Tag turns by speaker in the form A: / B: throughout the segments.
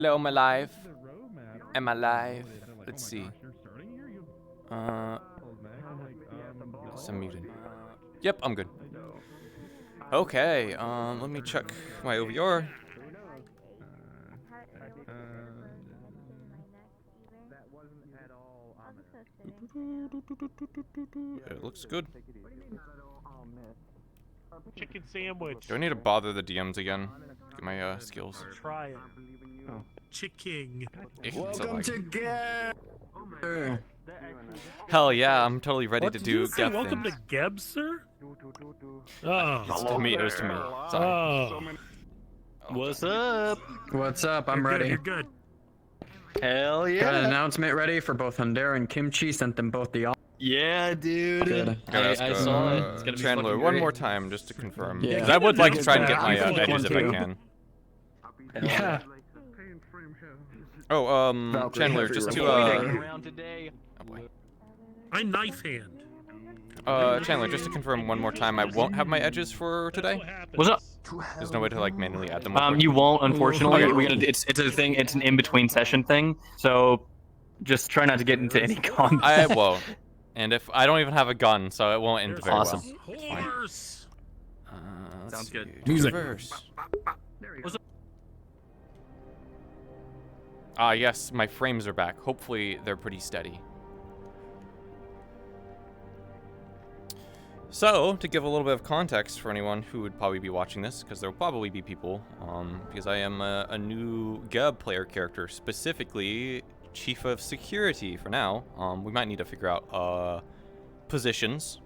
A: Hello, am I live? Am I live? Let's see. Yes, I'm muted. Yep, I'm good. Okay, let me check my OVR. It looks good.
B: Chicken sandwich.
A: Do I need to bother the DMs again? Get my skills.
B: Try it. Oh. Chicken.
C: Welcome to Geb.
A: Hell yeah, I'm totally ready
B: What
A: to
B: did
A: do
B: you say?
A: Geb
B: Welcome
A: things.
B: to Geb, sir? Oh.
A: It's to me, it was to me. Sorry.
B: Oh.
D: What's up?
C: What's up? I'm
B: You're
C: ready.
B: Good, you're good.
D: Hell
C: Got an
D: yeah.
C: announcement ready for both Hunter and Kimchi. Sent them both the.
D: Yeah, dude.
C: Good.
D: I saw it. It's gonna be
A: Chandler,
D: fucking
A: one
D: great.
A: more time just to confirm.
C: Yeah.
A: 'Cause I would like to try and get my
B: Yeah.
A: edges if I
C: One,
A: can.
C: Yeah.
A: Oh,
C: Valkyrie,
A: Chandler,
C: heavy
A: just to
D: Around today.
A: oh boy.
B: I knife hand.
A: Chandler, just to confirm one more time, I won't have my edges for today.
D: What's up?
A: There's no way to like manually add them. real quick?
D: You won't, unfortunately.
A: Okay.
D: We gotta. It's a thing. It's an in between session thing. So, just try not to get into any content.
A: I won't. And if I don't even have a gun, so it won't end very
D: Awesome.
A: well.
B: Horse.
A: Let's
D: Sounds
A: see.
D: good.
C: Music.
A: Reverse.
D: What's up?
A: Yes, my frames are back. Hopefully they're pretty steady. So, to give a little bit of context for anyone who would probably be watching this, because there will probably be people, because I am a new Geb player character, specifically Chief of Security for now. We might need to figure out positions.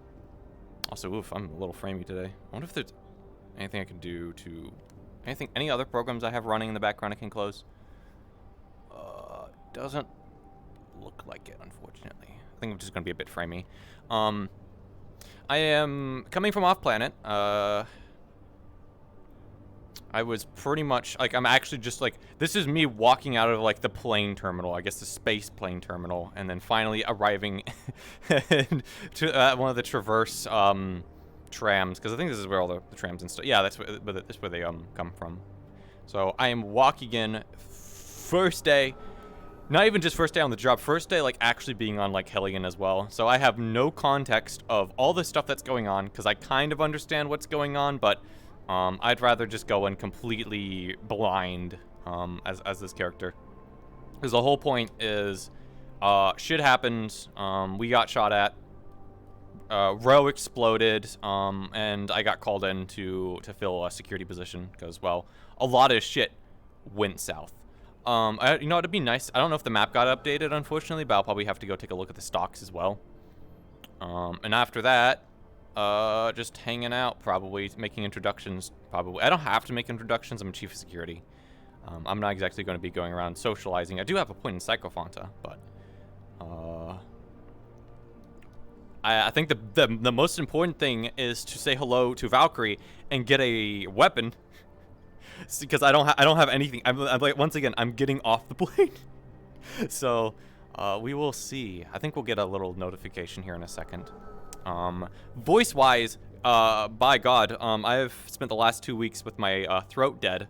A: Also, oof, I'm a little framey today. I wonder if there's anything I can do to... any other programs I have running in the background I can close? Doesn't look like it, unfortunately. I think I'm just gonna be a bit framey. I am coming from off planet. I was pretty much like, I'm actually just like, this is me walking out of like the plane terminal, I guess the space plane terminal, and then finally arriving to one of the Traverse trams, because I think this is where all the trams and stuff. Yeah, that's where they come from. So I am walking in, first day. Not even just first day on the job, first day like actually being on like Hellion as well. So I have no context of all the stuff that's going on, because I kind of understand what's going on, but I'd rather just go in completely blind as this character. Because the whole point is shit happened, we got shot at, Row exploded, and I got called in to fill a security position, because, well, a lot of shit went south. You know, it'd be nice. I don't know if the map got updated, unfortunately, but I'll probably have to go take a look at the stocks as well. And after that, just hanging out, probably making introductions. Probably, I don't have to make introductions. I'm a chief of security. I'm not exactly going to be going around socializing. I do have a point in Psychophanta, but I think the most important thing is to say hello to Valkyrie and get a weapon. Because I don't have anything. I'm like, once again, I'm getting off the plane. So we will see. I think we'll get a little notification here in a second. Voice wise, by God, I've spent the last 2 weeks with my throat dead,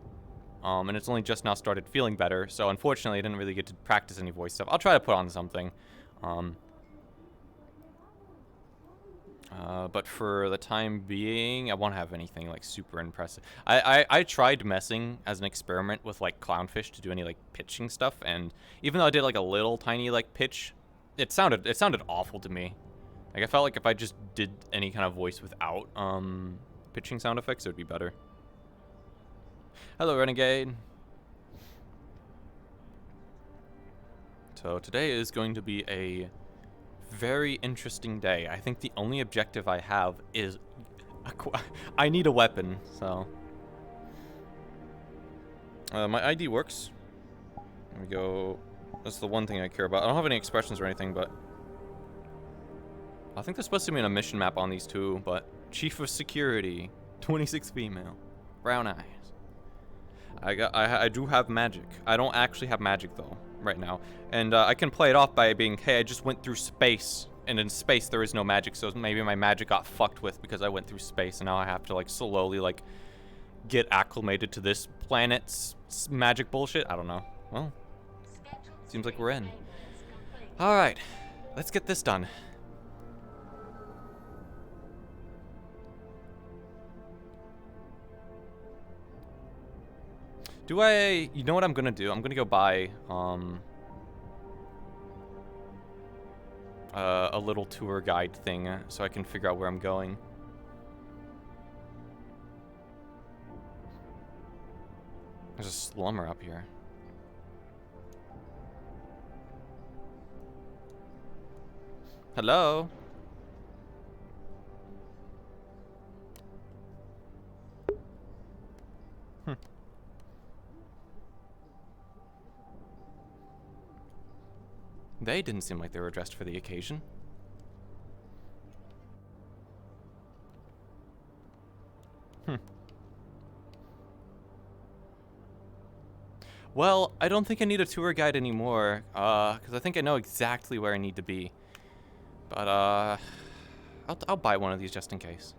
A: and it's only just now started feeling better. So unfortunately I didn't really get to practice any voice stuff. I'll try to put on something. But for the time being, I won't have anything like super impressive. I tried messing as an experiment with like Clownfish to do any like pitching stuff, and even though I did like a little tiny like pitch, it sounded awful to me. Like I felt like if I just did any kind of voice without pitching sound effects, it would be better. Hello, Renegade. So today is going to be a very interesting day. I think the only objective I have is I need a weapon, so my ID works. There we go. That's the one thing I care about. I don't have any expressions or anything, but I think there's supposed to be a mission map on these two, but Chief of Security, 26 female, brown eyes. I do have magic. I don't actually have magic though right now, and I can play it off by being, hey, I just went through space, and in space there is no magic, so maybe my magic got fucked with because I went through space, and now I have to like slowly like get acclimated to this planet's magic bullshit. I don't know. Well, seems like we're in. Alright, let's get this done. You know what I'm gonna do? I'm gonna go buy, a little tour guide thing so I can figure out where I'm going. There's a slumber up here. Hello? They didn't seem like they were dressed for the occasion. Well, I don't think I need a tour guide anymore, because I think I know exactly where I need to be. But, I'll buy one of these just in case.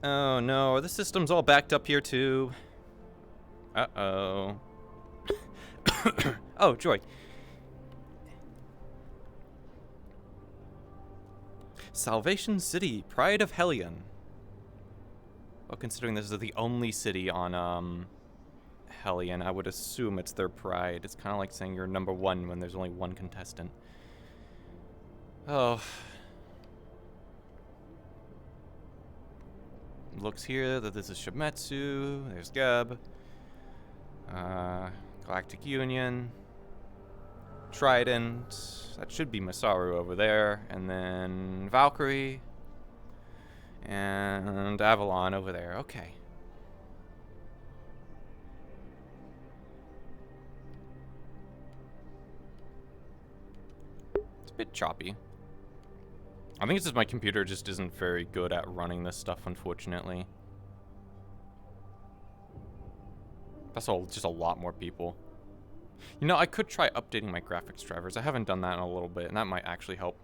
A: Oh no, the system's all backed up here too. Uh-oh. Oh, joy. Salvation City, Pride of Hellion. Well, considering this is the only city on, Hellion, I would assume it's their pride. It's kind of like saying you're number one when there's only one contestant. Oh. Looks here that this is Shimetsu. There's Geb. Galactic Union. Trident. That should be Masaru over there. And then Valkyrie. And Avalon over there. Okay. It's a bit choppy. I think it's just my computer just isn't very good at running this stuff, unfortunately. That's all, just a lot more people. You know, I could try updating my graphics drivers. I haven't done that in a little bit, and that might actually help.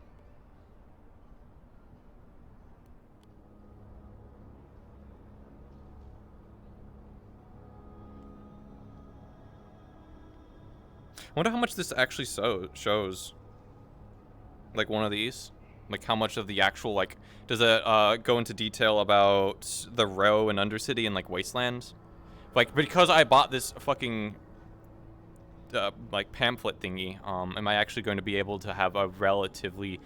A: I wonder how much this actually shows. Like one of these. Like how much of the actual, like, does it go into detail about the row and Undercity and like Wasteland? Like, because I bought this fucking like pamphlet thingy, am I actually going to be able to have a relatively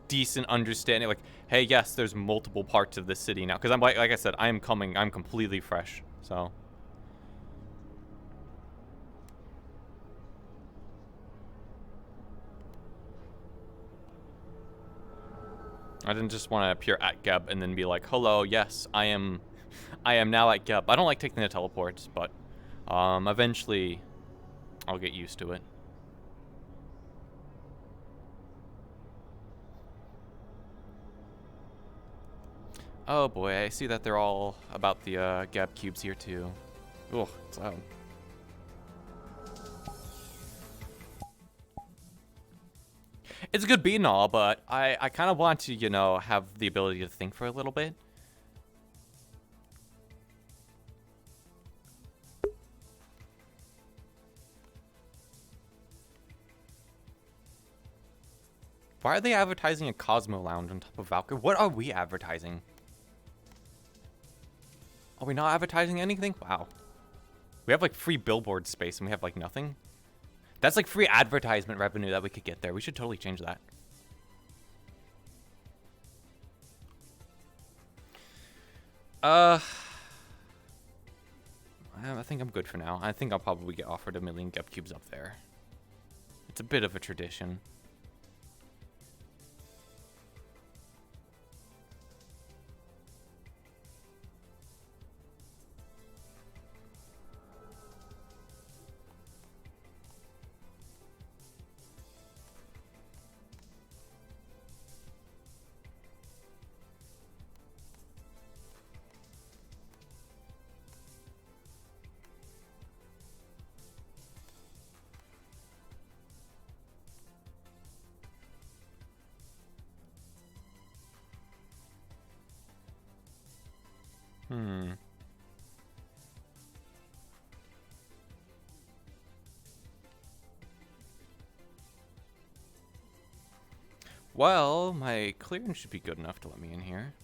A: decent understanding? Like, hey, yes, there's multiple parts of this city now. Because I'm like I said, I'm completely fresh. So. I didn't just want to appear at Geb and then be like, hello, yes, I am now at Geb. I don't like taking the teleports, but eventually I'll get used to it. Oh boy, I see that they're all about the Geb cubes here too. Ugh, it's loud. It's a good beat and all, but I kind of want to, you know, have the ability to think for a little bit. Why are they advertising a Cosmo Lounge on top of Valkyrie? What are we advertising? Are we not advertising anything? Wow. We have like free billboard space and we have like nothing. That's like free advertisement revenue that we could get there. We should totally change that. I think I'm good for now. I think I'll probably get offered 1,000,000 Geb cubes up there. It's a bit of a tradition. Hmm. Well, my clearance should be good enough to let me in here.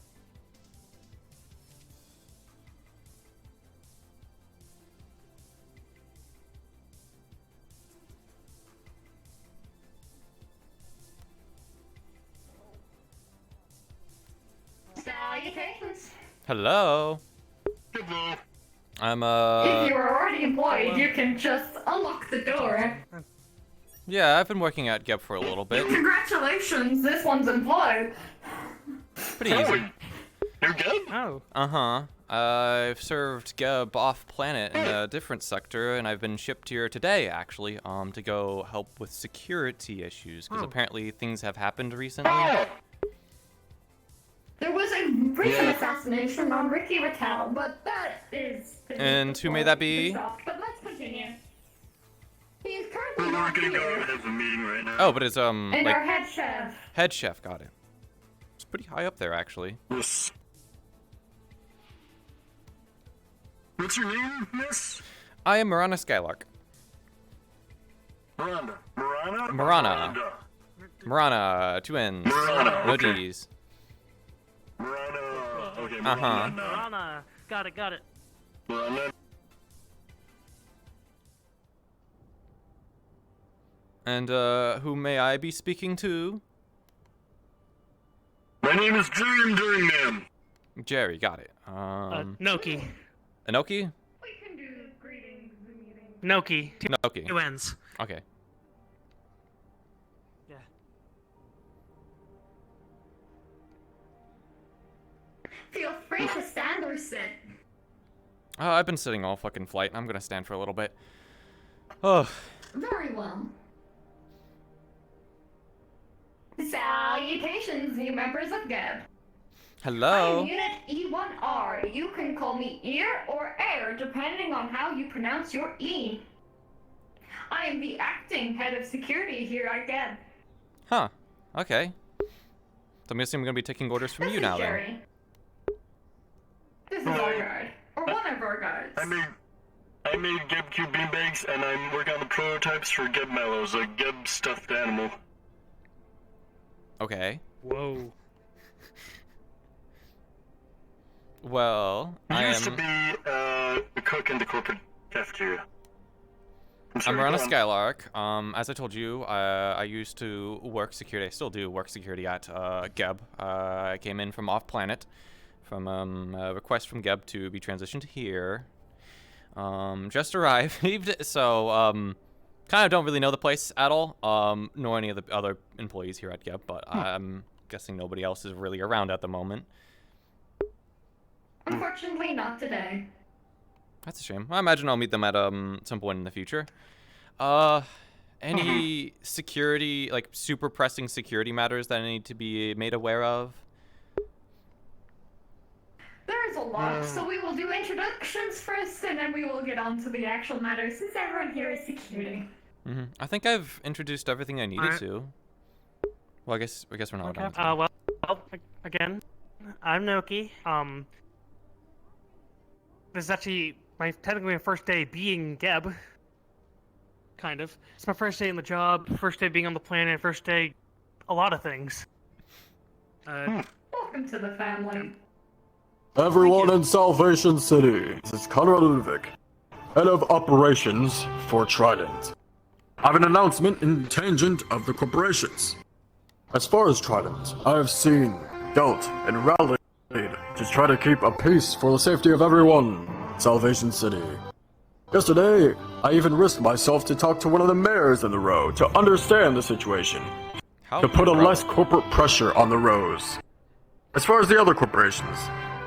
E: Salutations.
A: Hello.
F: Hello.
A: I'm
E: If you're already employed, you can just unlock the door.
A: yeah, I've been working at Geb for a little bit.
E: Congratulations, this one's employed.
A: Pretty easy.
F: You're good?
B: Oh.
A: Uh-huh. I've served Geb off planet in a different sector, and I've been shipped here today, actually, to go help with security issues, because apparently things have happened recently.
E: There was a recent assassination on Ricky Rattel, but that is...
A: And who may that be?
E: But let's continue. He is currently
F: We're
E: not
F: gonna go
E: here,
F: have a meeting right now.
A: Oh, but it's,
E: and
A: like,
E: our head chef.
A: head chef, got it. It's pretty high up there, actually.
F: Yes. What's your name, miss?
A: I am Marana Skylark.
F: Miranda. Marana?
A: Marana.
F: Miranda.
A: Marana, two N's.
F: Marana,
A: No
F: okay.
A: D's.
F: Marana. Okay,
A: Uh-huh.
F: Miranda.
B: Rana. Got it.
F: Miranda.
A: And, who may I be speaking to?
F: My name is Dream Duringman.
A: Jerry, got it.
B: Noki.
A: Inoki?
E: We can do greetings meeting.
B: Noki.
A: Inoki.
B: Two ends.
A: Okay.
B: Yeah.
E: Feel free to stand or sit.
A: I've been sitting all fucking flight. I'm gonna stand for a little bit. Oh,
E: Very well. Salutations, new members of Geb.
A: hello.
E: I'm Unit E1R. You can call me Ear or Air, depending on how you pronounce your E. I am the acting head of security here at Geb.
A: Huh. Okay. So I'm guessing I'm gonna be taking orders from
E: This
A: you
E: is
A: now then.
E: Jerry. This is our guard. Or one of our guards.
F: I made GebQ beanbags, and I'm working on the prototypes for Geb Mellows, a Geb stuffed animal.
A: Okay.
B: Whoa.
A: Well, I
F: I used to
A: am.
F: be a cook in the corporate cafeteria.
A: I'm
F: sorry,
A: Marana
F: go on.
A: Skylark. As I told you, I used to work security. I still do work security at Geb. I came in from off planet, from a request from Geb to be transitioned here. Just arrived, so kind of don't really know the place at all. Nor any of the other employees here at Geb, but I'm guessing nobody else is really around at the moment.
E: Unfortunately, not today.
A: That's a shame. I imagine I'll meet them at some point in the future. Any security, like super pressing security matters that I need to be made aware of?
E: There is a lot, so we will do introductions first, and then we will get on to the actual matter, since everyone here is security.
A: I think I've introduced everything I needed
B: Alright.
A: to. Well, I guess we're not done.
B: Well, again, I'm Noki. This is actually technically my first day being Geb. Kind of. It's my first day in the job, first day being on the planet, first day, a lot of things.
E: Welcome to the family.
G: Everyone in Salvation City, this is Conrad Ludwig, head of operations for Trident. I have an announcement in tangent of the corporations. As far as Trident, I have seen, dealt, and rallied to try to keep a peace for the safety of everyone in Salvation City. Yesterday, I even risked myself to talk to one of the mayors in the row to understand the situation,
A: How
G: to put a
A: bro?
G: less corporate pressure on the rows. As far as the other corporations,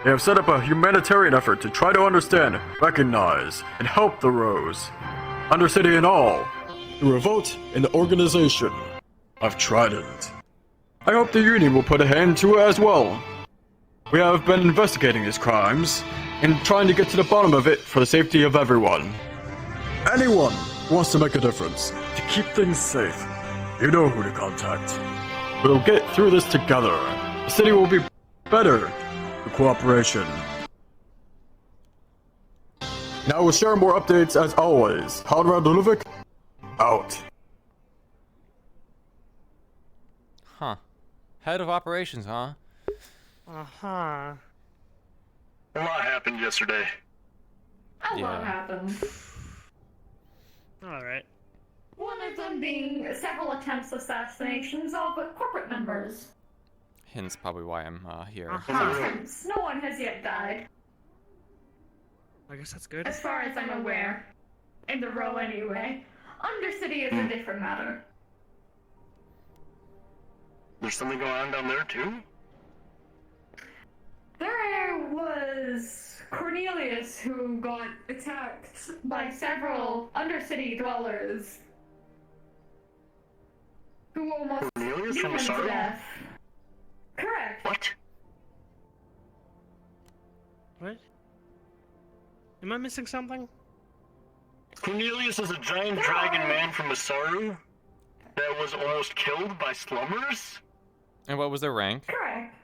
G: they have set up a humanitarian effort to try to understand, recognize, and help the rows, Undercity and all, through a vote in the organization of Trident. I hope the Union will put a hand to it as well. We have been investigating these crimes and trying to get to the bottom of it for the safety of everyone. Anyone who wants to make a difference, to keep things safe, you know who to contact. We'll get through this together. The city will be better through cooperation. Now we'll share more updates as always. Conrad Ludovic, out.
A: Huh. Head of operations, huh?
B: Uh-huh.
F: A lot happened yesterday.
E: A lot
A: Yeah.
E: happened.
B: Alright.
E: One of them being several attempts assassinations of corporate members.
A: Hence probably why I'm here.
E: Attempts. No one has yet died,
B: I guess that's good.
E: as far as I'm aware. In the row, anyway. Undercity is a different matter.
F: There's something going on down there too?
E: There was Cornelius who got attacked by several Undercity dwellers who almost
F: Cornelius
E: beat
F: from
E: him to
F: Masaru?
E: death. Correct.
F: What?
B: What? Am I missing something?
F: Cornelius is a giant dragon man from Masaru that was almost killed by slummers?
A: And what was their rank?
E: Correct.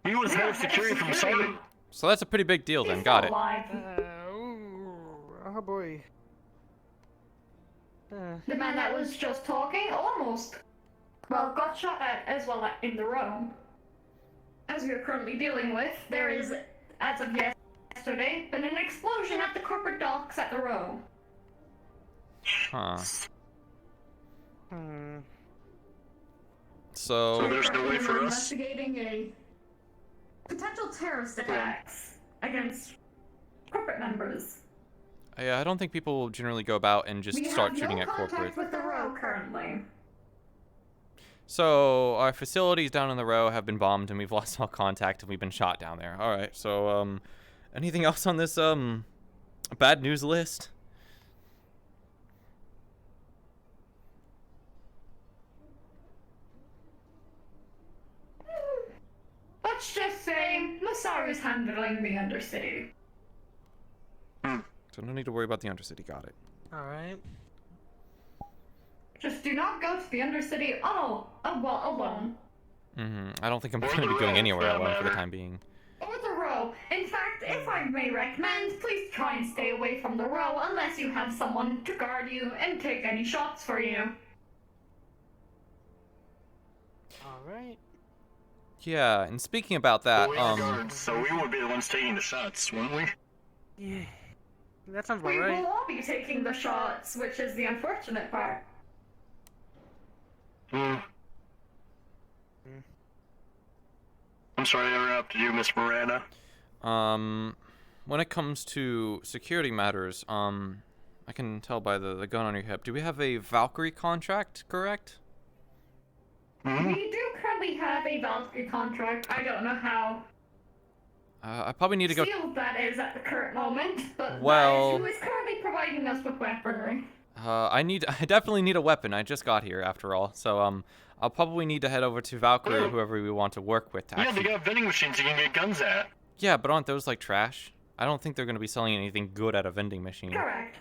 F: He was head of security from Masaru.
A: So that's a pretty big deal then.
E: He's
A: Got
E: still
A: it.
E: alive.
B: Oh boy.
E: The man that was just talking almost, well, got shot at as well in the row. As we are currently dealing with, there is, as of yesterday, been an explosion at the corporate docks at the row.
A: Huh.
B: Hmm.
F: So there's no way for
E: We're
F: us?
E: investigating a potential terrorist attacks against corporate members.
A: Yeah, I don't think people generally go about and just
E: We
A: start
E: have
A: shooting
E: no
A: at corporate.
E: contact with the row currently.
A: So our facilities down in the row have been bombed and we've lost all contact and we've been shot down there. All right. So anything else on this bad news list?
E: Let's just say Masaru's handling the Undercity.
A: So no need to worry about the Undercity. Got it.
B: Alright.
E: Just do not go to the Undercity alone.
A: I don't think I'm
F: Or
A: going to
F: the
A: be going
F: row,
A: anywhere
F: for that
A: alone for the
F: matter.
A: time being.
E: Or the row. In fact, if I may recommend, please try and stay away from the row unless you have someone to guard you and take any shots for you.
B: Alright.
A: Yeah, and speaking about that,
F: We are guards, so we would be the ones taking the shots, wouldn't we?
B: Yeah. That sounds about
E: We
B: right.
E: will all be taking the shots, which is the unfortunate part.
F: Hmm. I'm sorry I interrupted you, Miss Miranda.
A: when it comes to security matters, I can tell by the gun on your hip. Do we have a Valkyrie contract, correct?
F: Hmm?
E: We do currently have a Valkyrie contract. I don't know how
A: I probably need to go.
E: sealed that is at the current moment, but
A: Well-
E: that is who is currently providing us with weaponry.
A: I definitely need a weapon. I just got here after all, so I'll probably need to head over to Valkyrie or whoever we want to work with to
F: Yeah, they
A: actually.
F: got vending machines you can get guns at.
A: Yeah, but aren't those like trash? I don't think they're gonna be selling anything good at a vending machine.
E: Correct.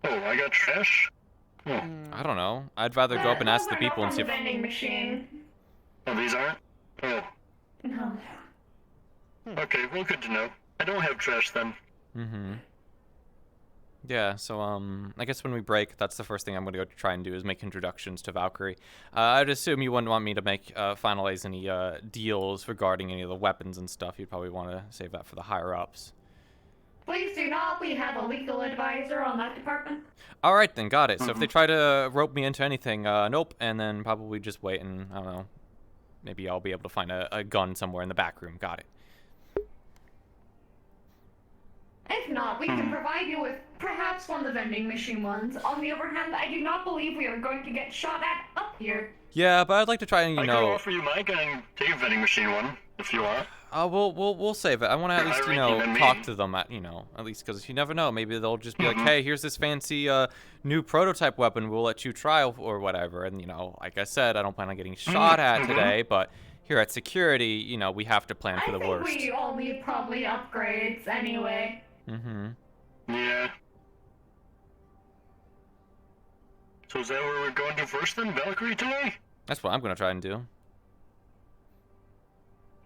F: Oh, I got trash? Oh,
A: I don't know. I'd rather go up and ask the
E: Those are not
A: people and
E: from
A: see
E: the
A: if.
E: vending machine.
F: oh these aren't? Oh,
E: No.
F: okay, well, good to know. I don't have trash then.
A: Mm-hmm. Yeah, so I guess when we break, that's the first thing I'm gonna go try and do is make introductions to Valkyrie. I'd assume you wouldn't want me to make finalize any deals regarding any of the weapons and stuff. You'd probably want to save that for the higher ups.
E: Please do not. We have a legal advisor on that department.
A: All right, then, got it. So if they try to rope me into anything, nope, and then probably just wait and I don't know. Maybe I'll be able to find a gun somewhere in the back room. Got it.
E: If not, we can provide you with perhaps one of the vending machine ones. On the other hand, I do not believe we are going to get shot at up here.
A: Yeah, but I'd like to try and
F: I could
A: know.
F: offer you my gun and take a vending machine one, if you want.
A: We'll save it. I want to at least
F: Higher-ranking than
A: talk
F: me.
A: to them at at least because you never know. Maybe they'll just be like, hey, here's this fancy new prototype weapon. We'll let you try or whatever. And like I said, I don't plan on getting shot at today, but here at security, we have to plan for the
E: I think
A: worst.
E: we all need probably upgrades anyway.
A: Mm-hmm.
F: Yeah. So is that where we're going to first then? Valkyrie today?
A: That's what I'm gonna try and do.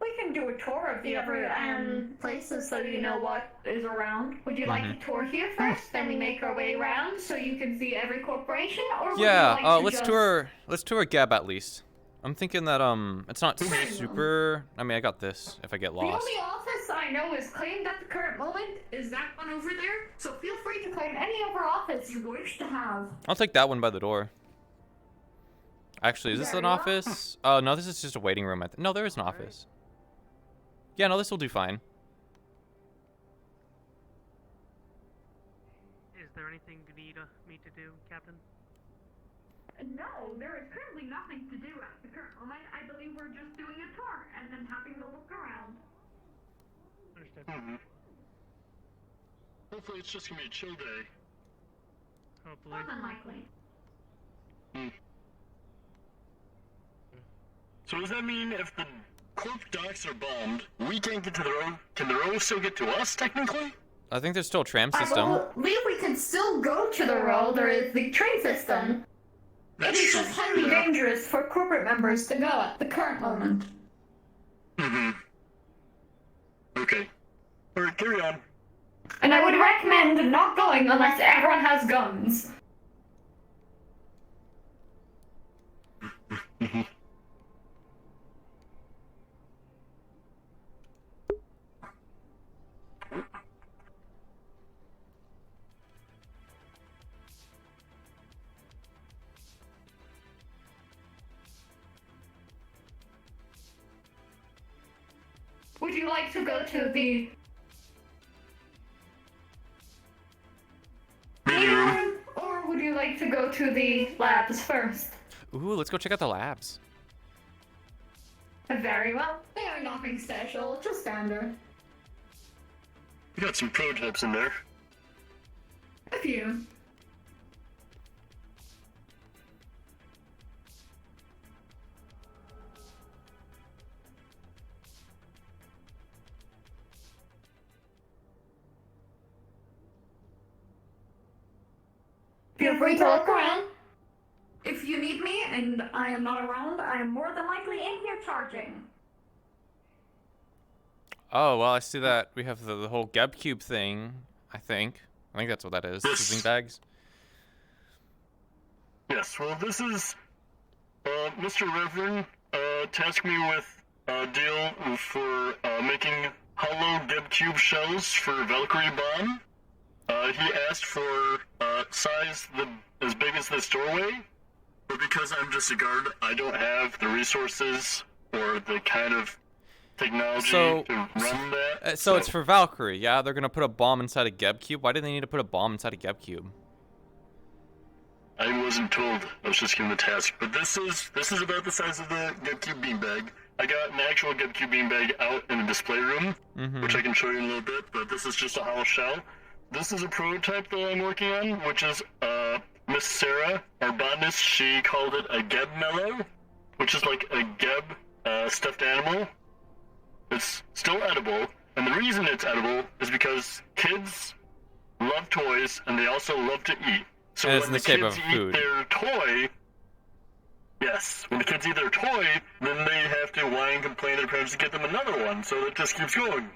E: We can do a tour of of the other places so you know what is around. Would you like to tour here first, then we make our way around so you can see every corporation, or would
A: Yeah,
E: you like to
A: let's
E: just...
A: tour Geb at least. I'm thinking that it's not super. I mean, I got this if I get
E: The
A: lost.
E: only office I know is claimed at the current moment is that one over there, so feel free to claim any other office you wish to have.
A: I'll take that one by the door. Actually, is this
E: Very
A: an
E: well.
A: office? Oh no, this is just a waiting room. No, there is an office. Yeah, no, this will do fine.
B: Is there anything you need me to do, Captain?
E: No, there is currently nothing to do at the current moment. I believe we're just doing a tour and then having a look around.
B: Understood.
F: Hopefully it's just gonna be a chill day.
B: Hopefully.
E: More than likely.
F: So does that mean if the corp docks are bombed, we can't get to the road? Can the road still get to us, technically?
A: I think there's still a tram
E: I
A: system.
E: believe we can still go to the road. There is the train system. It is just highly dangerous for corporate members to go at the current moment.
F: Okay. Alright, carry on.
E: And I would recommend not going unless everyone has guns. Would you like to go to the meeting room, or would you like to go to the labs first?
A: Ooh, let's go check out the labs.
E: Very well. They are nothing special, just standard.
F: We got some prototypes in there.
E: A few. Feel free to look around. If you need me and I am not around, I am more than likely in here charging.
A: Oh, well, I see that we have the whole Geb Cube thing, I think. I think that's what that is.
F: Yes.
A: Sleeping bags.
F: Yes, well, this is, Mr. Reverend, tasked me with a deal for, making hollow Geb Cube shells for Valkyrie Bomb. He asked for, size as big as this doorway, but because I'm just a guard, I don't have the resources or the kind of technology
A: So-
F: to run that.
A: So it's for Valkyrie, yeah? They're gonna put a bomb inside a Geb Cube? Why do they need to put a bomb inside a Geb Cube?
F: I wasn't told. I was just given the task. But this is about the size of the GetCube beanbag. I got an actual GetCube beanbag out in the display room, which I can show you in a little bit, but this is just a hollow shell. This is a prototype that I'm working on, which is Miss Sarah, our botanist, she called it a Geb Mellow, which is like a Geb stuffed animal. It's still edible, and the reason it's edible is because kids love toys and they also love to eat. So
A: And it's
F: when
A: in the shape of
F: kids eat
A: food.
F: their toy, yes, when the kids eat their toy, then they have to whine and complain to their parents to get them another one, so it just keeps going.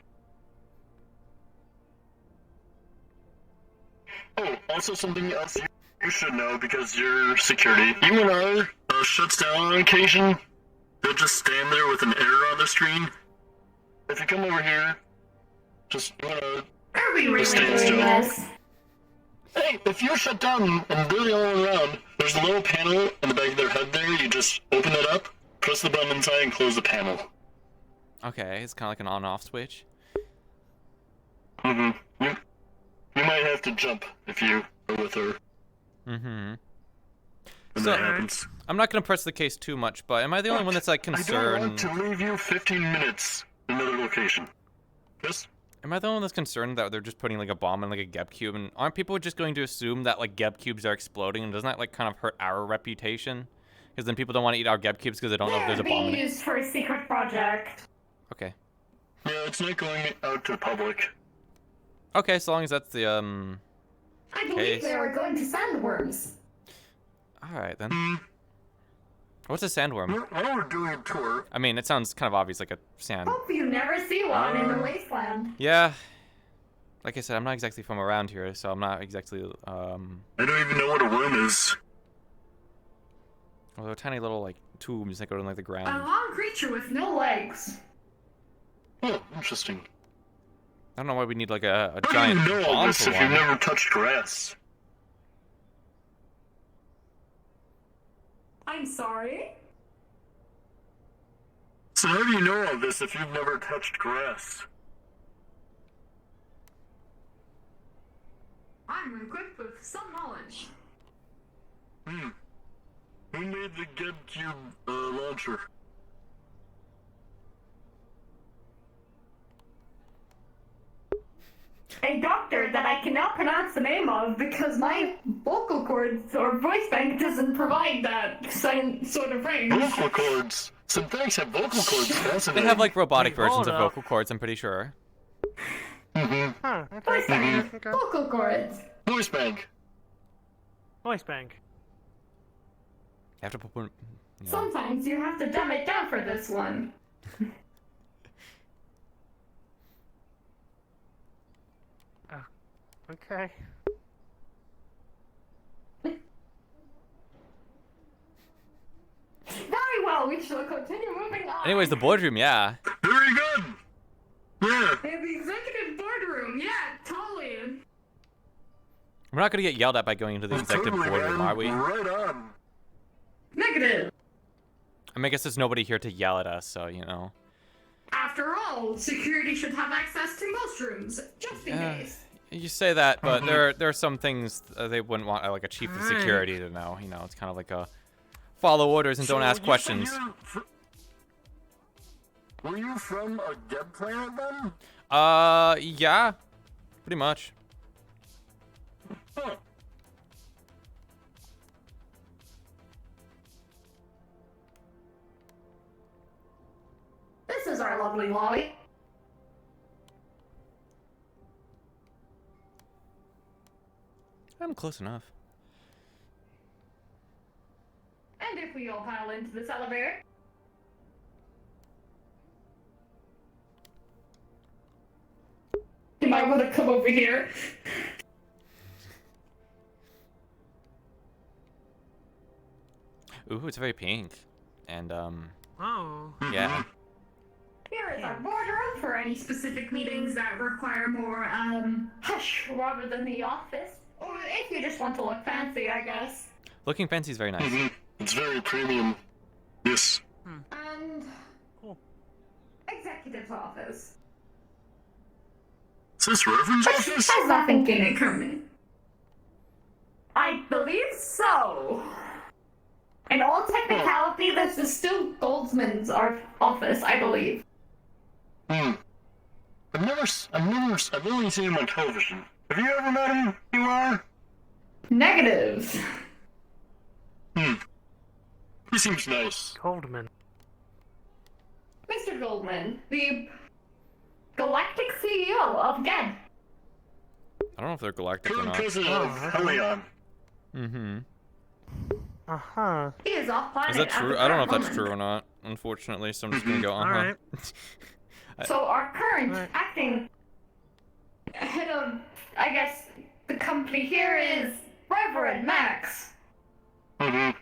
F: Oh, also something else you should know because you're security. UNR shuts down on occasion. They'll just stand there with an error on the screen. If you come over here, just
E: Are we really
F: stand
E: doing
F: still.
E: this?
F: Hey, if you're shut down and they're the only one around, there's a little panel in the back of their head there. You just open it up, press the button inside, and close the panel.
A: Okay, it's kind of like an on-off switch.
F: You might have to jump if you are with her when
A: So-
F: that happens.
A: I'm not gonna press the case too much, but am I the only one that's like
F: I don't
A: concerned?
F: want to leave you 15 minutes in another location. Yes?
A: Am I the one that's concerned that they're just putting like a bomb in like a Geb Cube? And aren't people just going to assume that like Geb Cubes are exploding? And doesn't that like kind of hurt our reputation? Because then people don't want to eat our Geb Cubes because they don't know if there's a bomb
E: Being
A: in it.
E: used for a secret project.
A: Okay.
F: Yeah, it's not going out to the public.
A: Okay, so long as that's the
E: I believe
A: Case.
E: they are going to sandworms.
A: All right then. What's a sandworm?
F: While we're doing a tour,
A: I mean, it sounds kind of obvious, like a sand.
E: Hope you never see one in the wasteland.
A: Yeah. Like I said, I'm not exactly from around here, so I'm not exactly,
F: I don't even know what a worm is.
A: well, they're tiny little, like, tubes that go in, like, the
E: A
A: ground.
E: long creature with no legs.
F: Oh, interesting.
A: I don't know why we need, like, a
F: How do
A: giant
F: you know all
A: bomb
F: this
A: for
F: if you've
A: one.
F: never touched grass?
E: I'm sorry?
F: So how do you know all this if you've never touched grass?
E: I'm equipped with some knowledge.
F: Hmm. Who made the GetCube launcher?
E: A doctor that I cannot pronounce the name of because my vocal cords or voice bank doesn't provide that sort of range.
F: Vocal cords. Some things have vocal cords.
A: They
F: Fascinating.
A: have, like, robotic
B: Wait,
A: versions
B: hold
A: of
B: up.
A: vocal cords, I'm pretty sure.
F: Mm-hmm.
B: Huh,
E: Voice
B: okay.
E: bank.
B: Okay.
E: Vocal cords.
F: Voice bank.
B: Voice bank.
A: You have to put one... Yeah.
E: Sometimes you have to dumb it down for this one.
B: Okay.
E: Very well, we shall continue moving on.
A: Anyways, the boardroom, yeah.
F: Very good. Yeah.
E: In the executive boardroom, yeah, totally.
A: We're not gonna get yelled at by going into the executive
F: Totally,
A: boardroom,
F: man.
A: are we?
F: Right on.
E: Negative.
A: I mean, I guess there's nobody here to yell at us, so, you know.
E: After all, security should have access to most rooms, just in
A: Yeah.
E: case.
A: You say that, but there are some things they wouldn't want, like, a chief of
B: Alright.
A: security to know. You know, it's kind of like a follow orders and don't ask questions.
F: Were you from a dead planet then?
A: Yeah. Pretty much.
F: Huh.
E: This is our lovely lobby.
A: I'm close enough.
E: And if we all pile into this elevator. You might want to come over here.
A: Ooh, it's very pink. And,
B: Oh.
A: yeah.
E: Here is our boardroom for any specific meetings that require more, hush rather than the office. Or if you just want to look fancy, I guess.
A: Looking fancy is very nice.
F: Mm-hmm. It's very premium. Yes.
E: And.
B: Cool.
E: Executive's office.
F: Is this Reverend's office?
E: Has nothing in it, Kermit. I believe so. In all technicality, this is still Goldsman's office, I believe.
F: Hmm. I've only seen him on television. Have you ever met him? You are?
E: Negative.
F: Hmm. He seems nice.
B: Goldman.
E: Mr. Goldman, the galactic CEO of GED.
A: I don't know if they're galactic or
F: Current
A: not.
F: president
B: Oh,
F: of
B: okay.
F: Helion.
A: Mm-hmm.
B: Uh-huh.
E: He is off planet.
A: Is that
E: at
A: true?
E: the
A: I don't know if
E: current
A: that's
E: moment.
A: true or not, unfortunately, so I'm just gonna go,
B: Alright.
E: So our current
B: Right.
E: acting head of, I guess, the company here is Reverend Max.
F: Mm-hmm.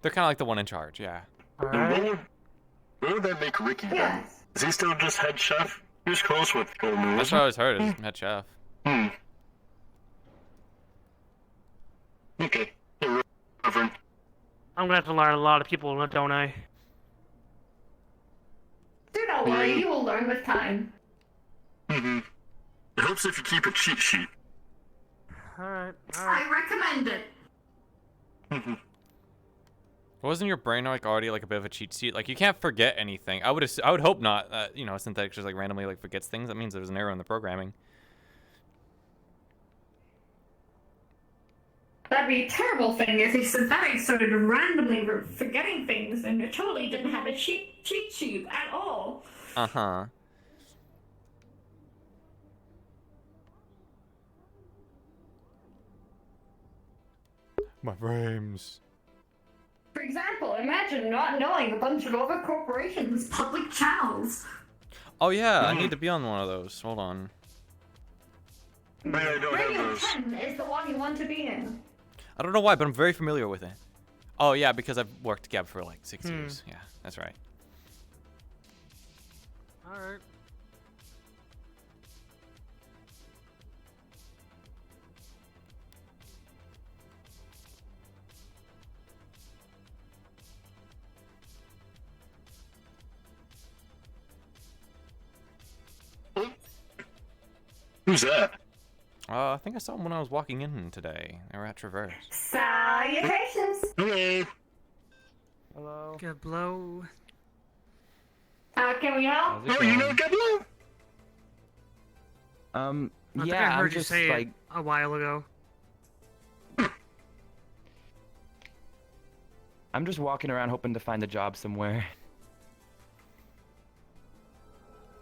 A: They're kind of like the one in charge, yeah.
F: And
B: Alright.
F: where would that make Ricky then?
E: Yes.
F: Is he still just head chef? He was close with Goldman,
A: That's what I
F: wasn't
A: always heard, is head chef.
F: he? Hmm. Okay. Yeah, Reverend.
B: I'm gonna have to learn a lot of people, don't I?
E: Do not worry, you will learn with time.
F: Mm-hmm. It helps if you keep a cheat sheet.
B: Alright.
E: I recommend it.
F: Mm-hmm.
A: Wasn't your brain like already like a bit of a cheat sheet? Like you can't forget anything. I would hope not. You know, synthetic just like randomly like forgets things. That means there's an error in the programming.
E: That'd be a terrible thing if the synthetic started randomly forgetting things and it totally didn't have a cheat sheet at all.
A: Uh-huh. My frames.
E: For example, imagine not knowing a bunch of other corporations' public channels.
A: Oh yeah, I need to be on one of those. Hold on.
F: Maybe I don't have
E: Radio
F: those.
E: 10 is the one you want to be in.
A: I don't know why, but I'm very familiar with it. Oh yeah, because I've worked Geb for like 6 years. Yeah, that's right.
B: Alright.
F: Who's that?
A: I think I saw them when I was walking in today. They were at Traverse.
E: Salutations!
F: Hello.
D: Hello.
B: Geblo.
E: Can we help?
F: Oh, you know Gablo?
B: I think
D: Yeah,
B: I heard
D: I'm
B: you
D: just
B: say
D: like,
B: it a while ago.
D: I'm just walking around hoping to find a job somewhere.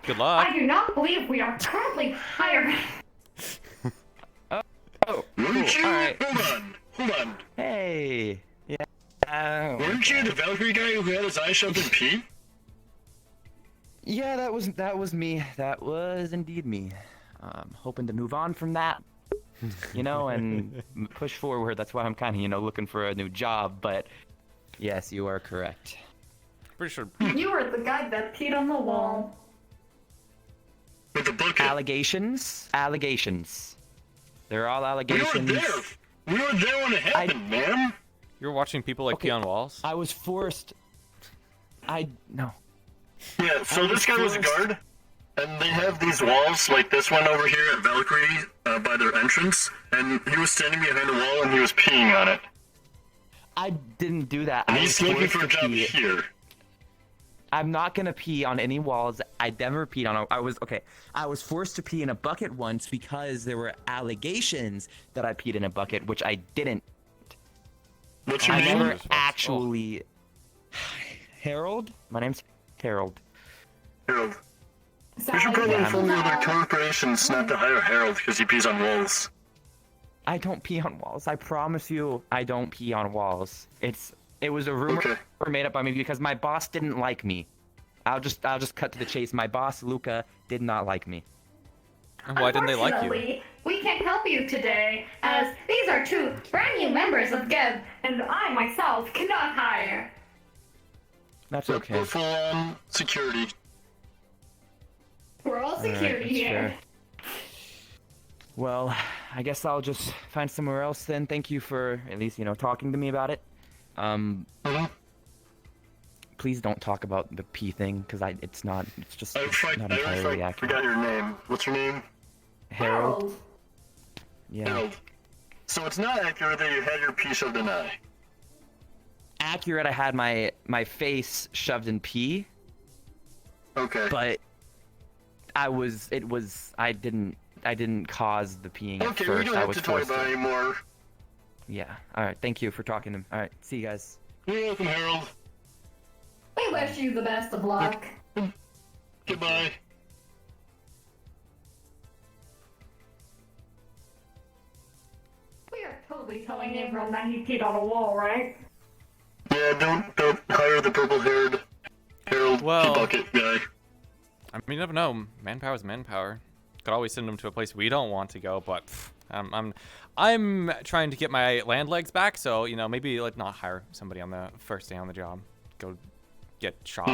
A: Good luck.
E: I do not believe we are currently hiring.
D: Oh,
F: Weren't you?
D: alright.
F: Hold on.
D: Hey. Yeah.
F: Weren't you the Valkyrie guy who had his eye shoved in pee?
D: Yeah, that was me. That was indeed me. Hoping to move on from that, you know, and push forward. That's why I'm kind of, you know, looking for a new job. But yes, you are correct.
A: Pretty sure.
E: You were the guy that peed on the wall.
F: With the bucket.
D: Allegations. They're all
F: We were
D: allegations.
F: there. We were there when it happened, man.
A: You're watching people like pee on walls.
D: I was forced. No.
F: Yeah, so
D: I
F: this guy was a
D: was-
F: guard, and they have these walls like this one over here at Valkyrie by their entrance, and he was standing behind a wall and he was peeing on it.
D: I didn't do that.
F: And
D: I
F: he's
D: was
F: looking
D: forced
F: for a
D: to
F: job
D: pee.
F: here.
D: I'm not gonna pee on any walls. I never peed on. I was forced to pee in a bucket once because there were allegations that I peed in a bucket, which I didn't.
F: What's your
D: I
F: name?
D: never
A: Jesus.
D: actually. Harold. My name's Harold.
F: Harold. You should probably inform the other corporations not to hire Harold because he pees on walls.
D: I don't pee on walls. I promise you, I don't pee on walls. It was a rumor
F: Okay.
D: made up by me because my boss didn't like me. I'll just cut to the chase. My boss, Luca, did not like me.
A: And why didn't they like you?
E: Unfortunately, we can't help you today, as these are two brand new members of Geb, and I myself cannot hire.
D: That's
F: We're
D: okay.
F: full on security.
E: We're all security
D: that's
E: here.
D: fair. Well, I guess I'll just find somewhere else then. Thank you for at least, you know, talking to me about it.
F: Mhm.
D: Please don't talk about the pee thing, because it's just not entirely
F: forgot
D: accurate.
F: your name. What's your name?
D: Harold? Yeah.
F: Harold. So it's not accurate that you had your pee shoved in an eye.
D: Accurate, I had my face shoved in pee,
F: Okay.
D: but I didn't cause the peeing at
F: Okay, we
D: first.
F: don't
D: I
F: have
D: was
F: to talk
D: forced
F: about it
D: to.
F: anymore.
D: Yeah. Alright, thank you for talking to me. Alright, see you guys.
F: You're welcome, Harold.
E: We wish you the best of luck.
F: Goodbye.
E: We are totally telling everyone that he peed on a wall, right?
F: Yeah, don't hire the purple-haired Harold
A: Well-
F: bucket guy.
A: I mean, you never know. Manpower's manpower. Could always send them to a place we don't want to go, but pff, I'm trying to get my land legs back, so you know maybe like not hire somebody on the first day on the job. Go get shot.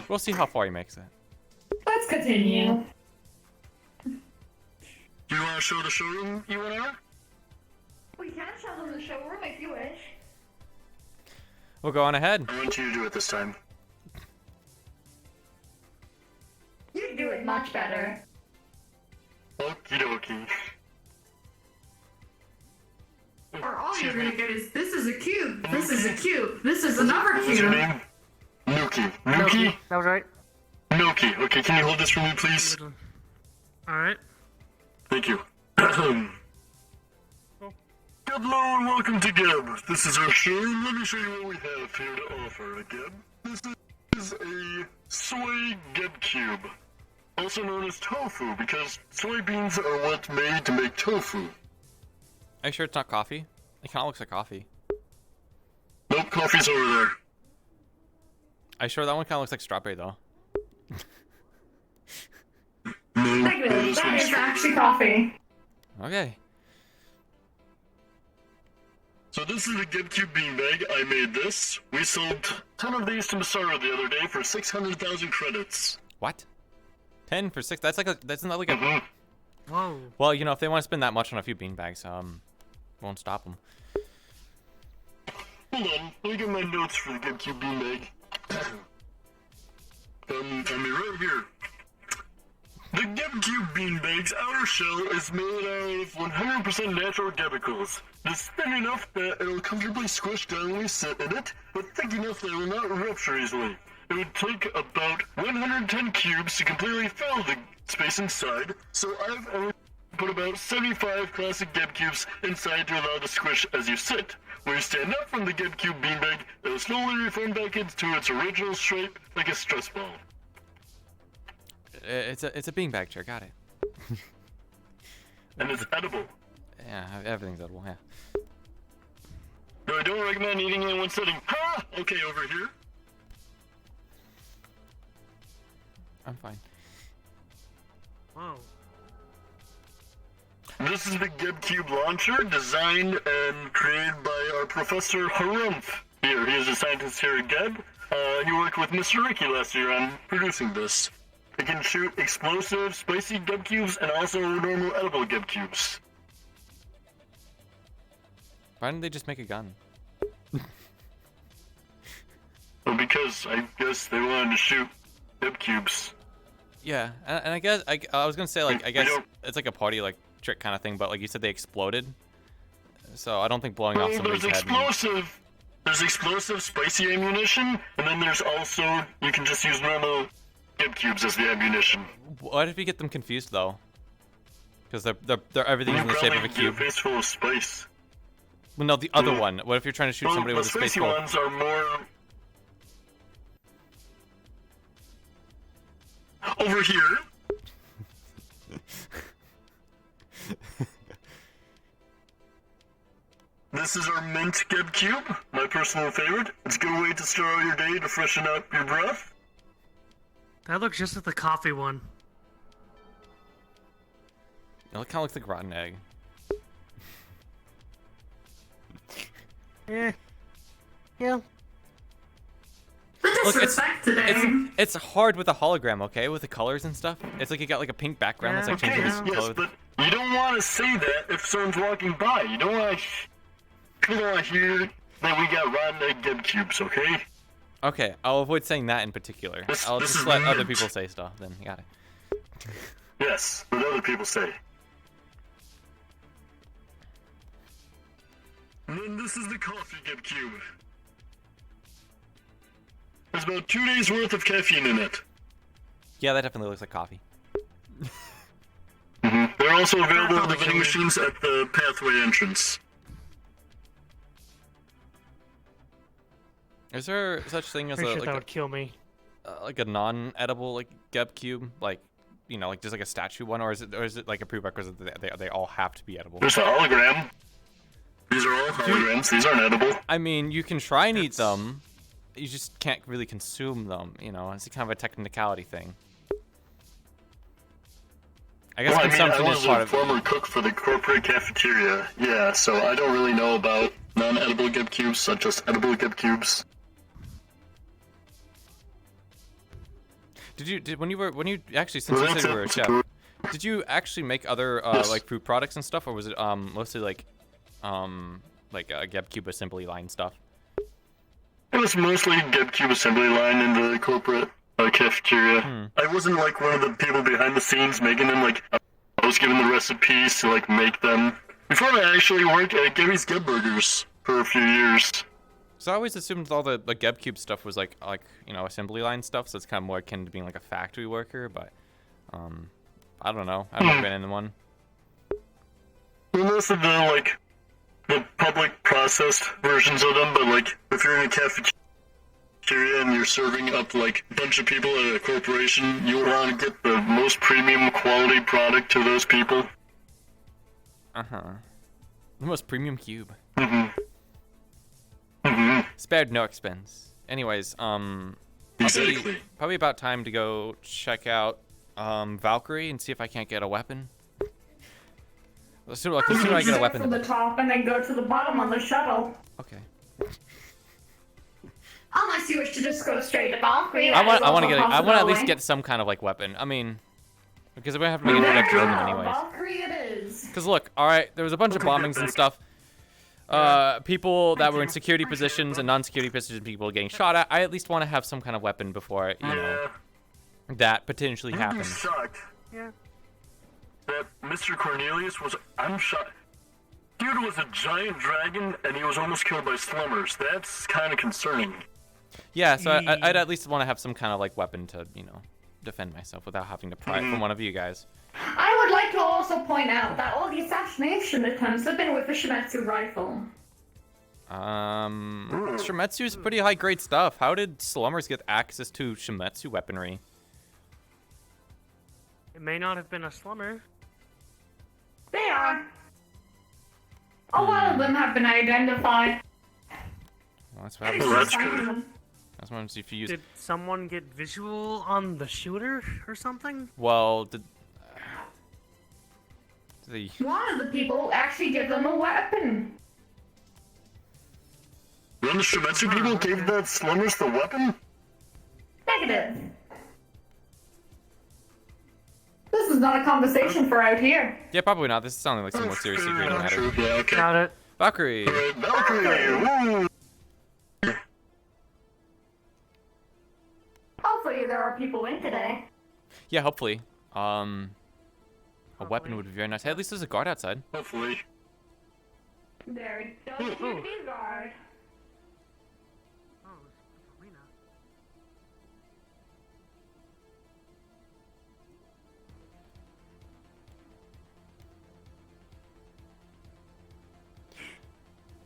A: We'll see how far he makes it.
E: Let's continue.
F: Do you want to show the showroom you went on?
E: We can show them the showroom if you wish.
A: We'll go on ahead.
F: I want you to do it this time.
E: You do it much better.
F: Okie dokie.
E: Or all you're gonna get is, this is a cube, this is a cube, this is another
F: What's your
E: cube.
F: name? Nuki. Nuki?
B: That was right.
F: Nuki. Okay, can you hold this for me, please?
B: Alright.
F: Thank you. Hello and welcome to Geb. This is our show. Let me show you what we have here to offer at Geb. This is a soy Geb cube, also known as tofu, because soybeans are what's made to make tofu.
A: Are you sure it's not coffee? It kind of looks like coffee.
F: Nope, coffee's over there.
A: I sure that one kind of looks like strawberry though.
F: No,
E: Negative.
F: this
E: That
F: one's
E: is
F: strawberry.
E: actually coffee.
A: Okay.
F: So this is the GetCube beanbag. I made this. We sold 10 of these to Masaru the other day for 600,000 credits.
A: What? 10 for 6? That's like a. That's not like a.
F: Mhm.
B: Whoa.
A: Well, you know, if they want to spend that much on a few beanbags, won't stop them.
F: Hold on, let me get my notes for the GetCube beanbag. I'll be right here. The GetCube beanbag's outer shell is made out of 100% natural chemicals. It's thin enough that it'll comfortably squish down when we sit in it, but thick enough that it will not rupture easily. It would take about 110 cubes to completely fill the space inside, so I've only put about 75 classic GetCubes inside to allow the squish as you sit. When you stand up from the GetCube beanbag, it will slowly reform back into its original shape like a stress ball.
A: It's a beanbag chair. Got it.
F: And it's edible.
A: Yeah, everything's edible. Yeah.
F: No, I don't recommend eating it in one sitting. Ha! Okay, over here.
A: I'm fine.
B: Whoa.
F: This is the GetCube launcher, designed and created by our Professor Harumph. Here, he is a scientist here at Geb. He worked with Mr. Ricky last year on producing this. It can shoot explosive, spicy GetCubes and also normal edible GetCubes.
A: Why didn't they just make a gun?
F: Well, because I guess they wanted to shoot GetCubes.
A: Yeah, and I guess I was gonna say like I
F: I
A: guess
F: don't-
A: it's like a party like trick kind of thing, but like you said they exploded, so I don't think blowing off
F: Well,
A: somebody's
F: there's
A: head.
F: explosive. There's explosive, spicy ammunition, and then there's also you can just use normal GetCubes as the ammunition.
A: What if you get them confused though? Because they're everything's in the shape of a
F: Probably get
A: cube.
F: a face full of spice.
A: Well, no, the other one. What if you're trying to shoot
F: Well,
A: somebody
F: the
A: with a space
F: spicy
A: ball?
F: ones are more over here. This is our mint GetCube, my personal favorite. It's a good way to start out your day to freshen up your breath.
B: That looks just like the coffee one.
A: No, it kind of looks like rotten egg.
B: Eh. Yeah.
E: The
A: Look,
E: disrespect today.
A: It's hard with a hologram, okay, with the colors and stuff. It's like you got like a pink background that's like
B: Yeah,
A: changing
B: okay,
A: its
F: Yes,
A: color.
F: but you don't want to say that if someone's walking by. You don't want to hear that we got rotten egg GetCubes, okay?
A: Okay, I'll avoid saying that in particular.
F: This-
A: I'll
F: this
A: just
F: is
A: let other
F: mint.
A: people say stuff. Then you got it.
F: Yes, what other people say. And then this is the coffee GetCube. There's about 2 days worth of caffeine in it.
A: Yeah, that definitely looks like coffee.
F: They're also available at the vending machines at the pathway entrance.
A: Is there such thing as
B: Pretty
A: a
B: sure that would kill me.
A: like a non-edible like GetCube, like you know, like just like a statue one, or is it like a prerequisite that they all have to be edible?
F: There's a hologram. These are all holograms. These aren't edible.
A: I mean, you can try and eat them. You just can't really consume them. You know, it's kind of a technicality thing. I guess
F: Well, I
A: consumption
F: was
A: is part
F: a
A: of it.
F: former cook for the corporate cafeteria. Yeah, so I don't really know about non-edible GetCubes, such as edible GetCubes.
A: When you actually since
F: Well,
A: you
F: that's
A: said you were a
F: it.
A: chef, did you actually make other
F: Yes.
A: like food products and stuff, or was it mostly like GetCube assembly line stuff?
F: It was mostly GetCube assembly line in the corporate cafeteria. I wasn't like one of the people behind the scenes making them. Like I was given the recipes to like make them. Before I actually worked at Gabby's Get Burgers for a few years.
A: So I always assumed all the GetCube stuff was like you know assembly line stuff, so it's kind of more akin to being like a factory worker. But I don't know. I've never been in one.
F: Well, most of the public processed versions of them, but like if you're in a cafeteria and you're serving up like a bunch of people at a corporation, you want to get the most premium quality product to those people.
A: Uh huh. The most premium cube.
F: Mm-hmm.
A: Spared no expense. Anyways,
F: Exactly.
A: probably about time to go check out Valkyrie and see if I can't get a weapon. Let's see if I get a weapon.
E: From the top and then go to the bottom on the shuttle.
A: Okay.
E: Unless you wish to just go straight to Valkyrie.
A: I want to
E: to
A: I want to at least get some kind of like weapon. I mean, because we have to make an introduction to them anyways.
E: Valkyrie it is.
A: Because look, all right, there was a bunch of bombings and stuff. People that were in security positions and non-security positions, people getting shot at. I at least want to have some kind of weapon before that potentially
F: You'd be
A: happens.
F: shocked
B: Yeah.
F: that Mr. Cornelius was. I'm shocked. Dude was a giant dragon, and he was almost killed by slummers. That's kind of concerning.
A: Yeah, so I'd at least want to have some kind of like weapon to defend myself without having to pry it from one of you guys.
E: I would like to also point out that all the assassination attempts have been with the Shimetsu rifle.
A: Shimetsu is pretty high grade stuff. How did slummers get access to Shimetsu weaponry?
B: It may not have been a slummer.
E: They are. A lot of them have been identified.
A: Well, that's what happens.
F: Oh, that's good.
A: That's what happens if you use.
B: Did someone get visual on the shooter or something?
A: Well, the
E: One of the people actually gave them a weapon.
F: One of the Shimetsu people gave that slummers the weapon?
E: Negative. This is not a conversation for out here.
A: yeah, probably not. This is sounding like some more serious security
F: Not
A: matter.
F: true. Yeah, okay.
B: Got it.
A: Valkyrie.
F: Alright, Valkyrie! Woo!
E: Hopefully there are people in today.
A: Yeah, hopefully. A weapon would be very nice. Hey, at least there's a guard outside.
F: Hopefully.
E: There does appear to be a guard.
B: Oh, Selena.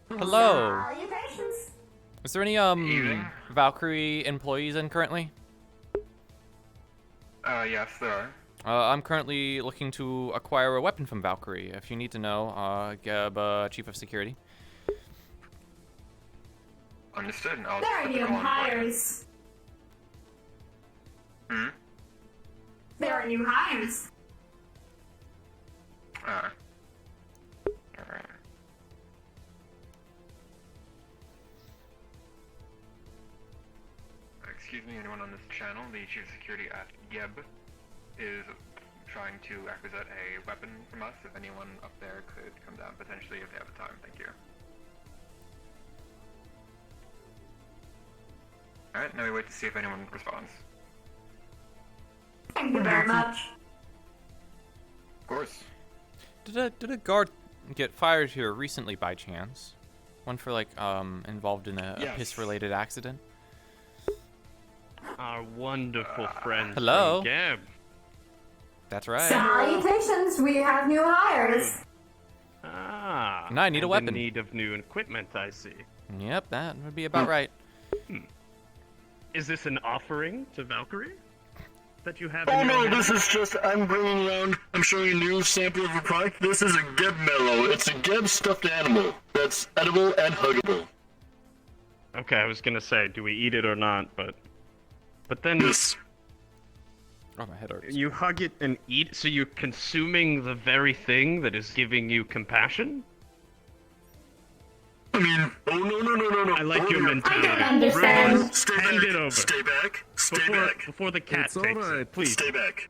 A: Hello.
E: Salutations.
A: Is there any Valkyrie employees in currently?
H: Yes, there are.
A: I'm currently looking to acquire a weapon from Valkyrie. If you need to know, Geb, Chief of Security.
H: Understood. I'll
E: There are
H: put the
E: new
H: call on board.
E: hires.
H: Hmm?
E: There are new hires.
H: Alright. Excuse me, anyone on this channel, the Chief of Security at Yeb is trying to acquisite a weapon from us. If anyone up there could come down, potentially, if they have the time. Thank you. Alright, now we wait to see if anyone responds.
E: Thank you very much.
H: Of course.
A: Did a guard get fired here recently by chance? One for like involved in a
H: Yes.
A: piss-related accident.
I: Our wonderful friend
A: Hello.
I: from Gab.
A: That's right.
E: Salutations, we have new hires.
I: Ah.
A: Now I need a
I: and
A: weapon.
I: In need of new equipment, I see.
A: Yep, that would be about right.
I: Is this an offering to Valkyrie that you have?
F: Oh
I: in your
F: no,
I: hand?
F: this is just, I'm bringing around, I'm showing a new sample of a product. This is a Geb Mellow. It's a Geb stuffed animal that's edible and huggable.
I: Okay, I was gonna say, do we eat it or not? But then
F: This,
A: Oh, my head hurts.
I: you hug it and eat. So you're consuming the very thing that is giving you compassion.
F: I mean, oh no.
I: I like
F: Oh,
I: your
F: no.
E: I
I: mentality.
E: don't understand.
I: Rowan,
F: Stay
I: hand
F: back.
I: it over.
F: Stay back. Stay back.
I: Before the cat takes it, please.
F: Stay back.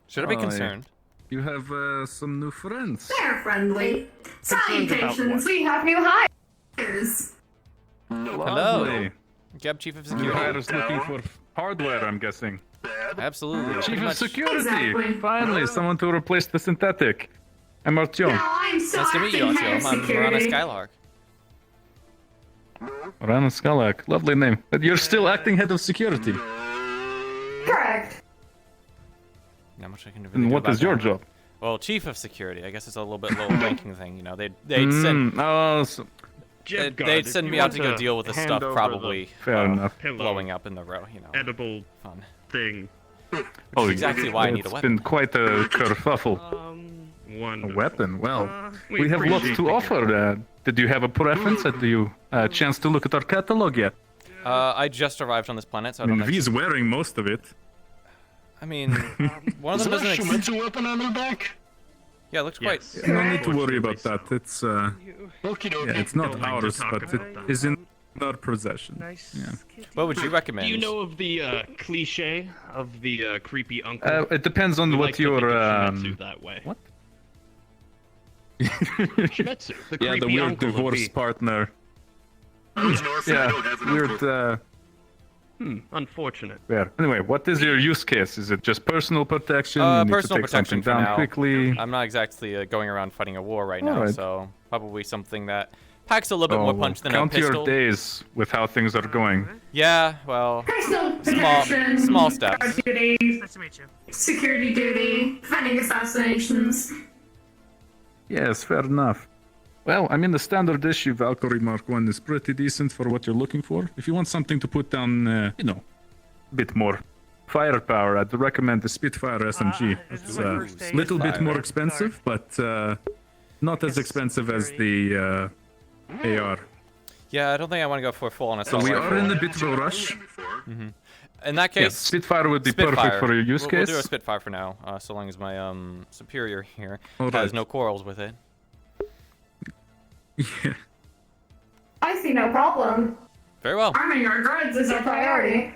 A: Should I be
J: Oh, yeah.
A: concerned?
J: You have some new friends.
E: They're friendly.
I: Concerned about
E: Salutations,
I: what?
E: we have new hires.
A: Hello.
J: Lovely.
A: Geb, Chief of
J: New
A: Security.
J: hires looking for hardware, I'm guessing.
F: Bad.
A: Absolutely.
J: Chief
A: Pretty
J: of
A: much.
J: Security!
E: Exactly.
J: Finally, someone to replace the synthetic. I'm Artyom.
E: Now I'm so
A: Nice to meet you,
E: acting head
A: Artyom.
E: of
A: I'm Rana
E: security.
A: Skylark.
J: Rana Skalak. Lovely name. But you're still acting head of security.
E: Correct.
A: Not much I can really
J: And
A: do
J: what
A: about
J: is your
A: that.
J: job?
A: Well, Chief of Security. I guess it's a little bit lower ranking thing. You know, they'd send
J: Oh, so,
I: Jeb Guard,
A: they'd
I: if
A: send
I: you
A: me out
I: want
A: to go deal with the
I: hand
A: stuff
I: over
A: probably
J: fair enough.
I: pillow,
A: blowing up in the row. You know,
I: edible
A: fun.
I: thing.
J: Oh,
A: exactly why I need a
J: it's
A: weapon.
J: been quite a kerfuffle. A
I: Wonderful.
J: weapon? Well,
I: we
J: we have lots
I: appreciate
J: to
I: the
J: offer. Did you have a preference? Had you a chance to look at our catalog yet?
A: I just arrived on this planet, so I
J: I
A: don't
J: mean,
A: know.
J: V's wearing most of it.
A: I mean, one of
F: Is
A: them
F: that a
A: doesn't.
F: Shumetsu weapon on their back?
A: Yeah, it looks quite.
I: Yes.
J: No need to worry about that. It's
F: Okie dokie.
J: yeah, it's not
I: Don't like to
J: ours,
I: talk
J: but it
I: about that.
J: is in our possession.
B: Nice.
J: Yeah.
B: kitty.
A: What would you recommend?
I: Do you know of the cliche of the creepy uncle?
J: It depends on
I: We
J: what
I: like to
J: your
I: think of Shimetsu that way.
J: what?
I: Shimetsu, the
J: Yeah, the
I: creepy
J: weird
I: uncle of
J: divorce
I: the-
J: partner.
F: I was an orphan, I
J: Yeah,
F: don't have an
J: weird.
F: uncle.
I: Unfortunate.
J: There. Anyway, what is your use case? Is it just personal protection? You need
A: Personal
J: to take
A: protection
J: something
A: for
J: down
A: now.
J: quickly.
A: I'm not exactly going around fighting a war right now,
J: Alright.
A: so probably something that packs a little bit more
J: Oh,
A: punch than a
J: count
A: pistol.
J: your days with how things are going.
A: Yeah, well,
E: Personal
A: small
E: protection,
A: steps.
E: guard duty,
B: Nice to meet you.
E: security duty, finding assassinations.
J: Yes, fair enough. Well, I mean, the standard issue Valkyrie Mark 1 is pretty decent for what you're looking for. If you want something to put down, a bit more firepower, I'd recommend the Spitfire SMG.
B: this is
J: It's
B: my
J: a
B: first day.
J: little bit more
A: Spitfire.
J: expensive, but not as
B: Yes,
J: expensive as
B: very-
J: the AR.
A: Yeah, I don't think I want to go for full on
J: So
A: assault
J: we
A: rifle.
J: are in a bit of a rush.
F: Before.
A: In that
J: Yes,
A: case,
J: Spitfire would be
A: Spitfire.
J: perfect for your use
A: we'll
J: case.
A: do a Spitfire for now, so long as my superior here
J: All
A: has
J: right.
A: no quarrels with it.
J: Yeah.
E: I see no problem.
A: Very well.
E: Arming our guards is our priority.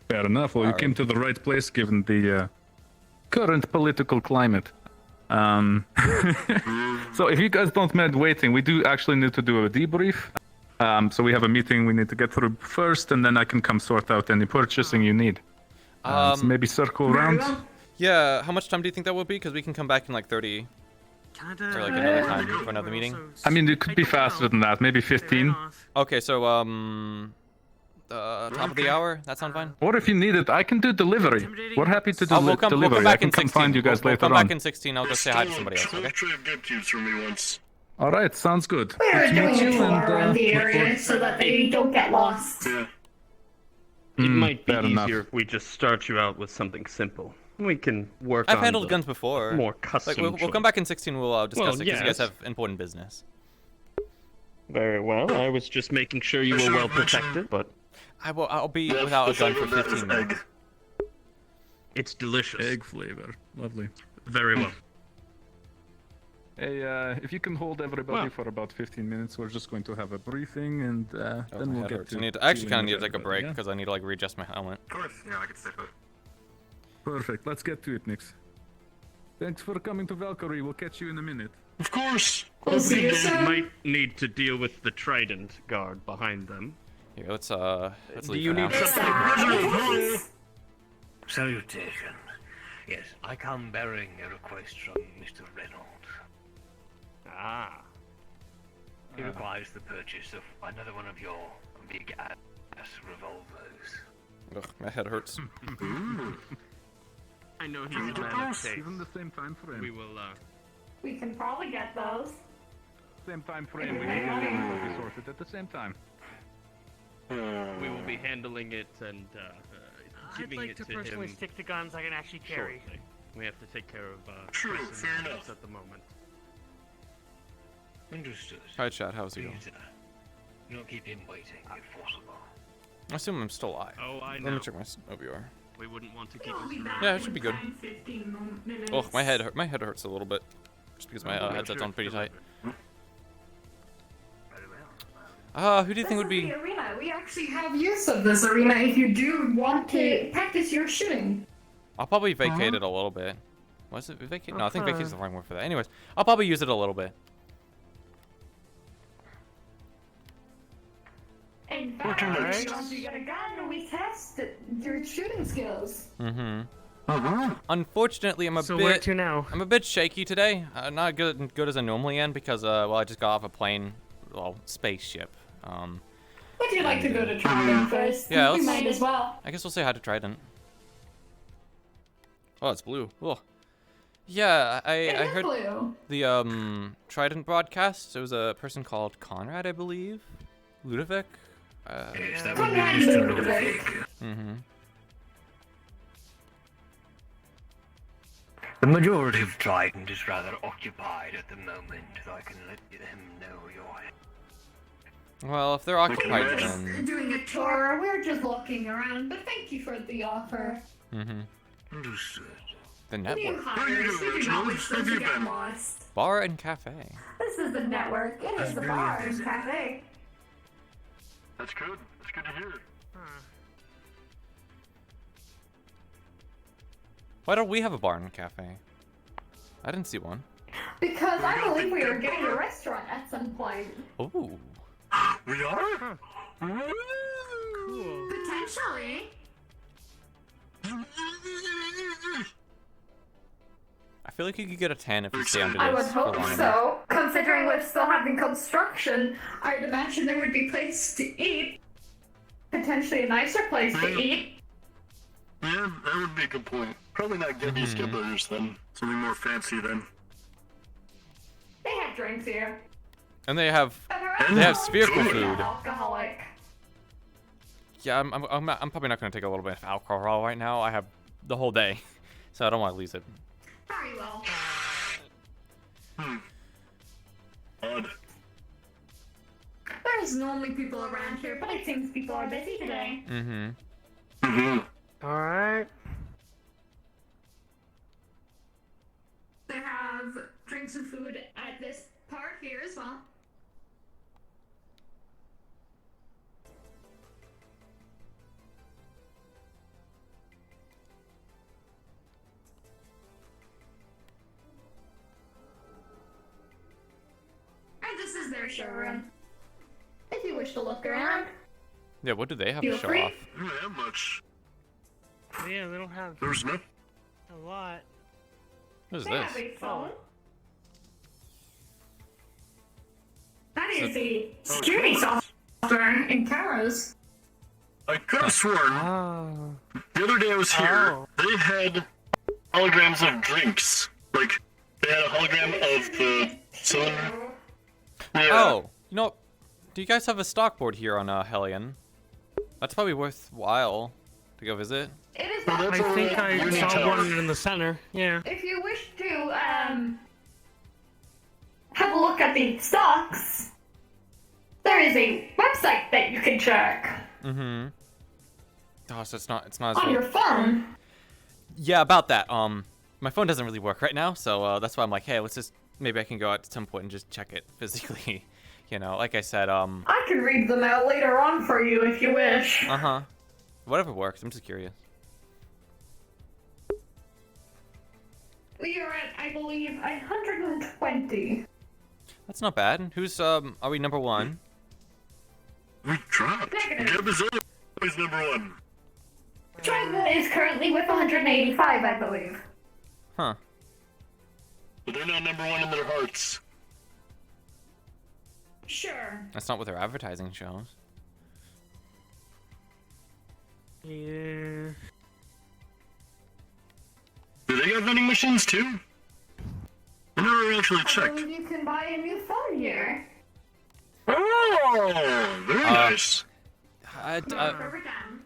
J: Fair enough. Well, you came to the right place given the current political climate. So if you guys don't mind waiting, we do actually need to do a debrief. So we have a meeting we need to get through first, and then I can come sort out any purchasing you need. So maybe circle
E: Very
J: around.
E: well.
A: Yeah, how much time do you think that will be? Because we can come back in like 30
B: Kinda.
A: or like another time for another meeting.
J: I mean, it could be faster than that, maybe 15.
A: Okay, so top of the hour. That sound fine?
J: Or if you need it, I can do delivery. We're happy to do
A: We'll come
J: delivery.
A: back
J: I can
A: in
J: come
A: 16.
J: find you guys
A: we'll
J: later
A: come
J: on.
A: back in 16. I'll go say hi to somebody else. Okay.
F: Trade good cubes for me once.
J: All right, sounds good.
E: We
J: Good
E: were
J: to
E: doing
J: meet
E: a
J: you,
E: tour
J: and,
E: around the
J: look forward-
E: area so that they don't get lost.
F: Yeah.
I: It might be
J: fair
I: easier
J: enough.
I: if we just start you out with something simple. We can work
A: I've
I: on
A: handled
I: the
A: guns before.
I: more custom.
A: Like we'll come
I: choice.
A: back in 16. We'll discuss
I: Well,
A: it because you guys
I: yes.
A: have important business.
I: Very well. I was just making sure you were well protected, but
A: I'll be
F: Yeah,
A: without a
F: the
A: gun
F: flavor
A: for
F: of that is
A: 15 minutes.
F: egg.
I: it's delicious.
J: Egg flavor. Lovely.
I: Very well.
J: Hey, if you can hold everybody
I: Well.
J: for about 15 minutes, we're just going to have a briefing, and
A: Oh,
J: then
A: my
J: we'll
A: head
J: get
A: hurts.
J: to.
A: I actually
J: dealing
A: kind of need
J: with
A: to take a
J: everybody,
A: break
J: yeah?
A: because I need to like readjust my helmet.
H: Of course, yeah, I could stay put.
J: Perfect. Let's get to it, Nix. Thanks for coming to Valkyrie. We'll catch you in a minute.
F: Of course.
E: We'll see you
I: You
E: soon.
I: might need to deal with the trident guard behind them.
A: Here, let's
I: Do
A: leave
I: you
A: for now.
I: need something?
K: Salutation. Yes, I come bearing a request from Mr. Reynolds.
I: Ah.
K: He requires the purchase of another one of your big ass revolvers.
A: Ugh, my head hurts.
I: I know he's a man of taste.
J: Even the same time frame.
I: We will,
E: We can probably get those.
J: Same time frame. We can get everybody sorted at the same time.
I: we will be handling it and
B: I'd
I: giving
B: like
I: it
B: to
I: to
B: personally
I: him
B: stick to guns I can actually carry.
I: shortly. We have to take care of
F: True,
I: personal
F: fair
I: matters
F: enough.
I: at the moment.
K: Understood.
A: Hi, chat. How's it going?
K: Please, don't keep him waiting if possible.
A: I assume I'm still alive.
I: Oh, I
A: Let
I: know.
A: me check my OBR.
I: We wouldn't want to keep
E: We'll be
I: him.
E: back
A: Yeah, it should be good.
E: in 15 minutes.
A: Oh, my head hurts a little bit, just because my headset's on pretty tight.
K: Very well.
A: Who do you think would
E: This
A: be?
E: is the arena. We actually have use of this arena if you do want to practice your shooting.
A: I'll probably vacate it a little bit. Was it vacate? No, I think vacate's the wrong word for that. Anyways, I'll probably use it a little bit.
E: In fact, if you want to get a gun, we test your shooting skills.
A: Unfortunately, I'm a
B: So where
A: bit.
B: to now?
A: I'm a bit shaky today. Not good as I normally am because well, I just got off a plane, well, spaceship.
E: Would you like to go to Trident first?
A: Yeah,
E: we
A: let's-
E: might as well.
A: I guess we'll say hi to Trident. Oh, it's blue. Oh. Yeah, I
E: It is
A: heard
E: blue.
A: the Trident broadcast. It was a person called Conrad, I believe. Ludovic.
K: Yes, that would be
E: Conrad
K: Mr.
E: Ludovic.
K: Ludovic. The majority of Trident is rather occupied at the moment, so I can let him know you're...
A: Well, if they're occupied,
E: We're just
A: then...
E: doing a tour. We're just looking around, but thank you for the offer.
A: Mm-hmm.
K: Understood.
A: The
E: New
A: network.
E: hires, we do not wish them to get lost.
A: Bar and cafe.
E: This is the network. It is the bar and cafe.
F: That's good. That's good to hear.
A: Why don't we have a bar and cafe? I didn't see one.
E: Because I believe we are getting a restaurant at some point.
A: Ooh.
F: We are?
E: Potentially.
A: I feel like you could get a 10 if you stay under
E: I would
A: this for
E: hope
A: long enough.
E: so. Considering we're still having construction, I'd imagine there would be place to eat. Potentially a nicer place to eat.
F: Yeah, that would be a good point. Probably not Gibby's Gibblers then. Something more fancy then.
E: They have drinks here.
A: And they have
E: And
A: spherical food.
E: Alcoholic.
A: Yeah, I'm probably not going to take a little bit of alcohol right now. I have the whole day, so I don't want to lose it.
E: Very well.
F: Odd.
E: There's normally people around here, but it seems people are busy today.
A: Mm-hmm.
B: Alright.
E: They have drinks and food at this part here as well. And this is their showroom. If you wish to look around.
A: Yeah, what do they have
E: Feel
A: to show
E: free.
A: off?
F: I don't have much.
B: Yeah, they don't have
F: There's no.
B: a lot.
A: What is
E: They
A: this?
E: have a phone. That is the security software and cameras.
F: I could have sworn the other day I was here, they had holograms of drinks. Like, they had a hologram of the cylinder. Yeah.
A: Oh, you know, do you guys have a stock board here on Hellion? That's probably worthwhile to go visit.
E: It is
F: Well,
E: not
F: that's
B: I think
F: all
B: I
F: Uni
B: saw
F: Tower.
B: one in the center. Yeah.
E: If you wish to have a look at the stocks, there is a website that you can check
A: Mm-hmm. Oh, so it's not as
E: on
A: good.
E: your phone.
A: Yeah, about that. My phone doesn't really work right now, so that's why I'm like, hey, let's just maybe I can go out at some point and just check it physically. You know, like I said,
E: I can read them out later on for you if you wish.
A: uh-huh. Whatever works. I'm just curious.
E: We are at, I believe, 120.
A: That's not bad. Who's are we number one?
F: We dropped.
E: Negative.
F: Gib is always number one.
E: Trident is currently with 185, I believe.
A: Huh.
F: But they're not number one in their hearts.
E: Sure.
A: That's not what their advertising shows.
B: Yeah.
F: Do they got vending machines too? I never actually
E: I
F: checked.
E: believe you can buy a new phone here.
F: Oh, very nice.
E: Perfect time.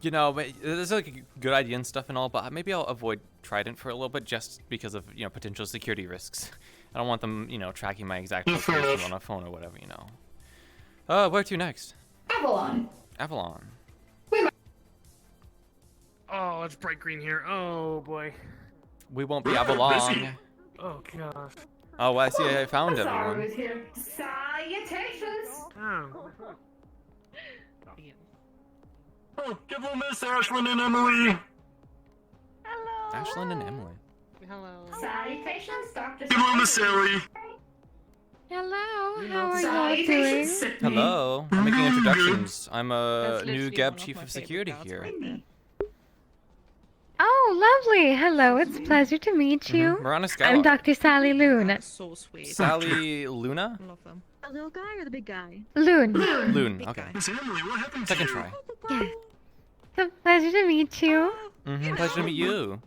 A: You know, but there's like a good idea and stuff and all, but maybe I'll avoid Trident for a little bit just because of, you know, potential security risks. I don't want them, you know, tracking my exact
F: Yeah, fair
A: location
F: enough.
A: on a phone or whatever, you know. Where to next?
E: Avalon.
A: Avalon.
B: Oh, it's bright green here. Oh boy.
A: We won't be
F: Yeah,
A: Avalon.
F: busy.
B: Oh gosh.
A: Oh, I see. I found
E: Sorry,
A: everyone.
E: was here. Salutations.
B: Oh.
F: Oh, give them Miss Ashlyn and Emily.
A: Ashlyn and Emily.
B: Hello.
E: Salutations, Dr.
F: Give them Miss Sally.
L: Hello, how are you
E: Salutations,
L: doing?
E: Sydney.
A: Hello. I'm making introductions. I'm a
L: That's
A: new
L: literally
A: Geb
L: one of
A: Chief
L: my
A: of
L: favorite
A: Security
L: gods
A: here.
L: right there. Oh, lovely. Hello, it's a pleasure to meet you.
A: Marana
L: I'm
A: Scala.
L: Dr. Sally Loon.
M: So sweet.
A: Sally Luna?
M: I love them. The little guy or the big guy?
L: Loon.
A: Loon.
M: Big
A: Okay.
M: guy.
F: Miss Emily, what happened
A: Second
F: to you?
A: try.
L: Yes. It's a pleasure to meet you.
A: Pleasure to meet you.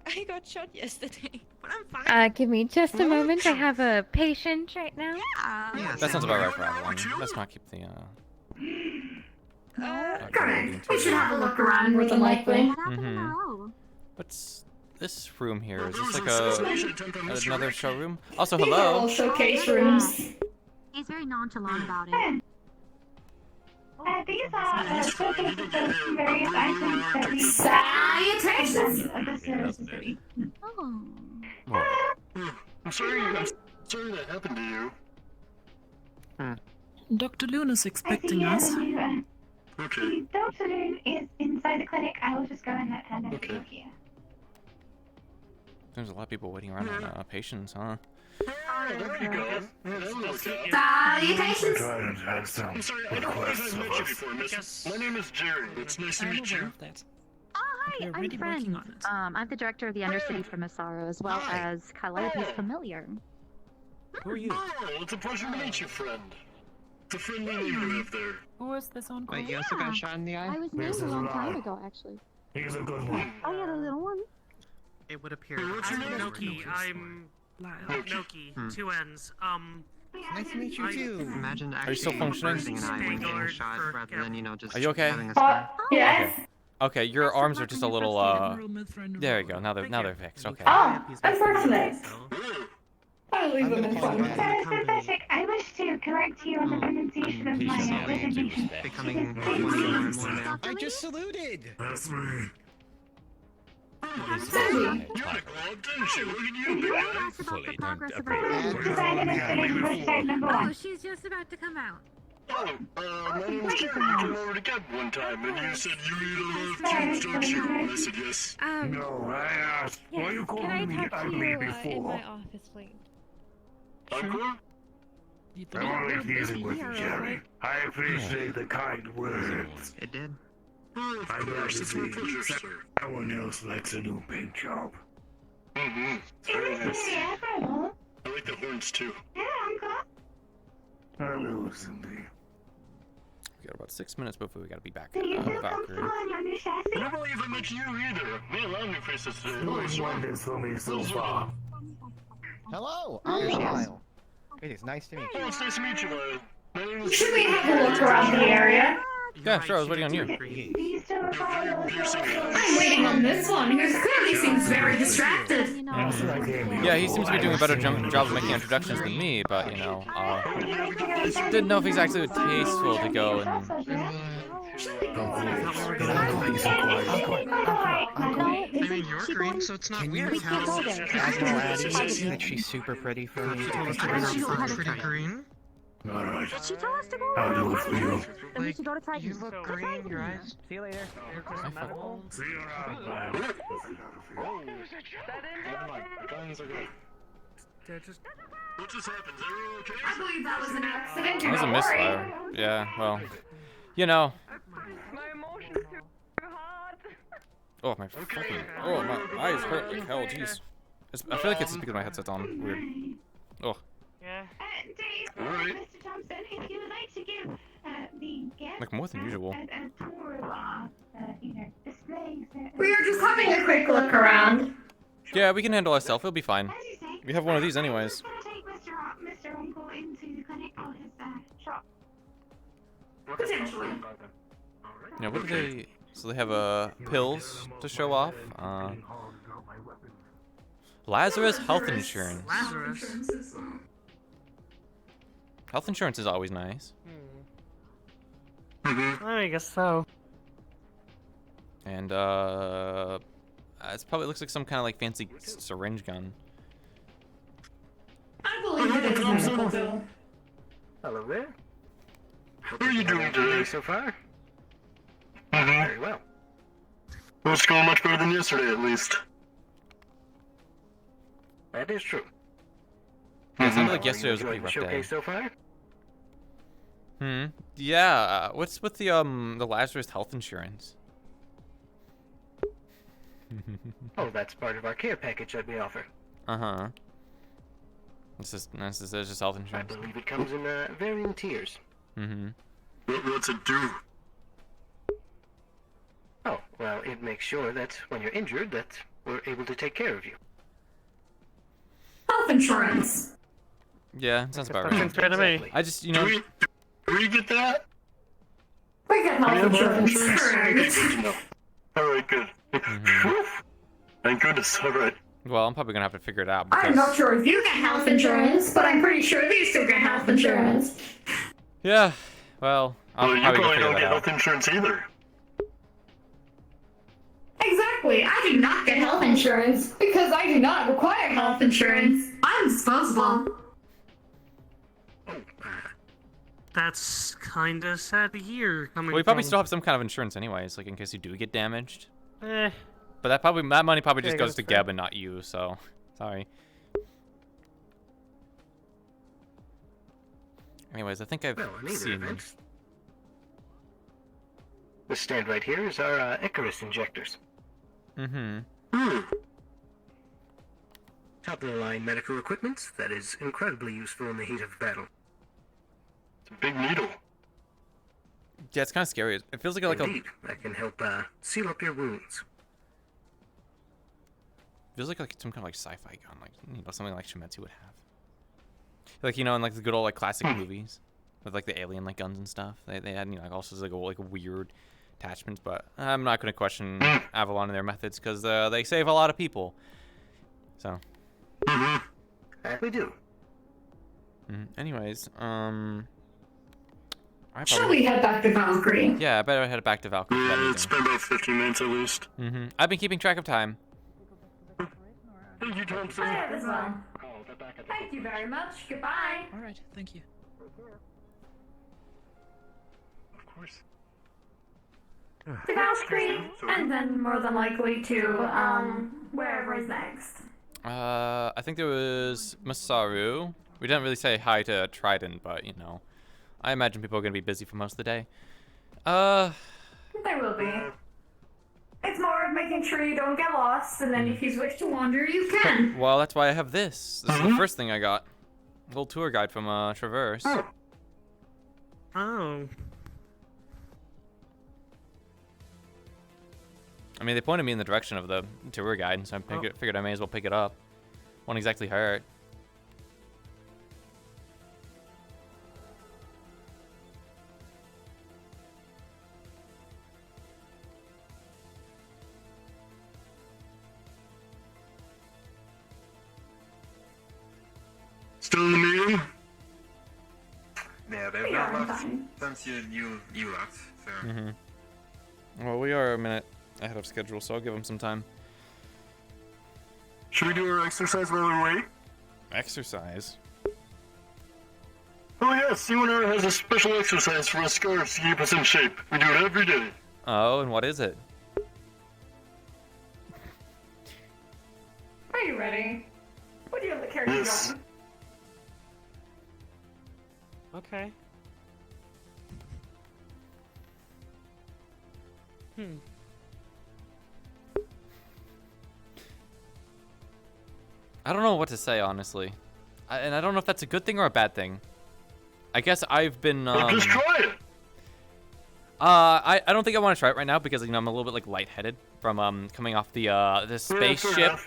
M: I got shot yesterday, but I'm fine.
L: Give me just a moment. I have a patient right now.
M: Yeah.
A: That sounds about right for Avalon. Let's not keep the
E: Correct. We should have a look around more than likely.
A: Mm-hmm. What's this room here? Is this like another showroom? Also,
E: These are all
A: hello.
E: showcase rooms.
N: He's very nonchalant about it.
E: These are showcases of various items that we salutations of the service city.
N: Oh.
F: I'm sorry that happened to you.
O: Dr. Luna's expecting us.
F: Okay.
E: Dr. Loon is inside the clinic. I will just go and let her know that you're here.
A: There's a lot of people waiting around on patients, huh?
F: There you go.
E: Salutations!
F: I'm sorry, I don't believe I've met you before, miss. My name is Jerry. It's nice to meet you.
N: Hi, I'm friend. I'm the director of the Undercity for Massaro, as well as Calliope's familiar.
F: Who are you? Oh, it's a pleasure to meet you, friend. It's a friendly name you have there.
O: Who is this on call?
N: Wait, you also got shot in the eye? I was named a long time ago, actually.
F: He's a good one.
N: Oh, yeah, the little one.
P: It would appear.
F: What's your name?
B: Noki. I'm Noki. 2 N's.
P: Nice to meet you too.
K: Imagine
A: Are you still functioning?
K: an eye when getting shot rather than, just
A: Are you okay?
K: having a scar.
E: Yes.
A: Okay, your arms are just a little there you go. Now they're fixed. Okay.
E: Oh, unfortunate. I'll leave them in fun. Pathetic. I wish to correct you on the pronunciation of my designation.
K: Becoming more and more now.
P: I just saluted.
F: That's me.
E: Sandy.
F: You had a glow up, didn't you? Look at you, big guy.
L: Fully
E: Design administrative website number
L: Oh,
E: 1.
L: she's just about to come out.
F: Oh, my name is Jerry. I came over to Geb one time, and you said you eat a lot of cubes, don't you? And I said yes.
L: No,
F: I asked.
L: Why you called me ugly before? In my office, please.
F: Uncle?
Q: I'm only teasing with you, Jerry. I appreciate the kind words.
K: It did.
F: Oh, of course, it's my pleasure, sir.
Q: No one else likes a new paint job.
F: Mm-hmm. Very nice. I like the horns, too.
Q: Hello, Cindy.
A: We got about 6 minutes before we gotta be back.
F: I never believe I met you either. Me and Lonnie faces
Q: Who's won this for me so far?
P: Hello, I'm Lyle. It is nice to meet you.
F: Oh, it's nice to meet you, Lyle. My name is
E: Should we have a look around the area?
A: Yeah, sure. I was waiting on you.
E: I'm waiting on this one, who clearly seems very distracted.
A: Yeah, he seems to be doing a better job of making introductions than me, but didn't know if he's actually tasteful to go and.
K: I mean, you're green, so it's not weird how
P: Admiral Addie said she's super pretty for me.
K: pretty green.
Q: Alright.
N: Did she tell us to go?
Q: I'll do it for you.
N: Then we should go to Titan.
K: You look green, your eyes.
O: See you later.
Q: See you around, man.
F: What just happened? Is everyone okay?
E: I believe that was an accident.
A: That was a misfire. Yeah, well, you know. Oh my fucking! Oh my eyes hurt like hell. Jeez. I feel like it's because my headset's on. Weird. Oh.
B: Yeah.
E: Dave,
F: Alright.
E: Mr. Thompson, if you would like to give the guests
A: Like more than usual.
E: a tour of our, displays. We are just having a quick look around.
A: Yeah, we can handle ourselves. It'll be fine. We have one of these anyways.
E: Take Mr. Uncle into the clinic or his shop. Potentially.
A: Yeah, what do they? So they have pills to show off. Lazarus health insurance.
B: Lazarus.
A: Health insurance is always nice.
B: I guess so.
A: And it probably looks like some kind of like fancy syringe gun.
E: I believe it is medical bill.
H: Hello there.
F: How are you doing today?
H: So far?
F: Mm-hmm.
H: Very well.
F: Well, it's going much better than yesterday, at least.
H: That is true.
A: Yeah, it sounded like yesterday was a
H: Enjoyed
A: pretty
H: the
A: rough day.
H: showcase so far?
A: Yeah. What's with the Lazarus health insurance?
H: Oh, that's part of our care package that we offer.
A: Uh-huh. This is just health
H: I
A: insurance.
H: believe it comes in varying tiers.
F: What's it do?
H: Oh, well, it makes sure that when you're injured, that we're able to take care of you.
E: Health insurance.
A: Yeah, sounds about
B: Seems fair
A: right.
B: to me.
A: I just,
F: Do we get that?
E: We get health insurance.
F: Alright, good. Thank goodness. All right.
A: Well, I'm probably gonna have to figure it out.
E: I'm not sure if you get health insurance, but I'm pretty sure these two get health insurance.
A: Yeah. Well,
F: Well, you
A: probably
F: probably
A: figure
F: don't
A: that
F: get
A: out.
F: health insurance either.
E: Exactly. I do not get health insurance because I do not require health insurance. I'm disposable.
B: That's kinda sad to hear. Coming
A: Well, we probably
B: from...
A: still have some kind of insurance anyways, like in case you do get damaged.
B: Eh.
A: But that money probably just
B: Yeah,
A: goes
B: that's
A: to
B: fair.
A: Geb and not you. So, sorry. Anyways, I think I've
K: Well, in either
A: seen.
K: event, this stand right here is our Icarus injectors.
A: Mm-hmm.
K: Top-of-the-line medical equipment that is incredibly useful in the heat of battle.
F: It's a big needle.
A: Yeah, it's kind of scary. It feels like
K: Indeed, that can help seal up your wounds.
A: feels like some kind of like sci-fi gun, like something like Shimetsu would have. Like in like the good old like classic movies with like the alien like guns and stuff. They had like all sorts of like weird attachments, but I'm not going to question Avalon and their methods because they save a lot of people. So.
K: That we do.
A: Anyways,
E: Shall we head back to Valkyrie?
A: Yeah, I better head back to Valkyrie. for that
F: Yeah,
A: meeting.
F: it's been about 15 minutes at least.
A: I've been keeping track of time.
F: Thank you, Thompson.
E: I have as well. Thank you very much. Goodbye.
O: All right, thank you.
F: Of course.
E: To Valkyrie, and then more than likely to wherever is next.
A: I think there was Masaru. We didn't really say hi to Trident, but I imagine people are gonna be busy for most of the day.
E: There will be. It's more of making sure you don't get lost, and then if you wish to wander, you can.
A: Well, that's why I have this. This is the first thing I got. A little tour guide from Traverse.
B: Oh.
A: I mean, they pointed me in the direction of the tour guide, so I figured I may as well pick it up. Won't exactly hurt.
F: Still in the meeting?
H: Yeah, they've not left since you left, so...
A: Well, we are a minute ahead of schedule, so I'll give them some time.
F: Should we do our exercise while we wait?
A: Exercise?
F: Oh yes, UNR has a special exercise for us scarves to keep us in shape. We do it every day.
A: Oh, and what is it?
E: Are you ready? What do you have the character
F: Yes.
E: on?
B: Okay.
A: I don't know what to say, honestly. And I don't know if that's a good thing or a bad thing. I guess I've been,
F: Just try it!
A: I don't think I want to try it right now because, I'm a little bit, like, lightheaded from, coming off the spaceship,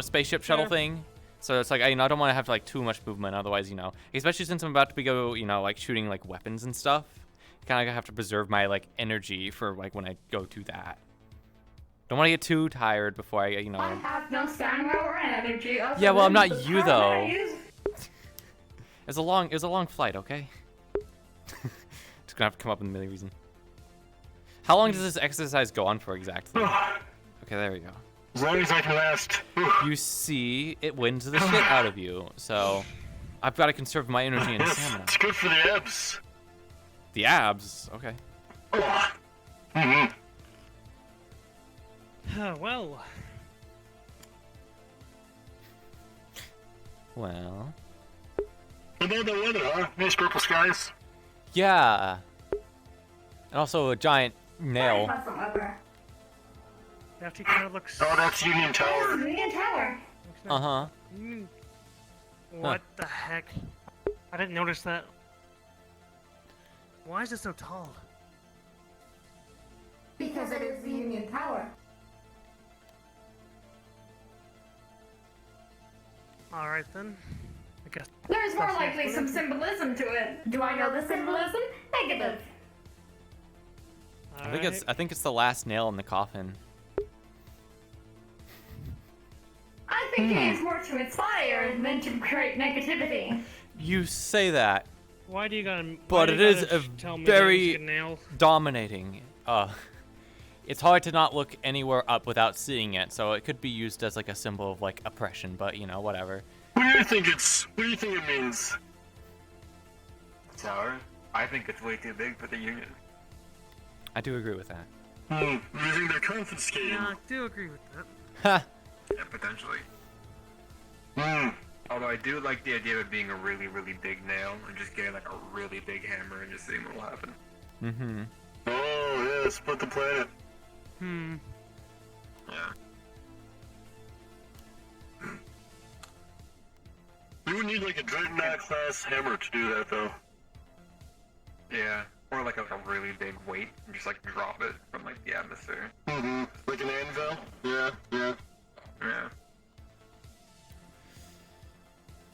A: spaceship shuttle thing. So it's like, I don't want to have, like, too much movement, otherwise, especially since I'm about to go, like, shooting, like, weapons and stuff. Kind of have to preserve my, like, energy for, like, when I go to that. Don't want to get too tired before I,
E: I have no stamina or energy.
A: Yeah, well, I'm not you,
E: The
A: though.
E: I use-
A: It was a long flight, okay? Just gonna have to come up with a million reasons. How long does this exercise go on for exactly? Okay, there we go.
F: As long as I can last.
A: You see, it wins the shit out of you, so I've got to conserve my energy and stamina.
F: It's good for the abs.
A: The abs, okay.
B: Well.
A: Well.
F: How about the weather, huh? Nice purple skies.
A: Yeah. And also a giant nail.
E: That's the weather.
B: It actually kind of looks.
F: Oh, that's Union Tower.
E: Union Tower.
A: Uh-huh.
B: What the heck? I didn't notice that. Why is it so tall?
E: Because it is the Union Tower.
B: Alright then. I guess.
E: There's more likely some symbolism to it. Do I know the symbolism? Negative.
A: I think it's the last nail in the coffin.
E: PvP is more to inspire than to create negativity.
A: You say that,
B: Why do you gotta?
A: but
B: why
A: it
B: do you
A: is
B: gotta
A: a
B: tell me that I was
A: very
B: getting nailed?
A: dominating. It's hard to not look anywhere up without seeing it, so it could be used as like a symbol of like oppression, but you know, whatever.
F: What do you think it means?
H: Tower? I think it's way too big for the Union.
A: I do agree with that.
F: You think they're confiscating?
B: Yeah, I do agree with that.
A: Ha!
H: Yeah, potentially. Although I do like the idea of it being a really, really big nail and just getting like a really big hammer and just seeing what will happen.
A: Mm-hmm.
F: Oh, yeah, split the planet.
H: Yeah.
F: You would need like a Dreadnought class hammer to do that, though.
H: Yeah. Or like a really big weight and just like drop it from like the atmosphere.
F: Like an anvil? Yeah.
H: Yeah.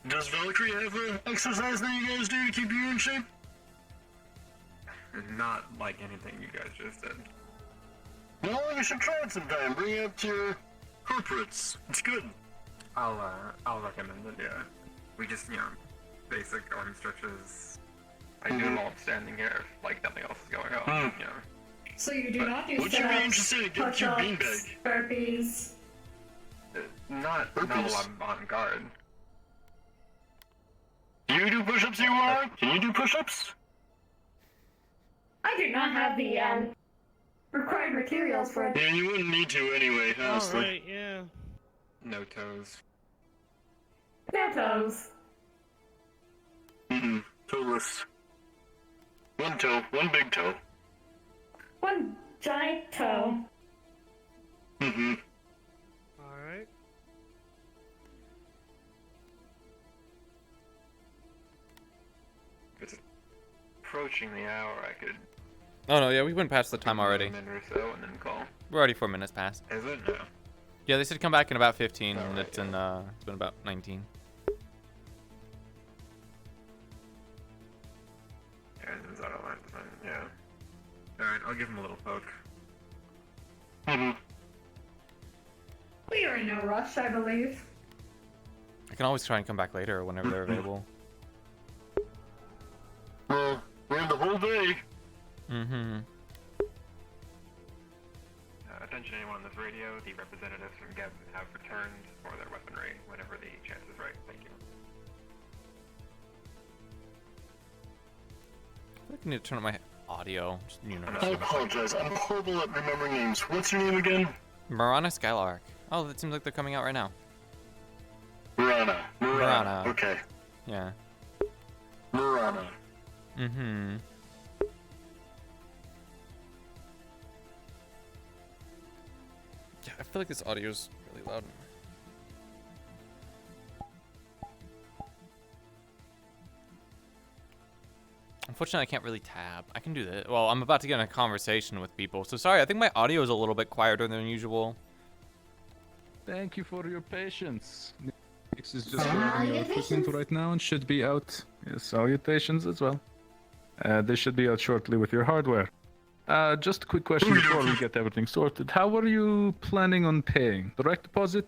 F: Does Valkyrie have an exercise that you guys do to keep you in shape?
H: Not like anything you guys just did.
F: Well, you should try it sometime. Bring it up to your corporates. It's good.
H: I'll recommend it, yeah. We just, basic arm stretches. I do them while I'm standing here if, like, nothing else is going on,
E: So you do not do
F: would you be
E: sit-ups,
F: interested in getting your
E: push-ups, burpees.
H: Not while I'm on guard.
F: Do you do push-ups, you are? Can you do push-ups?
E: I do not have the required materials for it.
F: Yeah, you wouldn't need to anyway, honestly.
B: Alright, yeah.
H: No toes.
E: No toes.
F: Toeless. One toe, one big toe.
E: One giant toe.
B: Alright.
H: If it's approaching the hour, I could...
A: Oh no, yeah, we went past the time already.
H: A minute or so and then call.
A: We're already 4 minutes past.
H: Is it? No.
A: Yeah, they said come back in about 15 minutes, and it's been about 19.
H: Yeah. Alright, I'll give him a little poke.
E: We are in no rush, I believe.
A: I can always try and come back later whenever they're available.
F: Well, we're in the whole day.
H: Attention anyone on this radio, the representatives from GEB have returned for their weaponry whenever the chance is right. Thank you.
A: I need to turn up my audio. Just,
F: I apologize, I'm horrible at remembering names. What's your name again?
A: Marana Skylark. Oh, that seems like they're coming out right now.
F: Marana. Okay.
A: Yeah.
F: Marana.
A: Yeah, I feel like this audio is really loud. Unfortunately, I can't really tab. I can do that. Well, I'm about to get in a conversation with people, so sorry. I think my audio is a little bit quieter than usual.
J: Thank you for your patience. Nix is just grabbing your equipment right now and should be out. Yes, salutations as well. They should be out shortly with your hardware. Just a quick question before we get everything sorted. How are you planning on paying? Direct deposit?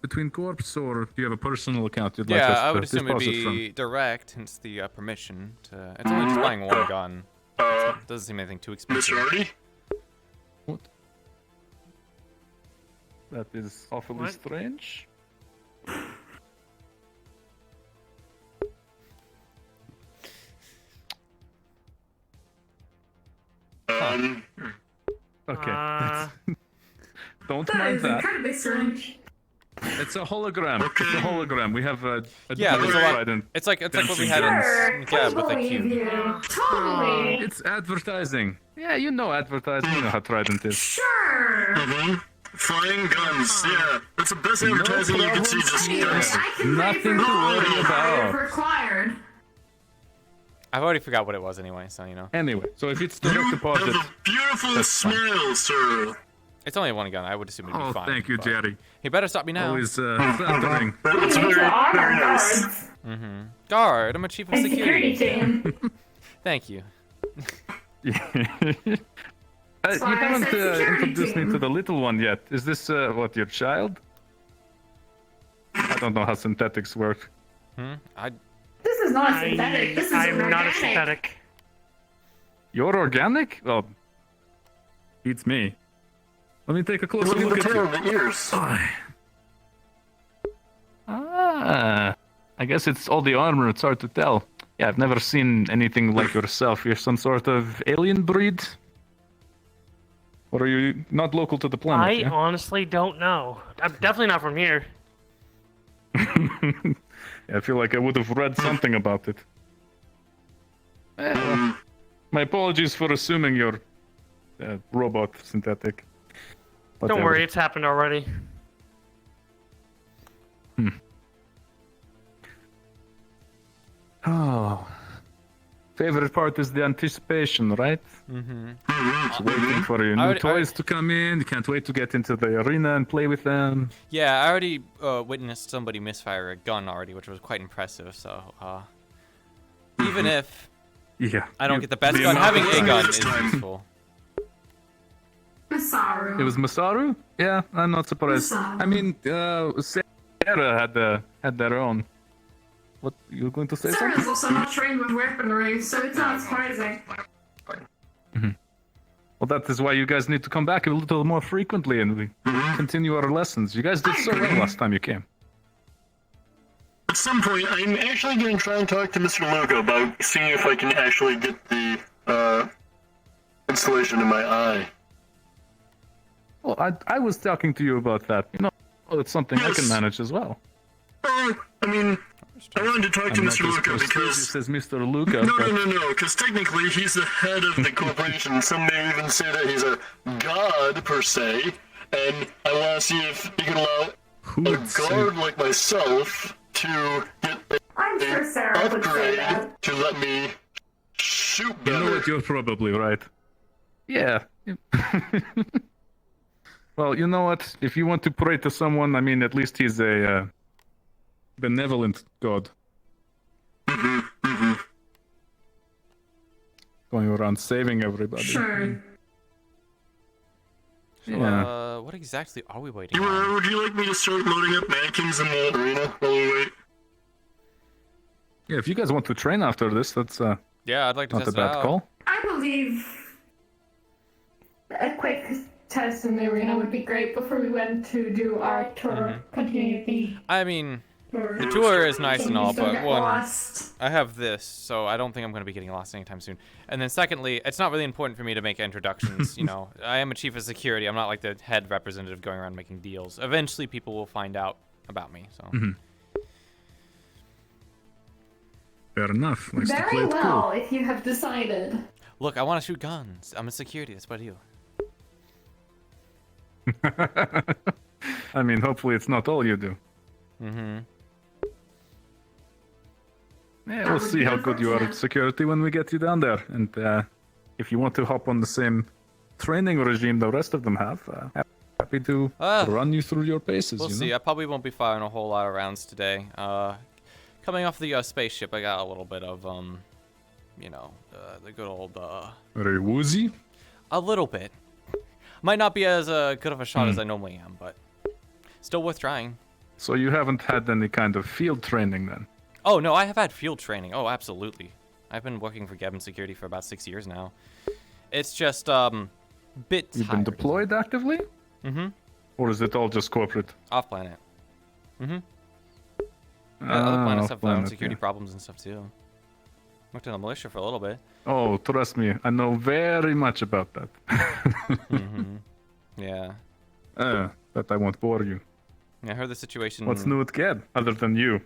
J: Between corps, or do you have a personal account you'd like us to
A: I would assume it'd
J: deposit
A: be
J: from?
A: direct, hence the permission to... It's only just buying one gun. It doesn't seem anything too expensive.
F: Mr. Hardy?
J: What? That is awfully strange. Okay. Don't mind that.
E: Incredibly strange.
J: It's a hologram. It's a hologram. We have a
A: Yeah, there's a lot.
J: trident.
A: It's like what we had in Gab with a cube.
E: Totally.
J: It's advertising. Yeah, you know advertising. You know how Trident is.
E: Sure.
F: Flying guns. Yeah, that's the best advertising you can see. Just guns.
J: Nothing to worry about.
E: Required.
A: I've already forgot what it was anyway, so you know.
J: Anyway, so if it's direct deposit,
F: have a beautiful smile, sir.
A: It's only one gun. I would assume it'd be fine.
J: thank you,
A: but-
J: Jerry.
A: He better stop me now.
J: Always flattering.
F: That's very nice.
A: Guard, I'm a chief of
E: And
A: security.
E: security team.
A: Thank you.
J: You haven't introduced me to the little one yet. Is this what, your child? don't know how synthetics work.
E: This is not a synthetic. This is
B: I'm
E: organic.
B: not a synthetic.
J: You're organic? Well, beats me. Let me take a closer
F: Look
J: look
F: at
J: at
F: the tail and
J: you.
F: the ears.
J: Ah, I guess it's all the armor. It's hard to tell. Yeah, I've never seen anything like yourself. You're some sort of alien breed? Or are you not local to the planet?
B: I
J: yeah?
B: honestly don't know. I'm definitely not from here.
J: I feel like I would have read something about it. Well, my apologies for assuming you're robot synthetic.
B: Don't
J: Whatever.
B: worry, it's happened already.
J: Oh. Favorite part is the anticipation, right?
A: Mm-hmm.
J: Waiting for your new toys to come in. You can't wait to get into the arena and play with them.
A: Yeah, I already witnessed somebody misfire a gun already, which was quite impressive. So, even if I don't get the best gun, having a gun is useful.
E: Masaru.
J: It was Masaru? Yeah, I'm not surprised.
E: Masaru.
J: I mean, Sarah had their own. What, you were going to say
E: Sarah's
J: something?
E: also not trained with weaponry, so it's not surprising.
J: Well, that is why you guys need to come back a little more frequently and we continue our lessons. You guys did so well last time you came.
F: At some point, I'm actually going to try and talk to Mr. Loco about seeing if I can actually get the installation in my eye.
J: Well, I was talking to you about that. You know, it's something I can manage as well.
F: I mean, I wanted to talk to
J: I'm
F: Mr.
J: not as
F: Luca
J: prestigious
F: because...
J: as Mr. Luca.
F: No, because technically he's the head of the corporation. Some may even say that he's a god, per se, and I want to see if he can allow a guard like myself to get
E: I'm sure Sarah
F: an
E: would say
F: upgrade
E: that.
F: to let me shoot
J: You
F: better.
J: know what? You're probably right. Yeah. Well, you know what? If you want to pray to someone, I mean, at least he's a benevolent god. Going around saving everybody.
E: Sure.
A: So,
J: Yeah.
A: what exactly are we waiting on?
F: Would you like me to start loading up mannequins in the arena while we wait?
J: Yeah, if you guys want to train after this, that's
A: Yeah, I'd like to
J: not a
A: test it
J: bad
A: out.
J: call.
E: I believe a quick test in the arena would be great before we went to do our tour. Continue the
A: I mean,
E: tour.
A: the tour is nice and all,
E: Don't
A: but
E: get
A: one,
E: lost.
A: I have this, so I don't think I'm going to be getting lost anytime soon. And then secondly, it's not really important for me to make introductions, you know. I am a chief of security. I'm not like the head representative going around making deals. Eventually, people will find out about me, so.
J: Fair enough. Likes to play
E: Very
J: it
E: well,
J: cool.
E: if you have decided.
A: Look, I want to shoot guns. I'm a security. That's what I do.
J: I mean, hopefully it's not all you do.
A: Mm-hmm.
J: Yeah, we'll see how good you are at security when we get you down there. And if you want to hop on the same training regime the rest of them have, happy to run you through your paces.
A: We'll
J: you
A: see.
J: know?
A: I probably won't be firing a whole lot of rounds today. Coming off the spaceship, I got a little bit of, you know, the good old...
J: Very woozy?
A: A little bit. Might not be as good of a shot as I normally am, but still worth trying.
J: So you haven't had any kind of field training then?
A: Oh, no, I have had field training. Oh, absolutely. I've been working for Gebben Security for about 6 years now. It's just, bit
J: You've been deployed actively?
A: Mm-hmm.
J: Or is it all just corporate?
A: Off-planet. Mm-hmm. Yeah, other planets have their own
J: off-planet,
A: security
J: yeah.
A: problems and stuff, too. Worked in the militia for a little bit.
J: Oh, trust me, I know very much about that.
A: Mm-hmm. Yeah.
J: But I won't bore you.
A: I heard the situation...
J: What's new at Geb, other than you?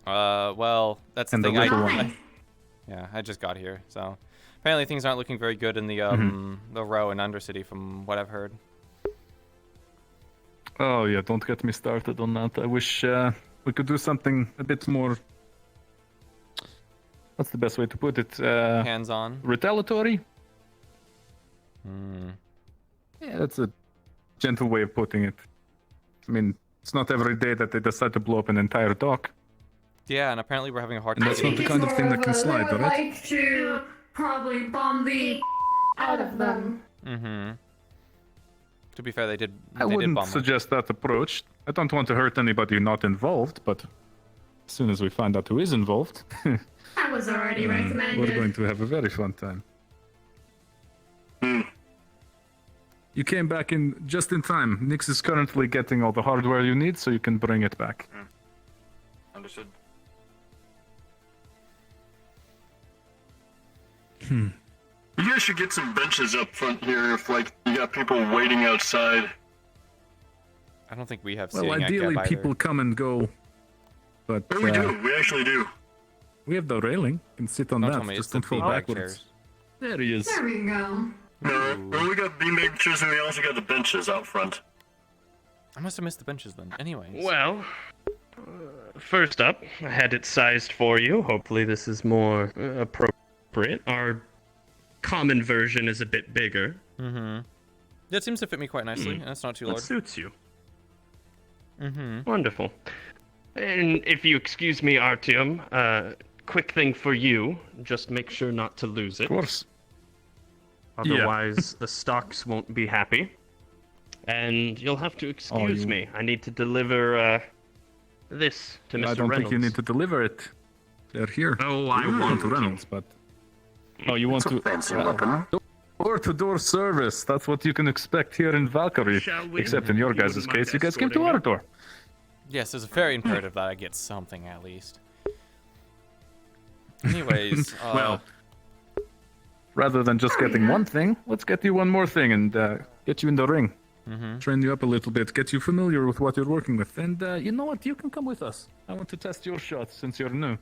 A: Well, that's the
J: And the
A: thing.
J: little one.
A: Yeah, I just got here, so... Apparently things aren't looking very good in the, the row in Undercity from what I've heard.
J: Oh yeah, don't get me started on that. I wish we could do something a bit more... What's the best way to put it?
A: Hands-on?
J: Retaliatory?
A: Hmm.
J: Yeah, that's a gentle way of putting it. I mean, it's not every day that they decide to blow up an entire dock.
A: Yeah, and apparently we're having a hard
J: And
A: time...
J: that's not the kind of thing that can slide,
E: They would
J: right?
E: like to probably bomb the out of them.
A: Mm-hmm. To be fair, they did.
J: I
A: They did
J: wouldn't
A: bomb.
J: suggest that approach. I don't want to hurt anybody not involved, but as soon as we find out who is involved,
E: That was already
J: we're
E: recommended.
J: going to have a very fun time. You came back in just in time. Nix is currently getting all the hardware you need, so you can bring it back.
F: Understood.
J: Hmm.
F: You guys should get some benches up front here if, like, you got people waiting outside.
A: I don't think we have.
J: Well,
A: seating at
J: ideally,
A: Geb either.
J: people come and go, but
F: Oh, we do. We actually do.
J: we have the railing. You can sit on
A: Don't
J: that.
A: tell me
J: Just
A: it's the
J: don't fall
A: beanbag
J: backwards.
A: chairs.
J: There he is.
E: There we go.
F: No, well, we got beanbag chairs and we also got the benches out front.
A: I must have missed the benches then. Anyways.
I: Well, first up, I had it sized for you. Hopefully this is more appropriate. Our common version is a bit bigger.
A: Mm-hmm. That seems to fit me quite nicely, and it's not too
I: That
A: large.
I: suits you.
A: Mm-hmm.
I: Wonderful. And if you excuse me, Artyom, quick thing for you, just make sure not to lose it.
J: Of course.
I: Otherwise, the stocks won't be happy. And you'll have to excuse
J: you-
I: me. I need to deliver this to Mr.
J: I don't
I: Reynolds.
J: think you need to deliver it. They're here.
I: Oh, I
J: Not
I: want
J: to Reynolds, but you want to
F: Fancy weapon.
J: door-to-door service. That's what you can expect here in Valkyrie.
I: Shall we?
J: Except in your
I: You
J: guys'
I: wouldn't
J: case,
I: mind
J: you guys came to
I: escorting
J: our
I: me?
J: door.
A: Yes, there's a very imperative that I get something at least. Anyways,
J: Well, rather than just getting one thing, let's get you one more thing and get you in the ring.
A: Mhm.
J: Train you up a little bit, get you familiar with what you're working with. And you know what? You can come with us. I want to test your shots since you're new.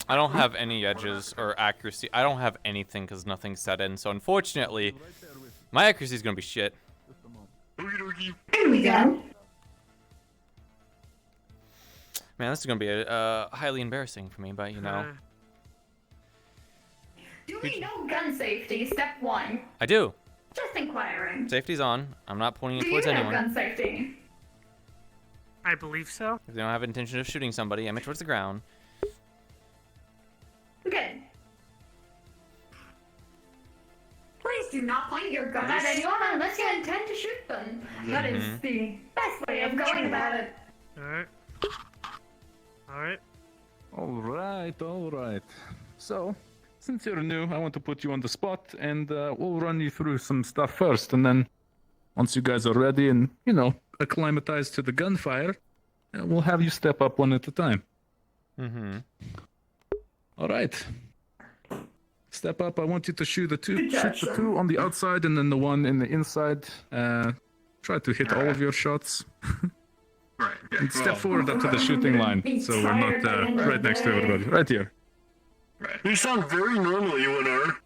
A: I don't have any edges or accuracy. I don't have anything because nothing's set in. So unfortunately, my accuracy is gonna be shit.
E: Here we go.
A: Man, this is gonna be highly embarrassing for me. But you know,
E: Do we know gun safety? Step 1.
A: I do.
E: Just inquiring.
A: Safety's on. I'm not pointing
E: Do
A: it
E: you
A: towards
E: have
A: anyone.
E: gun safety?
B: I believe so.
A: If they don't have intention of shooting somebody, aim it towards the ground.
E: Good. Please do not point your gun at anyone unless you intend to shoot them. That is
A: Mhm.
E: the best way of going about it.
B: Alright. Alright.
J: All right. So, since you're new, I want to put you on the spot, and we'll run you through some stuff first, and then once you guys are ready and, you know, acclimatized to the gunfire, we'll have you step up one at a time.
A: Mm-hmm.
J: All right. Step up. I want you to shoot the two.
E: Good job,
J: Shoot the
E: son.
J: two on the outside, and then the one in the inside. Try to hit all of your shots.
F: Right. Yeah.
J: And step
F: Well,
J: forward up to the shooting line, so we're not right next to everybody. Right here.
F: right. You sound very normal, UNR.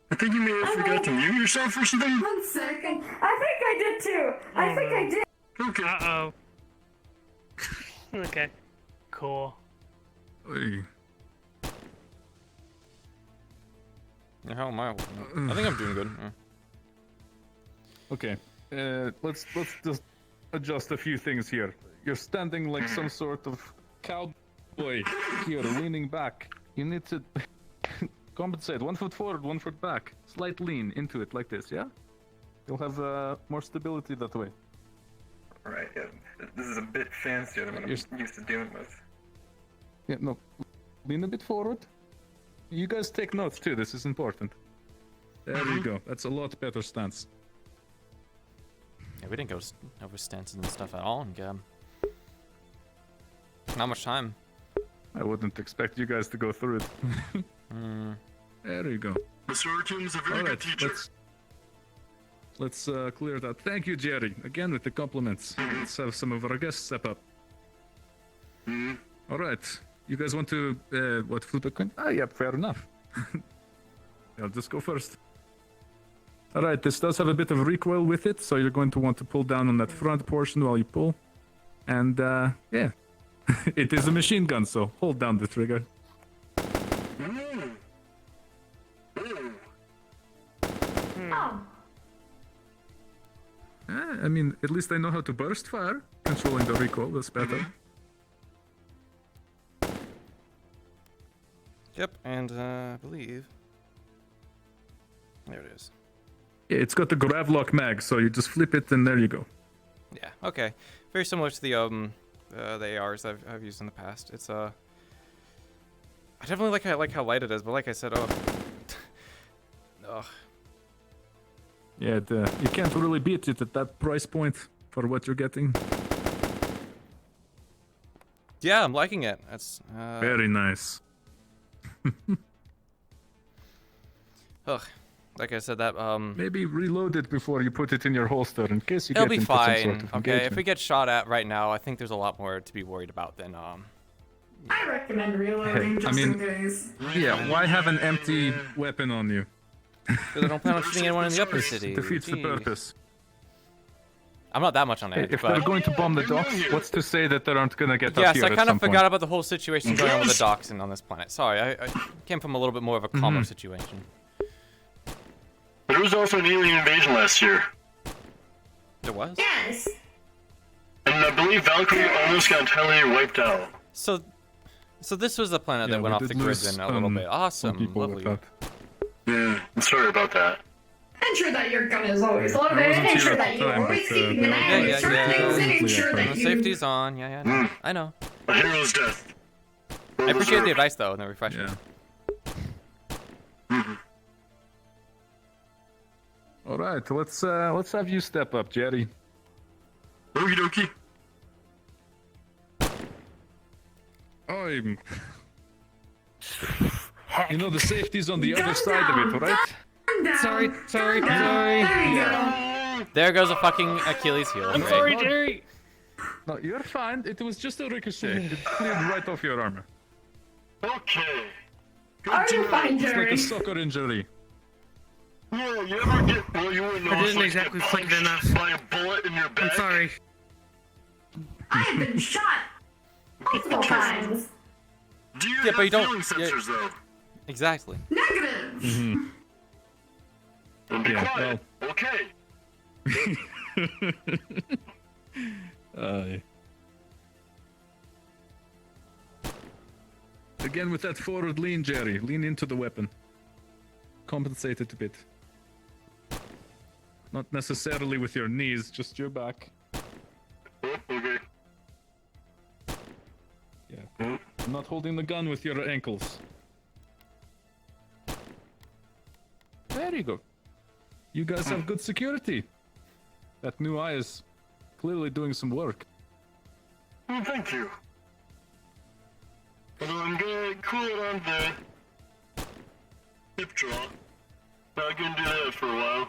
F: I think you may have forgot to mute yourself or something.
E: 1 second. I think I did too. I think I did.
F: Okay.
B: Uh-oh. Okay. Cool.
J: Oy.
A: How am I? I think I'm doing good. Yeah.
J: Okay. Let's just adjust a few things here. You're standing like some sort of cowboy here, leaning back. You need to compensate. 1 foot forward, 1 foot back. Slight lean into it like this, yeah? You'll have more stability that way.
H: Right, yeah. This is a bit fancier than what I'm used to dealing with.
J: Yeah, no. Lean a bit forward. You guys take notes too, this is important. There you go. That's a lot better stance.
A: Yeah, we didn't go over stances and stuff at all in Geb. Not much time.
J: I wouldn't expect you guys to go through it.
A: Mm.
J: There you go.
F: Mr. Artyom is a very
J: All
F: good
J: right,
F: teacher.
J: let's clear that. Thank you, Jerry. Again with the compliments. Let's have some of our guests step up. All right. You guys want to flip a coin? Ah, yeah, fair enough. I'll just go first. All right, this does have a bit of recoil with it, so you're going to want to pull down on that front portion while you pull. And yeah, it is a machine gun, so hold down the trigger.
E: Oh.
J: I mean, at least I know how to burst fire. Controlling the recoil, that's better.
A: Yep, and I believe there it is.
J: Yeah, it's got the Gravlock mag, so you just flip it and there you go.
A: Yeah. Okay. Very similar to the ARs I've used in the past. It's I definitely like how light it is, but like I said, ugh.
J: Yeah, you can't really beat it at that price point for what you're getting.
A: Yeah, I'm liking it. That's
J: very nice.
A: Ugh. Like I said, that
J: maybe reload it before you put it in your holster in case you
A: it'll
J: get
A: be
J: into some
A: fine.
J: sort of
A: Okay, if
J: engagement.
A: we get shot at right now, I think there's a lot more to be worried about than
E: I recommend reloading just in case.
J: Yeah, why have an empty weapon on you?
A: Because I don't plan on shooting anyone in the upper city.
J: Defeats the
A: Jeez.
J: purpose.
A: I'm not that much on
J: Hey,
A: edge,
J: if
A: but
J: they're going to bomb the docks, what's to say that they aren't gonna get up
A: yes,
J: here
A: I
J: at
A: kind
J: some
A: of forgot
J: point?
A: about the whole situation going on with the Dachshund on this planet. Sorry, I came from a little bit more of a calmer situation.
F: There was also an alien invasion last year.
A: There was?
E: Yes.
F: And I believe Valkyrie almost got entirely wiped out.
A: So this was the planet
J: Yeah,
A: that went
J: we
A: some
J: did
A: grid
J: lose,
A: in a little bit.
J: some
A: Awesome,
J: people
A: lovely.
J: with
F: Yeah, I'm sorry about that.
E: Ensure that your gun is always loaded.
J: wasn't here
E: Ensure
J: at
E: that
J: the
E: you're
J: time,
E: always
J: but,
E: keeping an eye
A: Yeah,
E: on your
A: yeah,
E: surroundings and
A: yeah.
E: ensure
A: The
E: that you...
A: safety's on. Yeah, I know.
F: A hero's death.
A: I appreciate the advice though and the refreshment.
J: All right, let's have you step up, Jerry.
F: Okie dokie.
J: I'm. You know the safety's on the other side of it, right?
B: Sorry.
E: There you go.
A: There goes a fucking Achilles heel.
B: I'm
A: right?
B: sorry, Jerry.
J: No, you're fine. It was just a ricochet. It cleared right off your armor.
F: Okay. Good
E: Are
F: to
E: you
F: know.
E: fine,
J: It's like
E: Jerry?
J: a sucker injury.
F: Yeah, you ever get... Well, you wouldn't know.
B: I didn't
F: if, like,
B: exactly
F: get
B: flick it
F: punched
B: enough.
F: by a bullet in your back.
B: I'm sorry.
E: I've been shot multiple times.
F: Do you
A: Yeah,
F: have
A: but you don't-
F: feeling sensors, though?
A: Exactly.
E: Negative.
F: Then be
J: Yeah,
F: quiet. Okay.
J: Again with that forward lean, Jerry. Lean into the weapon. Compensate it a bit. Not necessarily with your knees, just your back.
F: Oh, okay.
J: Yeah. I'm not holding the gun with your ankles. There you go. You guys have good security. That new eye is clearly doing some work.
F: Oh, thank you. Although I'm gonna cool it on the hip draw. Not gonna do that for a while.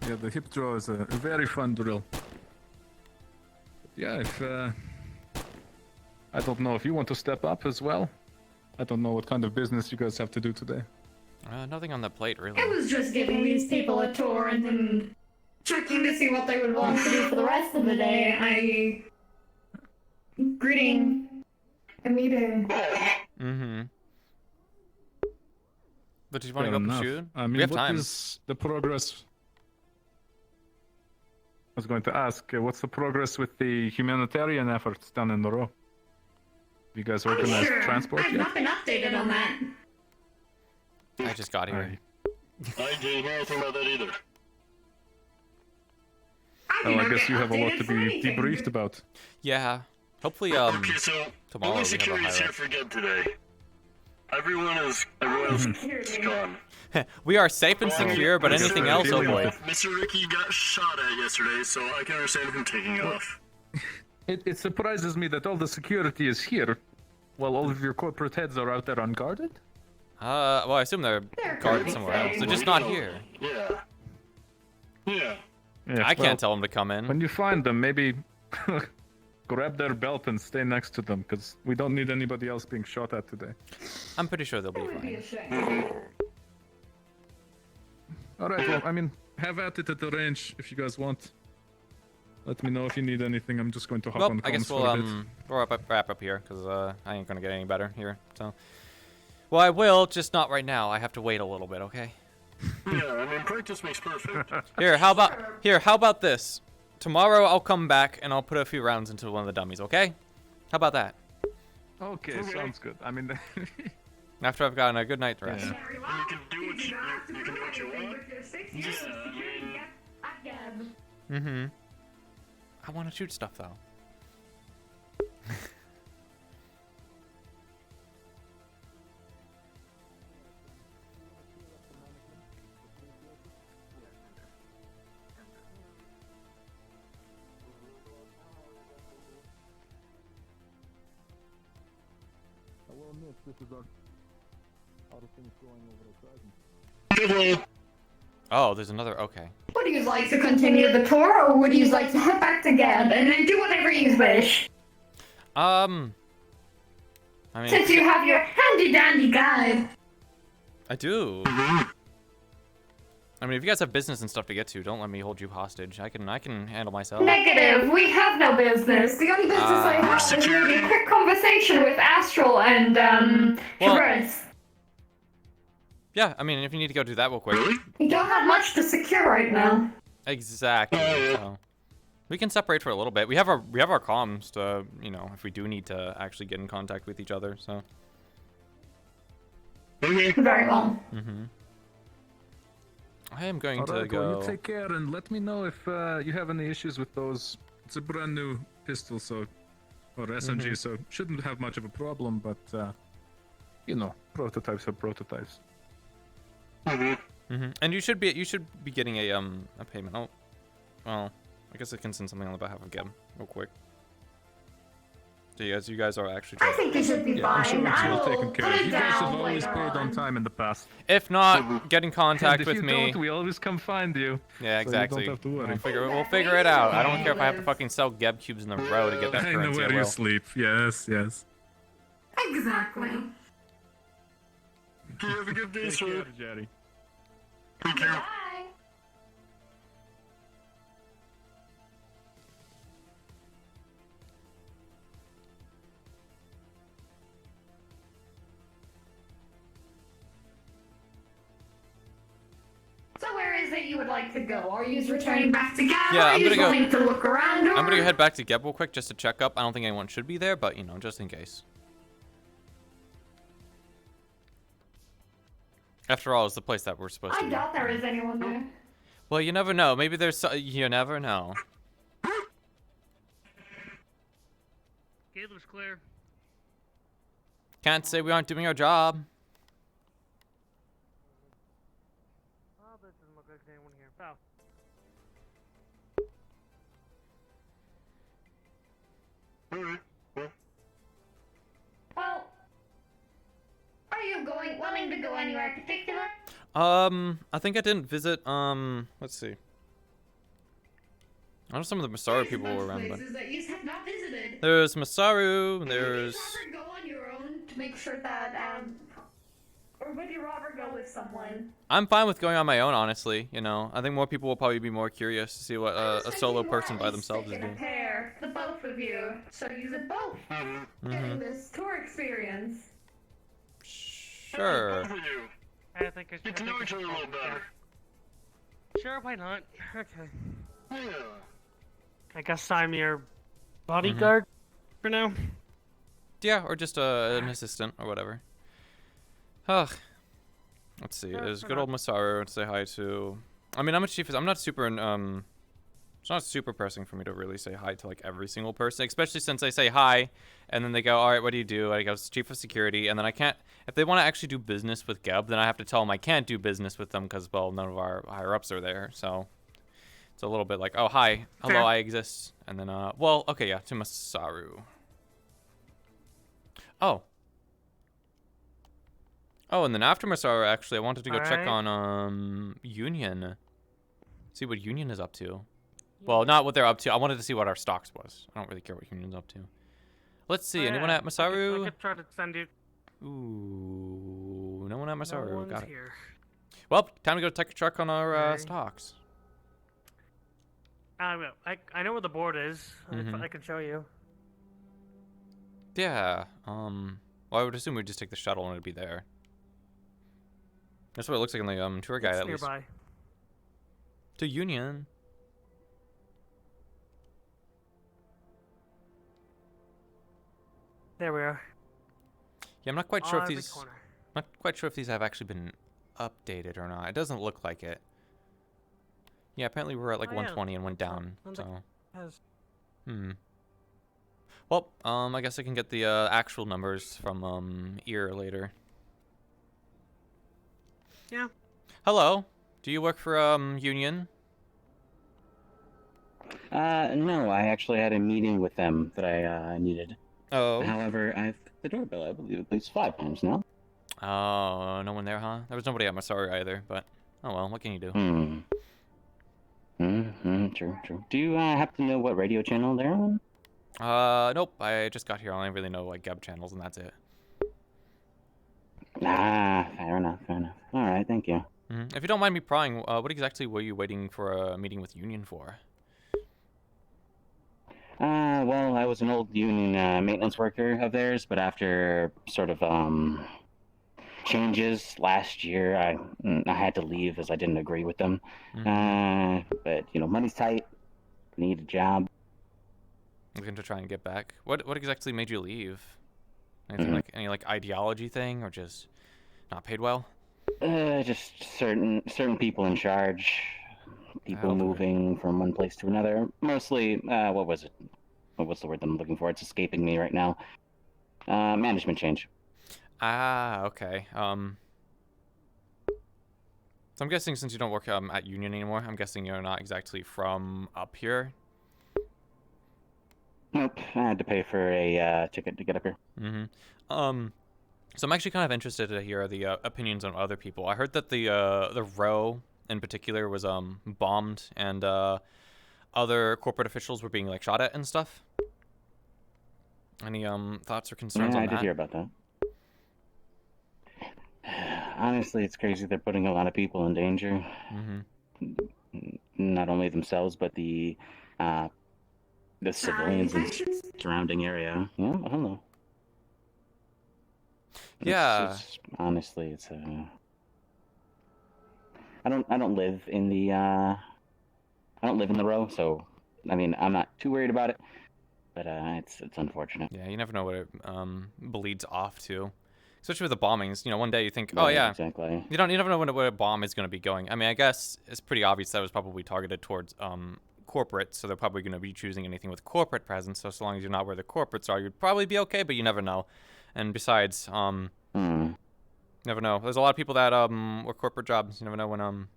J: Yeah, the hip draw is a very fun drill. Yeah, if I don't know if you want to step up as well. I don't know what kind of business you guys have to do today.
A: Nothing on the plate, really.
E: I was just giving these people a tour and then checking to see what they would want to do for the rest of the day. Greeting a meeting.
A: Mm-hmm. But did you want to
J: Fair
A: go up and
J: enough.
A: shoot?
J: I mean,
A: We have
J: what
A: time.
J: is the progress? I was going to ask, what's the progress with the humanitarian efforts down in the row? You guys organized
E: Sure.
J: transport
E: I've
J: yet?
E: not been updated on that.
A: I just got here.
F: I didn't hear anything about that either.
J: Oh, I guess you have a lot to
E: updated for
J: be
E: anything.
J: debriefed about.
A: Yeah. Hopefully,
F: Okay, so
A: tomorrow
F: only
A: we have a
F: security's here
A: highlight.
F: for Geb today. Everyone is gone.
A: We are safe and secure, but anything else, oh boy.
F: Mr. Ricky got shot at yesterday, so I can understand him taking off.
J: It surprises me that all the security is here, while all of your corporate heads are out there unguarded.
A: Well, I assume they're guarded somewhere else. They're just not here.
F: Yeah. Yeah.
J: Yeah,
A: I can't tell them to come in.
J: When you find them, maybe grab their belt and stay next to them, because we don't need anybody else being shot at today.
A: I'm pretty sure they'll be fine.
J: Alright, well, I mean, have at it at the range if you guys want. Let me know if you need anything. I'm just going to hop
A: Well,
J: on
A: I guess
J: comms for a bit.
A: we'll wrap up here because I ain't gonna get any better here. So, well, I will, just not right now. I have to wait a little bit, okay?
F: Yeah, I mean, practice makes perfect.
A: Here, how about this? Tomorrow I'll come back and I'll put a few rounds into one of the dummies, okay? How about that?
J: Okay, sounds good. I mean,
A: After I've gotten a good night's rest.
F: You can do what you can do what you want.
A: Mm-hmm. I want to shoot stuff though.
J: Hello, Mitch. This is our. How do things going over at present?
A: Oh, there's another. Okay.
E: Would you like to continue the tour, or would you like to head back to Gab and then do whatever you wish?
A: I mean,
E: Since you have your handy dandy guide.
A: I do. I mean, if you guys have business and stuff to get to, don't let me hold you hostage. I can handle myself.
E: Negative. We have no business. The only business I have is maybe a quick conversation with Astral and Traverse.
A: Yeah, I mean, if you need to go do that real quick.
E: We don't have much to secure right now.
A: Exactly. So we can separate for a little bit. We have our comms to, you know, if we do need to actually get in contact with each other. So.
E: Very well.
A: Mm-hmm. I am going
J: All
A: to
J: right,
A: go.
J: well, you take care and let me know if you have any issues with those. It's a brand new pistol, so or SMG, so shouldn't have much of a problem. But you know, prototypes are prototypes.
A: Mm-hmm. And you should be getting a payment. Oh, well, I guess I can send something on the behalf of Geb real quick. So you guys are actually.
E: I think you should be
J: I'm
E: fine.
J: sure it's
E: I
J: well
E: will
J: taken
E: put
J: care of.
E: it
J: You guys have
E: down
J: always
E: later
J: paid on
E: on.
J: time in the past.
A: If not, get in contact
J: And
A: with
J: if you
A: me.
J: don't, we always come find you.
A: Yeah, exactly.
J: So you don't have to worry.
A: We'll figure it out. I don't care if I have to fucking sell Geb cubes in the row to get that
J: I know
A: currency.
J: where
A: I
J: you
A: will.
J: sleep. Yes, yes.
E: Exactly.
F: Have a good day,
J: Take
F: sir.
J: care, Jerry.
F: Thank you.
E: Bye. So where is it you would like to go? Are you returning back to Gab?
A: Yeah,
E: Are
A: I'm
E: you
A: gonna go-
E: going to look around?
A: I'm gonna
E: or-
A: go head back to Geb real quick just to check up. I don't think anyone should be there, but you know, just in case. After all, it's the place that we're supposed to
E: I
A: be.
E: doubt there is anyone there.
A: Well, you never know. Maybe there's. You never know.
B: Gate looks clear.
A: Can't say we aren't doing our job.
B: Oh, this doesn't look like there's anyone here. Oh.
E: Well, are you wanting to go anywhere in particular?
A: I think I didn't visit. Let's see. I know some of the Masaru people were around, but
E: Places that you have not visited.
A: there's Masaru. There's.
E: Would you rather go on your own to make sure that or would you rather go with someone?
A: I'm fine with going on my own, honestly. You know, I think more people will probably be more curious to see what a solo person by themselves is
E: In a
A: doing.
E: pair, the both of you. So use it both. Getting this tour experience.
A: Sure.
B: I think it's.
F: Get to know each other a little better.
B: Sure, why not? Okay.
F: Yeah.
B: I guess I'm your bodyguard for now.
A: Yeah, or just an assistant or whatever. Ugh. Let's see. There's good old Masaru to say hi to. I mean, I'm a chief. I'm not super. It's not super pressing for me to really say hi to like every single person, especially since I say hi, and then they go, "All right, what do you do?" I go, "Chief of security," and then I can't. If they want to actually do business with Geb, then I have to tell them I can't do business with them because, well, none of our higher ups are there. So it's a little bit like, "Oh, hi, hello,
B: Fair.
A: I exist," and then, well, okay, yeah, to Masaru. Oh. Oh, and then after Masaru, actually, I wanted to go check
B: Alright.
A: on Union. See what Union is up to. Well, not what they're up to. I wanted to see what our stocks was. I don't really care what Union's up to. Let's see. Anyone at
B: I
A: Masaru?
B: could try to send you.
A: Ooh, no one at Masaru.
B: No one's
A: Got it.
B: here.
A: Well, time to go take a check on our
B: Okay.
A: stocks.
B: I know where the board is.
A: Mhm.
B: I can show you.
A: Yeah. Well, I would assume we'd just take the shuttle and it'd be there. That's what it looks like in the tour guide,
B: It's
A: at least.
B: nearby.
A: To Union.
B: There we are.
A: Yeah, I'm not quite sure if
B: On the
A: these.
B: corner.
A: Not quite sure if these have actually been updated or not. It doesn't look like it. Yeah, apparently we're at like
B: Oh, yeah,
A: 120 and went down.
B: sounds
A: So.
B: Has
A: Well, I guess I can get the actual numbers from Ear later.
B: Yeah.
A: Hello. Do you work for Union?
R: No, I actually had a meeting with them that I needed.
A: Oh.
R: However, I've the doorbell, I believe, at least 5 times now.
A: Oh, no one there, huh? There was nobody at Masaru either, but oh well, what can you do?
R: True. Do you happen to know what radio channel they're on?
A: Nope. I just got here. I only really know like Geb channels, and that's it.
R: Ah, fair enough. All right, thank you.
A: If you don't mind me prying, what exactly were you waiting for a meeting with Union for?
R: Well, I was an old union maintenance worker of theirs, but after sort of changes last year, I had to leave as I didn't agree with them. But you know, money's tight. Need a job.
A: Looking to try and get back. What exactly made you leave? Anything like any like ideology thing, or just not paid well?
R: Just certain people in charge. People moving from one place to another. Mostly, what was it? What was the word that I'm looking for? It's escaping me right now. Management change.
A: Ah, okay. So I'm guessing since you don't work at Union anymore, I'm guessing you're not exactly from up here.
R: Nope, I had to pay for a ticket to get up here.
A: So I'm actually kind of interested to hear the opinions on other people. I heard that the row in particular was bombed, and other corporate officials were being like shot at and stuff. Any thoughts or concerns on
R: I
A: that?
R: did hear about that. Honestly, it's crazy. They're putting a lot of people in danger. Not only themselves, but the civilians in the surrounding area. Yeah, I don't know.
A: Yeah.
R: Honestly, it's I don't live in the I don't live in the row, so I mean I'm not too worried about it. But it's unfortunate.
A: Yeah, you never know what it bleeds off to. Especially with the bombings, you know, one day you think, oh yeah,
R: exactly.
A: You never know where a bomb is going to be going. I mean, I guess it's pretty obvious that it was probably targeted towards corporate, so they're probably going to be choosing anything with corporate presence. So long as you're not where the corporates are, you'd probably be okay. But you never know. And besides, never know. There's a lot of people that work corporate jobs. You never know when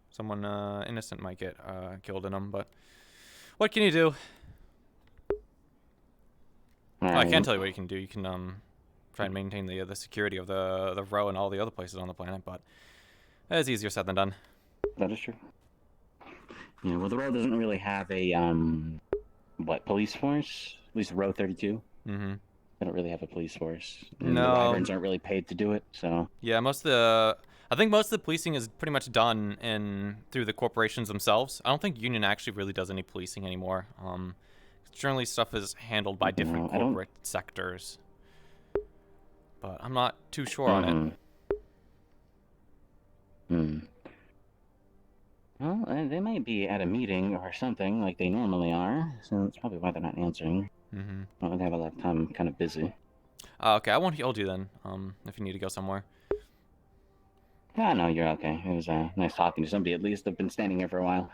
A: someone innocent might get killed in them. But what can you do? Well, I can't tell you what you can do. You can try and maintain the security of the row and all the other places on the planet, but it's easier said than done.
R: That is true. Yeah, well, the row doesn't really have a police force? At least row 32. They don't really have a police force. And the Wyverns aren't really paid to do it, so.
A: Yeah, I think most of the policing is pretty much done through the corporations themselves. I don't think Union actually really does any policing anymore. Generally, stuff is handled by different corporate sectors. But I'm not too sure on it.
R: Well, they might be at a meeting or something like they normally are, so that's probably why they're not answering. Well, they have a lot of time. I'm kind of busy.
A: Okay, I won't hold you then, if you need to go somewhere.
R: Yeah, no, you're okay. It was nice talking to somebody at least. I've been standing here for a while.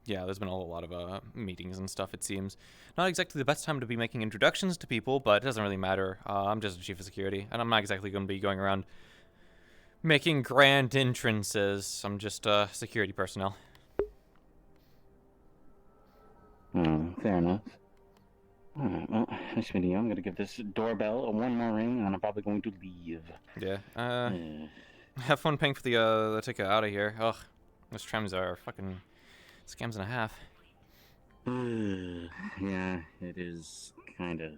A: Yeah, there's been a lot of meetings and stuff, it seems. Not exactly the best time to be making introductions to people, but it doesn't really matter. I'm just the chief of security, and I'm not exactly going to be going around making grand entrances. I'm just security personnel.
R: Fair enough. Alright, well, nice meeting you. I'm going to give this doorbell one more ring, and I'm probably going to leave.
A: Yeah, have fun paying for the ticket out of here. Ugh, those trams are fucking scams and a half.
R: Yeah, it is kind of.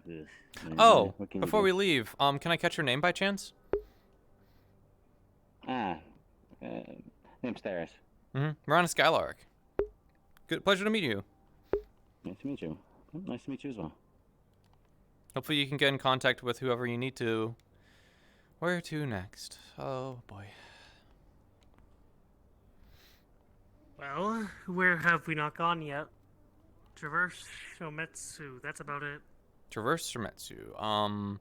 A: Oh, before we leave, can I catch your name by chance?
R: Name's Theris.
A: Miranda Skylark. Good, pleasure to meet you.
R: Nice to meet you. Nice to meet you as well.
A: Hopefully you can get in contact with whoever you need to. Where to next? Oh boy.
B: Well, where have we not gone yet? Traverse, Shometsu, that's about it.
A: Traverse Shometsu.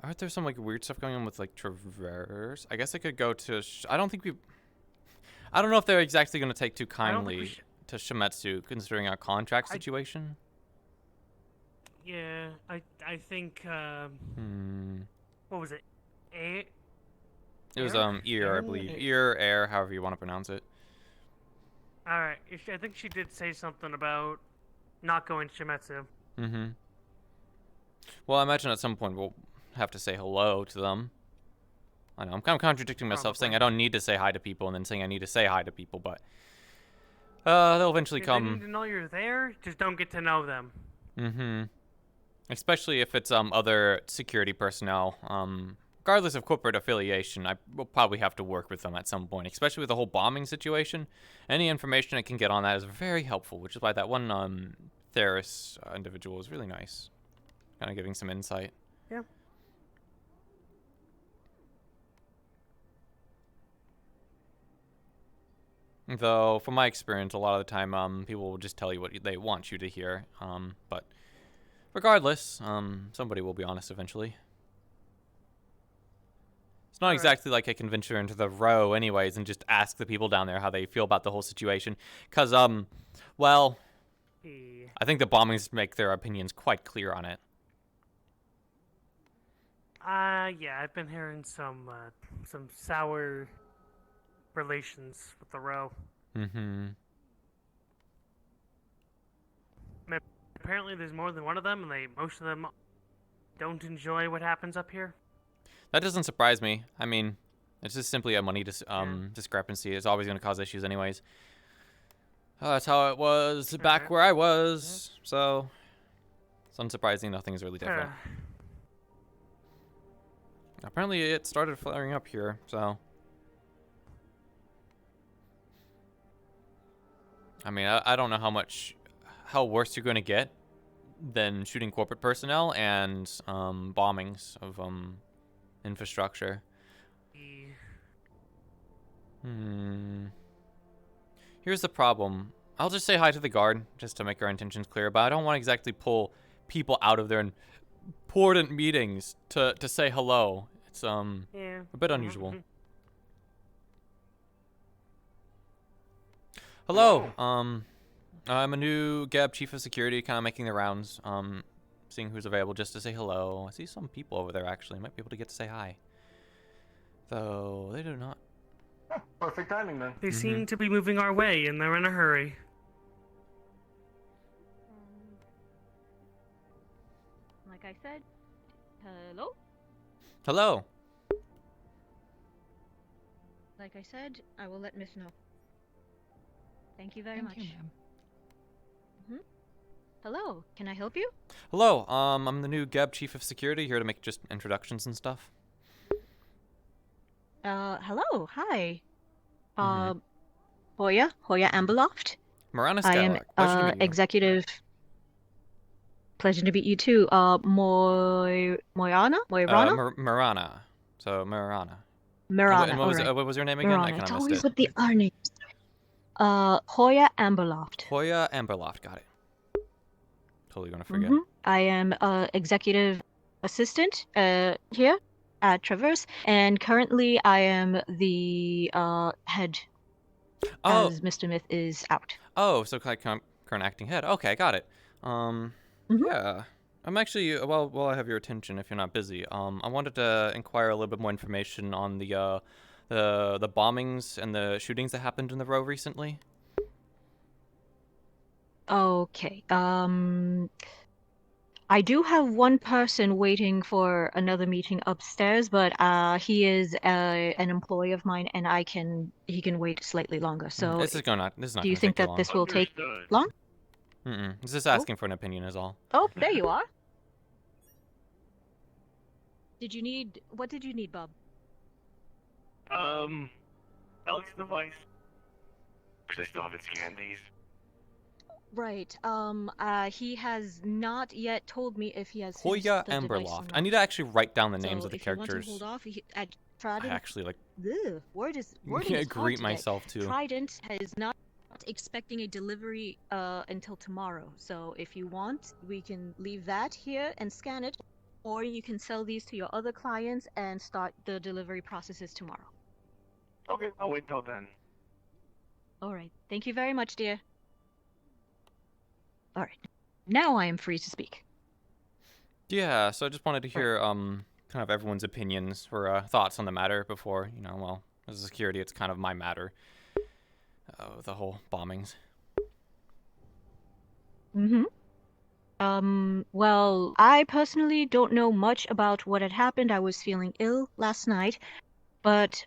A: Aren't there some like weird stuff going on with like Traverse? I guess I could go to. I don't think we. I don't know if they're exactly going to take too kindly to Shimetsu, considering our contract situation.
B: Yeah, I think. What was it?
A: It was Ear, I believe. Ear, Air, however you want to pronounce it.
B: All right, I think she did say something about not going to Shimetsu.
A: Mm-hmm. Well, I imagine at some point we'll have to say hello to them. I know I'm kind of contradicting myself, saying I don't need to say hi to people, and then saying I need to say hi to people, but they'll eventually come.
B: They need to know you're there. Just don't get to know them.
A: Mm-hmm. Especially if it's other security personnel. Regardless of corporate affiliation, I will probably have to work with them at some point, especially with the whole bombing situation. Any information I can get on that is very helpful, which is why that one Theris individual is really nice. Kind of giving some insight.
B: Yeah.
A: Though, from my experience, a lot of the time, people will just tell you what they want you to hear. But regardless, somebody will be honest eventually. It's not exactly like I can venture into the row anyways and just ask the people down there how they feel about the whole situation. Because, well, I think the bombings make their opinions quite clear on it.
B: Yeah, I've been hearing some sour relations with the row.
A: Mm-hmm.
B: Apparently there's more than one of them, and most of them don't enjoy what happens up here.
A: That doesn't surprise me. I mean, it's just simply a money discrepancy. It's always going to cause issues anyways. That's how it was back where I was, so it's unsurprising nothing's really different. Apparently it started flaring up here, so... I mean, I don't know how worse you're going to get than shooting corporate personnel and bombings of infrastructure. Here's the problem. I'll just say hi to the guard just to make our intentions clear, but I don't want to exactly pull people out of their important meetings to say hello. It's a bit unusual. Hello. I'm a new Geb chief of security, kind of making the rounds, seeing who's available just to say hello. I see some people over there actually. Might be able to get to say hi. Though they do not.
F: Oh, perfect timing then.
B: They seem to be moving our way, and they're in a hurry.
N: Like I said, hello?
A: Hello.
M: Like I said, I will let Miss know.
N: Thank you very much.
M: Hello, can I help you?
A: Hello. I'm the new Geb chief of security, here to make just introductions and stuff.
M: Hello, hi. Hoya Amberloft.
A: Marana
M: I am
A: Skylark. Pleasure to meet you.
M: executive. Pleasure to meet you too. Moirana?
A: Marana. So Marana.
M: Marana.
A: And what was your name again?
M: Marana.
A: I kind
M: It's
A: of
M: always
A: missed it.
M: with the R names. Hoya Amberloft.
A: Hoya Amberloft. Got it. Totally gonna forget.
M: I am executive assistant here at Traverse, and currently I am the head.
A: Oh.
M: As Mr. Myth is out.
A: Oh, so like current acting head. Okay, got it. Yeah. I'm actually, well, I have your attention if you're not busy. I wanted to inquire a little bit more information on the bombings and the shootings that happened in the row recently.
M: Okay. I do have one person waiting for another meeting upstairs, but he is an employee of mine, and he can wait slightly longer. So
A: This is not.
M: Do you think that this will take long?
A: It's just asking for an opinion is all.
M: Oh, there you are. What did you need, Bob?
K: Alex device. Because I still haven't scanned these.
M: Right. He has not yet told me if he has.
A: Hoya Amberloft. I need to actually write down the names of the
M: if you
A: characters.
M: want to hold off,
A: I actually like.
M: Word is
A: Greet
M: hard today.
A: myself too.
M: Trident is not expecting a delivery until tomorrow. So if you want, we can leave that here and scan it, or you can sell these to your other clients and start the delivery processes tomorrow.
K: Okay, I'll wait till then.
M: All right. Thank you very much, dear. All right. Now I am free to speak.
A: Yeah, so I just wanted to hear kind of everyone's opinions or thoughts on the matter before, well, as a security, it's kind of my matter. The whole bombings.
M: Well, I personally don't know much about what had happened. I was feeling ill last night, but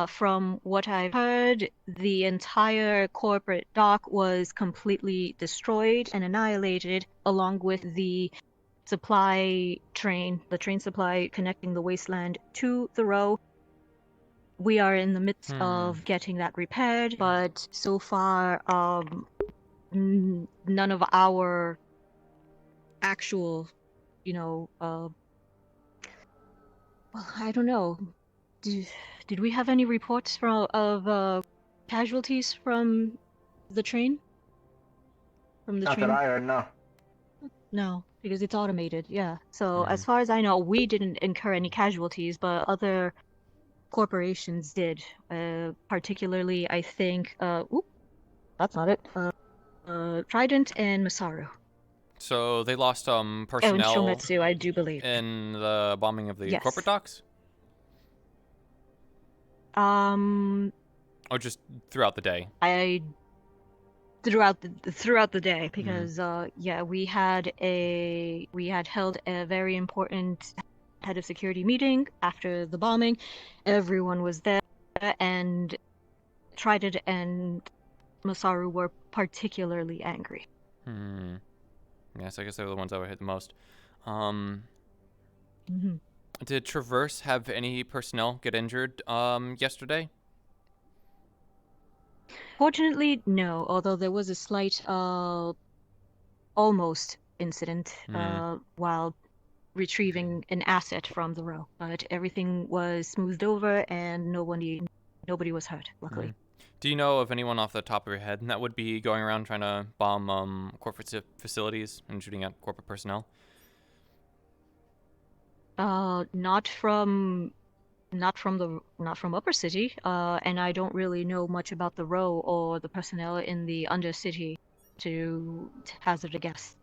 M: from what I've heard, the entire corporate dock was completely destroyed and annihilated, along with the supply train, the train supply connecting the wasteland to the row. We are in the midst of getting that repaired, but so far, none of our actual, well, I don't know. Did we have any reports of casualties from the train? From the
P: Not
M: train?
P: that I heard, no.
M: No, because it's automated, yeah. So as far as I know, we didn't incur any casualties, but other corporations did. Particularly, I think, that's not it. Trident and Masaru.
A: So they lost personnel
M: And Shometsu, I do believe.
A: in the bombing of the
M: Yes.
A: corporate docks? Or just throughout the day?
M: Throughout the day, because we had held a very important head of security meeting after the bombing. Everyone was there, and Trident and Masaru were particularly angry.
A: Yes, I guess they were the ones that were hit the most. Did Traverse have any personnel get injured yesterday?
M: Fortunately, no, although there was a slight almost incident while retrieving an asset from the row, but everything was smoothed over and nobody was hurt, luckily.
A: Do you know of anyone off the top of your head that would be going around trying to bomb corporate facilities and shooting at corporate personnel?
M: Not from Upper City, and I don't really know much about the row or the personnel in the Undercity to hazard a guess.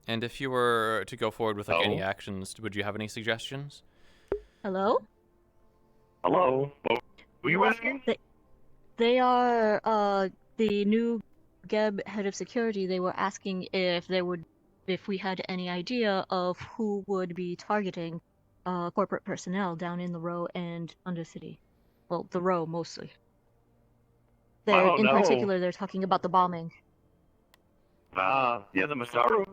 A: And if you were to go forward with any actions, would you have any suggestions?
M: Hello?
K: Hello? What were you asking?
M: They are the new Geb head of security. They were asking if we had any idea of who would be targeting corporate personnel down in the row and Undercity. Well, the row mostly. In particular, they're talking about the bombing.
K: The Masaru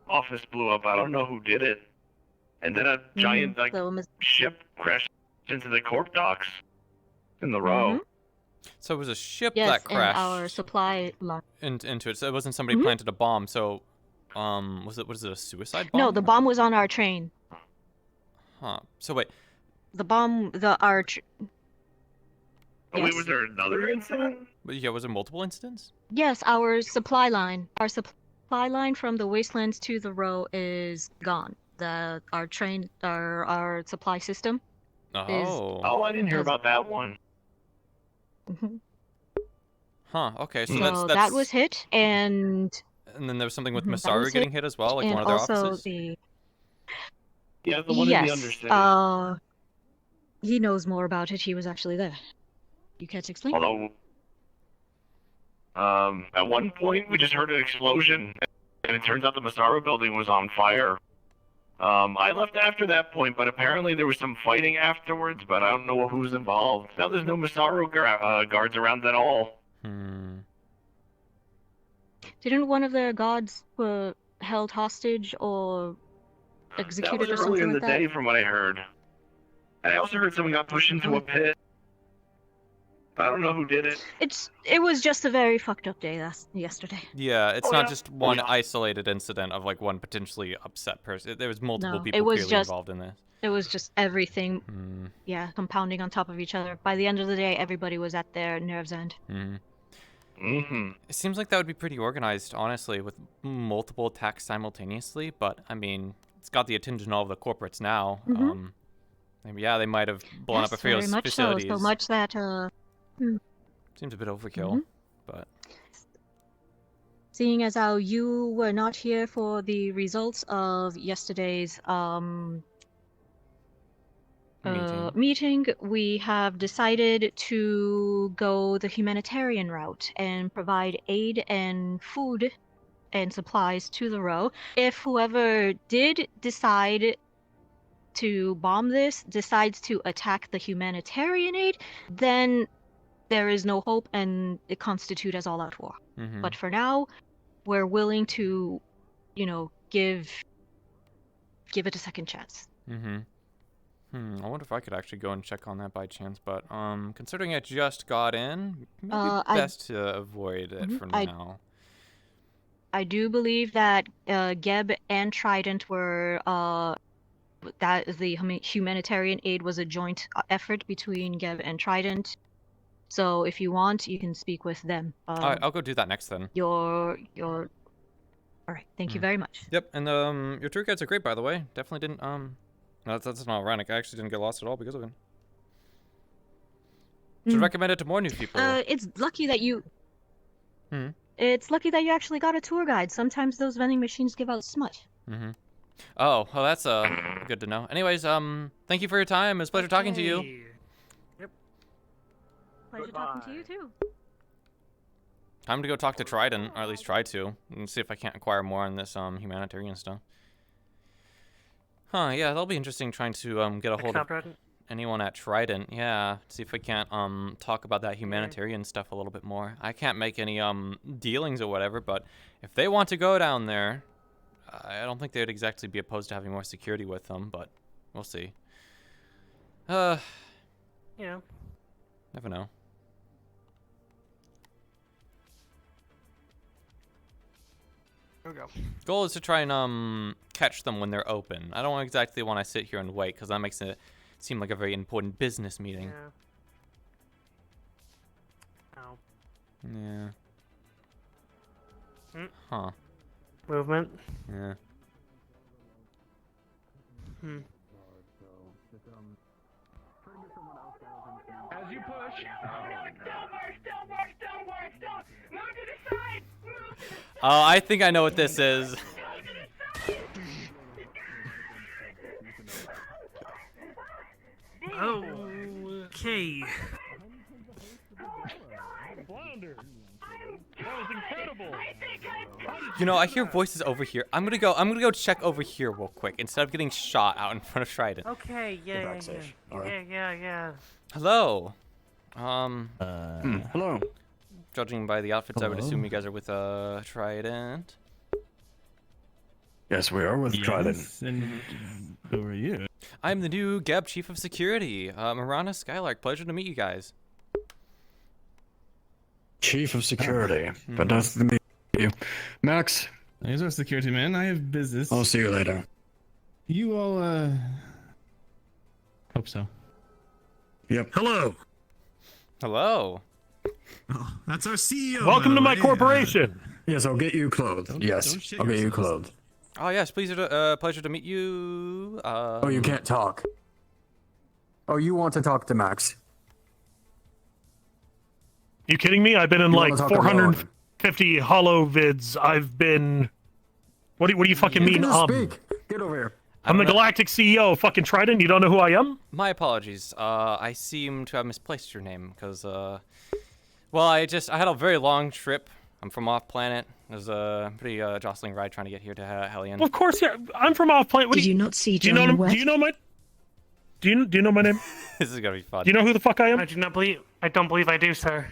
K: office blew up. I don't know who did it. And then a giant ship crashed into the corp docks in the row.
A: So it was a ship
M: Yes,
A: that crashed
M: and our supply line.
A: into it. So it wasn't somebody planted a bomb. So, was it a suicide bomb?
M: No, the bomb was on our train.
A: So wait.
M: The bomb,
K: Wait, was there another incident?
A: Yeah, was there multiple incidents?
M: Yes, our supply line. Our supply line from the wastelands to the row is gone. Our supply system.
K: I didn't hear about that one.
A: Okay, so
M: So
A: that's...
M: that was hit, and
A: then there was something with
M: that
A: Masaru
M: was
A: getting
M: hit,
A: hit as well, like
M: and
A: one of their
M: also
A: offices?
K: The one in the Undercity.
M: He knows more about it. He was actually there. You can't explain?
K: Although, at one point we just heard an explosion, and it turns out the Masaru building was on fire. I left after that point, but apparently there was some fighting afterwards, but I don't know who was involved. Now there's no Masaru guards around at all.
M: Didn't one of their guards were held hostage or executed
K: That
M: or
K: was
M: something
K: early in the
M: like that?
K: day from what I heard. And I also heard someone got pushed into a pit. I don't know who did it.
M: It was just a very fucked up day yesterday.
A: Yeah, it's not just one isolated incident of like one potentially upset person. There was multiple
M: No,
A: people
M: it was
A: clearly
M: just
A: involved in this.
M: It was just everything, compounding on top of each other. By the end of the day, everybody was at their nerves' end.
A: It seems like that would be pretty organized, honestly, with multiple attacks simultaneously. But I mean, it's got the attention of all the corporates now.
M: Mhm.
A: Maybe yeah, they might have blown up a few
M: very much
A: facilities.
M: so much that
A: Seems a bit overkill, but
M: seeing as how you were not here for the results of yesterday's meeting, we have decided to go the humanitarian route and provide aid and food and supplies to the row. If whoever did decide to bomb this decides to attack the humanitarian aid, then there is no hope and it constitutes as all-out war. But for now, we're willing to, give it a second chance.
A: I wonder if I could actually go and check on that by chance, but considering I just got in, maybe best to avoid it for now.
M: I do believe that Geb and Trident were that the humanitarian aid was a joint effort between Geb and Trident. So if you want, you can speak with them.
A: Alright, I'll go do that next then.
M: All right. Thank you very much.
A: Yep, and your tour guides are great, by the way. Definitely didn't no, that's not ironic. I actually didn't get lost at all because of it. Should recommend it to more new people.
M: It's lucky that you. It's lucky that you actually got a tour guide. Sometimes those vending machines give out smut.
A: Oh, well, that's good to know. Anyways, thank you for your time. It was a pleasure talking to you.
B: Yep.
M: Pleasure talking to you too.
A: Time to go talk to Trident, or at least try to, and see if I can't acquire more on this humanitarian stuff. Huh? Yeah, that'll be interesting. Trying to get a hold of anyone at Trident. Yeah, see if we can't talk about that humanitarian stuff a little bit more. I can't make any dealings or whatever, but if they want to go down there, I don't think they'd exactly be opposed to having more security with them, but we'll see.
B: Yeah.
A: Never know.
B: There we go.
A: Goal is to try and catch them when they're open. I don't exactly want to sit here and wait, because that makes it seem like a very important business meeting.
B: Yeah.
A: Yeah. Huh.
B: Movement.
A: Yeah.
Q: As you push.
A: Oh, I think I know what this is.
B: Okay.
Q: That was incredible.
A: You know, I hear voices over here. I'm gonna go check over here real quick instead of getting shot out in front of Trident.
B: Okay, yeah.
A: Hello.
C: Hello.
A: Judging by the outfits, I would assume you guys are with Trident.
G: Yes, we are with Trident.
S: And who are you?
A: I'm the new Geb Chief of Security, Marana Skylark. Pleasure to meet you guys.
G: Chief of Security. Fantastic to meet you. Max.
S: Here's our security man. I have business.
G: I'll see you later.
S: You all, hope so.
G: Yep.
Q: Hello.
A: Hello.
T: Oh, that's our CEO.
Q: Welcome to my corporation.
G: Yes, I'll get you clothed. Yes, I'll get you clothed.
A: Oh yes, pleasure to meet you.
G: Oh, you can't talk. Oh, you want to talk to Max?
Q: You kidding me? I've been in like 450 hollow vids. I've been. What do you fucking mean?
G: Speak. Get over here.
Q: I'm the Galactic CEO of fucking Trident. You don't know who I am?
A: My apologies. I seem to have misplaced your name because, well, I had a very long trip. I'm from off planet. It was a pretty jostling ride trying to get here to Hellion.
Q: Well, of course, yeah. I'm from off planet.
O: Did you not see
Q: Do you know my? Do you know my name?
A: This is gonna be fun.
Q: Do you know who the fuck I am?
B: I don't believe I do, sir.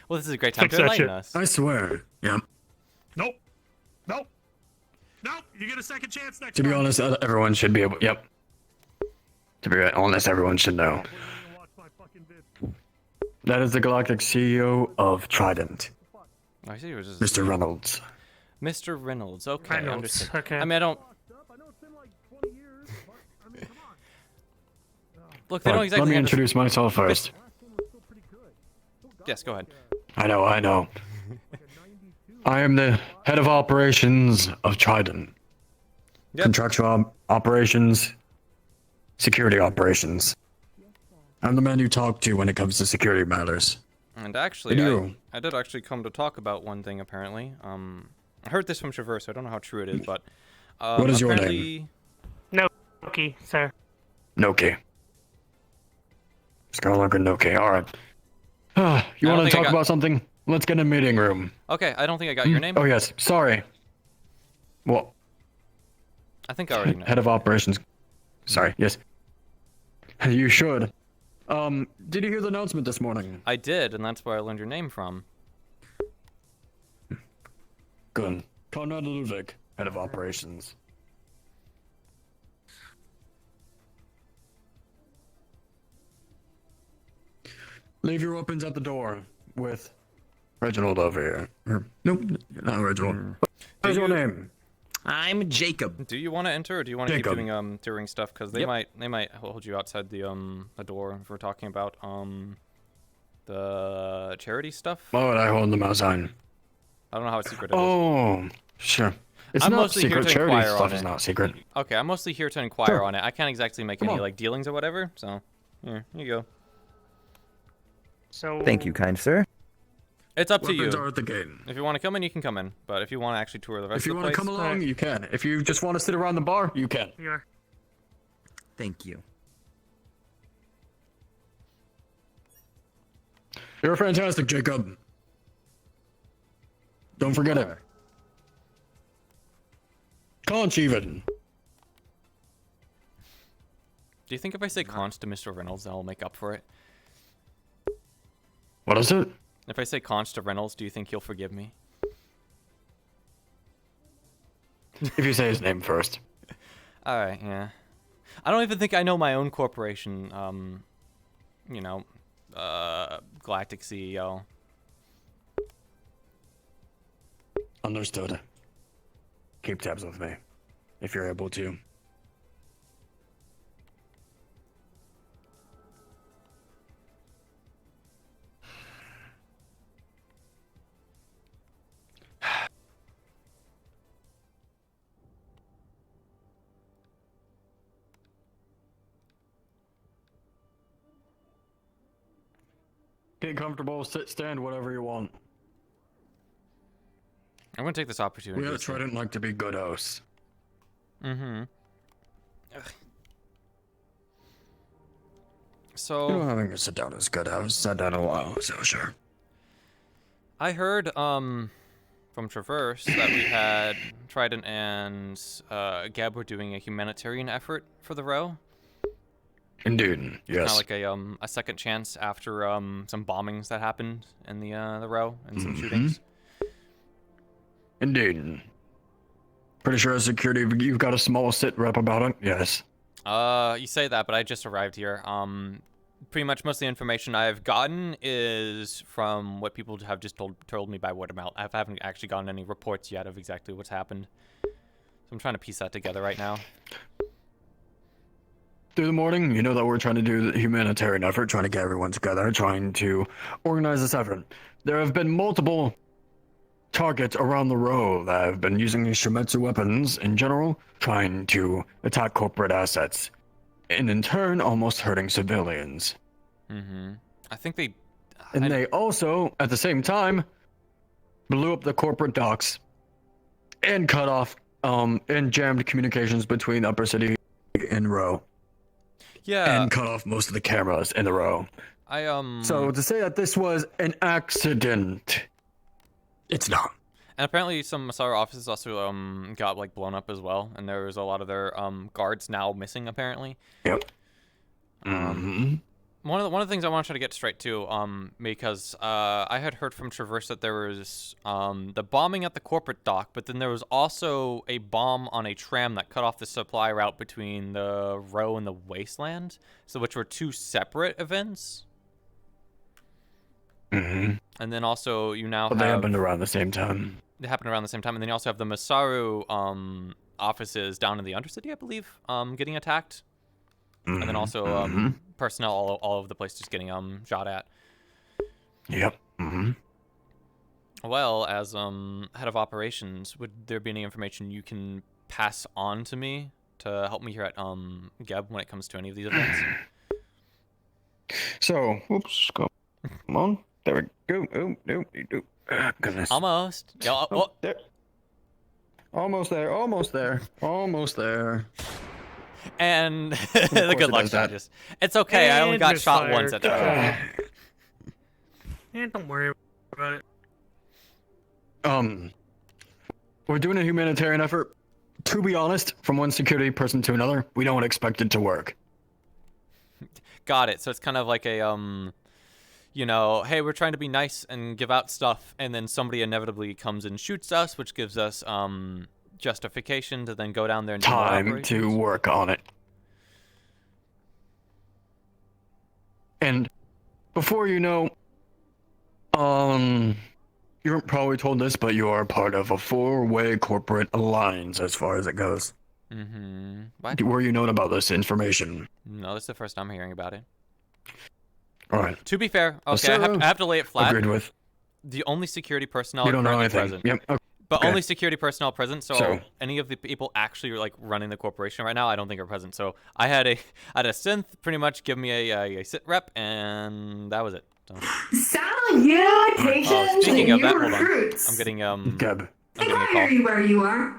A: Well, this is a great time
Q: Fix
A: to
Q: that
A: enlighten
Q: shit.
A: us.
G: I swear. Yeah.
Q: Nope.
T: Nope. You get a second chance next
G: To be
T: time.
G: honest, everyone should be able. Yep. To be honest, everyone should know. That is the Galactic CEO of Trident.
A: I see. It was just
G: Mr. Reynolds.
A: Mr. Reynolds. Okay,
B: Reynolds,
A: understood.
B: okay.
A: I mean, I don't. Look, they don't exactly.
G: Let me introduce myself first.
A: Yes, go ahead.
G: I know. I am the head of operations of Trident. contractual operations, security operations. I'm the man you talk to when it comes to security matters.
A: And actually, I did actually come to talk about one thing, apparently. I heard this from Traverse, so I don't know how true it is, but...
G: What is your name?
B: Noki, sir.
G: Noki. Skylark and Noki, alright. You want to talk about something? Let's get in a meeting room.
A: Okay, I don't think I got your name.
G: Oh, yes, sorry. Well...
A: I think I already know.
G: Head of operations. Sorry, yes. You should. Did you hear the announcement this morning?
A: I did, and that's where I learned your name from.
G: Good. Conrad Ludwig, head of operations. Leave your weapons at the door with Reginald over here. Nope, not Reginald. What's your name?
U: I'm Jacob.
A: Do you want to enter, or do you want to keep
U: Jacob.
A: doing touring stuff? Because they might hold you outside the door if we're talking about the charity stuff.
G: Why would I hold them outside?
A: I don't know how secret it is.
G: Oh, sure. It's
A: I'm
G: not
A: mostly
G: secret.
A: here to
G: Charity
A: inquire
G: stuff
A: on
G: is
A: it.
G: not secret.
A: Okay, I'm mostly here to inquire
G: Sure.
A: on it. I can't exactly make
G: Come
A: any
G: on.
A: like dealings or whatever. So, here you go.
B: So.
D: Thank you, kind sir.
A: It's up to you.
G: Weapons are at the gate.
A: If you want to come in, you can come in. But if you want to actually tour the rest
G: If you
A: of the
G: want
A: place,
G: to come along, you can. If you just want to sit around the bar, you can.
B: Yeah.
U: Thank you.
G: You're fantastic, Jacob. Don't forget it. Conch even.
A: do you think if I say conch to Mr. Reynolds, that'll make up for it?
G: What is it?
A: If I say conch to Reynolds, do you think he'll forgive me?
G: If you say his name first.
A: All right, yeah. I don't even think I know my own corporation. You know, Galactic CEO.
G: Understood. Keep tabs with me, if you're able to. Get comfortable, sit, stand, whatever you want.
A: I'm gonna take this opportunity.
G: We at Trident like to be good hosts.
A: Mm-hmm.
G: You
A: So
G: know, having to sit down is good. I haven't sat down in a while, so sure.
A: I heard from Traverse that we had Trident and Geb were doing a humanitarian effort for the row.
G: Indeed,
A: Kind
G: yes.
A: of like a second chance after some bombings that happened in the row and some shootings.
G: Indeed. Pretty sure as security, you've got a small sit rep about it. Yes.
A: You say that, but I just arrived here. Pretty much most of the information I've gotten is from what people have just told me by word of mouth. I haven't actually gotten any reports yet of exactly what's happened. So I'm trying to piece that together right now.
G: Through the morning, you know that we're trying to do the humanitarian effort, trying to get everyone together, trying to organize this effort. There have been multiple targets around the row that have been using Shimetsu weapons in general, trying to attack corporate assets, and in turn, almost hurting civilians.
A: Mm-hmm. I think they...
G: And they also, at the same time, blew up the corporate docks and cut off, and jammed communications between Upper City and Row.
A: Yeah.
G: And cut off most of the cameras in the row. So to say that this was an accident, it's not.
A: And apparently some Masaru offices also got like blown up as well, and there was a lot of their guards now missing apparently.
G: Yep.
A: One of the things I want to try to get straight to, because I had heard from Traverse that there was the bombing at the corporate dock, but then there was also a bomb on a tram that cut off the supply route between the row and the wasteland, so which were two separate events. And then also you now
G: But
A: have...
G: they happened around the same time.
A: They happened around the same time, and then you also have the Masaru offices down in the Undercity, I believe, getting attacked. And then also personnel all over the place just getting shot at.
G: Yep.
A: Well, as head of operations, would there be any information you can pass on to me to help me here at Geb when it comes to any of these events?
C: So, whoops, come on. There we go. Oh, no, no. Goodness.
A: Almost. Yeah,
C: Oh, there. Almost there. Almost there. Almost there.
A: And
C: Of
A: the
C: course
A: good
C: it
A: luck
C: does that.
A: charges. It's okay. I only
B: And
A: got shot once
B: misfired.
A: at that.
B: And don't worry about it.
C: We're doing a humanitarian effort. To be honest, from one security person to another, we don't expect it to work.
A: Got it. So it's kind of like a you know, hey, we're trying to be nice and give out stuff, and then somebody inevitably comes and shoots us, which gives us justification to then go down there and do more
C: Time
A: operations.
C: to work on it. And before you know, you weren't probably told this, but you are part of a 4-way corporate alliance as far as it goes.
A: Mm-hmm. What?
C: Were you known about this information?
A: No, this is the first time hearing about it.
C: All right.
A: To be fair, okay, I have to lay it flat.
C: Agreed with.
A: The only security personnel
C: You
A: are
C: don't know
A: currently
C: anything.
A: present.
C: Yep.
A: But
C: okay.
A: only security personnel present, so,
C: So-
A: any of the people actually like running the corporation right now, I don't think are present. So I had a synth pretty much give me a sit rep, and that was it. So.
E: Salutations,
A: Speaking of
E: you
A: that, hold on.
E: recruits.
A: I'm getting
C: Geb.
E: I
A: I'm getting a
E: can
A: call.
E: hear you where you are.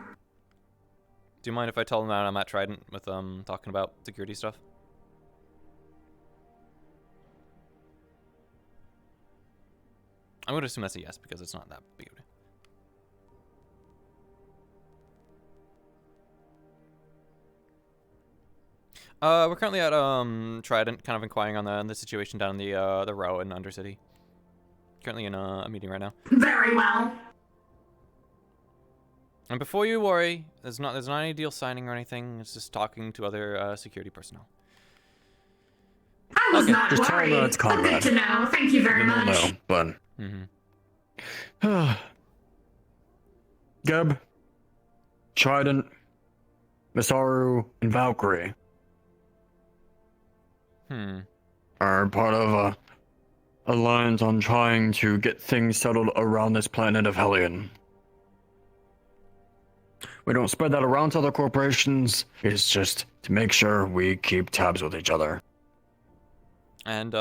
A: Do you mind if I tell them that I'm at Trident with talking about security stuff? I'm gonna assume that's a yes because it's not that big. We're currently at Trident, kind of inquiring on the situation down in the row in Undercity. Currently in a meeting right now.
E: Very well.
A: And before you worry, there's not any deal signing or anything. It's just talking to other security personnel.
E: I was
A: Okay.
E: not
C: Just tell them
E: worried.
C: that it's
E: But good
C: Conrad.
E: to know. Thank you very
C: Then we'll
E: much.
C: know, but
A: Mm-hmm.
C: Geb, Trident, Misaru, and Valkyrie are part of a alliance on trying to get things settled around this planet of Hellion. We don't spread that around to other corporations. It's just to make sure we keep tabs with each other.
A: And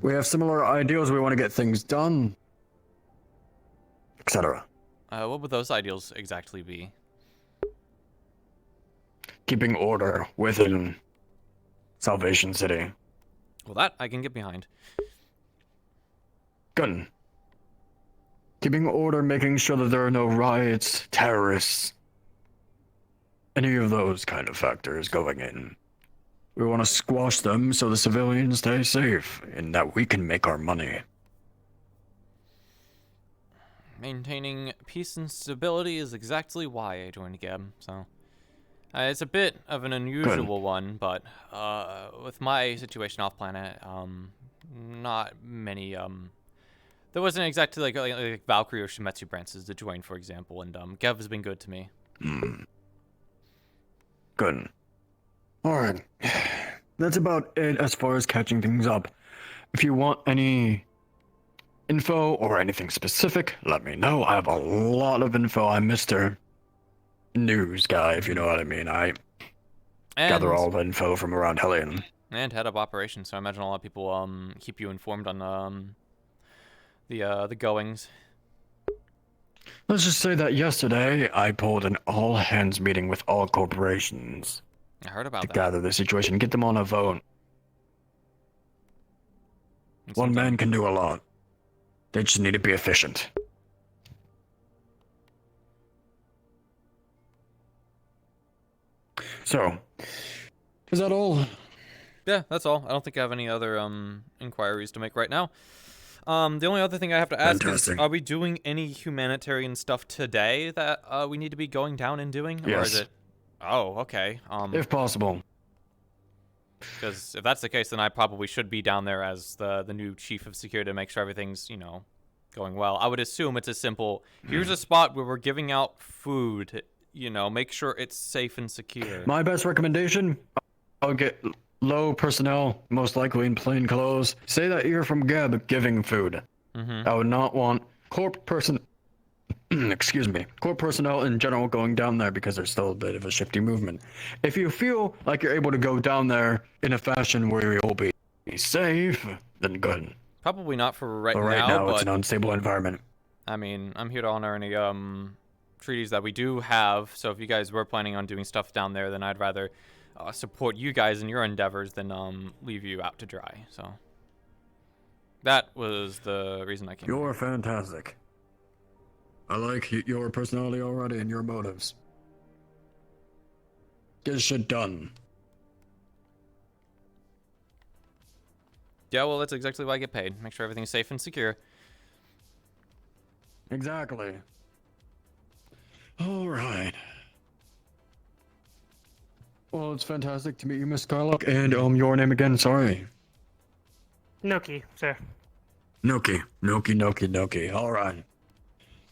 C: We have similar ideals. We want to get things done, etc.
A: what would those ideals exactly be?
C: Keeping order within Salvation City.
A: Well, that I can get behind.
C: Good. Keeping order, making sure that there are no riots, terrorists, any of those kind of factors going in. We want to squash them so the civilians stay safe and that we can make our money.
A: Maintaining peace and stability is exactly why I joined Geb, so... it's a bit of an unusual one, but with my situation off planet, not many, there wasn't exactly like Valkyrie or Shimetsu branches to join, for example, and Geb has been good to me.
C: Good. Alright. That's about it as far as catching things up. If you want any info or anything specific, let me know. I have a lot of info. I'm Mr. News guy, if you know what I mean. I gather all the info from around Hellion.
A: And head of operations, so I imagine a lot of people keep you informed on the goings.
C: Let's just say that yesterday I pulled an all-hands meeting with all corporations.
A: I heard about
C: to
A: that.
C: gather the situation, get them on a vote. One man can do a lot. They just need to be efficient. So, is that all?
A: Yeah, that's all. I don't think I have any other inquiries to make right now. The only other thing I have to ask is,
C: Fantastic.
A: are we doing any humanitarian stuff today that we need to be going down and doing? Or is
C: Yes.
A: it... Oh, okay.
C: If possible.
A: Because if that's the case, then I probably should be down there as the new chief of security to make sure everything's, going well. I would assume it's a simple, here's a spot where we're giving out food, make sure it's safe and secure.
C: My best recommendation, I'll get low personnel, most likely in plain clothes. Say that you're from Geb giving food.
A: Mhm.
C: I would not want corp person excuse me, core personnel in general going down there because there's still a bit of a shifty movement. If you feel like you're able to go down there in a fashion where you'll be safe, then good.
A: Probably not for right,
C: But right now,
A: but
C: it's an unstable environment.
A: I mean, I'm here to honor any treaties that we do have. So if you guys were planning on doing stuff down there, then I'd rather support you guys in your endeavors than leave you out to dry. So that was the reason I came.
C: You're fantastic. I like your personality already and your motives. Get shit done.
A: Yeah, well, that's exactly why I get paid. Make sure everything's safe and secure.
C: Exactly. All right. Well, it's fantastic to meet you, Miss Scarlock. And your name again? Sorry.
B: Noki, sir.
C: Noki. Noki. All right.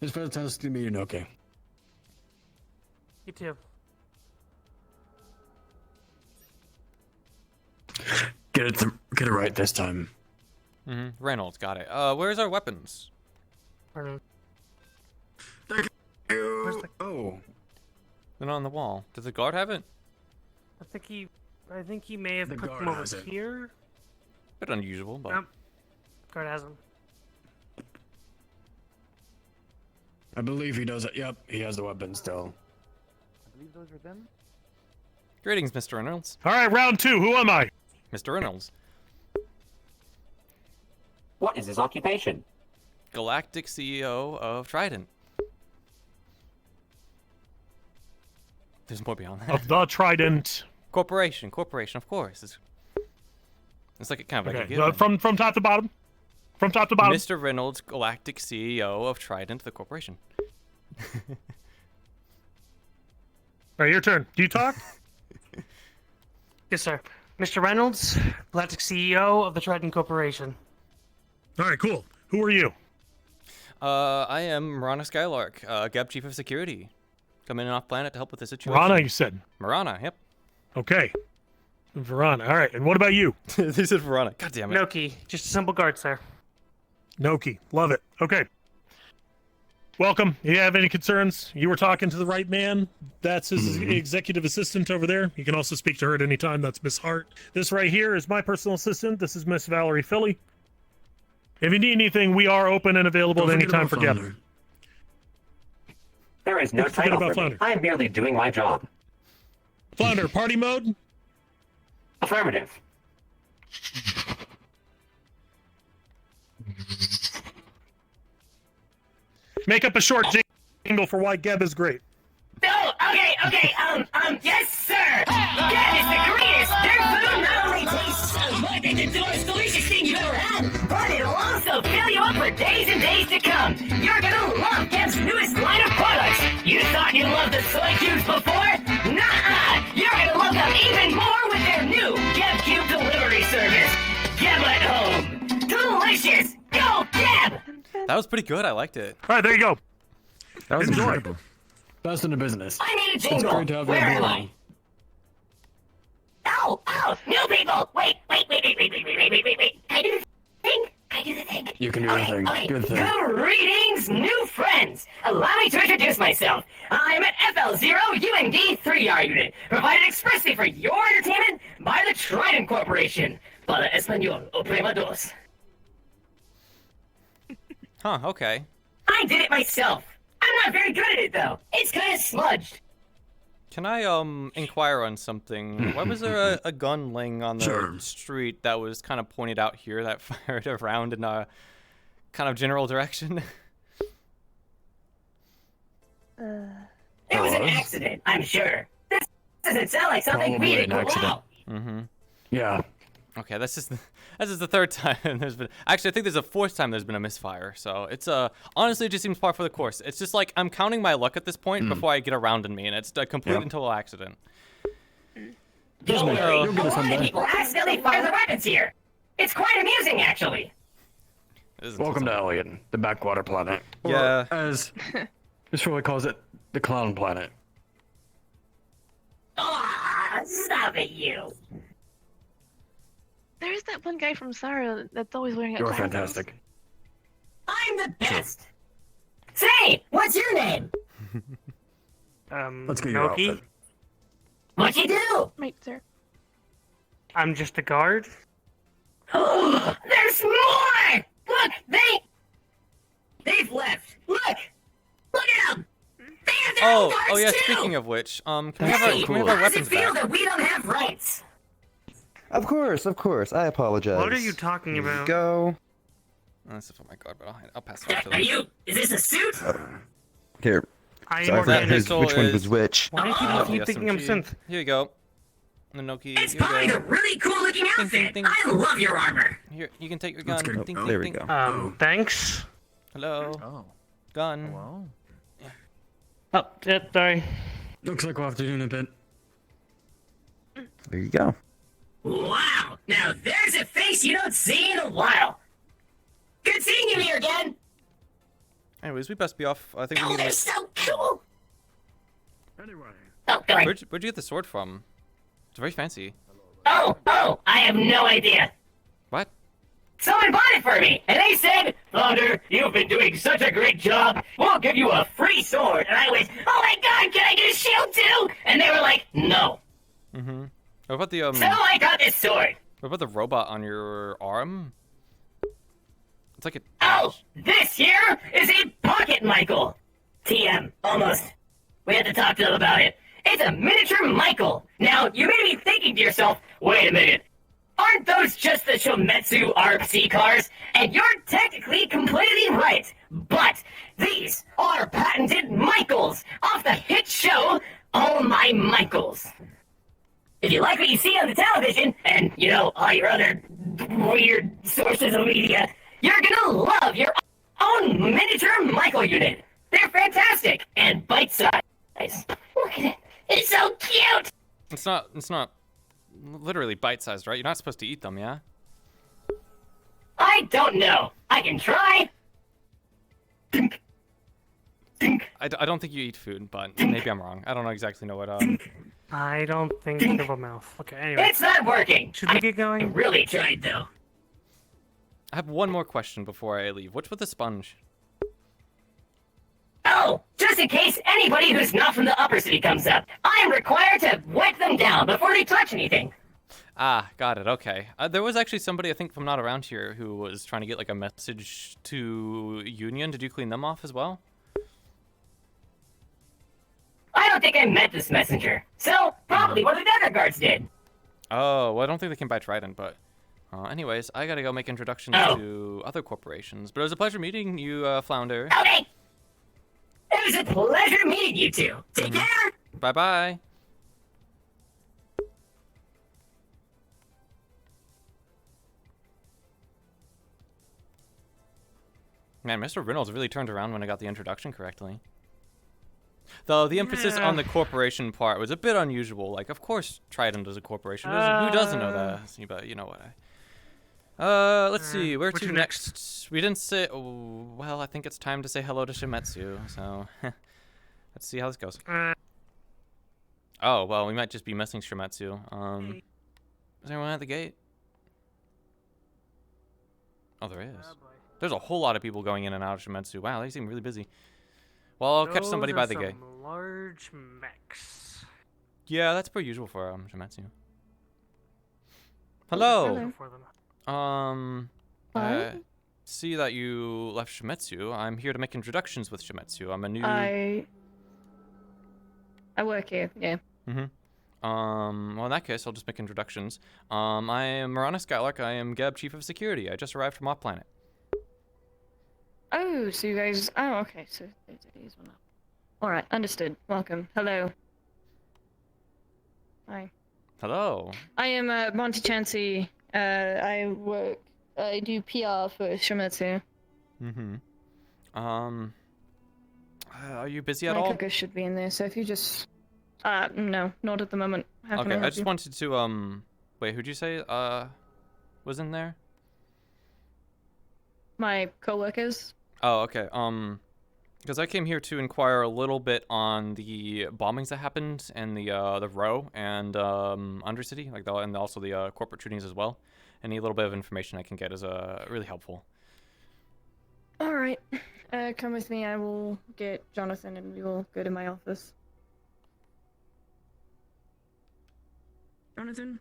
C: It's fantastic to meet you, Noki.
B: You too.
C: Get it right this time.
A: Reynolds, got it. Where's our weapons?
B: Pardon.
C: Thank you. Oh.
A: They're not on the wall. Does the guard have it?
B: I think he may have
C: The
B: put
C: guard
B: them over
C: has it.
B: here.
A: Bit unusual, but
B: Nope. Guard has them.
C: I believe he does it. Yep, he has the weapon still.
D: I believe those were them.
A: Greetings, Mr. Reynolds.
Q: All right, round 2. Who am I?
A: Mr. Reynolds.
L: What is his occupation?
A: Galactic CEO of Trident. There's more beyond that.
Q: Of the Trident.
A: Corporation, of course. It's like a kind of like a
Q: Okay,
A: given.
Q: from top to bottom. From top to bottom.
A: Mr. Reynolds, Galactic CEO of Trident, the corporation.
Q: All right, your turn. Do you talk?
B: Yes, sir. Mr. Reynolds, Galactic CEO of the Trident Corporation.
Q: All right, cool. Who are you?
A: I am Marana Skylark, Geb Chief of Security. Coming in off planet to help with the situation.
Q: Rana, you said.
A: Marana, yep.
Q: Okay. Verana. All right, and what about you?
A: They said Verana. God damn it.
B: Noki, just a simple guard, sir.
Q: Noki. Love it. Okay. Welcome. You have any concerns? You were talking to the right man. That's his executive assistant over there. You can also speak to her at any time. That's Miss Hart. This right here is my personal assistant. This is Miss Valerie Philly. If you need anything, we are open and available at any time for gathering.
L: There is no
Q: Don't forget
L: title
Q: about
L: for me.
Q: Flounder.
L: I am merely doing my job.
Q: Flounder, party mode?
L: Affirmative.
Q: Make up a short jingle for why Geb is great.
V: Oh, okay, yes, sir! Geb is the greatest! Their food not only tastes more than the most delicious thing you've ever had, but it'll also fill you up for days and days to come. You're gonna love Geb's newest line of products. You thought you loved the soy cubes before? Nuh-uh! You're gonna love them even more with their new Geb Cube delivery service. Geb at home. Delicious! Go, Geb!
A: That was pretty good. I liked it.
Q: All right, there you go.
C: That was
Q: Enjoy.
C: incredible. Best in the business.
V: I need a
C: It's
V: jingle.
C: great to have you
V: Where
C: on
V: am
C: board.
V: Oh, new people! Wait. Can I do the thing?
C: You can do the thing. Do the thing.
V: Greetings, new friends! Allow me to introduce myself. I'm an FL0 UND-3R unit, provided expressly for your entertainment by the Trident Corporation. Para Español, o Prima Dos.
A: Huh, okay.
V: I did it myself. I'm not very good at it, though. It's kind of smudged.
A: Can I inquire on something? Why was there a gun laying on the
C: Sure.
A: street that was kind of pointed out here that fired around in a kind of general direction?
V: It was an accident, I'm sure. This doesn't sound like something
C: Probably
V: we'd
C: an
V: pull
C: accident.
V: out.
A: Mm-hmm.
C: Yeah.
A: Okay, that's just the third time there's been. Actually, I think there's a fourth time there's been a misfire. So it's honestly, it just seems par for the course. It's just like I'm counting my luck at this point before I get around in me, and it's a complete and total accident.
V: Don't worry,
C: You'll get
V: a
C: us
V: lot of
C: someday.
V: people accidentally fire the weapons here. It's quite amusing, actually.
C: Welcome to Elliot, the backwater planet. Or,
A: Yeah.
C: as Miss Roy calls it, the clown planet.
V: Ah, stop it, you.
W: There's that one guy from Sarah that's always wearing a
C: You're
W: clown
C: fantastic.
V: I'm the best. Say, what's your name?
C: Let's get your
B: Noki?
C: outfit.
V: What you do?
B: Right, sir. I'm just a guard.
V: There's more! Look, they've left. Look at them. They have their own guards
A: Oh yeah.
V: too.
A: Speaking of which, can we have our,
V: Hey,
A: can we have our
V: how does it
A: weapons
V: feel
A: back?
V: that we don't have rights?
H: Of course. I apologize.
B: What are you talking
H: Here we
B: about?
H: go.
A: Oh my god, but I'll pass it on to them.
V: Are you? Is this a suit?
H: Here.
B: I
H: Sorry, I forgot
A: organic.
H: which one was which.
B: Why do people keep thinking I'm synth?
A: Here you go. The Noki.
V: It's
A: Here you
V: probably
A: go.
V: a really cool looking outfit. I love your armor.
A: Here, you can take your gun.
C: Let's get it.
A: Ding,
C: Oh,
A: ding,
H: there we
A: ding.
H: go.
B: Thanks.
A: Hello.
P: Oh.
A: Gun.
P: Wow.
B: Oh, sorry.
C: Looks like we'll have to do in a bit.
H: There you go.
V: Wow. Now there's a face you don't see in a while. Good seeing you here again.
A: Anyways, we best be off. I think we
V: Oh,
A: need to
V: they're
A: make...
V: so cool.
C: Anyway.
V: Oh, go ahead.
A: Where'd you get the sword from? It's very fancy.
V: Oh, I have no idea.
A: What?
V: Someone bought it for me, and they said, Thunder, you've been doing such a great job. We'll give you a free sword. And I went, oh my god, can I get a shield too? And they were like, no.
A: Mm-hmm. What about the
V: So I got this sword.
A: What about the robot on your arm? It's like a.
V: Oh, this here is a pocket Michael. TM, almost. We had to talk to them about it. It's a miniature Michael. Now, you may be thinking to yourself, wait a minute. Aren't those just the Shometsu RC cars? And you're technically completely right. But these are patented Michaels off the hit show Oh My Michaels. If you like what you see on the television, and, you know, all your other weird sources of media, you're gonna love your own miniature Michael unit. They're fantastic and bite-sized. Look at it. It's so cute.
A: It's not literally bite-sized, right? You're not supposed to eat them, yeah?
V: I don't know. I can try.
A: I don't think you eat food, but maybe I'm wrong. I don't exactly know what.
B: I don't think you have a mouth. Okay, anyway.
V: It's not working.
B: Should we get
V: I
B: going?
V: really tried, though.
A: I have one more question before I leave. What's with the sponge?
V: Oh, just in case anybody who's not from the upper city comes up, I'm required to wipe them down before they touch anything.
A: Ah, got it. Okay. There was actually somebody I think from not around here who was trying to get like a message to Union. Did you clean them off as well?
V: I don't think I met this messenger, so probably one of the Nether guards did.
A: Oh, well, I don't think they can buy Trident, but anyways, I gotta go make introductions to other corporations. But it was a pleasure meeting you, Flounder.
V: Okay. It was a pleasure meeting you two. Take care.
A: Bye-bye. Man, Mr. Reynolds really turned around when I got the introduction correctly. Though the emphasis on the corporation part was a bit unusual. Like, of course, Trident is a corporation. Who doesn't know that? But you know what? Let's see. Where to next? We didn't say. Oh, well, I think it's time to say hello to Shimetsu. So, let's see how this goes. Oh, well, we might just be missing Shimetsu. Is anyone at the gate? Oh, there is. There's a whole lot of people going in and out of Shimetsu. Wow, they seem really busy. Well, I'll catch somebody by the gate.
B: Large mechs.
A: Yeah, that's pretty usual for Shimetsu. Hello. I see that you left Shimetsu. I'm here to make introductions with Shimetsu. I'm a new.
I: I work here. Yeah.
A: Well, in that case, I'll just make introductions. I am Marana Skylark. I am Geb, Chief of Security. I just arrived from off planet.
I: Oh, so you guys. Oh, okay. So these one up. All right, understood. Welcome. Hello. Hi.
A: Hello.
I: I am Monty Chansey. I work. I do PR for Shimetsu.
A: Are you busy at
I: My
A: all?
I: cooker should be in there. So if you just. No, not at the moment. How can
A: Okay,
I: help
A: I just
I: you?
A: wanted to wait. Who'd you say was in there?
I: My coworkers.
A: Oh, okay. Because I came here to inquire a little bit on the bombings that happened in the Row and Undercity, like and also the corporate shootings as well. Any little bit of information I can get is really helpful.
I: All right. Come with me. I will get Jonathan and we will go to my office. Jonathan,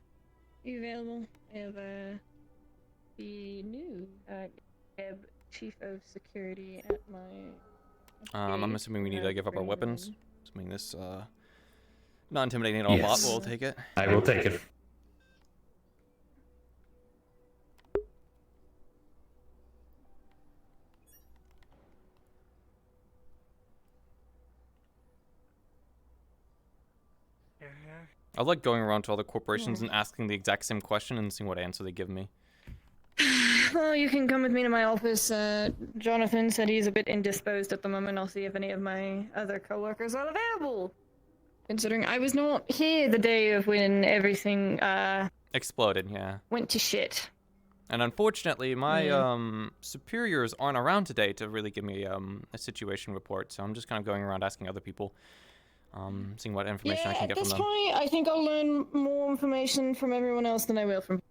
I: are you available? I have the new chief of security at my.
A: I'm assuming we need to give up our weapons. Assuming this non-intimidating at all bot will take it.
J: I will take it.
A: I like going around to other corporations and asking the exact same question and seeing what answer they give me.
I: Well, you can come with me to my office. Jonathan said he's a bit indisposed at the moment. I'll see if any of my other coworkers are available. Considering I was not here the day of when everything
A: Exploded, yeah.
I: went to shit.
A: And unfortunately, my superiors aren't around today to really give me a situation report, so I'm just kind of going around asking other people, seeing what information I can get from them.
I: At this point, I think I'll learn more information from everyone else than I will from.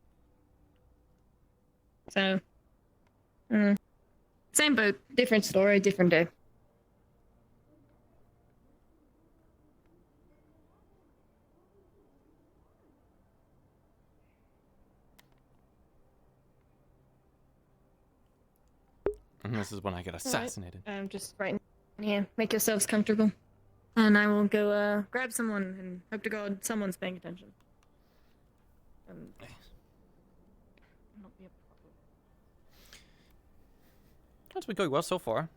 I: So, same boat, different story, different day.
A: And this is when I get assassinated.
I: Right. Just right here. Make yourselves comfortable. And I will go grab someone and hope to God someone's paying attention. Not be a problem.
A: That's been going well so far.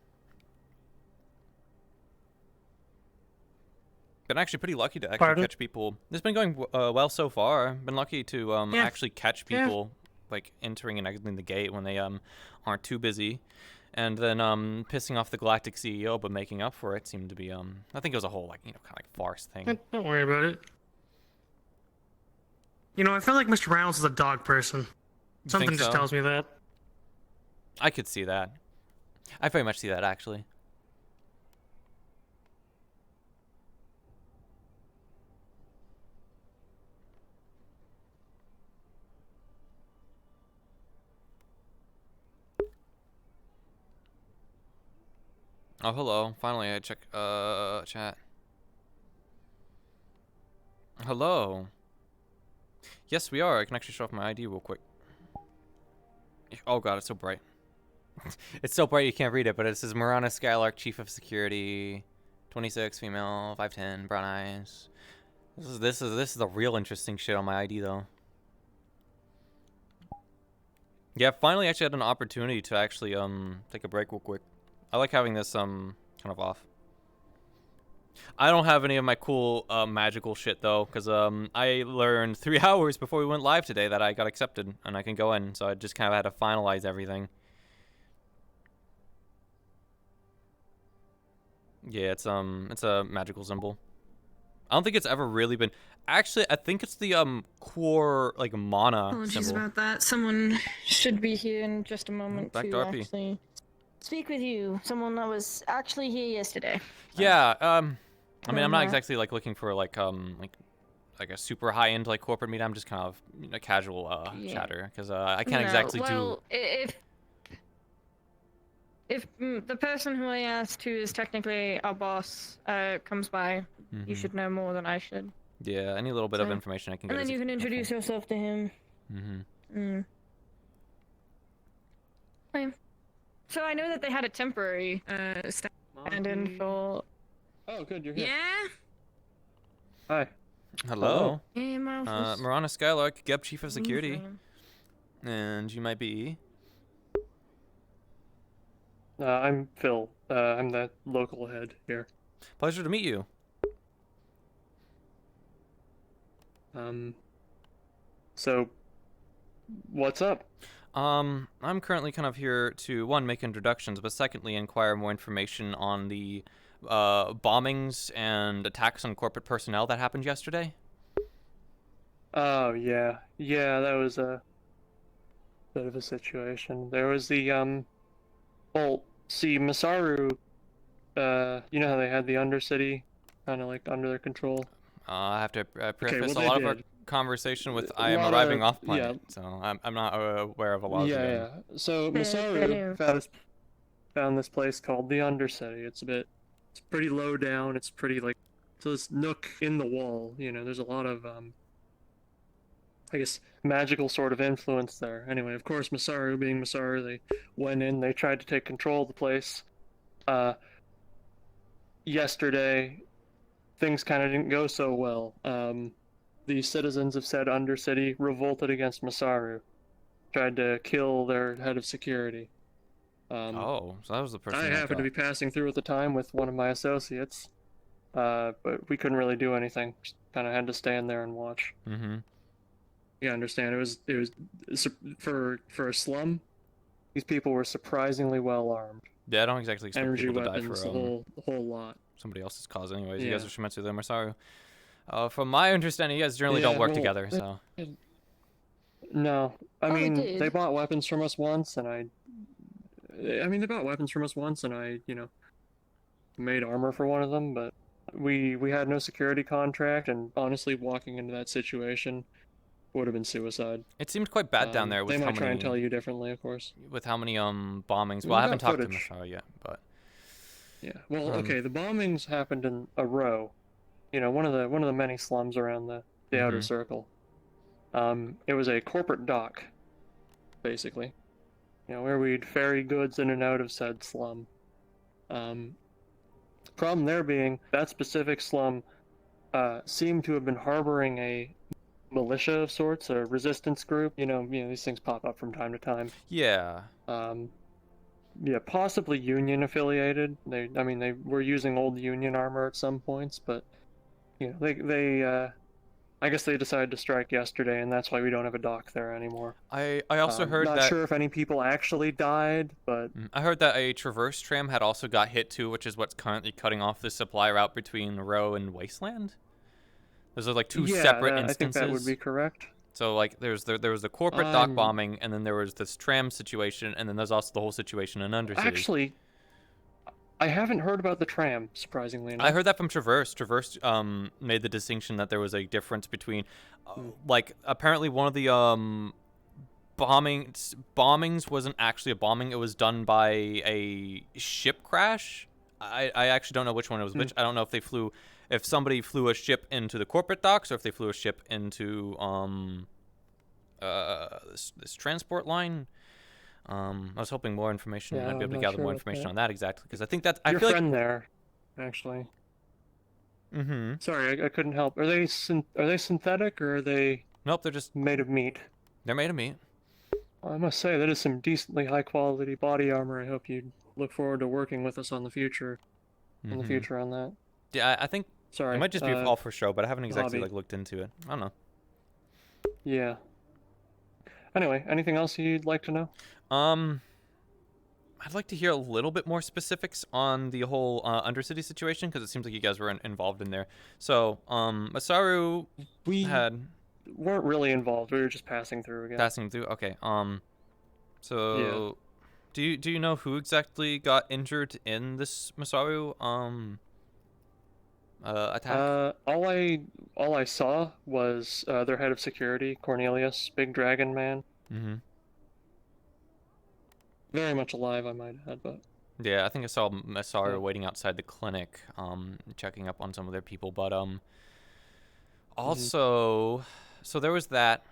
A: Been actually pretty lucky to actually catch people. It's been going well so far. Been lucky to actually catch people like entering and exiting the gate when they aren't too busy. And then pissing off the Galactic CEO, but making up for it seemed to be I think it was a whole kind of like farce thing.
B: Don't worry about it. You know, I feel like Mr. Reynolds is a dog person. Something just tells me that.
A: I could see that. I very much see that actually. Oh, hello. Finally, I check, chat. Hello. Yes, we are. I can actually show off my ID real quick. Oh god, it's so bright. It's so bright you can't read it, but it says Marana Skylark, Chief of Security, 26, female, 5'10", brown eyes. This is the real interesting shit on my ID, though. Yeah, finally actually had an opportunity to actually, take a break real quick. I like having this kind of off. I don't have any of my cool magical shit though, because I learned 3 hours before we went live today that I got accepted and I can go in, so I just kind of had to finalize everything. Yeah, it's a magical symbol. I don't think it's ever really been. Actually, I think it's the core like mana
I: Apologies
A: symbol.
I: about that. Someone should be here in just a moment
A: Back to
I: to
A: RP.
I: actually speak with you. Someone that was actually here yesterday.
A: Yeah, I mean, I'm not exactly like looking for like a super high-end like corporate meet. I'm just kind of a casual chatter because I can't exactly
I: well, if the person who I asked, who is technically our boss, comes by, you should know more than I should.
A: Yeah, any little bit of information I can get.
I: And then you can introduce yourself to him. Okay. So I know that they had a temporary stand-in for.
R: Oh, good, you're here.
I: Yeah.
R: Hi.
A: Hello.
I: Hey, Malphus.
A: Marana Skylark, Geb Chief of Security. And you might be.
R: I'm Phil. I'm the local head here.
A: Pleasure to meet you.
R: So, what's up?
A: I'm currently kind of here to, one, make introductions, but secondly, inquire more information on the bombings and attacks on corporate personnel that happened yesterday.
R: Oh, yeah. Yeah, that was a bit of a situation. There was the, well, see, Masaru, you know how they had the Undercity kind of like under their control?
A: I have to preface
R: well,
A: a
R: they
A: lot of our
R: did.
A: conversation with
R: A
A: I am
R: lot
A: arriving
R: of-
A: off planet, so I'm not aware of a lot of
R: Yeah,
A: them.
R: yeah. So Masaru, found this place called the Undercity. It's pretty low down. It's pretty so this nook in the wall. You know, there's a lot of I guess magical sort of influence there. Anyway, of course, Masaru being Masaru, they went in. They tried to take control of the place. Yesterday, things kind of didn't go so well. The citizens of said Undercity revolted against Masaru, tried to kill their head of security.
A: Oh, so that was the person.
R: I happened to be passing through at the time with one of my associates, but we couldn't really do anything. Just kind of had to stand there and watch.
A: Mm-hmm.
R: You understand? It was for a slum. These people were surprisingly well armed.
A: Yeah, I don't exactly expect
R: Energy
A: people to
R: weapons,
A: die for
R: the whole lot.
A: somebody else's cause. Anyways,
R: Yeah.
A: you guys are Shimetsu, then Masaru. From my understanding, you guys generally don't work together. So.
R: No, I
I: Oh, they
R: mean
I: did.
R: they bought weapons from us once, and I made armor for one of them, but we had no security contract, and honestly, walking into that situation would have been suicide.
A: It seemed quite bad down there. With
R: They
A: how
R: might try and
A: many-
R: tell you differently, of course.
A: With how many bombings?
R: We
A: Well, I
R: got
A: haven't talked to
R: footage.
A: Masaru yet, but.
R: Yeah. Well, okay. The bombings happened in a row. You know, one of the many slums around the outer
A: Mhm.
R: circle. It was a corporate dock, basically. You know, where we'd ferry goods in and out of said slum. Problem there being that specific slum seemed to have been harboring a militia of sorts, a resistance group. You know, these things pop up from time to time.
A: Yeah.
R: Yeah, possibly Union affiliated. They were using old Union armor at some points, but I guess they decided to strike yesterday, and that's why we don't have a dock there anymore.
A: I also heard
R: not
A: that.
R: sure if any people actually died, but
A: I heard that a traverse tram had also got hit too, which is what's currently cutting off the supply route between Row and Wasteland. Those are like two separate instances.
R: I think that would be correct.
A: So like there was the corporate dock bombing, and then there was this tram situation, and then there's also the whole situation in Undercity.
R: Actually, I haven't heard about the tram, surprisingly enough.
A: I heard that from Traverse. Traverse made the distinction that there was a difference between, like, apparently one of the bombings wasn't actually a bombing. It was done by a ship crash. I actually don't know which one it was which. I don't know if somebody flew a ship into the corporate docks, or if they flew a ship into this transport line. I was hoping more information.
R: Yeah,
A: I'd be able to
R: I'm not
A: gather
R: sure
A: more
R: about
A: information
R: that.
A: on that exactly, because I think that I
R: Your
A: feel
R: friend
A: like.
R: there, actually.
A: Mm-hmm.
R: Sorry, I couldn't help. Are they synthetic, or are they?
A: Nope, they're just
R: made of meat.
A: They're made of meat.
R: Well, I must say that is some decently high quality body armor. I hope you look forward to working with us on the future. In the
A: Mhm.
R: future on that.
A: Yeah, I think
R: Sorry,
A: it might just be all for show, but I haven't exactly
R: hobby.
A: looked into it. I don't know.
R: Yeah. Anyway, anything else you'd like to know?
A: I'd like to hear a little bit more specifics on the whole Undercity situation, because it seems like you guys were involved in there. So, Masaru
R: weren't really involved. We were just passing through again.
A: Passing through. Okay. So, do you know who exactly got injured in this Masaru attack?
R: All I saw was their head of security, Cornelius, big dragon man.
A: Mm-hmm.
R: Very much alive, I might add, but
A: Yeah, I think I saw Masaru waiting outside the clinic, checking up on some of their people. But also, so there was that.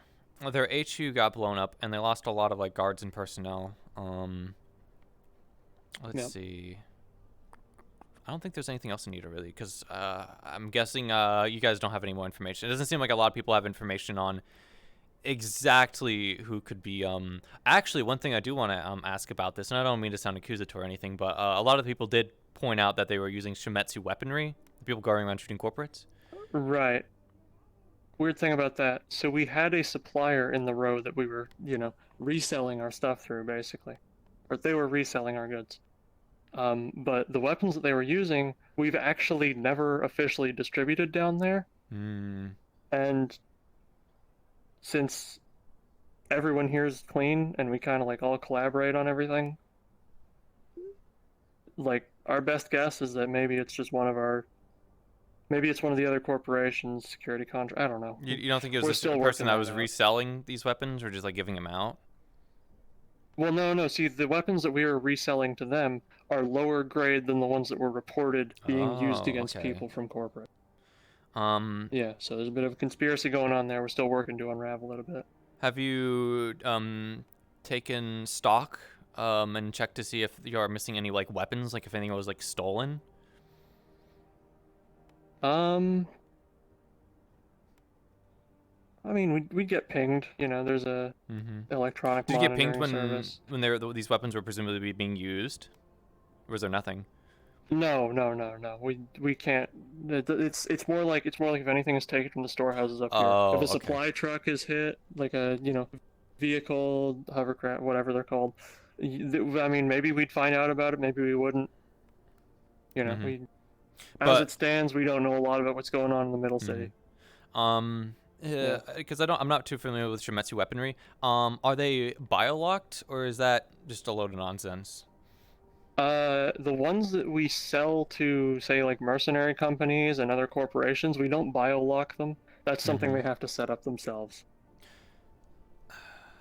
A: Their HQ got blown up, and they lost a lot of like guards and personnel. Let's see. I don't think there's anything else in Nita really, because I'm guessing you guys don't have any more information. It doesn't seem like a lot of people have information on exactly who could be. Actually, one thing I do want to ask about this, and I don't mean to sound accusatory or anything, but a lot of the people did point out that they were using Shimetsu weaponry. The people going around shooting corporates.
R: right. Weird thing about that. So we had a supplier in the row that we were, reselling our stuff through, basically, or they were reselling our goods. But the weapons that they were using, we've actually never officially distributed down there. And since everyone here is clean and we kind of like all collaborate on everything, like our best guess is that maybe it's just one of the other corporations' security contract. I don't know.
A: You don't think it
R: We're
A: was
R: still
A: the person
R: working
A: that
R: on
A: was
R: that.
A: reselling these weapons, or just like giving them out?
R: Well, no. See, the weapons that we are reselling to them are lower grade than the ones that were reported being used
A: Oh,
R: against
A: okay.
R: people from corporate.
A: Um,
R: Yeah, so there's a bit of a conspiracy going on there. We're still working to unravel it a bit.
A: have you taken stock and checked to see if you are missing any like weapons, like if anything was like stolen?
R: I mean, we'd get pinged. You know, there's a electronic
A: Did you get pinged
R: monitoring service.
A: when these weapons were presumably being used? Or was there nothing?
R: No. We can't. It's more like if anything is taken from the storehouses up here.
A: Oh,
R: If a
A: okay.
R: supply truck is hit, like a vehicle, hovercraft, whatever they're called. I mean, maybe we'd find out about it. Maybe we wouldn't. You know,
A: Mhm.
R: as
A: But-
R: it stands, we don't know a lot about what's going on in the middle city.
A: Because I'm not too familiar with Shimetsu weaponry. Are they biolocked or is that just a load of nonsense?
R: The ones that we sell to, say, like mercenary companies and other corporations, we don't biolock them. That's something
A: Mhm.
R: they have to set up themselves.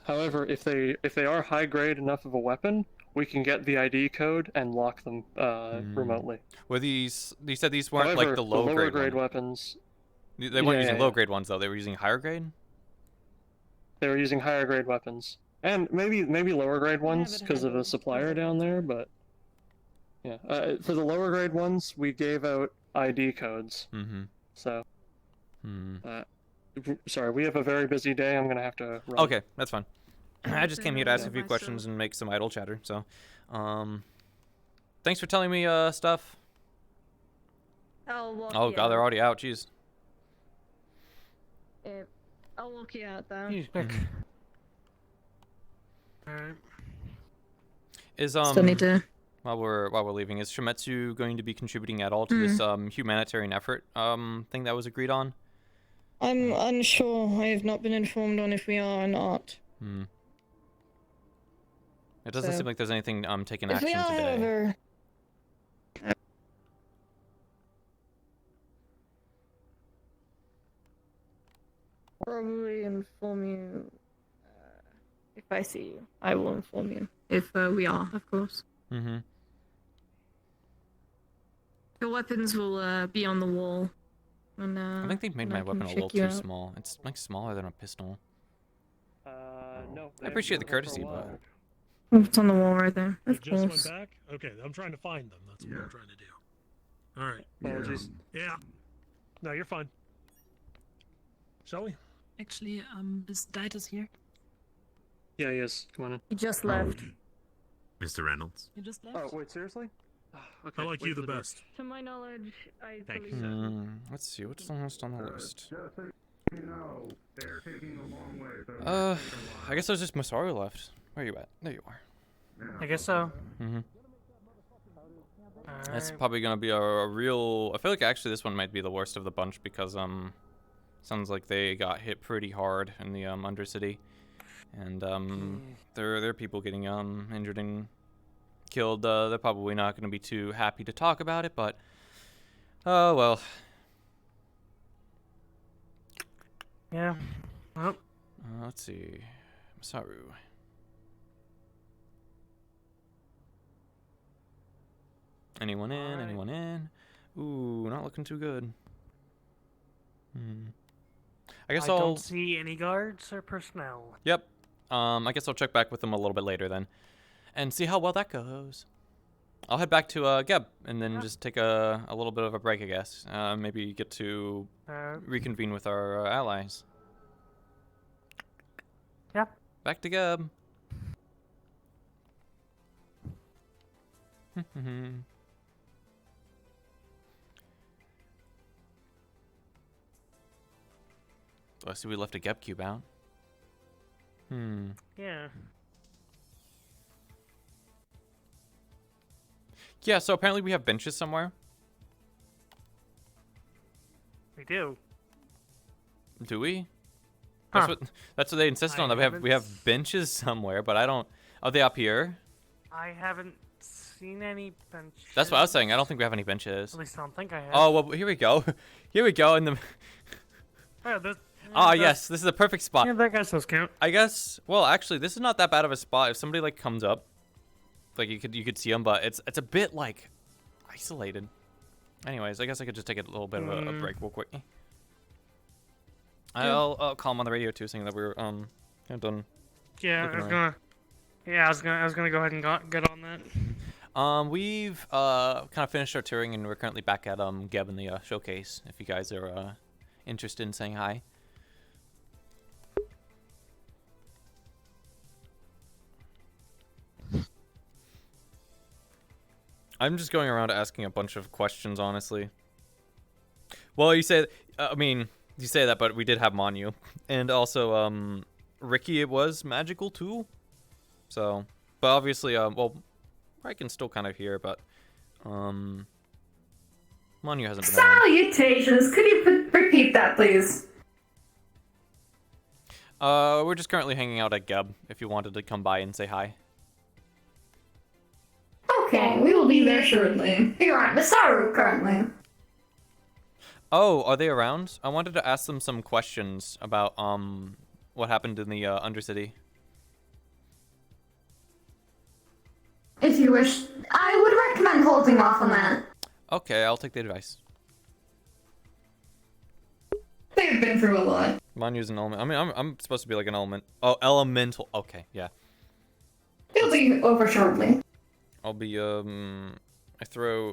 R: However, if they are high grade enough of a weapon, we can get the ID code and lock them remotely.
A: Were these? You said these weren't
R: However,
A: like the low
R: lower
A: grade ones.
R: weapons.
A: They weren't using
R: Yeah.
A: low grade ones though. They were using higher grade.
R: They were using higher grade weapons, and maybe lower grade ones because of the supplier down there. But yeah, for the lower grade ones, we gave out ID codes.
A: Mm-hmm.
R: So,
A: Hmm.
R: sorry, we have a very busy day. I'm gonna have to run.
A: Okay, that's fine. I just came here to ask a few questions and make some idle chatter. So, thanks for telling me stuff.
I: I'll walk
A: Oh
I: you
A: god, they're
I: out.
A: already out. Jeez.
I: I'll walk you out though.
B: He's quick. Alright.
A: Is
I: Still need to-
A: while we're leaving, is Shimetsu going to be contributing at all to this humanitarian effort thing that was agreed on?
I: I'm unsure. I have not been informed on if we are or not.
A: Hmm. It doesn't
I: So-
A: seem like there's anything taking
I: If
A: action
I: we are,
A: today.
I: however, probably inform you if I see you. I will inform you if we are, of course.
A: Mm-hmm.
I: Your weapons will be on the wall. And,
A: I think they made
I: and
A: my
I: I can
A: weapon a
I: check
A: little
I: you
A: too
I: out.
A: small. It's like smaller than a pistol.
R: No.
A: I appreciate the courtesy, but
I: It's on the wall right there.
T: They
I: Of
T: just went
I: course.
T: back? Okay, I'm trying to find them. That's what I'm trying to do. Alright.
R: Apologies.
T: Yeah. No, you're fine. Shall we?
O: Actually, is Dieter's here?
R: Yeah, yes. Come on in.
I: He just left.
F: Mr. Reynolds.
O: He just left?
R: Oh, wait, seriously?
T: I like you the best.
I: To my knowledge, I
F: Thank
I: believe
A: Hmm. Let's see what's next on the list. I guess there's just Masaru left. Where are you at? There you are.
B: I guess so.
A: Mm-hmm. That's
B: Alright.
A: probably gonna be a real. I feel like actually this one might be the worst of the bunch because sounds like they got hit pretty hard in the Undercity, and there are people getting injured and killed. They're probably not gonna be too happy to talk about it, but oh well.
B: Yeah. Well.
A: Let's see, Masaru. Anyone in? Anyone in? Ooh, not looking too good. I guess I'll.
B: don't see any guards or personnel.
A: Yep. I guess I'll check back with them a little bit later then, and see how well that goes. I'll head back to Geb and then just take a little bit of a break, I guess. Maybe get to reconvene with our allies.
B: Yeah.
A: Back to Geb. Oh, I see we left a Geb cube out.
B: Yeah.
A: Yeah, so apparently we have benches somewhere.
B: We do.
A: Do we?
B: Huh.
A: That's what they insisted on. That we have benches somewhere, but I don't. Are they up here?
B: I haven't seen any benches.
A: That's what I was saying. I don't think we have any benches.
B: At least I don't think I have.
A: Oh well, here we go. Here we go. In the.
B: Oh,
A: Ah, yes, this is a perfect spot.
B: Yeah, that guy does count.
A: I guess. Well, actually, this is not that bad of a spot. If somebody like comes up, like you could see them, but it's a bit like isolated. Anyways, I guess I could just take a little bit of a break real quick. I'll call him on the radio too, saying that we're kind of done.
B: Yeah,
A: looking
B: I was
A: around.
B: I was gonna go ahead and get on that.
A: We've kind of finished our touring, and we're currently back at Geb in the showcase. If you guys are interested in saying hi. I'm just going around asking a bunch of questions, honestly. Well, you say, I mean, you say that, but we did have Manu, and also Ricky. It was magical too. So, but obviously, well, I can still kind of hear, but Manu hasn't been around.
E: Salutations! Could you repeat that, please?
A: We're just currently hanging out at Geb. If you wanted to come by and say hi.
E: Okay, we will be there shortly. You're at Masaru currently.
A: Oh, are they around? I wanted to ask them some questions about what happened in the Undercity.
E: If you wish, I would recommend holding off on that.
A: Okay, I'll take the advice.
E: They've been through a lot.
A: Manu's an element. I mean, I'm supposed to be like an element. Oh, elemental. Okay, yeah.
E: It'll be over shortly.
A: I'll be I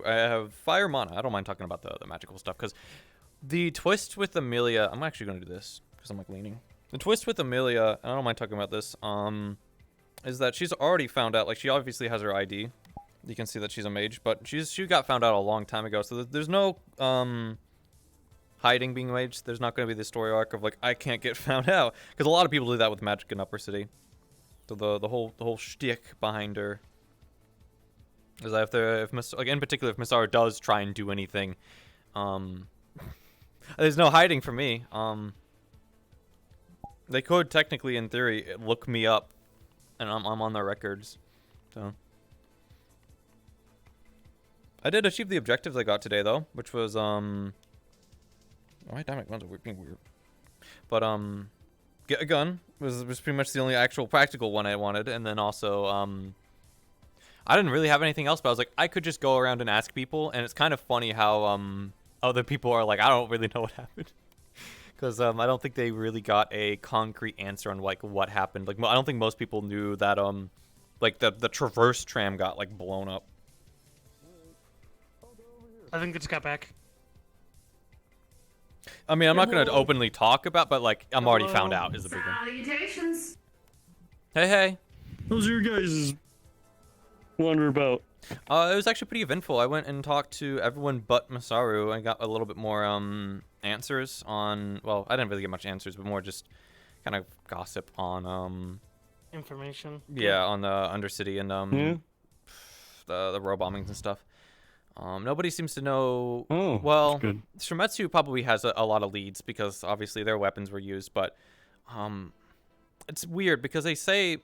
A: have fire mana. I don't mind talking about the magical stuff, because the twist with Amelia, I'm actually gonna do this because I'm like leaning. The twist with Amelia, I don't mind talking about this, is that she's already found out, like she obviously has her ID. You can see that she's a mage, but she got found out a long time ago, so there's no hiding being mage. There's not gonna be the story arc of like I can't get found out, because a lot of people do that with magic in Upper City. So the whole shtick behind her is that in particular, if Masaru does try and do anything, there's no hiding from me. They could technically, in theory, look me up, and I'm on their records. So I did achieve the objectives I got today, though, which was oh, my dynamic ones are being weird. But get a gun was pretty much the only actual practical one I wanted, and then also I didn't really have anything else, but I was like, I could just go around and ask people, and it's kind of funny how other people are like, I don't really know what happened, because I don't think they really got a concrete answer on like what happened. Like I don't think most people knew that like the Traverse tram got like blown up.
B: I think it just got back.
A: I mean, I'm not gonna openly talk about, but like I'm already found out is the big one.
E: Salutations.
A: Hey.
R: How's your guys' wander about?
A: It was actually pretty eventful. I went and talked to everyone but Masaru. I got a little bit more answers on. Well, I didn't really get much answers, but more just kind of gossip on
B: Information.
A: Yeah, on the Undercity and the row bombings and stuff. Nobody seems to know.
C: Oh,
A: well,
C: that's good.
A: Shremetsu probably has a lot of leads because obviously their weapons were used, but it's weird because they say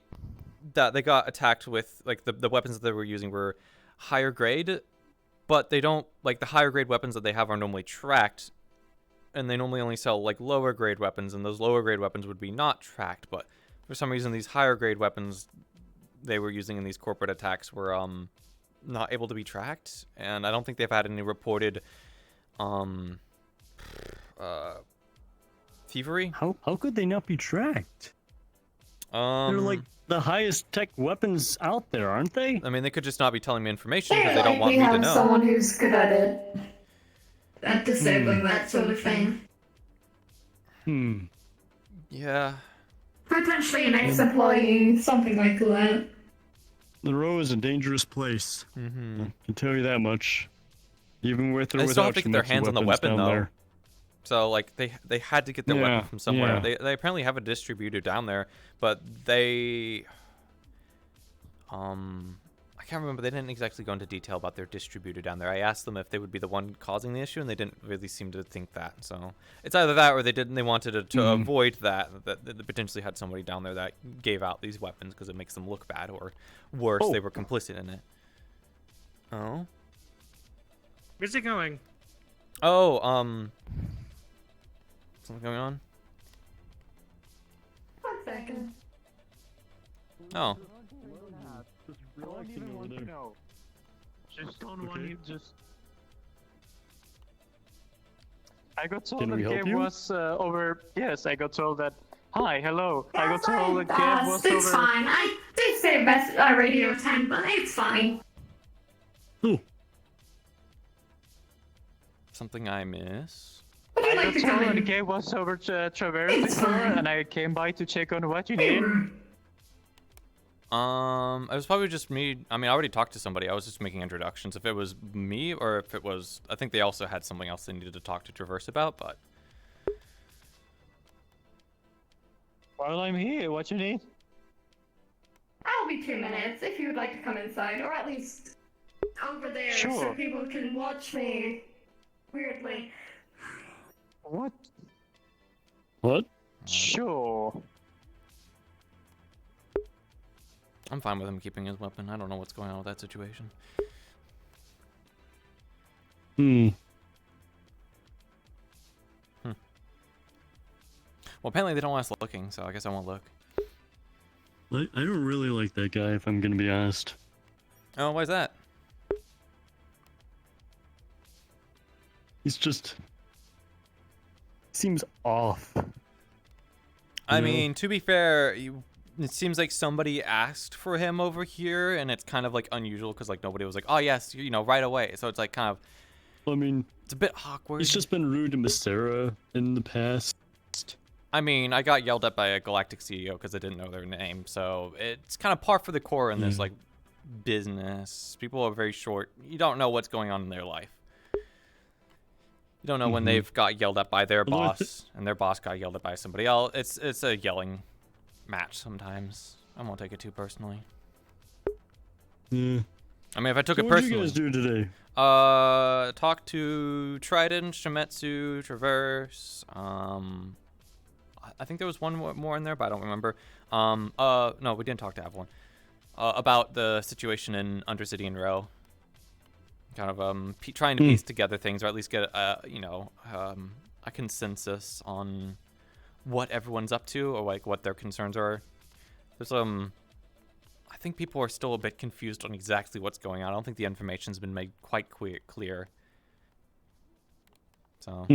A: that they got attacked with like the weapons that they were using were higher grade, but they don't like the higher grade weapons that they have are normally tracked, and they normally only sell like lower grade weapons, and those lower grade weapons would be not tracked, but for some reason these higher grade weapons they were using in these corporate attacks were not able to be tracked, and I don't think they've had any reported thievery.
C: How could they not be tracked? They're like the highest tech weapons out there, aren't they?
A: I mean, they could just not be telling me information
E: They
A: because they don't want
E: likely
A: me to
E: have
A: know.
E: someone who's good at it. At disabling that sort of thing.
A: Yeah.
E: Potentially an ex-employee, something like that.
C: The row is a dangerous place. I can tell you that much. Even with or
A: They still
C: without
A: have to get their
C: Shremetsu
A: hands on the
C: weapons down
A: though.
C: there.
A: So like they had to get their weapon from somewhere.
C: yeah.
A: They apparently have a distributor down there, but they I can't remember. They didn't exactly go into detail about their distributor down there. I asked them if they would be the one causing the issue, and they didn't really seem to think that. So it's either that or they didn't. They wanted to avoid that they potentially had somebody down there that gave out these weapons because it makes them look bad, or worse, they were complicit in it. Oh.
B: Where's it going?
A: Oh, something going on?
E: second.
A: Oh.
R: Just don't want you just. I got told
C: Can
R: that
C: we help
R: Gabe
C: you?
R: was over. Yes, I got told that. Hi, hello. I got told that Gabe was
E: It's
R: over.
E: fine. I did say best radio 10, but it's fine.
A: Something I miss?
E: Would you
R: I
E: like
R: got
E: to
R: told
E: come
R: that
E: in?
R: Gabe was over to Traverse
E: It's
R: before,
E: fine.
R: and I came by to check on what you need.
A: It was probably just me. I mean, I already talked to somebody. I was just making introductions. If it was me or if it was, I think they also had something else they needed to talk to Traverse about, but.
R: While I'm here, what you need?
E: I'll be 2 minutes if you would like to come inside, or at least over there so
R: Sure.
E: people can watch me weirdly.
R: What?
C: What?
R: Sure.
A: I'm fine with him keeping his weapon. I don't know what's going on with that situation. Well, apparently they don't want us looking, so I guess I won't look.
C: I don't really like that guy, if I'm gonna be honest.
A: Oh, why is that?
C: He's just seems off.
A: I
C: You know?
A: mean, to be fair, it seems like somebody asked for him over here, and it's kind of like unusual because like nobody was like, oh yes, you know, right away. So it's like kind of.
C: I mean,
A: it's a bit awkward.
C: He's just been rude to Miss Sarah in the past.
A: I mean, I got yelled at by a Galactic CEO because I didn't know their name, so it's kind of par for the core in this like business. People are very short. You don't know what's going on in their life. You don't know when they've got yelled at by their boss, and their boss got yelled at by somebody else. It's a yelling match sometimes. I won't take it too personally.
C: Yeah.
A: I mean, if I took
C: So
A: it
C: what did
A: personally.
C: you guys do today?
A: Talk to Trident, Shimetsu, Traverse. I think there was one more in there, but I don't remember. No, we didn't talk to Avalon. About the situation in Undercity and Row. Kind of trying to piece together things, or at least get a consensus on what everyone's up to, or like what their concerns are. There's I think people are still a bit confused on exactly what's going on. I don't think the information's been made quite clear. So.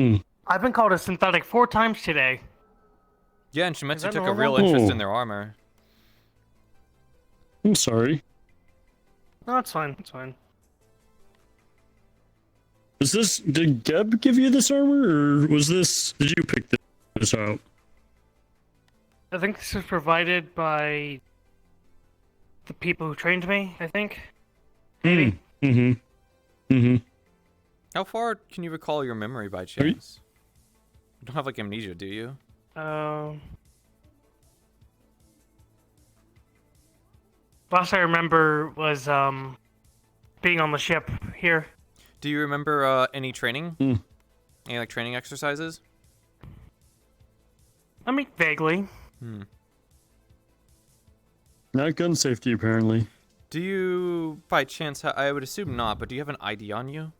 B: I've been called a synthetic 4 times today.
A: Yeah, and
B: Is
A: Shimetsu
B: that
A: took a
B: normal?
A: real interest in their armor.
C: I'm sorry.
B: No, it's fine. It's fine.
C: Did Geb give you this armor, or did you pick this out?
B: I think this was provided by the people who trained me, I think.
A: How far can you recall your memory by chance? You don't have like amnesia, do you?
B: Last I remember was being on the ship here.
A: Do you remember any training? Any like training exercises?
B: I mean, vaguely.
C: Not gun safety, apparently.
A: Do you, by chance, I would assume not, but do you have an ID on you?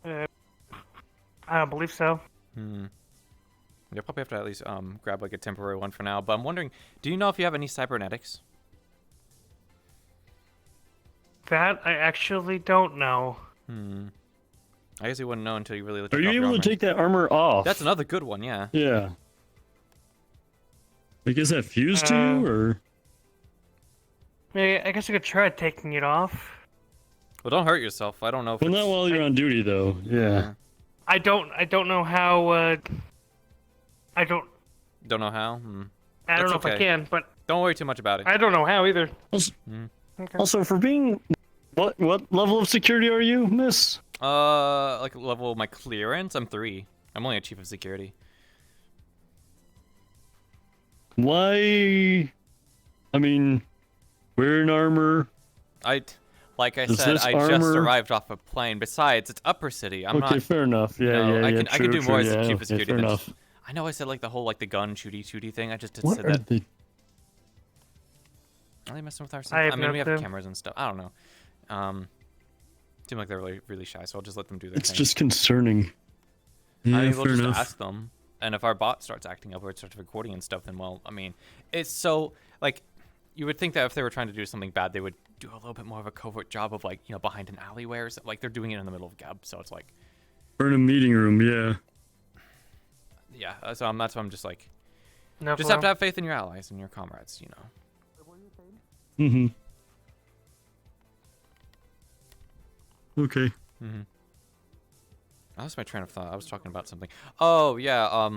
B: I don't believe so.
A: You'll probably have to at least grab like a temporary one for now. But I'm wondering, do you know if you have any cybernetics?
B: That I actually don't know.
A: I guess you wouldn't know until you really.
C: Are you able to take that armor off?
A: That's another good one, yeah.
C: Yeah. Like, is that fused to you, or?
B: Maybe, I guess I could try taking it off.
A: Well, don't hurt yourself. I don't know if
C: Well,
A: it's...
C: not while you're on duty, though. Yeah.
B: I don't know how. I don't
A: Don't know how.
B: I don't
A: That's
B: know if I
A: okay.
B: can, but
A: don't worry too much about it.
B: I don't know how either.
C: Also, for being what level of security are you, Miss?
A: Like level of my clearance, I'm 3. I'm only a chief of security.
C: Why? I mean, wearing armor.
A: Like I
C: Is
A: said,
C: this
A: I just
C: armor-
A: arrived off a plane. Besides, it's Upper City. I'm
C: Okay,
A: not.
C: fair enough. Yeah,
A: you know,
C: yeah,
A: I
C: yeah.
A: can I can
C: true,
A: do more
C: true,
A: as the
C: yeah,
A: chief of
C: okay,
A: security.
C: fair
A: than
C: enough.
A: I know I said like the whole like the gun shooty thing. I just
C: What
A: said
C: are
A: that.
C: they?
A: Are they messing with our?
B: I have
A: mean,
B: no
A: we have
B: clue.
A: cameras and stuff. I don't know. Seem like they're really shy, so I'll just let them do their
C: It's
A: thing.
C: just concerning.
A: I
C: Yeah,
A: mean, we'll
C: fair
A: just
C: enough.
A: ask them. And if our bot starts acting up or it starts recording and stuff, then, well, I mean, it's so, like, you would think that if they were trying to do something bad, they would do a little bit more of a covert job of, like, you know, behind an alleyway or something. Like, they're doing it in the middle of Geb, so it's like...
C: Or in a meeting room, yeah.
A: Yeah, so that's why I'm just like...
B: No
A: just have to have faith in your allies and your comrades, you know.
C: Mm-hmm. Okay.
A: Mm-hmm. I lost my train of thought. I was talking about something. Oh, yeah,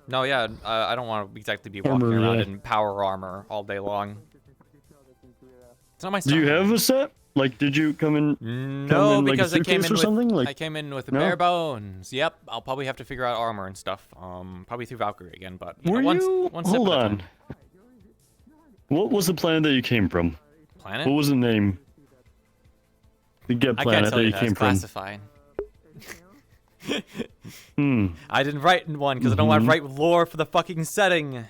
A: no, yeah, I don't want to exactly be walking
C: Armor,
A: around
C: yeah.
A: in power armor all day long. It's not my style.
C: Do you have a set? Like, did you come in?
A: No,
C: like,
A: because
C: a
A: I came
C: suitcase
A: in
C: or
A: with
C: something? Like,
A: I came in with
C: no?
A: bare bones. Yep, I'll probably have to figure out armor and stuff. Probably through Valkyrie again, but
C: Were
A: one step
C: Hold
A: at a
C: on.
A: time.
C: What was the planet that you came from?
A: Planet?
C: What was the name? The Geb
A: I
C: planet
A: can't tell
C: that
A: you
C: you
A: that.
C: came
A: It's
C: from.
A: classified.
C: I
A: didn't write in one because I don't want to write lore for the fucking setting.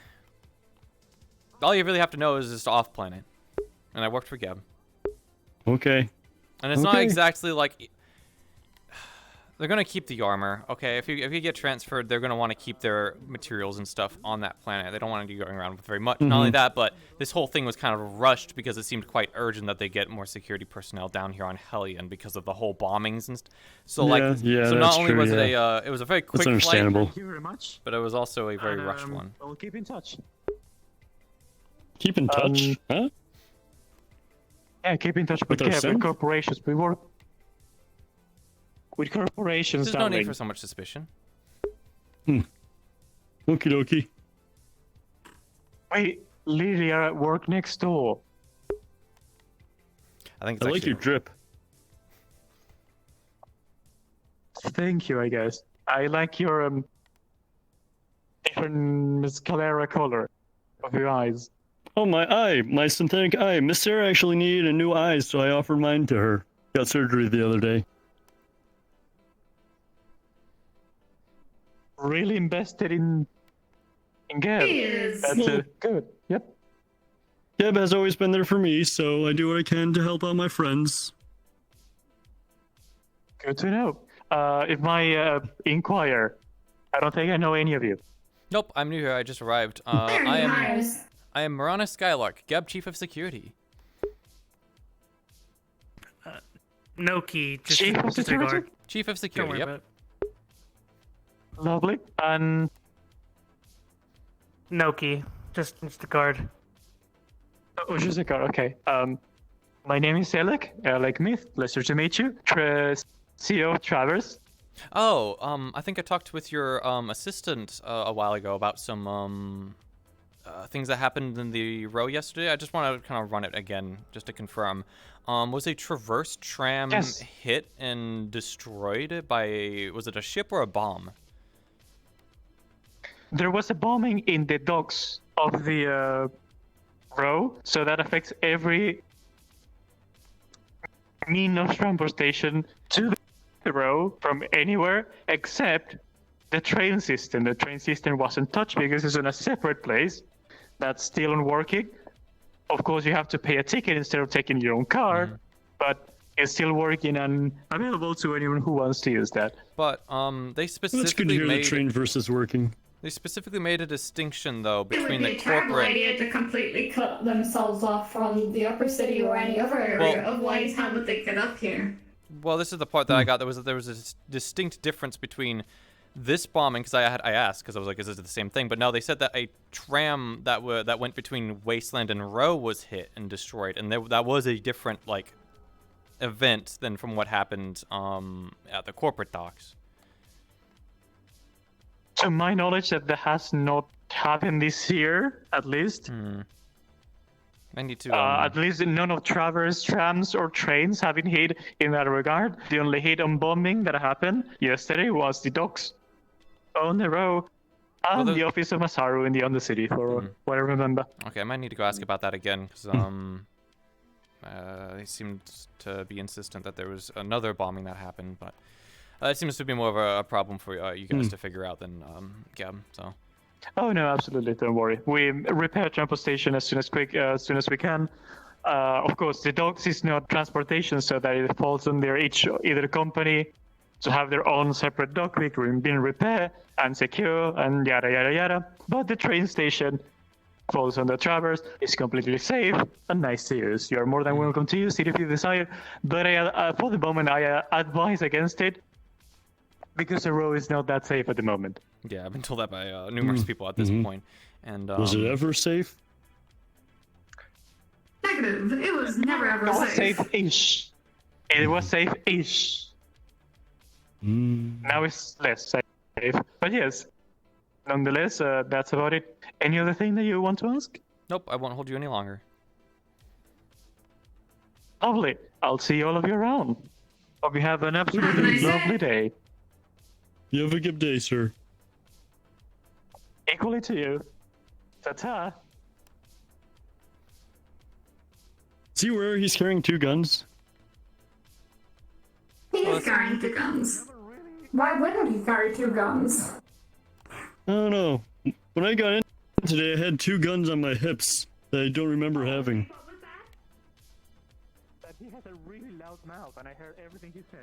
A: All you really have to know is just off planet, and I worked for Geb.
C: Okay.
A: And it's not
C: Okay.
A: exactly like they're gonna keep the armor. Okay, if you get transferred, they're gonna want to keep their materials and stuff on that planet. They don't want to be going around with very much. Not only
C: Mhm.
A: that, but this whole thing was kind of rushed because it seemed quite urgent that they get more security personnel down here on Hellion because of the whole bombings and so like
C: Yeah,
A: so not
C: that's
A: only
C: true,
A: was
C: yeah.
A: it was a very quick
C: That's understandable.
A: flight,
C: Thank
J: you very much.
A: but it was also a very rushed one.
J: We'll keep in touch.
C: Keep in touch, huh?
J: Yeah, keep in touch
C: With
J: with
C: our
J: Geb,
C: son?
J: with corporations. We work with corporations.
A: There's no need
J: darling.
A: for so much suspicion.
C: Okie dokie.
J: Wait, literally are at work next door.
A: I think
C: I like your drip.
J: Thank you, I guess. I like your different mascara color of your eyes.
C: Oh, my eye. My synthetic eye. Miss Sarah actually needed a new eye, so I offered mine to her. Got surgery the other day.
J: Really invested in Geb.
E: He is.
J: That's good. Yep.
C: Geb has always been there for me, so I do what I can to help out my friends.
J: Good to know. If my inquire, I don't think I know any of you.
A: Nope, I'm new here. I just arrived.
E: Very nice.
A: I am Marana Skylark, Geb Chief of Security.
B: Noki, just
J: Chief of
B: disregard.
J: Security?
A: Chief of
B: Don't
A: Security.
B: worry
A: Yep.
B: about it.
J: Lovely. And
B: Noki, just disregard.
J: oh, just a car. Okay. My name is Selek. Like Myth. Pleasure to meet you. CEO of Travers.
A: Oh, I think I talked with your assistant a while ago about some things that happened in the row yesterday. I just want to kind of run it again just to confirm. Was a Traverse tram
J: Yes.
A: hit and destroyed by, was it a ship or a bomb?
J: There was a bombing in the docks of the row, so that affects every mean of transportation to the row from anywhere except the train system. The train system wasn't touched because it's in a separate place that's still working. Of course, you have to pay a ticket instead of taking your own car, but it's still working and available to anyone who wants to use that.
A: But they
C: Well, it's good to
A: specifically
C: hear the
A: made
C: train versus working.
A: they specifically made a distinction though
E: It would
A: between
E: be
A: the
E: a terrible
A: corporate.
E: idea to completely cut themselves off from the upper city or any other area.
A: Well-
E: Otherwise, how would they get up here?
A: Well, this is the part that I got. There was a distinct difference between this bombing because I asked because I was like, is it the same thing? But no, they said that a tram that went between Wasteland and Row was hit and destroyed, and that was a different like event than from what happened at the corporate docks.
J: To my knowledge, that has not happened this year, at least.
A: I need to.
J: At least none of Travers trams or trains have been hit in that regard. The only hit on bombing that happened yesterday was the docks on the row and
A: Well,
J: the office of Masaru in the Undercity, for what I remember.
A: Okay, I might need to go ask about that again because they seemed to be insistent that there was another bombing that happened, but it seems to be more of a problem for you guys to figure out than Geb. So.
J: Oh no, absolutely, don't worry. We repair transportation as soon as we can. Of course, the docks is not transportation, so that it falls under either company to have their own separate dock being repaired and secure and yada yada yada. But the train station falls under Traverse, is completely safe and nice to use. You are more than welcome to use it if you desire, but for the moment I advise against it because the road is not that safe at the moment.
A: Yeah, I've been told that by numerous people at this point. And
C: Was it ever safe?
E: Negative. It was never ever
J: It was
E: safe.
J: safe-ish. It was safe-ish. Now it's less safe, but yes. Nonetheless, that's about it. Any other thing that you want to ask?
A: Nope, I won't hold you any longer.
J: Lovely. I'll see all of you around. Hope you have an absolutely lovely day.
C: You have a good day, sir.
J: Equally to you. Ta-ta.
C: See where he's carrying 2 guns?
E: He is carrying 2 guns. Why wouldn't he carry 2 guns?
C: I don't know. When I got in today, I had 2 guns on my hips that I don't remember having.
J: But he has a really loud mouth, and I heard everything he said.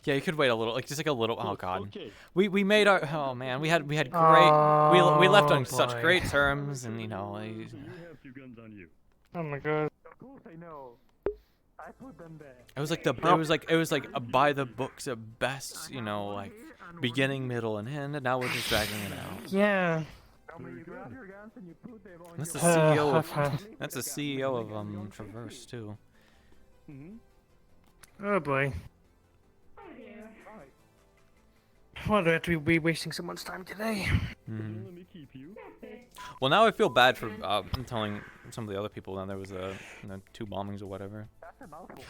A: Yeah, you could wait a little, like just like a little. Oh god,
C: Okay.
A: we made our. Oh man, we had great. We left on such great terms, and you know.
C: You have 2 guns on you.
B: Oh my god.
J: Of course I know. I put them there.
A: It was like it was like a by the books at best, you know, like beginning, middle, and end. And now we're just dragging it out.
B: Yeah.
A: That's the CEO of. That's the CEO of Traverse too.
B: Oh boy. Why do I have to be wasting someone's time today?
C: Let me keep you.
A: Well, now I feel bad for telling some of the other people that there was 2 bombings or whatever.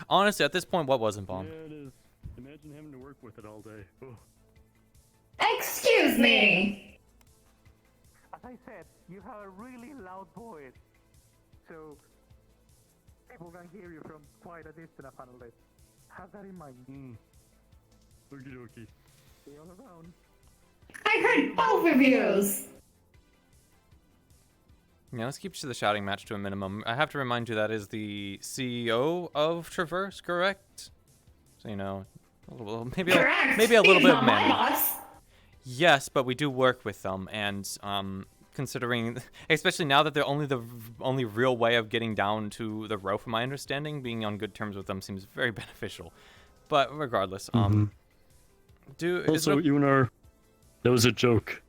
A: Honestly, at this point, what wasn't bombed?
C: Yeah, it is. Imagine having to work with it all day. Oh.
E: Excuse me!
J: As I said, you have a really loud voice, so people can hear you from quite a distance, apparently. Have that in mind.
C: Okie dokie.
J: See you all around.
E: I heard both of yous!
A: Yeah, let's keep the shouting match to a minimum. I have to remind you that is the CEO of Traverse, correct? So you know, maybe
E: Correct.
A: maybe a little
E: He's
A: bit
E: not
A: of
E: my
A: manner.
E: boss.
A: Yes, but we do work with them, and considering, especially now that they're only real way of getting down to the row, from my understanding, being on good terms with them seems very beneficial. But regardless,
C: Also, that was a joke.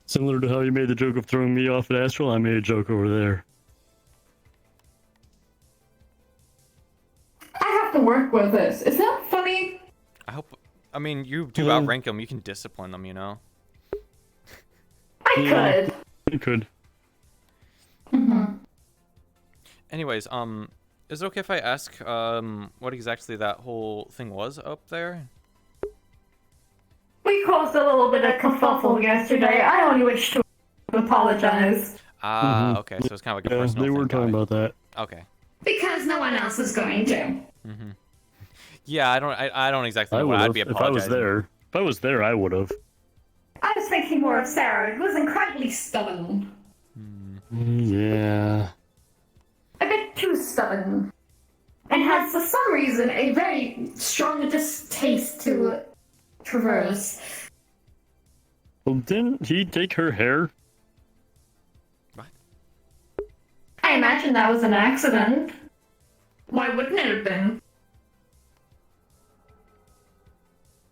C: Similar to how you made the joke of throwing me off at Astral, I made a joke over there.
E: I have to work with this. Is that funny?
A: I mean, you do outrank them. You can discipline them, you know.
E: I could.
C: You could.
A: Anyways, is it okay if I ask what exactly that whole thing was up there?
E: We caused a little bit of kerfuffle yesterday. I only wish to apologize.
A: Okay, so it's kind of like a
C: Yeah,
A: personal
C: they were
A: thing,
C: talking about that.
A: Okay.
E: Because no one else is going to.
A: Yeah, I don't exactly know what I'd be
C: If I was
A: apologizing.
C: there. If I was there, I would have.
E: I was thinking more of Sarah, who was incredibly stubborn.
C: Yeah.
E: A bit too stubborn. And has, for some reason, a very strong distaste to Traverse.
C: Well, didn't he take her hair?
E: I imagine that was an accident. Why wouldn't it have been?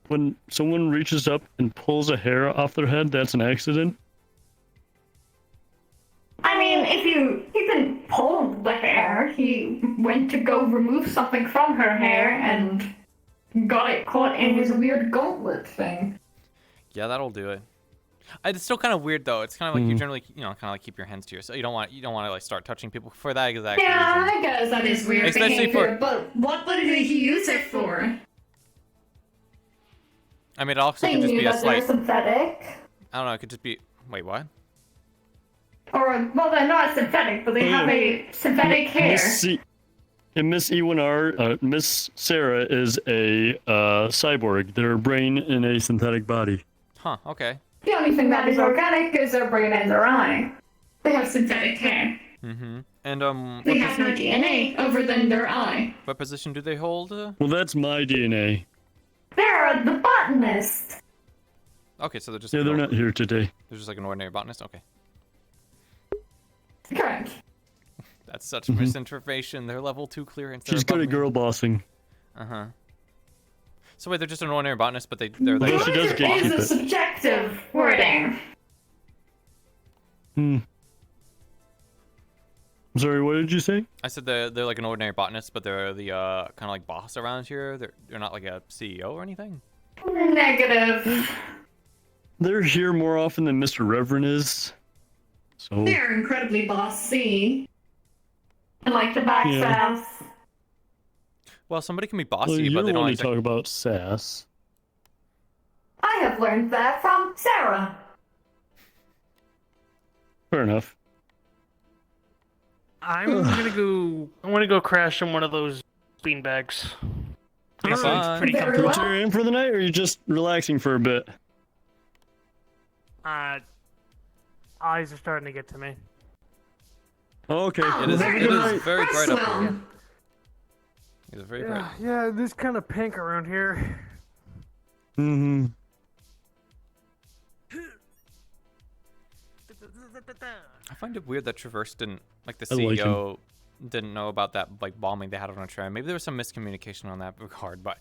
C: When someone reaches up and pulls a hair off their head, that's an accident?
E: I mean, he didn't pull the hair. He went to go remove something from her hair and got it caught in his weird gauntlet thing.
A: Yeah, that'll do it. It's still kind of weird though. It's kind of like you generally, you know, kind of like keep your hands to yourself. You don't want to like start touching people for that exact
E: Yeah,
A: reason.
E: I guess that is weird
A: Especially
E: behavior, but what would he use it for?
A: I mean, it also
E: They
A: could just
E: knew
A: be a
E: that they're
A: slight.
E: synthetic.
A: I don't know. It could just be. Wait, what?
E: Or, well, they're not synthetic, but they have a synthetic hair.
C: Miss Iwanar, Miss Sarah is a cyborg. Their brain in a synthetic body.
A: Huh. Okay.
E: The only thing that is organic is their brain and their eye. They have synthetic hair.
A: And
E: They have no DNA other than their eye.
A: what position do they hold?
C: Well, that's my DNA.
E: They're the botanist.
A: Okay, so they're just.
C: Yeah, they're not here today.
A: They're just like an ordinary botanist. Okay.
E: Correct.
A: That's such misinformation. They're level 2 clearance. They're
C: She's good
A: above
C: at
A: me.
C: girl bossing.
A: Uh-huh. So wait, they're just an ordinary botanist, but they're like.
C: Well, she does
E: It is a subjective wording.
C: I'm sorry, what did you say?
A: I said they're like an ordinary botanist, but they're the kind of like boss around here. They're not like a CEO or anything.
E: Negative.
C: They're here more often than Mr. Reverend is. So
E: They're incredibly bossy. And like the back
C: Yeah.
E: south.
A: Well, somebody can be
C: well,
A: bossy,
C: you
A: but they don't
C: only
A: like.
C: talk about sass.
E: I have learned that from Sarah.
C: Fair enough.
B: I'm gonna go. I want to go crash in one of those beanbags.
A: Have fun.
B: Pretty
E: Very
B: comfortable.
C: So you're in for the night, or are you just relaxing for a bit?
B: Eyes are starting to get to me.
C: Oh, okay.
A: It is.
C: Have a
A: It
C: good
A: is
C: night.
A: very bright up
E: Well,
A: here. It is very bright.
B: Yeah, this kind of pink around here.
C: Mm-hmm.
A: I find it weird that Traverse didn't, like the
C: I like
A: CEO, didn't know about that like bombing they had on a train. Maybe there was some miscommunication on that regard, but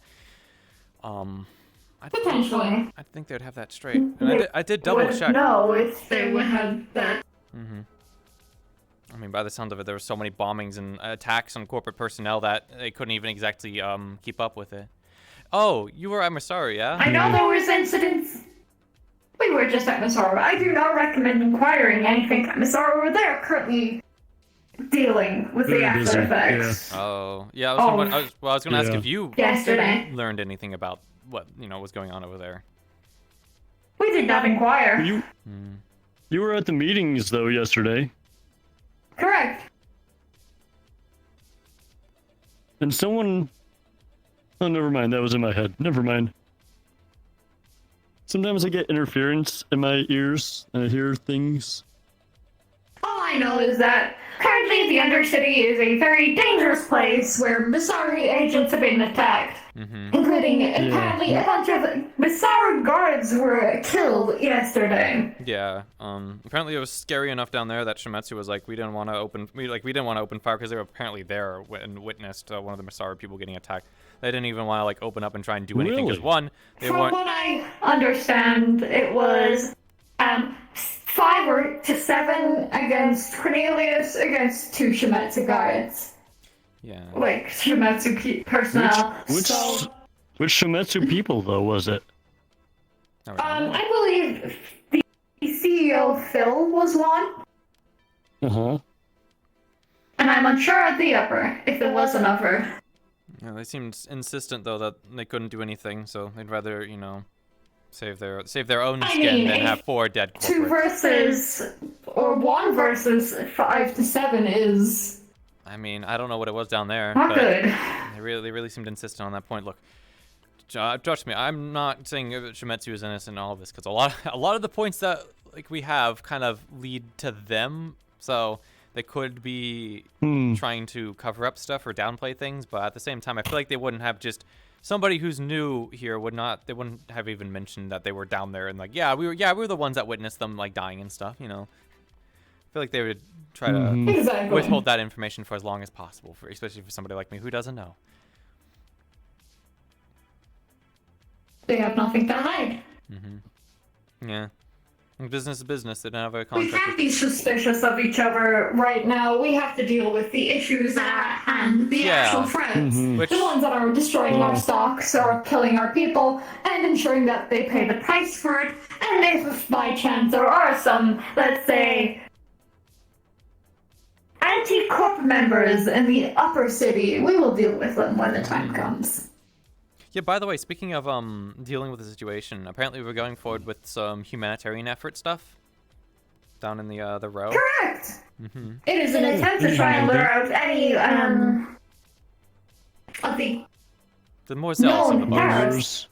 A: I think-
E: Potentially.
A: I think they'd have that straight. And I did double
E: Would
A: check.
E: know if they would have that.
A: Mm-hmm. I mean, by the sound of it, there were so many bombings and attacks on corporate personnel that they couldn't even exactly keep up with it. Oh, you were at Masaru, yeah?
E: I know there was incidents. We were just at Masaru. I do not recommend inquiring anything at Masaru. They're currently dealing with the
C: Very
E: after
C: busy,
E: effects.
A: Oh, yeah. I was going to ask
C: Yeah.
A: if you
E: Yesterday.
A: learned anything about what was going on over there.
E: We did not inquire.
C: You were at the meetings though yesterday,
E: Correct.
C: and someone. Oh, never mind. That was in my head. Never mind. Sometimes I get interference in my ears and I hear things.
E: All I know is that currently the Undercity is a very dangerous place where Masaru agents have been attacked. Including apparently a bunch of Masaru guards were killed yesterday.
A: Yeah. Apparently it was scary enough down there that Shimetsu was like, we didn't want to open fire because they were apparently there and witnessed one of the Masaru people getting attacked. They didn't even want to like open up and try and do anything because
C: Really?
A: one, they
E: From
A: weren't.
E: what I understand, it was 5 to 7 against Cornelius against 2 Shimetsu guards.
A: Yeah.
E: Like Shimetsu personnel.
C: Which Shimetsu people though was it?
E: I believe the CEO Phil was one,
C: Uh huh.
E: and I'm unsure at the upper if there was an upper.
A: Yeah, they seemed insistent though that they couldn't do anything, so they'd rather save their own
E: I
A: skin
E: mean,
A: than
E: if
A: have 4 dead
E: 2
A: corporates.
E: versus or 1 versus 5 to 7 is
A: I mean, I don't know what it was down there,
E: not
A: but
E: good.
A: they really seemed insistent on that point. Look, trust me, I'm not saying Shimetsu is innocent in all of this because a lot of the points that we have kind of lead to them, so they could be trying to cover up stuff or downplay things, but at the same time, I feel like they wouldn't have just somebody who's new here they wouldn't have even mentioned that they were down there and like, we were the ones that witnessed them like dying and stuff, I feel like they would try to
E: Exactly.
A: withhold that information for as long as possible, especially for somebody like me who doesn't know.
E: They have nothing to hide.
A: Yeah. Business is business. They don't have a
E: We
A: contract.
E: can't be suspicious of each other right now. We have to deal with the issues that are at hand, the
A: Yeah.
E: actual threats.
A: Which-
E: The ones that are destroying our stocks or killing our people, and ensuring that they pay the price for it. And if by chance there are some, let's say, anti-corp members in the upper city, we will deal with them when the time comes.
A: Yeah, by the way, speaking of dealing with the situation, apparently we're going forward with some humanitarian effort stuff down in the row.
E: Correct! It is an attempt to try and lure out any, of
A: the more zealous of the
E: known
A: bunch.
E: terrorists.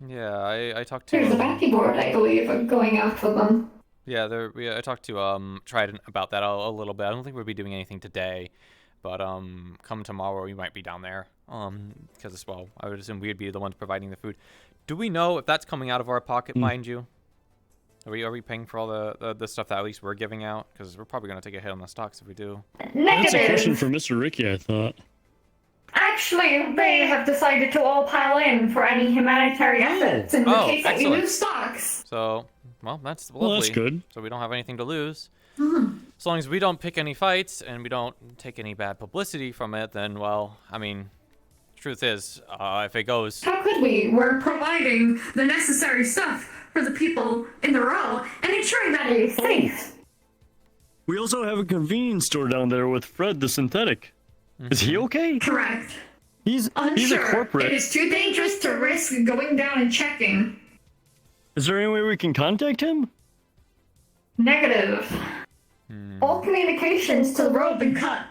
A: Yeah, I talked
E: There's a
A: to
E: bounty board, I believe, going out for them.
A: Yeah, I talked to Trident about that a little bit. I don't think we'll be doing anything today, but come tomorrow we might be down there. Because well, I would assume we'd be the ones providing the food. Do we know if that's coming out of our pocket, mind you? Are we paying for all the stuff that at least we're giving out? Because we're probably gonna take a hit on the stocks if we do.
C: That's a question for Mr. Ricky, I thought.
E: Actually, they have decided to all pile in for any humanitarian efforts in the case that we
A: excellent.
E: lose stocks.
A: So, well, that's lovely.
C: Well, that's good.
A: So we don't have anything to lose.
E: Mhm.
A: As long as we don't pick any fights and we don't take any bad publicity from it, then, well, I mean, truth is, if it goes...
E: How could we? We're providing the necessary stuff for the people in the row and ensuring that it is safe.
C: We also have a convenience store down there with Fred the synthetic. Is he okay?
E: Correct.
C: He's
E: Unsure.
C: a corporate.
E: It is too dangerous to risk going down and checking.
C: Is there any way we can contact him?
E: Negative. All communications to the road have been cut.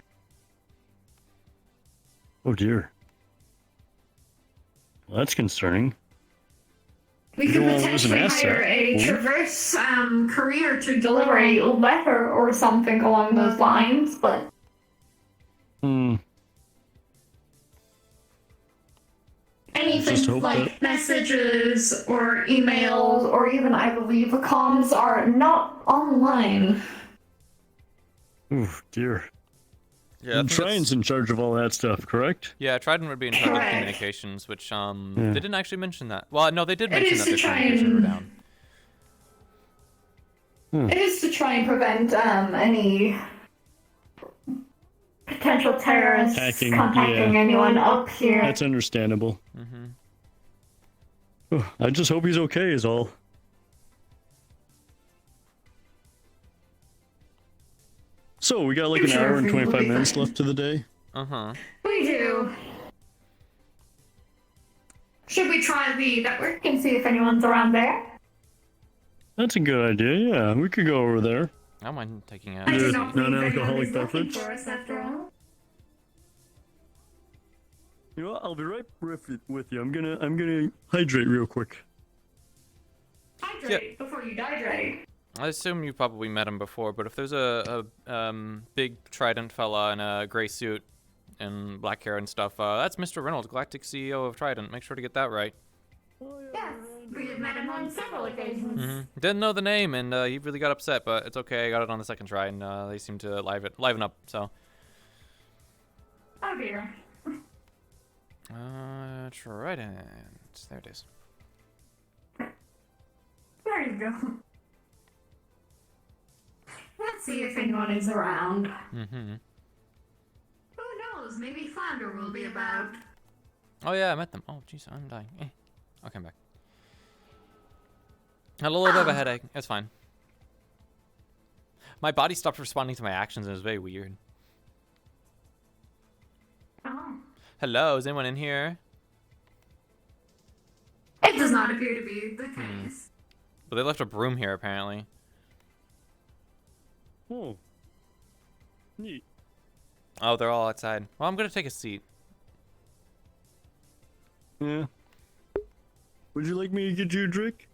C: Oh dear. Well, that's concerning.
E: We
C: You
E: could
C: don't wanna lose an
E: potentially hire
C: asset.
E: a
C: Ooh.
E: Traverse courier to deliver a letter or something along those lines, but
C: Hmm. Just
E: anything
C: hope
E: like
C: that-
E: messages or emails or even, I believe, comms are not online.
C: Ooh, dear.
A: Yeah, I think
C: Triton's in charge of all that stuff, correct?
A: Yeah, Trident would be in charge of
E: Correct.
A: communications, which, they didn't actually mention that. Well, no, they did
E: It
A: mention
E: is
A: that
E: to
A: their
E: try
A: communications were
E: and-
A: down.
E: It is to try and prevent any potential terrorists
C: Hacking,
E: contacting
C: yeah.
E: anyone up here.
C: That's understandable. I just hope he's okay is all. So, we got like
E: I'm
C: an
E: sure
C: hour and
E: everything will
C: 25
E: be
C: minutes
E: fine.
C: left to the day.
A: Uh-huh.
E: We do. Should we try the network and see if anyone's around there?
C: That's a good idea, yeah. We could go over there.
A: I don't mind taking a...
E: I do not believe
C: non-alcoholic
E: anyone is looking
C: beverage.
E: for us after all.
C: You know what? I'll be right with you. I'm gonna hydrate real quick.
E: Hydrate before you dehydrate.
A: I assume you probably met him before, but if there's a big Trident fella in a gray suit and black hair and stuff, that's Mr. Reynolds, Galactic CEO of Trident. Make sure to get that right.
E: Yes, we have met him on several occasions.
A: Didn't know the name, and he really got upset, but it's okay. I got it on the second try, and they seem to liven up. So,
E: Oh dear.
A: Trident. There it is.
E: There you go. Let's see if anyone is around.
A: Mm-hmm.
E: Who knows? Maybe Flounder will be about.
A: Oh yeah, I met them. Oh jeez, I'm dying. I'll come back. Had a little bit of a headache. It's fine. My body stopped responding to my actions, and it was very weird.
E: Oh.
A: Hello, is anyone in here?
E: It does not appear to be the case.
A: But they left a broom here, apparently.
C: Oh. Neat.
A: Oh, they're all outside. Well, I'm gonna take a seat.
C: Yeah. Would you like me to get you a drink?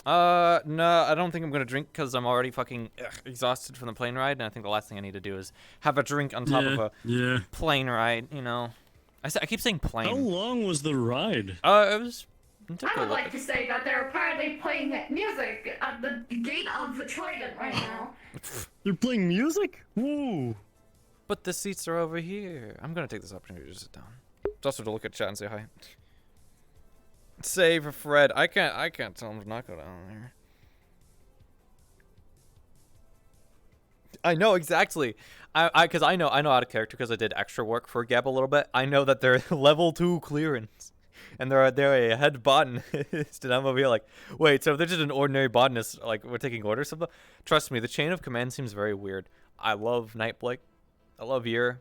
A: No, I don't think I'm gonna drink because I'm already fucking exhausted from the plane ride, and I think the last thing I need to do is have a drink on top of a plane ride. You know, I keep saying plane.
C: How long was the ride?
A: It was. It took
E: I
A: a
E: would
A: li-
E: like to say that they're apparently playing music at the gate of the Trident right now.
C: They're playing music? Whoa.
A: But the seats are over here. I'm gonna take this opportunity to sit down. It's also to look at chat and say hi. Save for Fred. I can't tell him to not go down there. I know exactly. Because I know out of character because I did extra work for Geb a little bit. I know that they're level 2 clearance, and they're a head botanist, and I'm over here like, wait, so if they're just an ordinary botanist, like we're taking orders of them? Trust me, the chain of command seems very weird. I love Nightblake, I love Yer,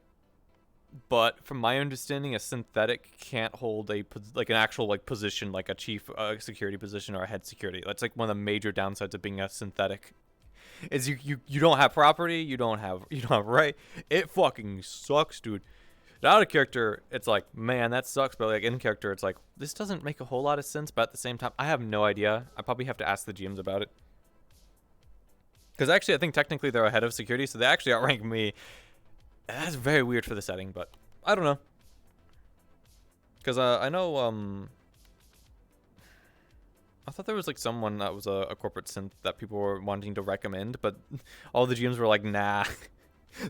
A: but from my understanding, a synthetic can't hold an actual position, like a chief security position or a head security. That's like one of the major downsides of being a synthetic. Is you don't have property, you don't have right. It fucking sucks, dude. Out of character, it's like, man, that sucks. But like in character, it's like, this doesn't make a whole lot of sense. But at the same time, I have no idea. I probably have to ask the GMs about it. Because actually, I think technically they're ahead of security, so they actually outrank me. That's very weird for the setting, but I don't know. Because I know, I thought there was like someone that was a corporate synth that people were wanting to recommend, but all the GMs were like, nah,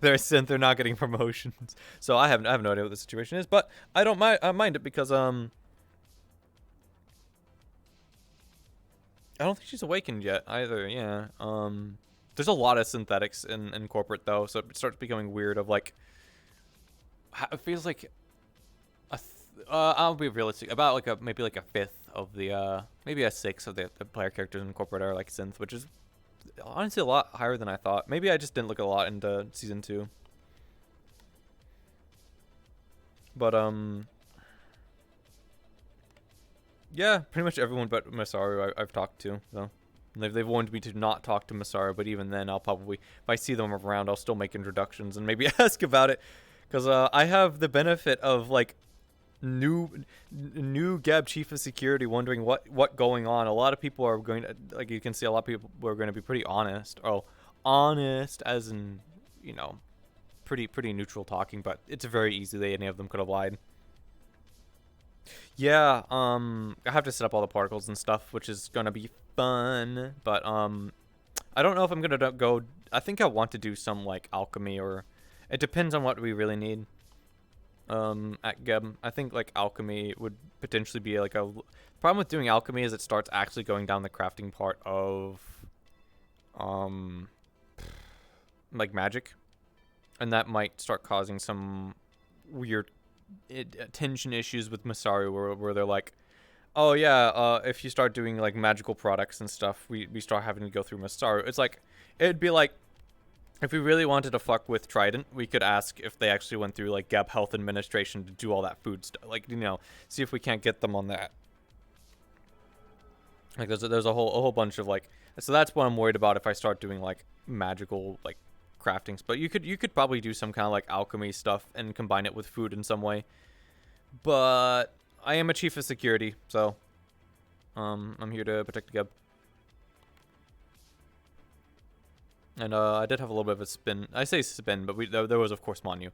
A: they're a synth, they're not getting promotions. So I have no idea what the situation is, but I don't mind it because I don't think she's awakened yet either. Yeah. There's a lot of synthetics in corporate though, so it starts becoming weird. Of like, it feels like I'll be realistic, about like maybe like a fifth of the maybe a sixth of the player characters in corporate are like synth, which is honestly a lot higher than I thought. Maybe I just didn't look a lot into season 2. But yeah, pretty much everyone but Masaru I've talked to, so they've wanted me to not talk to Masaru, but even then I'll probably, if I see them around, I'll still make introductions and maybe ask about it, because I have the benefit of like new Geb chief of security wondering what going on. A lot of people are going to, like, you can see a lot of people are going to be pretty honest. Honest as in, you know, pretty neutral talking, but it's very easy that any of them could have lied. Yeah, I have to set up all the particles and stuff, which is gonna be fun, but I don't know if I'm gonna go. I think I want to do some like alchemy, or it depends on what we really need. At Geb, I think like alchemy would potentially be like a problem with doing alchemy is it starts actually going down the crafting part of like magic, and that might start causing some weird tension issues with Masaru, where they're like, oh yeah, if you start doing like magical products and stuff, we start having to go through Masaru. It's like, it'd be like, if we really wanted to fuck with Trident, we could ask if they actually went through like Geb Health Administration to do all that food stuff, like, you know, see if we can't get them on that. Like there's a whole bunch of like, so that's what I'm worried about if I start doing like magical like craftings. But you could probably do some kind of like alchemy stuff and combine it with food in some way. But I am a chief of security, so I'm here to protect Geb. And I did have a little bit of a spin. I say spin, but there was of course Manu,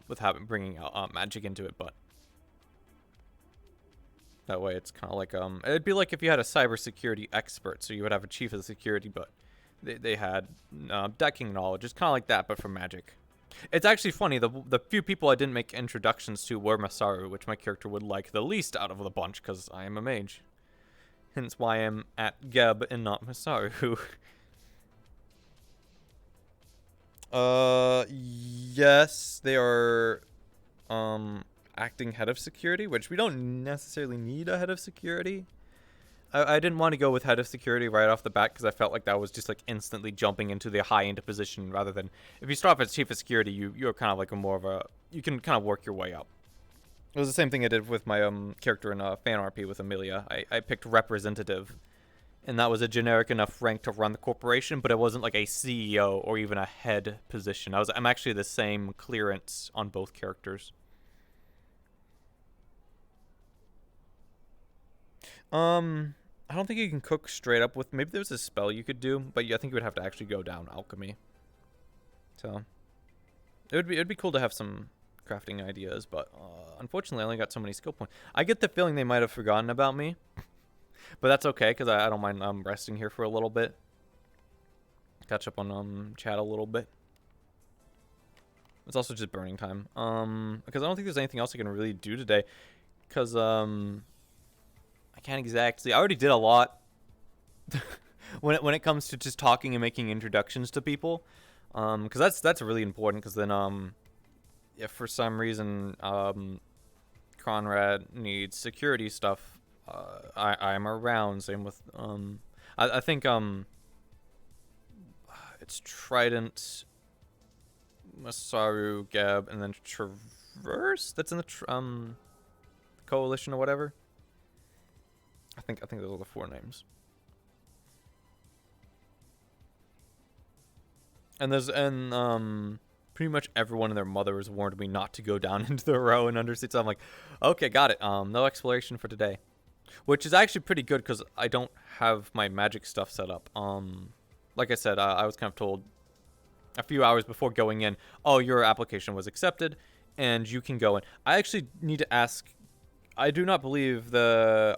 A: with bringing magic into it. But that way it's kind of like it'd be like if you had a cybersecurity expert, so you would have a chief of security, but they had decking knowledge. It's kind of like that, but for magic. It's actually funny. The few people I didn't make introductions to were Masaru, which my character would like the least out of the bunch, because I am a mage. Hence why I'm at Geb and not Masaru. Yes, they are acting head of security, which we don't necessarily need a head of security. I didn't want to go with head of security right off the bat because I felt like that was just like instantly jumping into the high-end position, rather than if you start off as chief of security, you're kind of like you can kind of work your way up. It was the same thing I did with my character in Fan RP with Amelia. I picked representative, and that was a generic enough rank to run the corporation, but it wasn't like a CEO or even a head position. I'm actually the same clearance on both characters. I don't think you can cook straight up with, maybe there's a spell you could do, but I think you would have to actually go down alchemy. So it'd be cool to have some crafting ideas, but unfortunately I only got so many skill points. I get the feeling they might have forgotten about me. But that's okay, because I don't mind resting here for a little bit. Catch up on chat a little bit. It's also just burning time. Because I don't think there's anything else I can really do today. Because I can't exactly. I already did a lot when it comes to just talking and making introductions to people. Because that's really important. Because then if for some reason Conrad needs security stuff, I'm around. Same with I think it's Trident, Masaru, Geb, and then Traverse that's in the coalition or whatever. I think those are the 4 names. And pretty much everyone and their mother has warned me not to go down into the row and understate. So I'm like, okay, got it. No exploration for today. Which is actually pretty good because I don't have my magic stuff set up. like I said, I was kind of told a few hours before going in, oh, your application was accepted, and you can go in. I actually need to ask. I do not believe the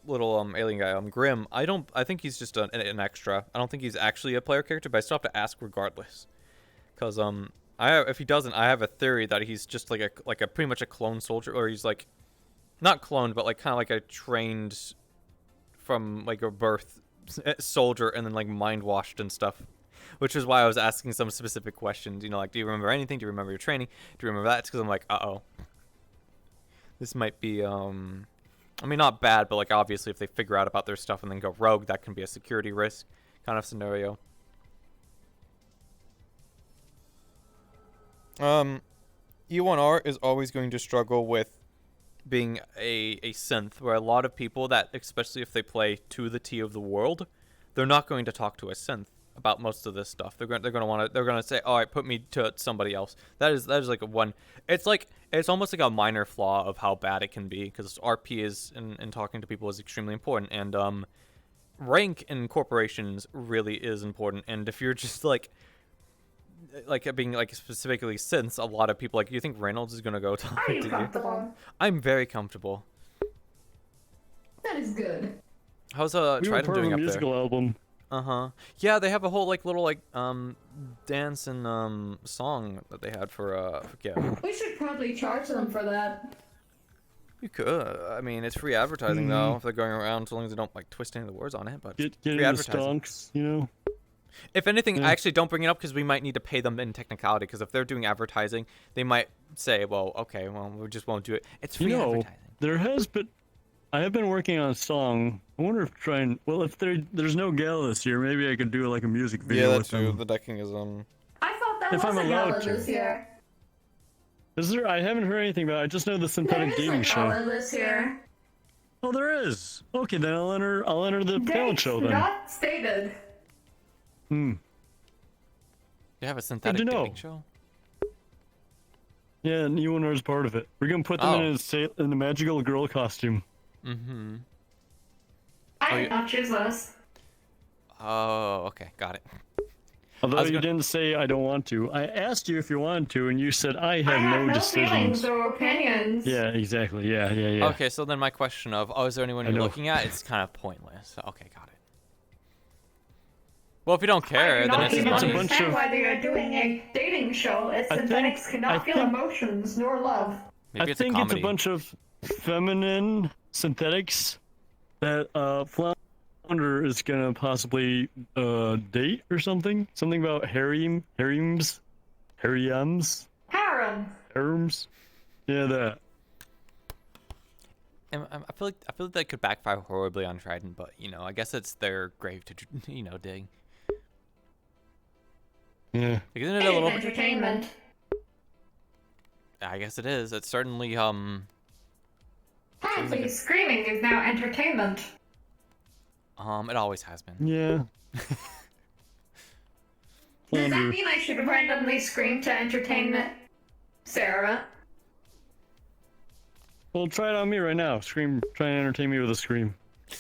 A: little alien guy, Grim. I think he's just an extra. I don't think he's actually a player character, but I still have to ask regardless. Cause if he doesn't, I have a theory that he's just like a pretty much a clone soldier, or he's like not cloned, but like kind of like a trained from like a birth soldier and then like mind washed and stuff. Which is why I was asking some specific questions. You know, like, do you remember anything? Do you remember your training? Do you remember that? It's because I'm like, uh-oh. This might be, I mean, not bad, but, like, obviously if they figure out about their stuff and then go rogue, that can be a security risk kind of scenario. E1R is always going to struggle with being a synth, where a lot of people that, especially if they play to the T of the world, they're not going to talk to a synth about most of this stuff. They're gonna say, all right, put me to somebody else. That is like a one. It's almost like a minor flaw of how bad it can be, because RP is in talking to people is extremely important, and rank in corporations really is important. And if you're just like being like specifically synths, a lot of people like, you think Reynolds is gonna go talk to you?
E: Are you comfortable?
A: I'm very comfortable.
E: That is good.
A: How's
C: We were
A: Trident
C: part of
A: doing
C: a
A: up
C: musical
A: there?
C: album.
A: Yeah, they have a whole like little dance and song that they had for Geb.
E: We should probably charge them for that.
A: You could. I mean, it's free advertising though, if they're going around, so long as they don't like twist any of the words on it. But
C: Get
A: free
C: into
A: advertising.
C: stonks, you know.
A: If anything,
C: Yeah.
A: actually don't bring it up, because we might need to pay them in technicality. Because if they're doing advertising, they might say, well, okay, well, we just won't do it. It's free advertising.
C: There has been. I have been working on a song. I wonder if if there's no gala this year, maybe I could do like a music video with them.
A: The decking is
E: I thought that
C: If
E: was
C: I'm
E: a
C: allowed
E: gala
C: to.
E: this year.
C: Is there? I haven't heard anything about it. I just know the
E: There
C: synthetic
E: is
C: gaming
E: a
C: show.
E: gala this year.
C: Oh, there is. Okay, then I'll enter the talent show then.
E: Not stated.
C: Hmm.
A: You have a synthetic
C: know.
A: dating show?
C: Yeah, and E1R is part of it. We're gonna put them in a magical girl costume.
A: Mm-hmm.
E: I did not choose this.
A: Oh, okay, got it.
C: Although
A: I was
C: you
A: gonna-
C: didn't say I don't want to. I asked you if you wanted to, and you said I have
E: I have
C: no
E: no feelings
C: decisions.
E: or opinions.
C: Yeah, exactly. Yeah.
A: Okay, so then my question of, oh, is there anyone
C: I
A: you're
C: know.
A: looking at? It's kind of pointless. Okay, got it. Well, if you don't
E: I
A: care,
E: do
A: then
E: not
A: it's just
E: even
A: money.
E: understand why they are doing a dating show. As synthetics cannot feel emotions nor love.
A: Maybe
C: I
A: it's a
C: think it's a
A: comedy.
C: bunch of feminine synthetics that Flounder is gonna possibly date or something. Something about harems.
E: Harem.
C: Harems. Yeah, that.
A: And I feel like that could backfire horribly on Trident, but you know, I guess it's their grave to dig.
C: Yeah.
A: Isn't it
E: It
A: a
E: is
A: little?
E: entertainment.
A: I guess it is. It's certainly
E: Apparently, screaming is now entertainment.
A: it always has been.
C: Yeah.
E: Does that mean I should randomly scream to entertain Sarah?
C: Well, try it on me right now. Scream. Try and entertain me with a scream.
A: I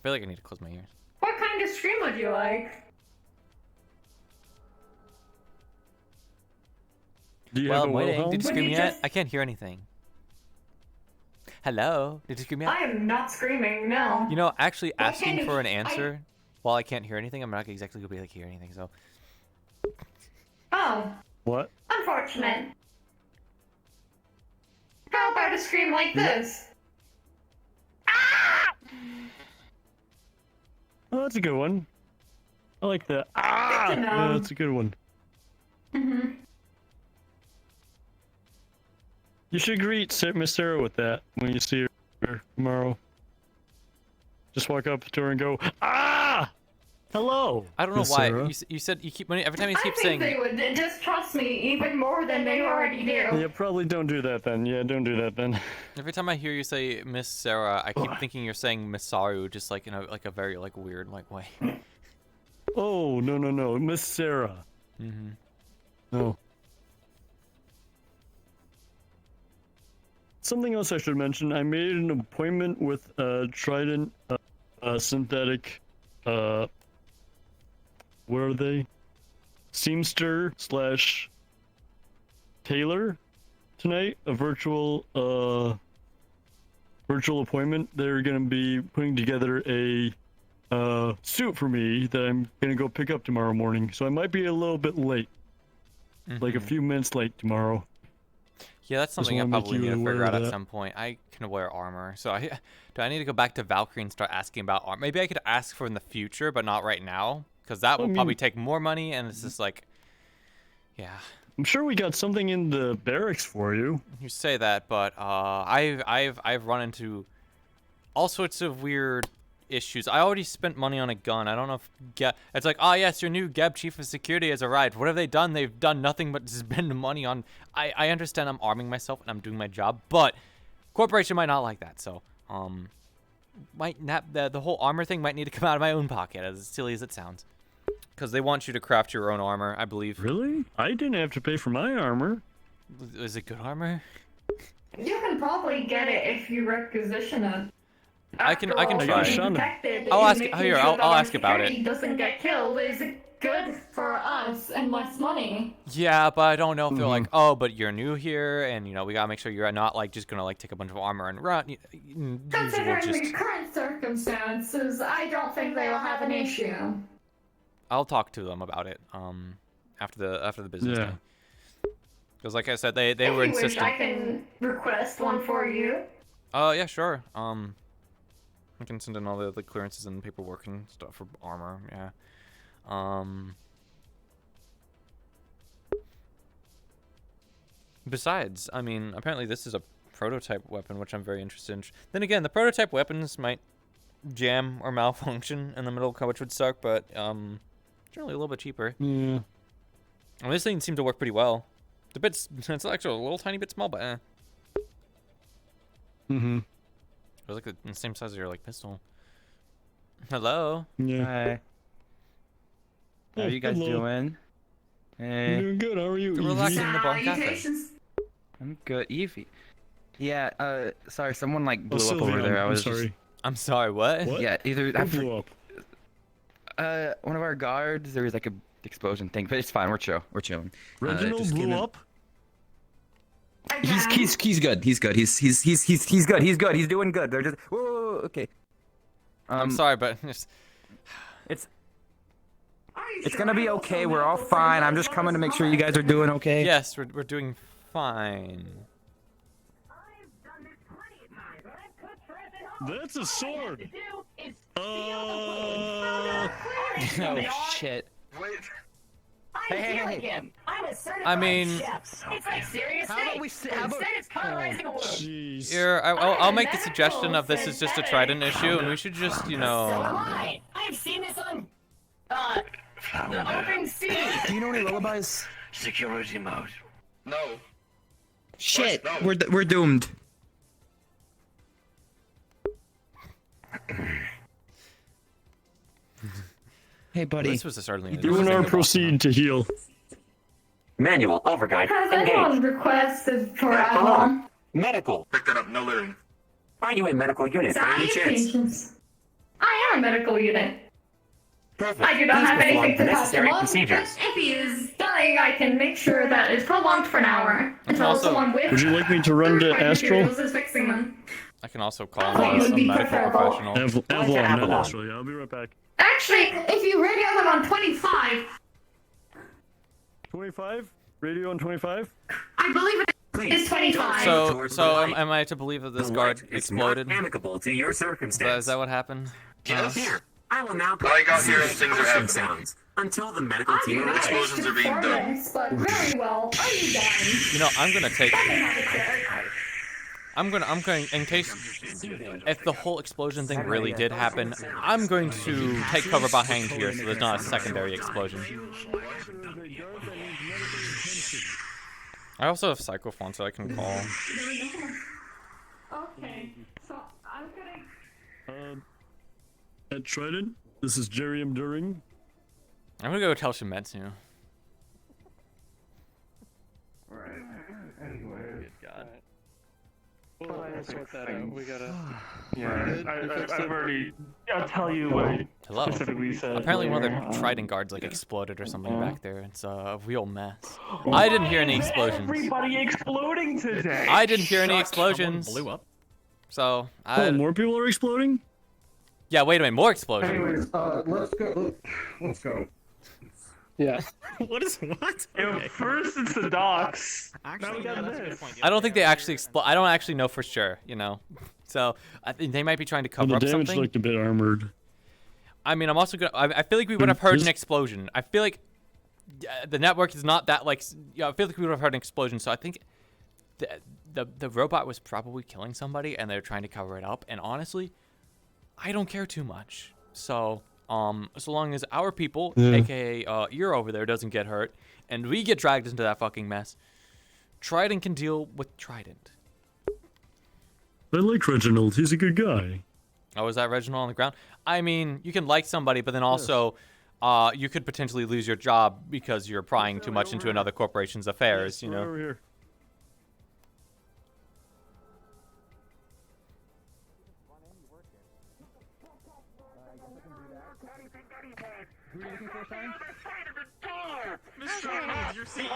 A: feel like I need to close my ears.
E: What kind of scream would you like?
C: Do you
A: Well,
C: have a
A: I'm waiting.
C: Wilhelm?
A: Did you
E: Would
A: scream
E: you
A: yet?
E: just-
A: I can't hear anything. Hello? Did you scream yet?
E: I am not screaming, no.
A: You know, actually
E: Why
A: asking
E: can't
A: for an
E: you-
A: answer while I can't hear anything, I'm not exactly gonna be able to hear anything. So
E: Oh,
C: What?
E: unfortunate. How about a scream like this?
C: Oh, that's a good one. I like that. Ah!
E: Good to know.
C: Yeah, that's a good one.
E: Mm-hmm.
C: You should greet Miss Sarah with that when you see her tomorrow. Just walk up to her and go, ah! Hello!
A: I don't know
C: Miss
A: why
C: Sarah.
A: you said you keep every time you
E: I
A: keep
E: think
A: saying
E: they would distrust me even more than they already do.
C: Yeah, probably don't do that then. Yeah, don't do that then.
A: every time I hear you say Miss Sarah, I keep thinking you're saying Miss Saru, just like in a very like weird like way.
C: Oh, no. Miss Sarah.
A: Mm-hmm.
C: No. Something else I should mention. I made an appointment with Trident synthetic what are they? Seamster slash tailor tonight. A virtual appointment. They're gonna be putting together a suit for me that I'm gonna go pick up tomorrow morning. So I might be a little bit late, like a few minutes late tomorrow.
A: Yeah, that's
C: Just
A: something I
C: wanna make
A: probably
C: you
A: need to
C: aware
A: figure
C: of
A: out at
C: that.
A: some point. I can wear armor, so do I need to go back to Valkyrie and start asking about armor? Maybe I could ask for in the future, but not right now, because that will probably take more money, and it's just like, yeah.
C: I'm sure we got something in the barracks for you.
A: You say that, but I've run into all sorts of weird issues. I already spent money on a gun. I don't know if it's like, oh yes, your new Geb chief of security has arrived. What have they done? They've done nothing but spend money on. I understand I'm arming myself and I'm doing my job, but corporation might not like that. So might not the whole armor thing might need to come out of my own pocket, as silly as it sounds, because they want you to craft your own armor, I believe.
C: Really? I didn't have to pay for my armor.
A: Is it good armor?
E: You can probably get it if you requisition it.
A: I can
E: After all,
A: try.
E: being protected
A: I'll
E: and
A: ask.
E: making
A: Here,
E: sure
A: I'll
E: that our
A: ask about
E: security
A: it.
E: Doesn't get killed is good for us and less money.
A: Yeah, but I don't know if they're like, oh, but you're new here, and we gotta make sure you're not like just gonna like take a bunch of armor and run. Usual
E: Considering
A: just.
E: the current circumstances, I don't think they will have an issue.
A: I'll talk to them about it. After the business day. Because like I said, they
E: If
A: were
E: you wish,
A: insistent.
E: I can request one for you.
A: Yeah, sure. I can send in all the clearances and paperwork and stuff for armor. Yeah. Besides, I mean, apparently this is a prototype weapon, which I'm very interested in. Then again, the prototype weapons might jam or malfunction in the middle, which would suck, but generally a little bit cheaper.
C: Yeah.
A: I mean, this thing seemed to work pretty well. It's actually a little tiny bit small, but
C: Mm-hmm.
A: It was like the same size as your pistol. Hello.
C: Yeah.
D: Hi. How are you guys
C: hello.
D: doing? Hey.
C: I'm doing good. How are you?
A: We're relaxing in the bar cafe.
E: Salutations.
D: I'm good. Evie. Yeah, sorry, someone blew up
C: Sylvia,
D: over there. I
C: I'm
D: was
C: sorry.
D: just...
A: I'm sorry, what?
D: Yeah, either
C: Who blew up?
D: one of our guards, there was like a explosion thing, but it's fine, we're chill. We're chilling.
C: Reginald
D: just
C: blew
D: came in-
C: up?
D: He's good. He's good. He's good. He's good. He's doing good. They're just whoa, okay.
A: I'm sorry, but
D: it's gonna be okay. We're all fine. I'm just coming to make sure you guys are doing okay.
A: Yes, we're doing fine.
C: That's a sword.
D: Oh shit. Hey.
V: I'm a certified
A: I mean,
V: chef. It's like serious
D: How about
V: thing.
D: we how about-
V: Instead, it's cauterizing a wound.
C: Jeez.
A: Here, I'll make the suggestion of this is just a Trident issue, and we should just,
V: So am I. I've seen this on the open sea.
D: Do you know any lullabies?
L: Security mode. No.
D: Shit, we're doomed. Hey, buddy.
A: This was certainly.
C: You and I proceed to heal.
L: Manual overguide.
E: Has
L: Engage.
E: anyone requested for
L: Hello.
E: Avalon?
L: Medical. Pick that up. No littering. Are you a medical unit by any chance?
E: Salutations. I am a medical unit.
L: Perfect.
E: I do not
L: Please
E: have
L: perform
E: anything
L: the
E: to pass him
L: necessary
E: on, but
L: procedures.
E: if he is dying, I can make sure that it's prolonged for an hour until
A: Also-
E: someone with
C: Would you like me to run to
E: certified
C: Astral?
E: materials is fixing them.
A: I can also call
E: Avalon
A: him
E: would
A: a
E: be
A: medical
E: preferable.
A: professional.
C: Avalon, not
L: Avalon.
C: Astral. Yeah, I'll be right back.
E: Actually, if you radio them on 25,
C: 25? Radio on 25?
E: I believe it is 25.
A: So am I to believe that this guard exploded?
L: Amicable to your circumstance.
A: Is that what happened?
L: Here, I will now all I got here is things are happening. Sounds until the medical
E: I
L: team
E: do not wish
L: explosions
E: to
L: are being
E: perform
L: done.
E: this, but very well. Are you done?
A: I'm gonna take.
E: I can have it there.
A: I'm going in case if the whole explosion thing really did happen, I'm going to take cover behind here so there's not a secondary explosion. I also have Psychophone, so I can call.
E: Okay, so I'm gonna.
C: At Trident, this is Jerry M. During.
A: I'm gonna go tell Shimetsu.
C: Good God.
R: We'll sort that out. We gotta.
J: Yeah, I've already. I'll tell you what I
A: Hello.
J: specifically said.
A: Apparently one of
J: later.
A: their trident guards like exploded or something back there. It's a real mess. I didn't hear any explosions.
J: Everybody exploding today.
A: I didn't hear any
J: Shut-
A: explosions.
J: Someone blew up.
A: So
C: Oh, more people are exploding?
A: Yeah, wait a minute, more explosions.
P: Anyways, let's go. Let's go.
R: Yeah.
J: What is what? First it's the docks. Now we got this.
A: I don't think they actually explode. I don't actually know for sure, you know. So I think they might be trying to
C: Well,
A: cover
C: the
A: up
C: damage
A: something.
C: looked a bit armored.
A: I mean, I'm also gonna. I feel like we would have heard an
C: This-
A: explosion. I feel like the network is not that like. Yeah, I feel like we would have heard an explosion. So I think the robot was probably killing somebody, and they're trying to cover it up. And honestly, I don't care too much. So so long as our people,
C: Yeah.
A: aka you're over there, doesn't get hurt, and we get dragged into that fucking mess, Trident can deal with Trident.
C: I like Reginald. He's a good guy.
A: Oh, is that Reginald on the ground? I mean, you can like somebody, but then also, you could potentially lose your job because you're prying too much into another corporation's affairs, you know?
C: Over here.
V: Mr. Reynolds, your CEO.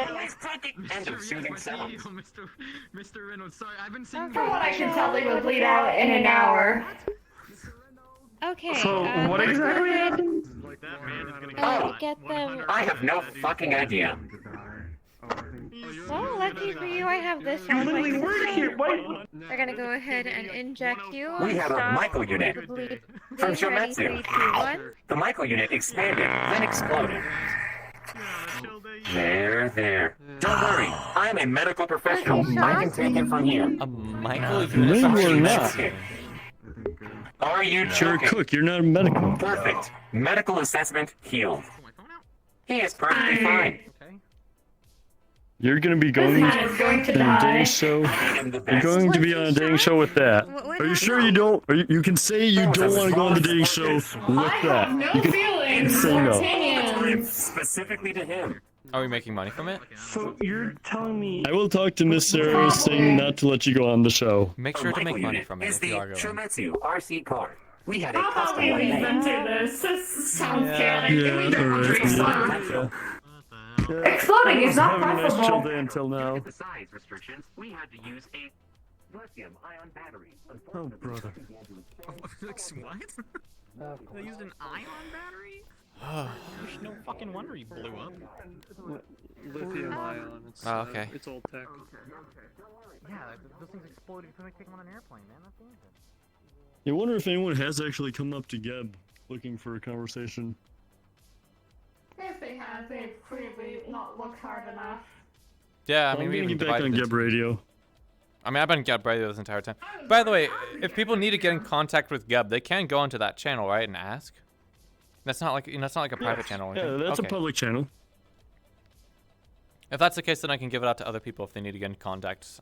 S: Mr. Reynolds, sorry, I've been seeing.
E: From what I can tell, they would bleed out in an hour.
K: Okay.
J: So what exactly happened?
K: Get them.
L: I have no fucking idea.
K: So lucky for you, I have this
J: You
K: one.
J: literally work here. Why?
K: They're gonna go ahead and inject you.
L: We have a
K: Stop
L: Michael unit
K: the bleed.
L: from
K: Ready,
L: Shometsu.
K: 3, 2, 1.
L: The Michael unit expanded, then exploded. There. Don't worry, I'm a medical professional. I can take it from here.
A: A Michael
C: No,
A: unit?
C: you're not.
L: Are you
C: You're a
L: joking?
C: cook. You're not a medical.
L: Perfect. Medical assessment healed. He is perfectly fine.
C: You're gonna be going
E: This man is going to
C: on a
E: die.
C: dating show. You're going to be on a dating show with that. Are you sure you don't? You can say you don't want to go on the dating show with
E: I
C: that.
E: have no
C: You can
E: feelings
C: say
E: or
C: no.
E: opinions.
L: Specifically to him.
A: Are we making money from it?
J: So you're telling me?
C: I will talk to Miss Sarah saying not to let you go on the show.
A: Make
L: The
A: sure to
L: Michael
A: make money
L: unit
A: from it
L: is
A: if
L: the
A: you are going.
L: Shometsu RC car. We had a
E: How about
L: custom
E: we
L: one
E: leave them
L: made.
E: to this? This sounds
A: Yeah.
E: chaotic.
C: Yeah,
E: We don't want to
C: alright.
E: explode.
C: Yeah.
E: Exploding is not
C: Having a nice chill
E: preferable.
C: day until now.
L: The size restrictions, we had to use a lithium-ion battery.
C: Oh, brother.
S: What? They used an ion battery? There's no fucking wonder he blew up.
R: Lithium ion. It's,
A: Oh, okay.
R: It's old tech.
S: Yeah, those things exploded. You couldn't take them on an airplane, man. That's dangerous.
C: You wonder if anyone has actually come up to Geb looking for a conversation.
E: If they have, they've clearly not looked hard enough.
A: Yeah, I
C: I'm
A: mean, we
C: gonna
A: even
C: get back
A: divided
C: on
A: into-
C: Geb Radio.
A: I mean, I've been Geb Radio this entire time. By the way, if people need to get in contact with Geb, they can go onto that channel, right, and ask. That's not like a private channel. Or
C: Yeah,
A: anything.
C: that's
A: Okay.
C: a public channel.
A: If that's the case, then I can give it out to other people if they need to get in contact.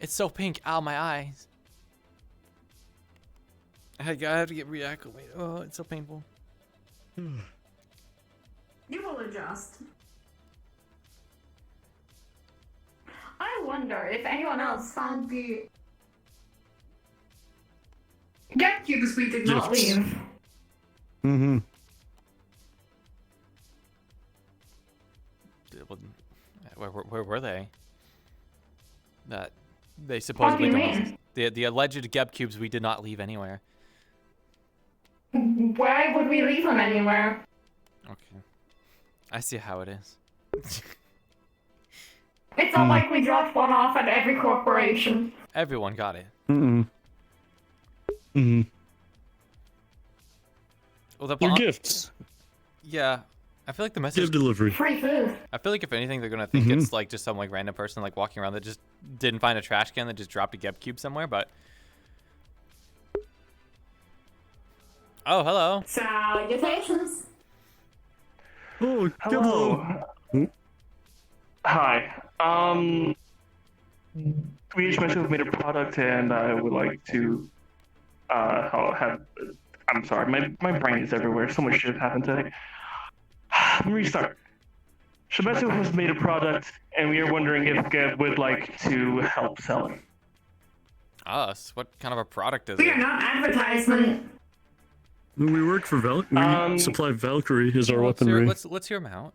A: It's so pink. Ow, my eyes. I had to get reacclimated. Oh, it's so painful.
E: You will adjust. I wonder if anyone else found the get cubes we did not
C: Gifts.
E: leave.
C: Mm-hmm.
A: Where were they? That they supposedly
E: What do you mean?
A: the alleged Geb cubes we did not leave anywhere.
E: Why would we leave them anywhere?
A: Okay, I see how it is.
E: It's not like we dropped one off at every corporation.
A: Everyone got it.
C: Mm-mm. Mm-hmm.
A: Well, the
C: Your gifts.
A: Yeah, I feel like the message.
C: Gift delivery.
E: Free food.
A: I feel like if anything, they're gonna think it's like just some like random person like walking around that just didn't find a trash can that just dropped a Geb cube somewhere. But oh, hello.
E: Salutations.
C: Oh,
J: Hello. Hi. We each mentioned we made a product, and I would like to have. I'm sorry, my brain is everywhere. So much shit happened today. Let me restart.
R: Shimetsu has made a product, and we are wondering if Geb would like to help sell it.
A: Us? What kind of a product is
E: We
A: it?
E: are not advertisement.
C: We work for we supply Valkyrie as our weaponry.
A: Let's hear him out.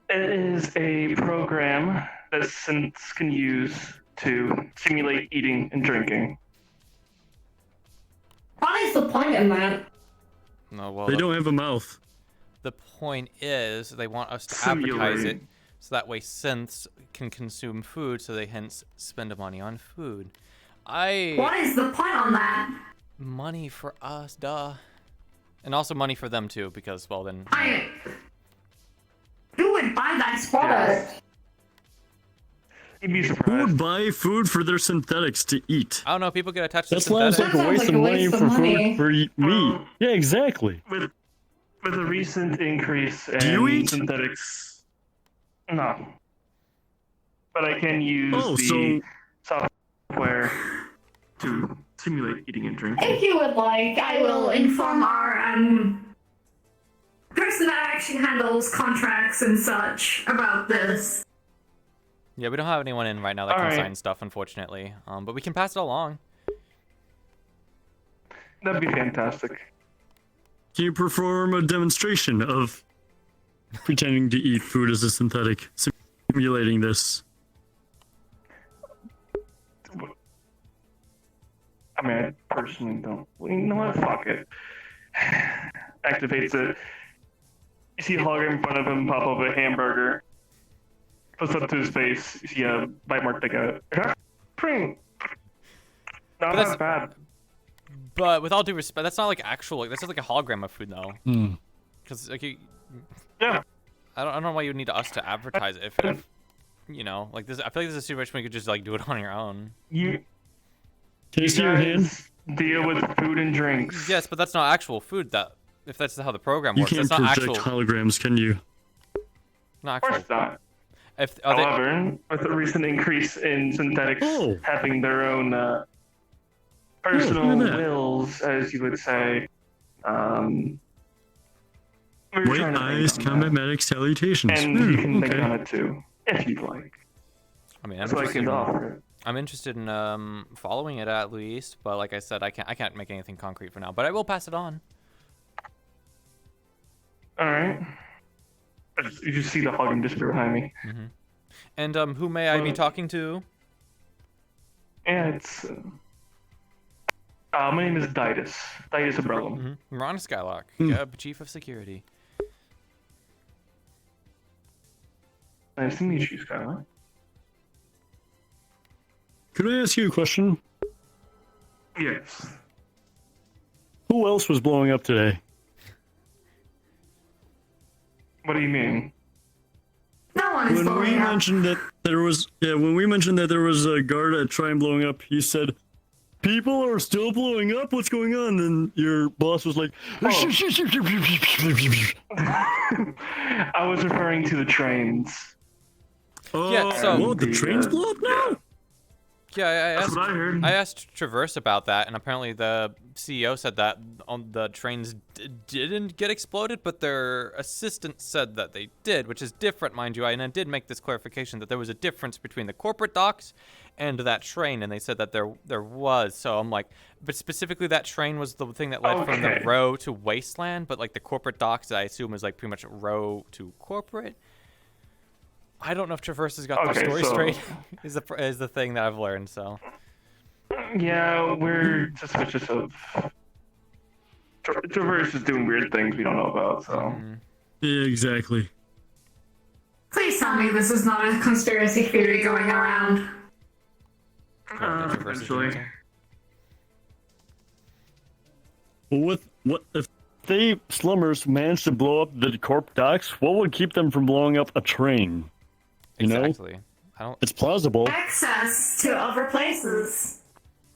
R: It is a program that synths can use to simulate eating and drinking.
E: What is the point in that?
A: No, well,
C: They don't have a mouth.
A: The point is they want us to advertise it,
R: Simulating.
A: so that way synths can consume food, so they hence spend money on food.
E: What is the point on that?
A: Money for us, duh. And also money for them too, because well then.
E: Who would buy that product?
R: You'd be
C: Who
R: surprised.
C: would buy food for their synthetics to eat?
A: I don't know. People get attached
C: That
A: to
C: sounds
A: synthetics.
C: like a waste of money for food for meat. Yeah, exactly.
R: With a recent increase in
C: Do you eat?
R: synthetics, no. But I can use
C: Oh,
R: the software to simulate eating and drinking.
E: If you would like, I will inform our person that actually handles contracts and such about this.
A: Yeah, we don't have anyone in right now that can
R: Alright.
A: sign stuff, unfortunately. But we can pass it along.
R: That'd be fantastic.
C: Can you perform a demonstration of pretending to eat food as a synthetic, simulating this?
R: I mean, I personally don't. Well, you know what? Fuck it. Activates it. You see a hologram in front of him pop up a hamburger. Puts it up to his face. You see a bite mark take out. Not
A: that's-
R: bad.
A: But with all due respect, that's not like actual. Like, that's just like a hologram of food, though.
C: Hmm.
A: Because like
R: yeah.
A: I don't know why you would need us to advertise it if you know, like this. I feel like this is a situation where you could just like do it on your own.
R: You
C: Can you see your hand?
R: deal with food and drinks.
A: Yes, but that's not actual food. That if that's how the program
C: You
A: works,
C: can't
A: that's not
C: project
A: actual.
C: holograms, can you?
A: Not
R: Of course
A: actual.
R: not.
A: If are they,
R: However, with the recent increase in synthetics having their own personal
C: look at that.
R: wills, as you would say, we're
C: White
R: trying to
C: eyes,
R: think on
C: combat medic salutations.
R: that. And you can think
C: okay.
R: on it too, if you'd like.
A: I mean, I'm
R: So I
A: interested
R: can
A: in,
R: offer.
A: I'm interested in following it at least. But like I said, I can't make anything concrete for now. But I will pass it on.
R: All right. You just see the hologram disappear behind me.
A: And who may I be talking to?
R: Yeah, it's. My name is Ditus. Ditus Umbrellum.
A: Ron Skylock, Chief of Security.
R: Nice to meet you, Skylar.
C: Could I ask you a question?
R: Yes.
C: Who else was blowing up today?
R: What do you mean?
E: No one is
C: When we
E: blowing up.
C: mentioned that there was, when we mentioned that there was a guard at Trine blowing up, you said, "People are still blowing up. What's going on?" And your boss was like,
R: I was referring to the trains.
C: "Oh,
A: Yeah, so-
C: well, the trains blow up now."
A: Yeah, I
R: That's
A: asked.
R: what I heard.
A: I asked Traverse about that, and apparently the CEO said that on the trains didn't get exploded, but their assistant said that they did, which is different, mind you. And I did make this clarification that there was a difference between the corporate docks and that train, and they said that there was. So I'm like, but specifically that train was the thing that led from the
R: Okay.
A: row to wasteland, but like the corporate docks, I assume, is like pretty much row to corporate. I don't know if Traverse has got the
R: Okay,
A: story
R: so-
A: straight. is the thing that I've learned. So.
R: Yeah, we're suspicious of. Traverse is doing weird things we don't know about, so.
C: Yeah, exactly.
E: Please tell me this is not a conspiracy theory going around.
R: Eventually.
C: Well, what if they slummers managed to blow up the corp docks? What would keep them from blowing up a train? You
A: Exactly.
C: know, it's plausible.
E: Access to other places.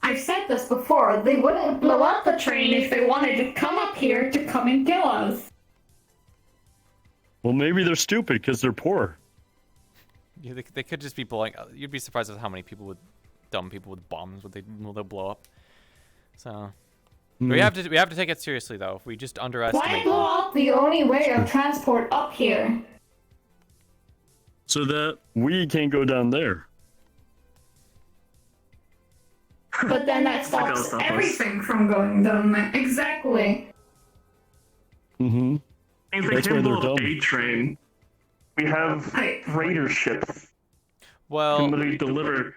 E: I've said this before. They wouldn't blow up the train if they wanted to come up here to come and kill us.
C: Well, maybe they're stupid because they're poor.
A: Yeah, they could just be blowing. You'd be surprised at how many dumb people with bombs will they blow up. So. We have to take it seriously though. If we just
E: Why
A: underestimate.
E: blow up the only way of transport up here?
C: So that we can't go down there.
E: But then that stops everything from going down there. Exactly.
C: Mm-hmm.
J: If they
C: That's
J: can
C: why they're
J: blow up
C: dumb.
J: a train, we have raider ships.
A: Well,
J: can literally deliver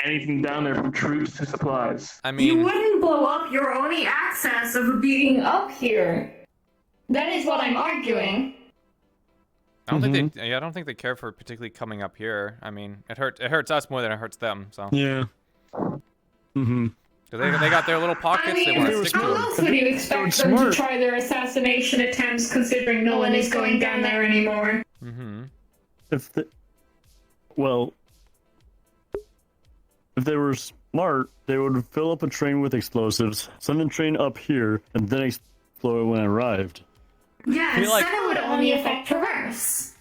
J: anything down there from troops to supplies.
A: I
E: You wouldn't blow up your only access of being up here. That is what I'm arguing.
A: I don't think they. Yeah, I don't think they care for particularly coming up here. I mean, it hurts us more than it hurts them. So.
C: Yeah. Mm-hmm.
A: They got their little pockets.
E: I mean,
A: they want to stick
E: how
A: to
E: else
A: them.
E: would you expect them to try their assassination attempts, considering no one is going down there anymore?
A: Mm-hmm.
C: If they were smart, they would fill up a train with explosives, send the train up here, and then explode it when it arrived.
E: Yes,
A: feel like-
E: then it would only affect Traverse.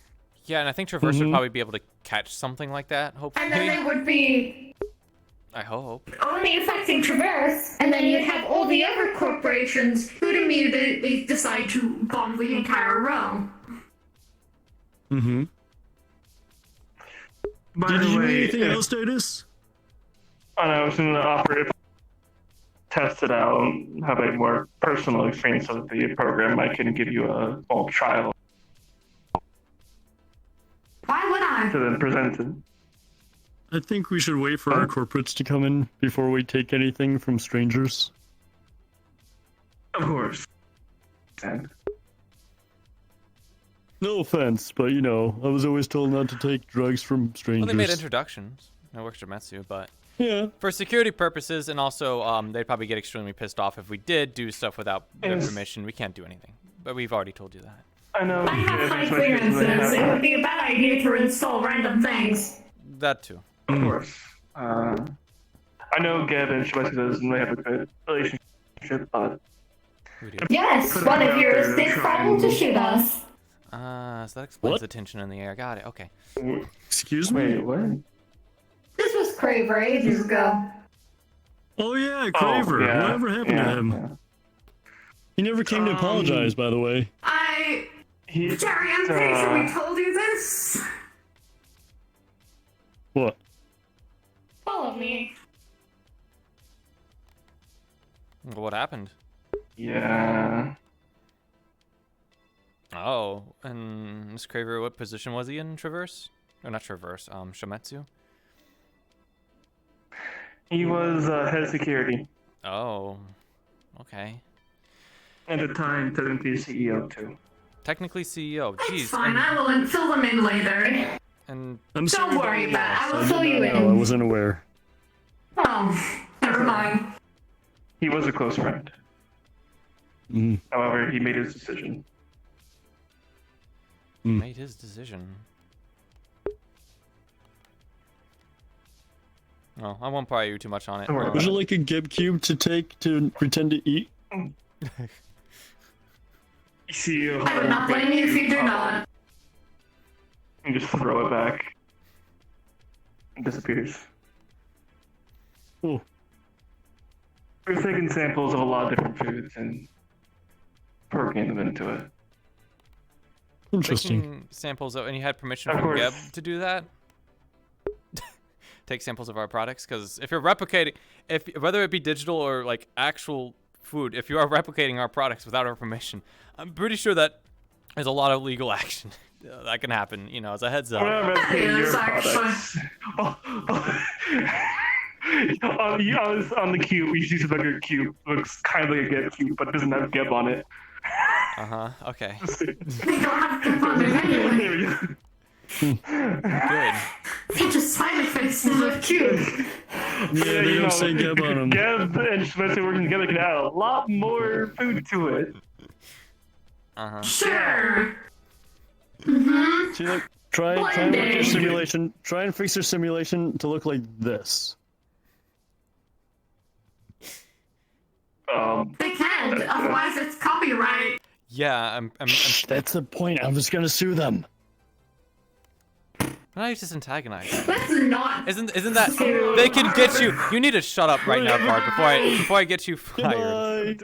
A: Yeah, and I think Traverse would probably be able to catch something like that. Hopefully.
E: And then they would be
A: I hope.
E: only affecting Traverse, and then you'd have all the other corporations who'd immediately decide to bomb the entire row.
C: Mm-hmm.
J: By
C: Did
J: the
C: you
J: way,
C: need anything
J: if-
C: else, Datus?
J: I was going to offer if test it out and have a more personal experience of the program. I can give you a small trial
E: Why would I?
J: to then present it.
C: I think we should wait for our corporates to come in before we take anything from strangers.
J: Of course.
C: No offense, but you know, I was always told not to take drugs from strangers.
A: Well, they made introductions. No works for Metsu, but
C: yeah,
A: for security purposes, and also they'd probably get extremely pissed off if we did do stuff without their
J: Yes.
A: permission. We can't do anything, but we've already told you that.
J: I know.
E: I have high clearances. It would be a bad idea to install random things.
A: That too.
J: Of course. I know Geb and Shibetsu doesn't really have a good relationship, but
E: Yes,
J: Put
E: one
J: it
E: of
J: out
E: yours
J: there to
E: did
J: try
E: throw
J: and-
E: to shoot us.
A: So that explains the tension in the air. Got it. Okay.
C: Excuse me?
J: Wait, what?
E: This was Craver ages ago.
C: Oh yeah, Craver.
J: yeah,
C: Whatever happened to him? He never came to apologize, by the way.
E: Jerry, I'm pretty sure we told you this.
C: What?
E: Follow me.
A: What happened?
J: Yeah.
A: Oh, and Miss Craver, what position was he in Traverse? Or not Traverse, Shometsu?
J: He was head of security.
A: Oh, okay.
J: At the time, technically CEO too.
A: Technically CEO. Jeez.
E: It's fine, I will fill them in later.
A: And
C: I'm
E: Don't worry about it, I will fill you
C: No, I
E: in.
C: wasn't aware.
E: Oh, never mind.
J: He was a close friend.
C: Mm.
J: However, he made his decision.
A: Made his decision. Oh, I won't pry you too much on it.
C: Would you like a Gib cube to take to pretend to eat?
J: CEO.
E: I would not blame you if you do not.
J: And just throw it back. It disappears.
C: Oh.
J: We're taking samples of a lot of different foods and working them into it.
C: Interesting.
A: Taking samples of, and you had permission
J: Of
A: from
J: course.
A: Geb to do that? Take samples of our products, because if you're replicating, whether it be digital or like actual food, if you are replicating our products without our permission, I'm pretty sure that there's a lot of legal action that can happen. You know, as a heads up.
J: We're not replicating your
E: Yes,
J: products. On the cube, we usually see like a cube. Looks kind of like a Geb cube, but doesn't have Geb on it.
A: Okay.
E: They don't have to fund it anyway.
J: There we go.
A: Good.
E: Such a side effects is a cube.
C: Yeah, they
J: you
C: don't say Geb on them.
J: Geb and Shibetsu working together can add a lot more food to it.
E: Sure. Mm-hmm.
C: See, look, try and make your
E: Blending.
C: simulation. Try and fix your simulation to look like this.
E: They can't, otherwise it's copyright.
A: Yeah, I'm
C: That's the point. I was gonna sue them.
A: Now you just antagonize.
E: That's not.
A: Isn't that they can get you? You need to shut up right now, Bard, before I get you fired.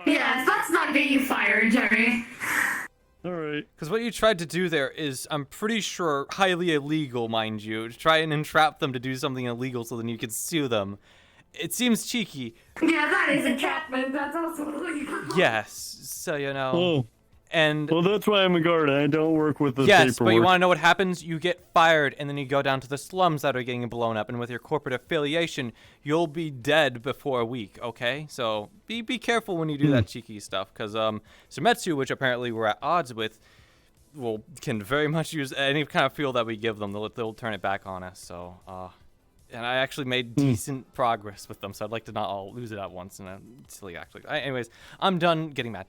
E: Yes, let's not get you fired, Jerry.
C: All right.
A: Because what you tried to do there is, I'm pretty sure, highly illegal, mind you. To try and entrap them to do something illegal so then you could sue them. It seems cheeky.
E: Yeah, that is entrapment. That's also illegal.
A: Yes, so you know.
C: Oh.
A: And
C: well, that's why I'm a guard. I don't work with the
A: yes,
C: paperwork.
A: but you want to know what happens? You get fired, and then you go down to the slums that are getting blown up, and with your corporate affiliation, you'll be dead before a week. Okay, so be careful when you do that cheeky stuff, because Sumetsu, which apparently we're at odds with, can very much use any kind of fuel that we give them. They'll turn it back on us. So, and I actually made decent progress with them, so I'd like to not all lose it at once in a silly act. Anyways, I'm done getting mad.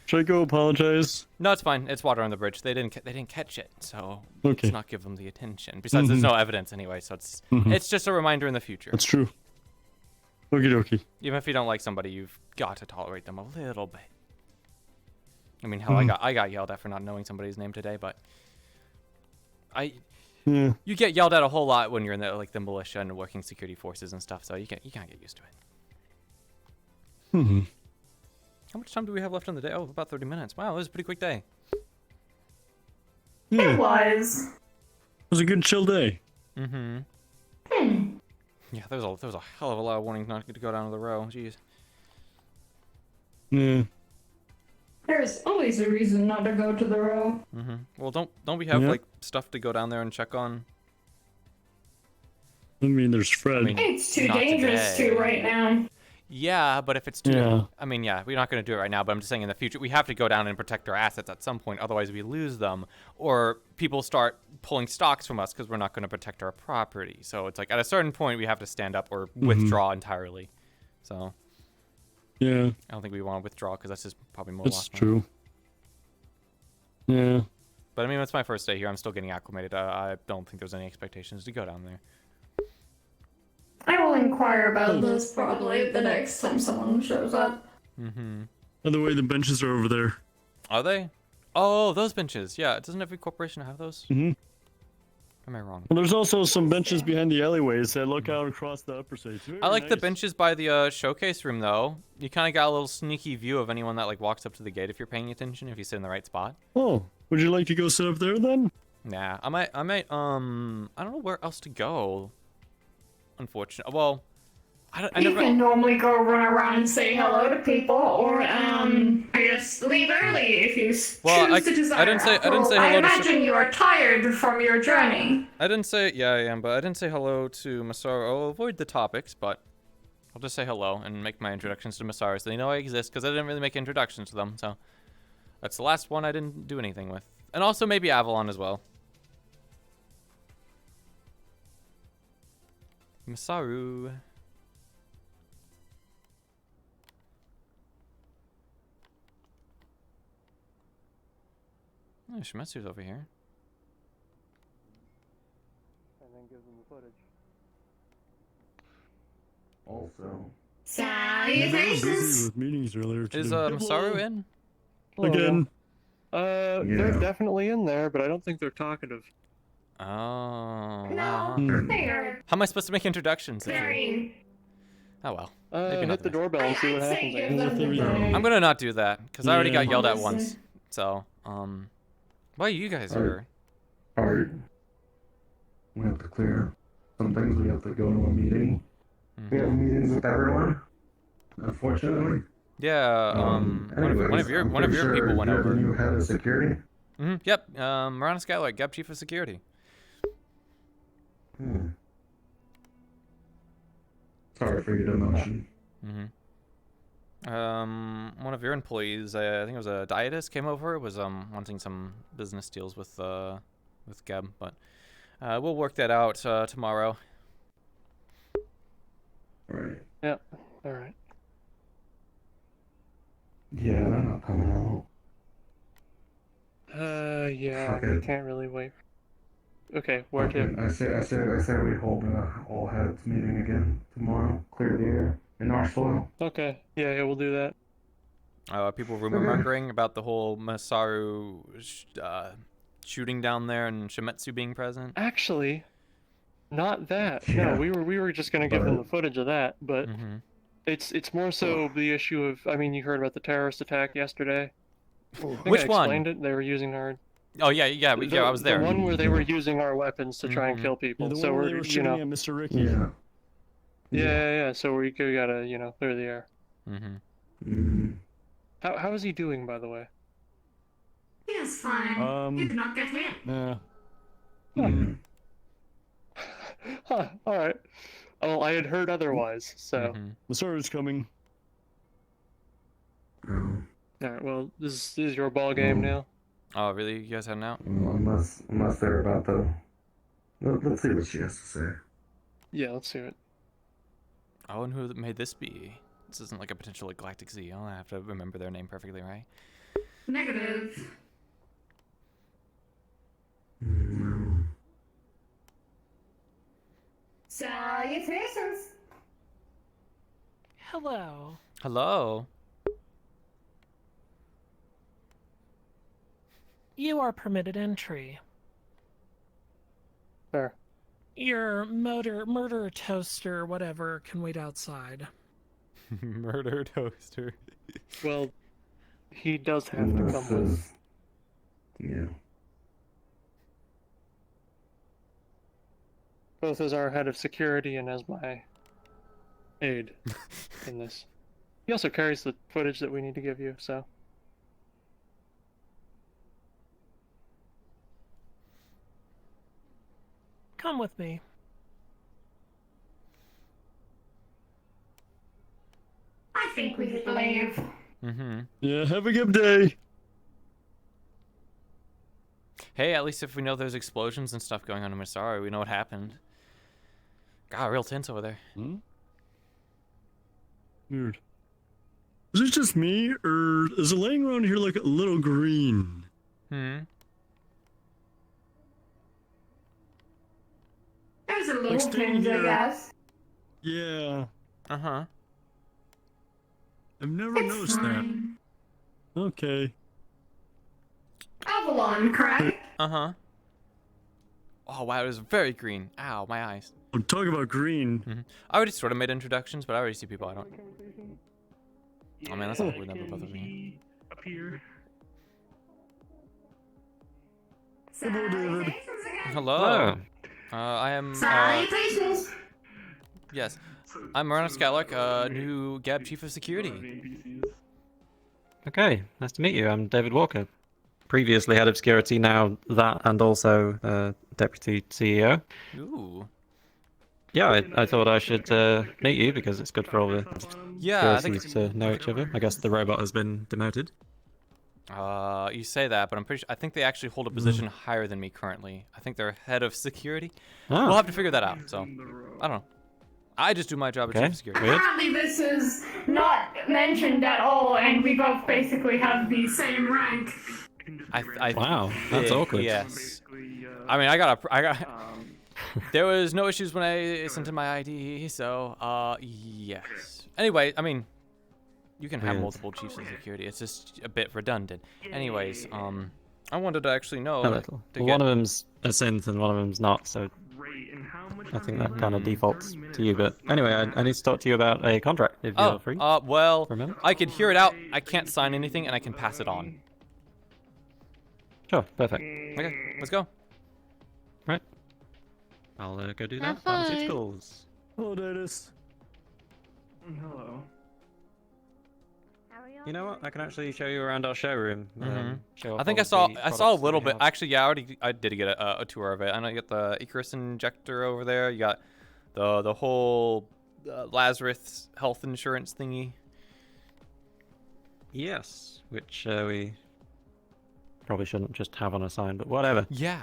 C: Should I go apologize?
A: No, it's fine. It's water on the bridge. They didn't catch it, so
C: okay.
A: Let's not give them the attention. Besides, there's no evidence anyway, so it's just a reminder in the future.
C: That's true. Okie dokie.
A: Even if you don't like somebody, you've got to tolerate them a little bit. I mean, hell, I got yelled at for not knowing somebody's name today, but you get yelled at a whole lot when you're in the militia and working security forces and stuff, so you can't get used to it. How much time do we have left on the day? Oh, about 30 minutes. Wow, it was a pretty quick day.
E: It was.
C: It was a good chill day.
A: Yeah, there was a hell of a lot of warnings not to go down to the row. Jeez.
C: Yeah.
E: There's always a reason not to go to the row.
A: Well, don't we have stuff to go down there and check on?
C: I mean, there's Fred.
E: It's too dangerous to right now.
A: Yeah, but if it's too... I mean, yeah, we're not going to do it right now, but I'm just saying in the future, we have to go down and protect our assets at some point, otherwise we lose them. Or people start pulling stocks from us because we're not going to protect our property. So it's like, at a certain point, we have to stand up or withdraw entirely. So...
C: Yeah.
A: I don't think we want to withdraw because that's just probably more
C: That's true. Yeah.
A: But I mean, it's my first day here. I'm still getting acclimated. I don't think there's any expectations to go down there.
E: I will inquire about this probably the next time someone shows up.
C: By the way, the benches are over there.
A: Are they? Oh, those benches. Yeah, doesn't every corporation have those? Am I wrong?
C: Well, there's also some benches behind the alleyways that look out across the upper stage.
A: I like the benches by the showcase room, though. You kind of got a little sneaky view of anyone that walks up to the gate if you're paying attention, if you sit in the right spot.
C: Oh, would you like to go sit up there then?
A: Nah, I might, I don't know where else to go. Unfortunately, well,
E: You can normally go run around and say hello to people, or I guess leave early if you choose to desire.
A: I didn't say hello to.
E: I imagine you are tired from your journey.
A: I didn't say I am, but I didn't say hello to Masaru. I'll avoid the topics, but I'll just say hello and make my introductions to Masaru so they know I exist, because I didn't really make introductions to them. So that's the last one I didn't do anything with, and also maybe Avalon as well. Masaru. Oh, Shimetsu's over here.
R: And then give them the footage.
G: Also.
E: Salutations.
C: With meetings earlier today.
A: Is Masaru in?
C: Again.
R: They're definitely in there, but I don't think they're talkative.
A: Oh.
E: No, they are.
A: How am I supposed to make introductions?
E: Very.
A: Oh well.
R: Hit the doorbell and see what happens.
A: I'm gonna not do that because I already got yelled at once. So, why are you guys here?
G: Alright. We have to clear some things. We have to go to a meeting. We have meetings with everyone. Unfortunately.
A: Yeah. One of your people went over.
G: You head of security.
A: Yep. Marana Skylark, Gab Chief of Security.
G: Sorry for your demotion.
A: One of your employees, I think it was a dietist, came over. Was wanting some business deals with Gab, but we'll work that out tomorrow.
G: Right.
R: Yep. All right.
G: Yeah, they're not coming out.
R: Yeah,
G: Fuck
R: I
G: it.
R: can't really wait. Okay, where to?
G: I say we hold an all heads meeting again tomorrow. Clear the air in our soil.
R: Okay, yeah, we'll do that.
A: People rumor mongering about the whole Masaru shooting down there and Shimetsu being present?
R: Actually, not that.
G: Yeah.
R: No, we were just gonna give them the footage of that, but
A: Mm-hmm.
R: it's more so the issue of, I mean, you heard about the terrorist attack yesterday. I think
A: Which
R: I
A: one?
R: explained it. They were using our.
A: Oh yeah, yeah, I was there.
R: The one where they were using our weapons to try and kill people.
C: The
R: so
C: one where
R: we're,
C: they were
R: you
C: shooting
R: know.
C: at Mr. Ricky.
R: Yeah. So we gotta, clear the air.
A: Mm-hmm.
R: How is he doing, by the way?
E: He is fine. He did not get hit.
C: Yeah.
R: Huh. All right. Well, I had heard otherwise, so.
C: Masaru's coming.
R: All right. Well, this is your ball game now.
A: Oh really? You guys heading out?
G: Unless they're about to. Let's see what she has to say.
R: Yeah, let's hear it.
A: Oh, and who may this be? This isn't like a potential like, Galactic Zeal. I have to remember their name perfectly, right?
E: Negative. Salutations.
B: Hello.
A: Hello.
B: You are permitted entry.
R: Fair.
B: Your murder toaster, whatever, can wait outside.
A: Murder toaster.
R: Well, he does have to come with.
G: Yeah.
R: Both as our head of security and as my aide in this. He also carries the footage that we need to give you, so.
B: Come with me.
E: I think we should leave.
A: Mm-hmm.
C: Yeah, have a good day.
A: Hey, at least if we know there's explosions and stuff going on in Masaru, we know what happened. God, real tense over there.
C: Weird. Is it just me, or is it laying around here like a little green?
E: There's a little
C: standing
E: tinge, I
C: here.
E: guess.
C: Yeah.
A: Uh-huh.
C: I've never noticed
E: fine.
C: that. Okay.
E: Avalon, correct?
A: Uh-huh. Oh, wow, it was very green. Ow, my eyes.
C: I'm talking about green.
A: I already sort of made introductions, but I already see people I don't... Oh, man, that's a weird number, both of you.
T: Up here.
C: Hello, David.
A: Hello. I am...
E: Salutations.
A: Yes. I'm Marana Skylark, new GAB Chief of Security.
M: Okay, nice to meet you. I'm David Walker. Previously head of security, now that, and also deputy CEO.
A: Ooh.
M: Yeah, I thought I should meet you because it's good for all the
A: Yeah, I think...
M: securities to know each other. I guess the robot has been demoted.
A: You say that, but I'm pretty sure... I think they actually hold a position higher than me currently. I think they're head of security.
M: Oh.
A: We'll have to figure that out, so... I don't know. I just do my job as Chief of Security.
E: Apparently this is not mentioned at all, and we both basically have the same rank.
M: Wow, that's awkward.
A: Yes. I mean, I got. There was no issues when I sent in my ID, so yes. Anyway, I mean, you can have
M: Weird.
A: multiple chiefs of security. It's just a bit redundant. Anyways, I wanted to actually know.
M: A little. Well, one of them's a synth and one of them's not, so I think that kind of defaults to you. But anyway, I need to talk to you about a contract if you're free.
A: Well,
M: for a minute.
A: I can hear it out. I can't sign anything, and I can pass it on.
M: Sure, perfect.
A: Okay, let's go.
M: Right. I'll go do
K: Have
M: that.
K: fun.
M: Pharmaceuticals.
C: Hello, Datus.
R: Hello.
M: You know what? I can actually show you around our showroom. Show
A: I
M: off
A: think
M: all
A: I
M: of the
A: saw a
M: products that
A: little
M: we
A: bit.
M: have.
A: Actually, yeah, I did get a tour of it. I know you got the Icarus injector over there. You got the whole Lazarus health insurance thingy.
M: Yes, which we probably shouldn't just have on a sign, but whatever.
A: Yeah.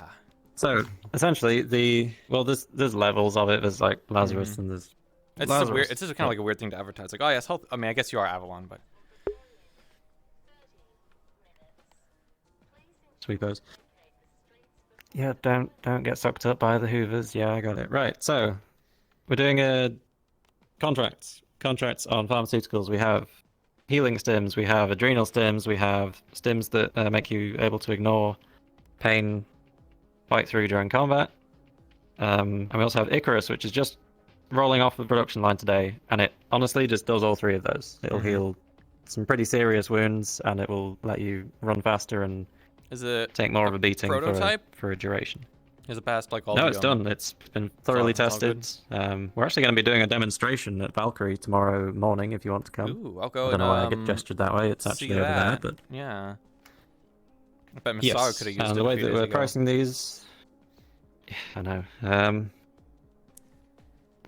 M: So essentially, there's levels of it. There's like Lazarus and there's.
A: It's just weird. It's just kind of like a weird thing to advertise. Like, oh yes, health. I mean, I guess you are Avalon, but.
M: Sweepers. Yeah, don't get sucked up by the Hoovers. Yeah, I got it. Right, so we're doing contracts on pharmaceuticals. We have healing stims, we have adrenal stims, we have stims that make you able to ignore pain fight through during combat. And we also have Icarus, which is just rolling off the production line today, and it honestly just does all three of those. It'll heal some pretty serious wounds, and it will let you run faster and take more of a beating for a duration.
A: Is it past like all?
M: No,
A: the,
M: it's done. It's been thoroughly tested. We're actually going to be doing a demonstration at Valkyrie tomorrow morning if you want to come.
A: Ooh, I'll go.
M: I don't know why I get gestured that way. It's actually over there, but
A: yeah. I bet Masaru could have used it.
M: The way that we're pricing these, yeah, I know.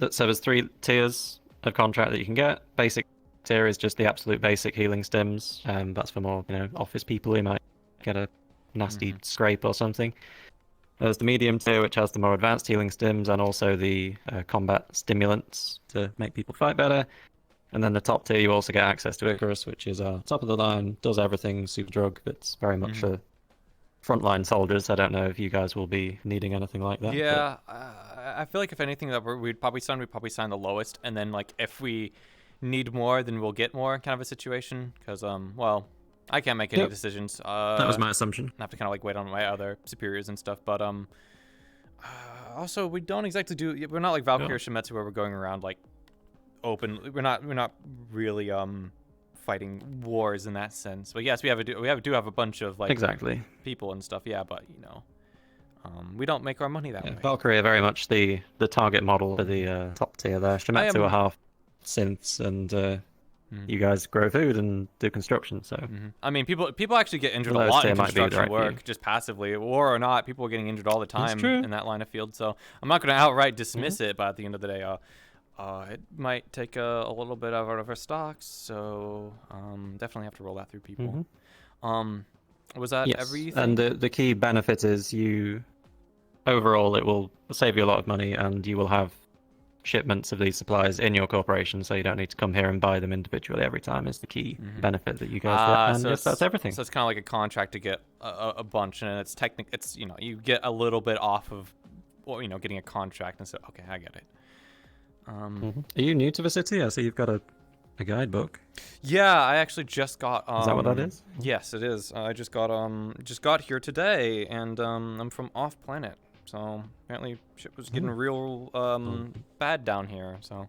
M: So there's 3 tiers of contract that you can get. Basic tier is just the absolute basic healing stims. That's for more, office people who might get a nasty scrape or something. There's the medium tier, which has the more advanced healing stims and also the combat stimulants to make people fight better. And then the top tier, you also get access to Icarus, which is top of the line, does everything, super drug. It's very much for frontline soldiers. I don't know if you guys will be needing anything like that.
A: Yeah, I feel like if anything that we'd probably sign the lowest, and then like if we need more, then we'll get more, kind of a situation. Because well, I can't make any decisions.
M: That was my assumption.
A: I have to kind of like wait on my other superiors and stuff. But also we don't exactly do. We're not like Valkyrie or Shimetsu where we're going around like open. We're not really fighting wars in that sense. But yes, we do have a bunch of like people and stuff. Yeah, but we don't make our money that way.
M: Valkyrie are very much the target model for the top tier there. Shimetsu are half synths, and you guys grow food and do construction. So
A: I mean, people actually get injured a lot in construction work, just passively, war or not. People are getting injured all the time in that line of field. So I'm not going to outright dismiss it, but at the end of the day, it might take a little bit out of our stocks. So definitely have to roll that through people. Was that everything?
M: And the key benefit is overall it will save you a lot of money, and you will have shipments of these supplies in your corporation, so you don't need to come here and buy them individually every time. Is the key benefit that you guys get, and yes, that's everything.
A: So it's kind of like a contract to get a bunch, and it's you get a little bit off of getting a contract, and so okay, I get it.
M: Are you new to the city? I see you've got a guidebook.
A: Yeah, I actually just got.
M: Is that what that is?
A: Yes, it is. I just got here today, and I'm from off planet. So apparently shit was getting real bad down here. So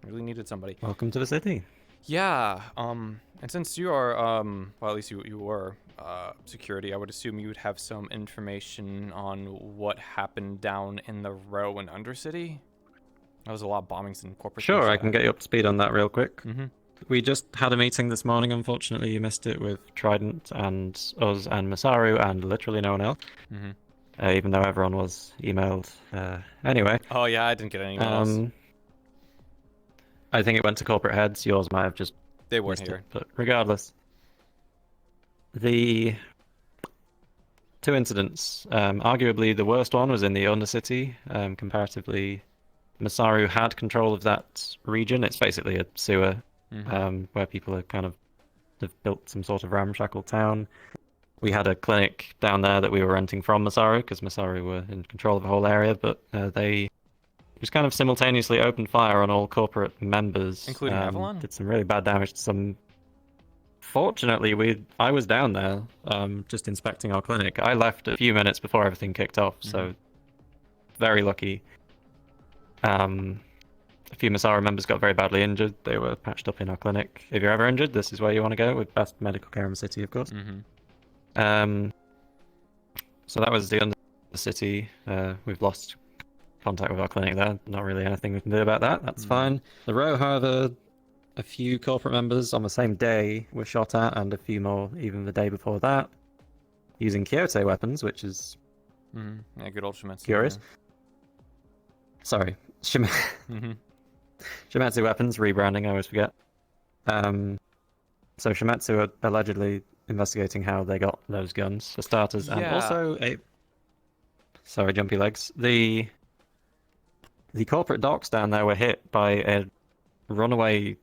A: I really needed somebody.
M: Welcome to the city.
A: Yeah. And since you are well, at least you were security, I would assume you would have some information on what happened down in the Row and Undercity. There was a lot of bombings in corporate.
M: Sure, I can get you up to speed on that real quick. We just had a meeting this morning. Unfortunately, you missed it, with Trident and us and Masaru and literally no one else. Even though everyone was emailed. Anyway.
A: Oh yeah, I didn't get any emails.
M: I think it went to corporate heads. Yours might have just.
A: They weren't here.
M: But regardless, the 2 incidents. Arguably, the worst one was in the Undercity. Comparatively, Masaru had control of that region. It's basically a sewer where people are have built some sort of ramshackle town. We had a clinic down there that we were renting from Masaru, because Masaru were in control of the whole area, but they just kind of simultaneously opened fire on all corporate members.
A: Including Avalon?
M: Did some really bad damage to some. Fortunately, I was down there just inspecting our clinic. I left a few minutes before everything kicked off, so very lucky. A few Masaru members got very badly injured. They were patched up in our clinic. If you're ever injured, this is where you want to go, with best medical care in the city, of course. So that was the Undercity. We've lost contact with our clinic there. Not really anything we can do about that. That's fine. The Row, however, a few corporate members on the same day were shot at, and a few more even the day before that, using Kyoto weapons, which is
A: yeah, good old Shimetsu.
M: Curious. Sorry, Shimetsu weapons, rebranding, I always forget. So Shimetsu are allegedly investigating how they got those guns, for starters, and also sorry, jumpy legs. The corporate docks down there were hit by a runaway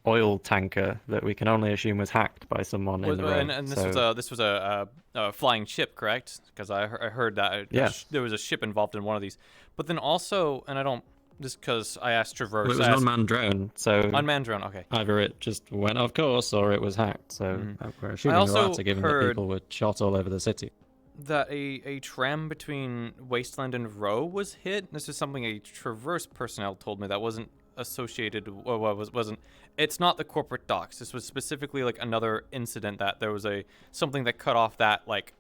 M: oil tanker that we can only assume was hacked by someone in the Row.
A: And this was a flying ship, correct? Because I heard that there was a ship involved in one of these. But then also, and I don't, just because I asked Traverse.
M: Well, it was an unmanned drone, so
A: unmanned drone. Okay.
M: Either it just went off course or it was hacked. So we're assuming the latter, given that people were shot all over the city.
A: that a tram between Wasteland and Row was hit. This is something a Traverse personnel told me that wasn't associated, or wasn't. It's not the corporate docks. This was specifically like another incident that there was something that cut off that like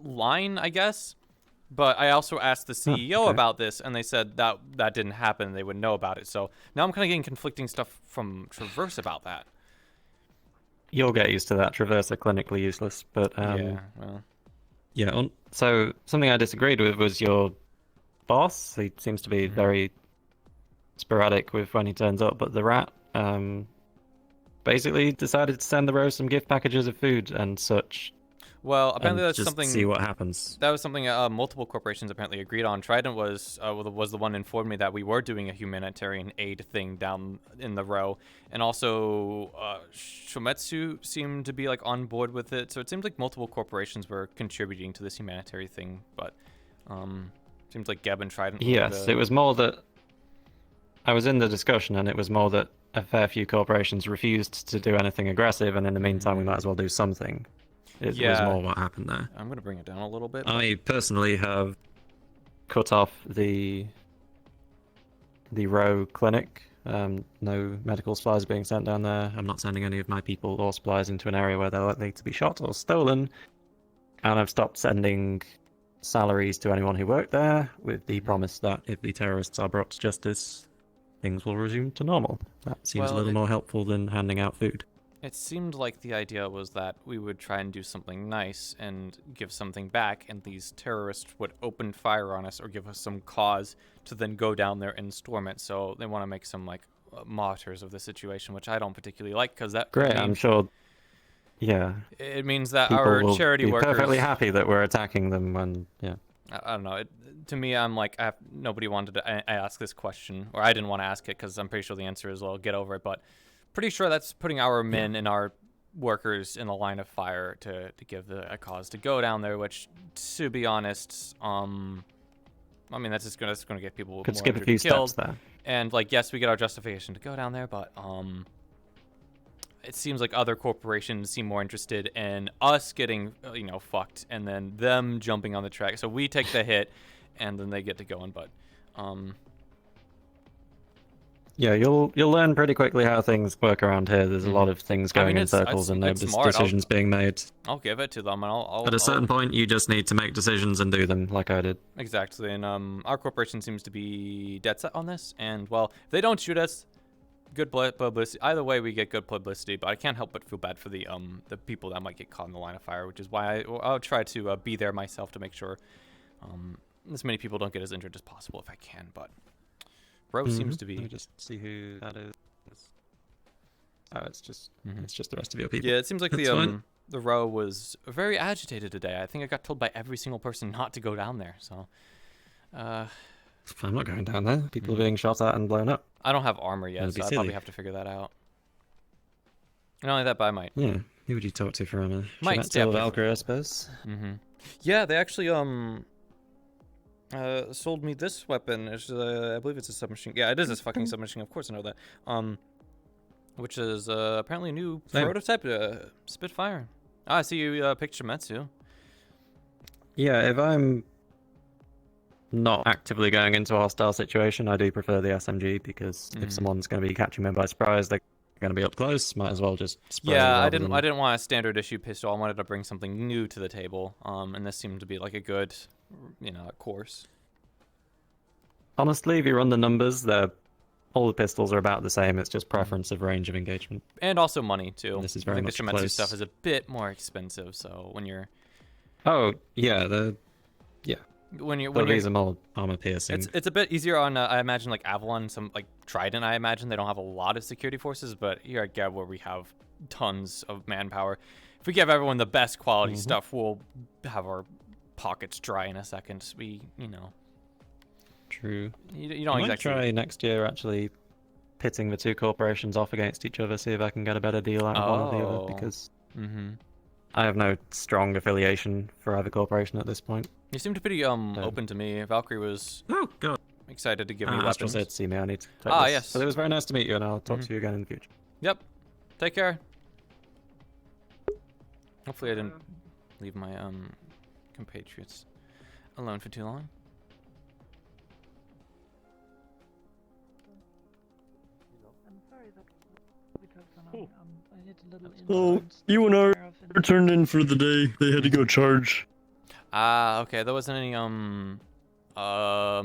A: line, I guess. But I also asked the CEO about this, and they said that didn't happen. They would know about it. So now I'm kind of getting conflicting stuff from Traverse about that.
M: You'll get used to that. Traverse are clinically useless, but
A: yeah, well.
M: Yeah, so something I disagreed with was your boss. He seems to be very sporadic with when he turns up, but the rat basically decided to send the Rose some gift packages of food and such.
A: Well, apparently
M: and
A: that's
M: just
A: something.
M: See what happens.
A: That was something multiple corporations apparently agreed on. Trident was the one informed me that we were doing a humanitarian aid thing down in the Row, and also Shometsu seemed to be like on board with it. So it seems like multiple corporations were contributing to this humanitarian thing. But seems like Geb and Trident.
M: Yes, it was more that I was in the discussion, and it was more that a fair few corporations refused to do anything aggressive, and in the meantime, we might as well do something. It was more what happened there.
A: I'm gonna bring it down a little bit.
M: I personally have cut off the Row clinic. No medical supplies being sent down there. I'm not sending any of my people or supplies into an area where they're likely to be shot or stolen. And I've stopped sending salaries to anyone who worked there, with the promise that if the terrorists are brought to justice, things will resume to normal. That seems a little more helpful than handing out food.
A: It seemed like the idea was that we would try and do something nice and give something back, and these terrorists would open fire on us or give us some cause to then go down there and storm it. So they want to make some like martyrs of the situation, which I don't particularly like, because that
M: Great, I'm sure. Yeah.
A: It means that
M: people
A: our
M: will
A: charity
M: be
A: workers
M: perfectly happy that we're attacking them when
A: I don't know. To me, I'm like, nobody wanted to ask this question, or I didn't want to ask it because I'm pretty sure the answer is, well, get over it. But pretty sure that's putting our men and our workers in the line of fire to give a cause to go down there, which, to be honest, I mean, that's gonna get people
M: Could
A: more
M: skip a
A: injured
M: few
A: and killed.
M: steps there.
A: And like, yes, we get our justification to go down there, but it seems like other corporations seem more interested in us getting fucked, and then them jumping on the track. So we take the hit, and then they get to going. But
M: yeah, you'll learn pretty quickly how things work around here. There's a lot of things going in circles and no decisions being made.
A: I'll give it to them, and I'll
M: At a certain point, you just need to make decisions and do them, like I did.
A: Exactly, and our corporation seems to be dead set on this. And well, if they don't shoot us, good publicity. Either way, we get good publicity. But I can't help but feel bad for the people that might get caught in the line of fire, which is why I'll try to be there myself to make sure as many people don't get as injured as possible if I can. But Bro seems to be.
M: Let me just see who that is. Oh, it's just the rest of your people.
A: Yeah, it seems like
M: That's fine.
A: the Row was very agitated today. I think I got told by every single person not to go down there. So,
M: I'm not going down there. People are being shot at and blown up.
A: I don't have armor yet,
M: That'd
A: so
M: be
A: I
M: silly.
A: probably have to figure that out. Not only that, but I might.
M: Yeah, who would you talk to for armor?
A: Might
M: Shometsu
A: stay up
M: or
A: there.
M: Valkyrie, I suppose.
A: Yeah, they actually sold me this weapon. It's, I believe it's a submachine. Yeah, it is a fucking submachine. Of course I know that. Which is apparently a new
M: Same.
A: prototype Spitfire. Ah, I see you picked Shometsu.
M: Yeah, if I'm not actively going into a hostile situation, I do prefer the SMG, because if someone's going to be catching me by surprise, they're going to be up close. Might as well just spray.
A: Yeah, I
M: rather
A: didn't
M: than-
A: want a standard issue pistol. I wanted to bring something new to the table. And this seemed to be like a good, course.
M: Honestly, if you run the numbers, all the pistols are about the same. It's just preference of range of engagement.
A: And also money too.
M: This is
A: I
M: very
A: think
M: much
A: the Shometsu
M: close.
A: stuff is a bit more expensive. So when you're
M: Oh yeah,
A: when you're
M: these are more armor piercing.
A: it's a bit easier on I imagine like Avalon, some like Trident. I imagine they don't have a lot of security forces, but here at Geb, where we have tons of manpower, if we give everyone the best quality stuff, we'll have our pockets dry in a second.
M: True.
A: You don't
M: I might
A: exactly
M: try next year actually pitting the two corporations off against each other, see if I can get a better deal out of one or the
A: Oh.
M: other, because
A: Mm-hmm.
M: I have no strong affiliation for either corporation at this point.
A: You seemed to pretty open to me. Valkyrie was excited to give me
M: Astral
A: weapons.
M: said to see me. I need to take
A: Ah,
M: this.
A: yes.
M: But it was very nice to meet you, and I'll talk to you again in the future.
A: Yep. Take care. Hopefully I didn't leave my compatriots alone for too long.
C: So, you and I are turned in for the day. They had to go charge.
A: Ah, okay. There wasn't any, I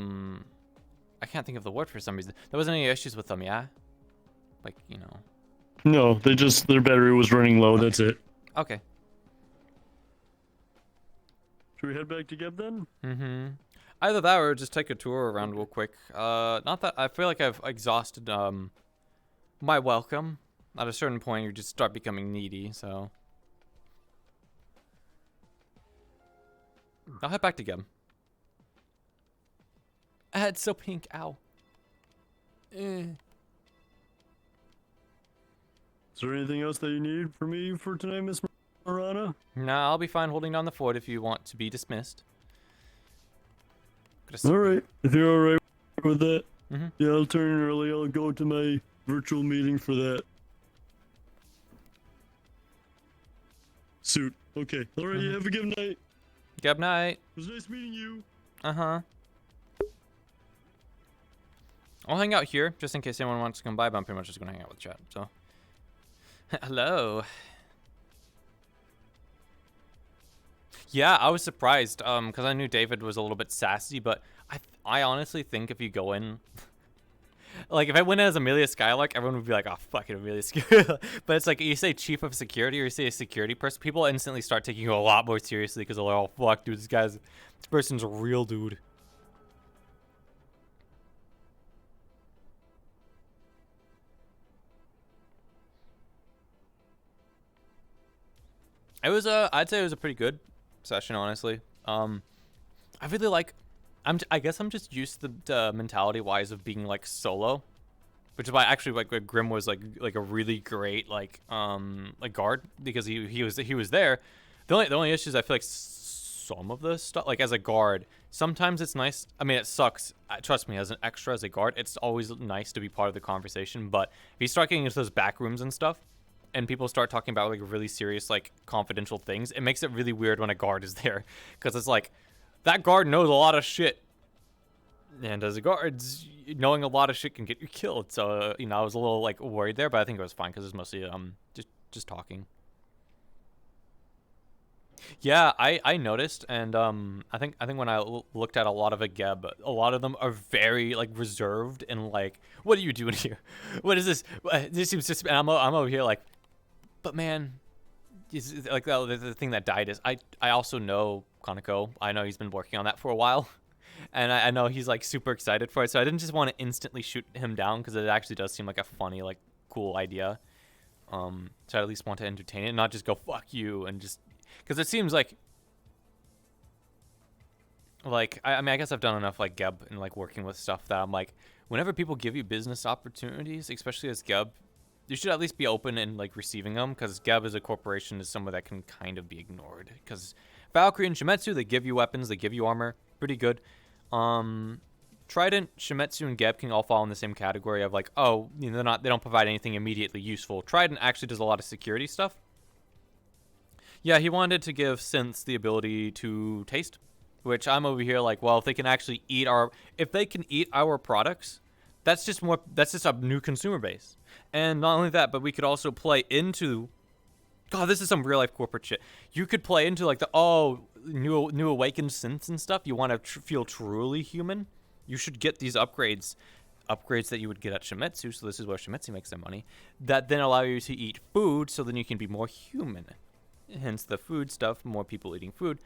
A: can't think of the word for some reason. There wasn't any issues with them, yeah? Like, you know.
C: No, their battery was running low, that's it.
A: Okay.
C: Should we head back to Geb then?
A: Mm-hmm. Either that or just take a tour around real quick. Not that, I feel like I've exhausted, my welcome. At a certain point, you just start becoming needy, so. I'll head back to Geb. It's so pink, ow.
C: Is there anything else that you need from me for tonight, Miss Marana?
A: Nah, I'll be fine holding down the fort if you want to be dismissed.
C: Alright, if you're alright with that.
A: Mhm.
C: Yeah, I'll turn in early. I'll go to my virtual meeting for that. Suit. Okay. Alright, you have a good night.
A: Good night.
C: It was nice meeting you.
A: Uh-huh. I'll hang out here, just in case anyone wants to come by, but I'm pretty much just gonna hang out with chat, so. Hello. Yeah, I was surprised, because I knew David was a little bit sassy, but I honestly think if you go in... Like, if I went in as Amelia Skylark, everyone would be like, oh, fucking Amelia Skylark. But it's like, you say chief of security or you say a security person, people instantly start taking you a lot more seriously because they're like, oh, fuck, dude, this person's a real dude. It was I'd say it was a pretty good session, honestly. I really like, I guess I'm just used to the mentality wise of being like solo, which is why actually like Grim was like a really great like guard, because he was there. The only issue is I feel like some of the stuff, like as a guard, sometimes it's nice. I mean, it sucks. Trust me, as an extra, as a guard, it's always nice to be part of the conversation. But if you start getting into those back rooms and stuff, and people start talking about like really serious like confidential things, it makes it really weird when a guard is there, because it's like that guard knows a lot of shit, and as a guard, knowing a lot of shit can get you killed. So you know, I was a little like worried there, but I think it was fine because it was mostly just talking. Yeah, I noticed, and I think when I looked at a lot of Geb, a lot of them are very like reserved and like, what are you doing here? What is this? This seems just. And I'm over here like, but man, like the thing that died is I also know Kaneko. I know he's been working on that for a while, and I know he's like super excited for it. So I didn't just want to instantly shoot him down because it actually does seem like a funny, like cool idea. So I at least want to entertain it, and not just go fuck you and just. Because it seems like I mean, I guess I've done enough like Geb and like working with stuff that I'm like, whenever people give you business opportunities, especially as Geb, you should at least be open and like receiving them, because Geb as a corporation is somewhere that can kind of be ignored. Because Valkyrie and Shimetsu, they give you weapons, they give you armor, pretty good. Trident, Shimetsu, and Geb can all fall in the same category of like, oh, you know, they don't provide anything immediately useful. Trident actually does a lot of security stuff. Yeah, he wanted to give synths the ability to taste, which I'm over here like, well, if they can actually eat our products, that's just a new consumer base. And not only that, but we could also play into, God, this is some real life corporate shit. You could play into like new awakened synths and stuff. You want to feel truly human, you should get these upgrades that you would get at Shimetsu. So this is where Shimetsu makes their money, that then allow you to eat food, so then you can be more human. Hence the food stuff. More people eating food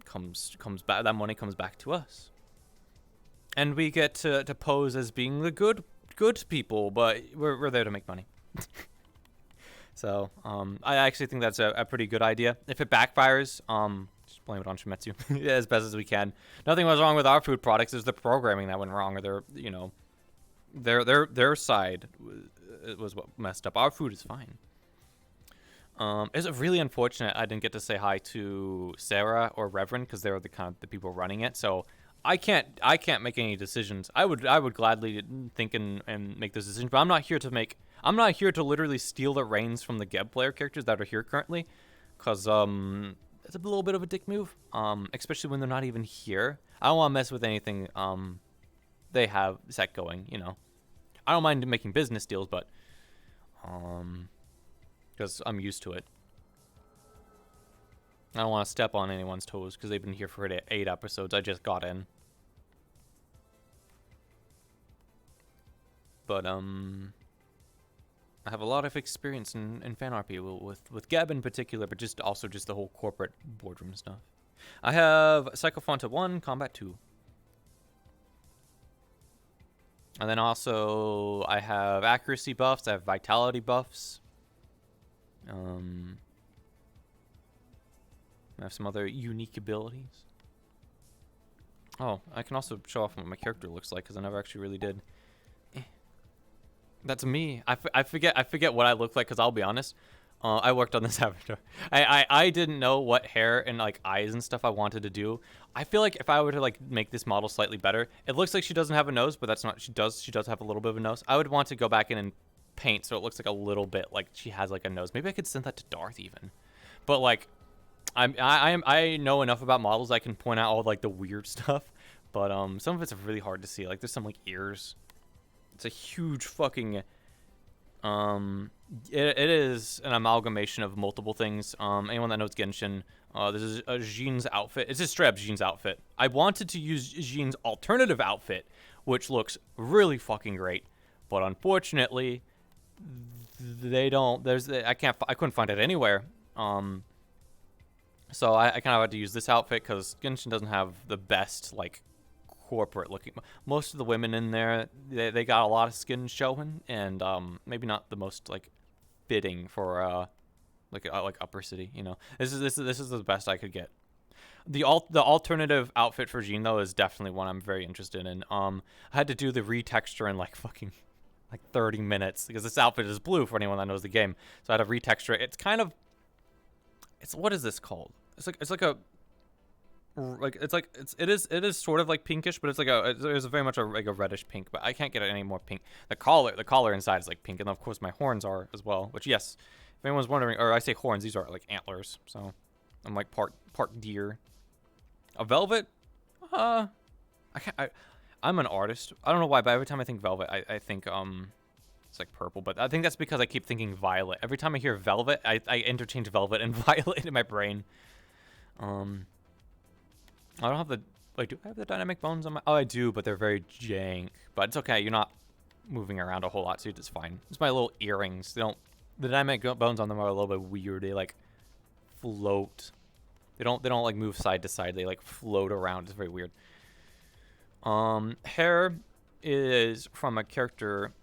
A: comes back. That money comes back to us, and we get to pose as being the good people. But we're there to make money. So I actually think that's a pretty good idea. If it backfires, just blame it on Shimetsu as best as we can. Nothing was wrong with our food products. It's the programming that went wrong, or their side was what messed up. Our food is fine. It's really unfortunate I didn't get to say hi to Sarah or Reverend, because they were the people running it. So I can't make any decisions. I would gladly think and make those decisions, but I'm not here to literally steal the reins from the Geb player characters that are here currently, because it's a little bit of a dick move, especially when they're not even here. I don't want to mess with anything they have set going, you know. I don't mind making business deals, but because I'm used to it. I don't want to step on anyone's toes because they've been here for 8 episodes. I just got in. But I have a lot of experience in fan RP with Geb in particular, but just the whole corporate boardroom stuff. I have Psychophanta 1, Combat 2. And then also I have accuracy buffs, I have vitality buffs. I have some other unique abilities. Oh, I can also show off what my character looks like because I never actually really did. That's me. I forget what I look like because I'll be honest. I worked on this avatar. I didn't know what hair and like eyes and stuff I wanted to do. I feel like if I were to like make this model slightly better, it looks like she doesn't have a nose, but that's not. She does have a little bit of a nose. I would want to go back in and paint so it looks like a little bit like she has like a nose. Maybe I could send that to Darth even. But like, I know enough about models I can point out all like the weird stuff. But some of it's really hard to see. Like there's some like ears. It's a huge fucking it is an amalgamation of multiple things. Anyone that knows Genshin, this is Jean's outfit. It's just straight up Jean's outfit. I wanted to use Jean's alternative outfit, which looks really fucking great, but unfortunately they don't. I couldn't find it anywhere. So I kind of had to use this outfit because Genshin doesn't have the best like corporate looking. Most of the women in there, they got a lot of skin showing, and maybe not the most like fitting for like upper city, you know. This is the best I could get. The alternative outfit for Jean though is definitely one I'm very interested in. I had to do the retexture in like fucking like 30 minutes because this outfit is blue for anyone that knows the game. So I had to retexture it. It's kind of, what is this called? It is sort of like pinkish, but it's very much like a reddish pink, but I can't get it any more pink. The collar inside is like pink, and of course my horns are as well, which yes, if anyone's wondering, or I say horns, these are like antlers, so I'm like part deer. A velvet? I'm an artist. I don't know why, but every time I think velvet, I think it's like purple, but I think that's because I keep thinking violet. Every time I hear velvet, I interchange velvet and violet in my brain. I don't have the, wait, do I have the dynamic bones on my, oh I do, but they're very jank, but it's okay, you're not moving around a whole lot, so it's fine. It's my little earrings, the dynamic bones on them are a little bit weird, they like float. They don't like move side to side, they like float around, it's very weird. Hair is from a character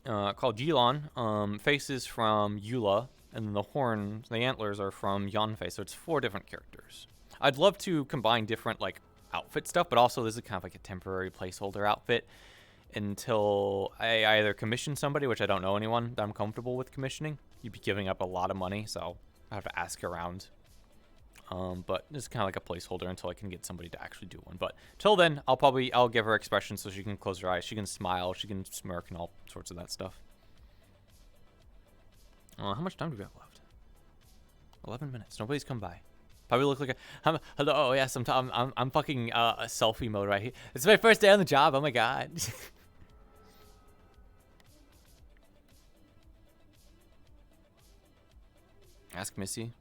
A: called Gilon, faces from Eula, and then the horns, the antlers are from Yanfei, so it's 4 different characters. I'd love to combine different like outfit stuff, but also this is kind of like a temporary placeholder outfit until I either commission somebody, which I don't know anyone that I'm comfortable with commissioning. You'd be giving up a lot of money, so I have to ask around. But this is kind of like a placeholder until I can get somebody to actually do one. But till then, I'll give her expressions so she can close her eyes, she can smile, she can smirk, and all sorts of that stuff. How much time do we have left? 11 minutes. Nobody's come by. Probably look like hello. Oh yes, I'm fucking selfie mode right here. It's my first day on the job. Oh my god. Ask Missy.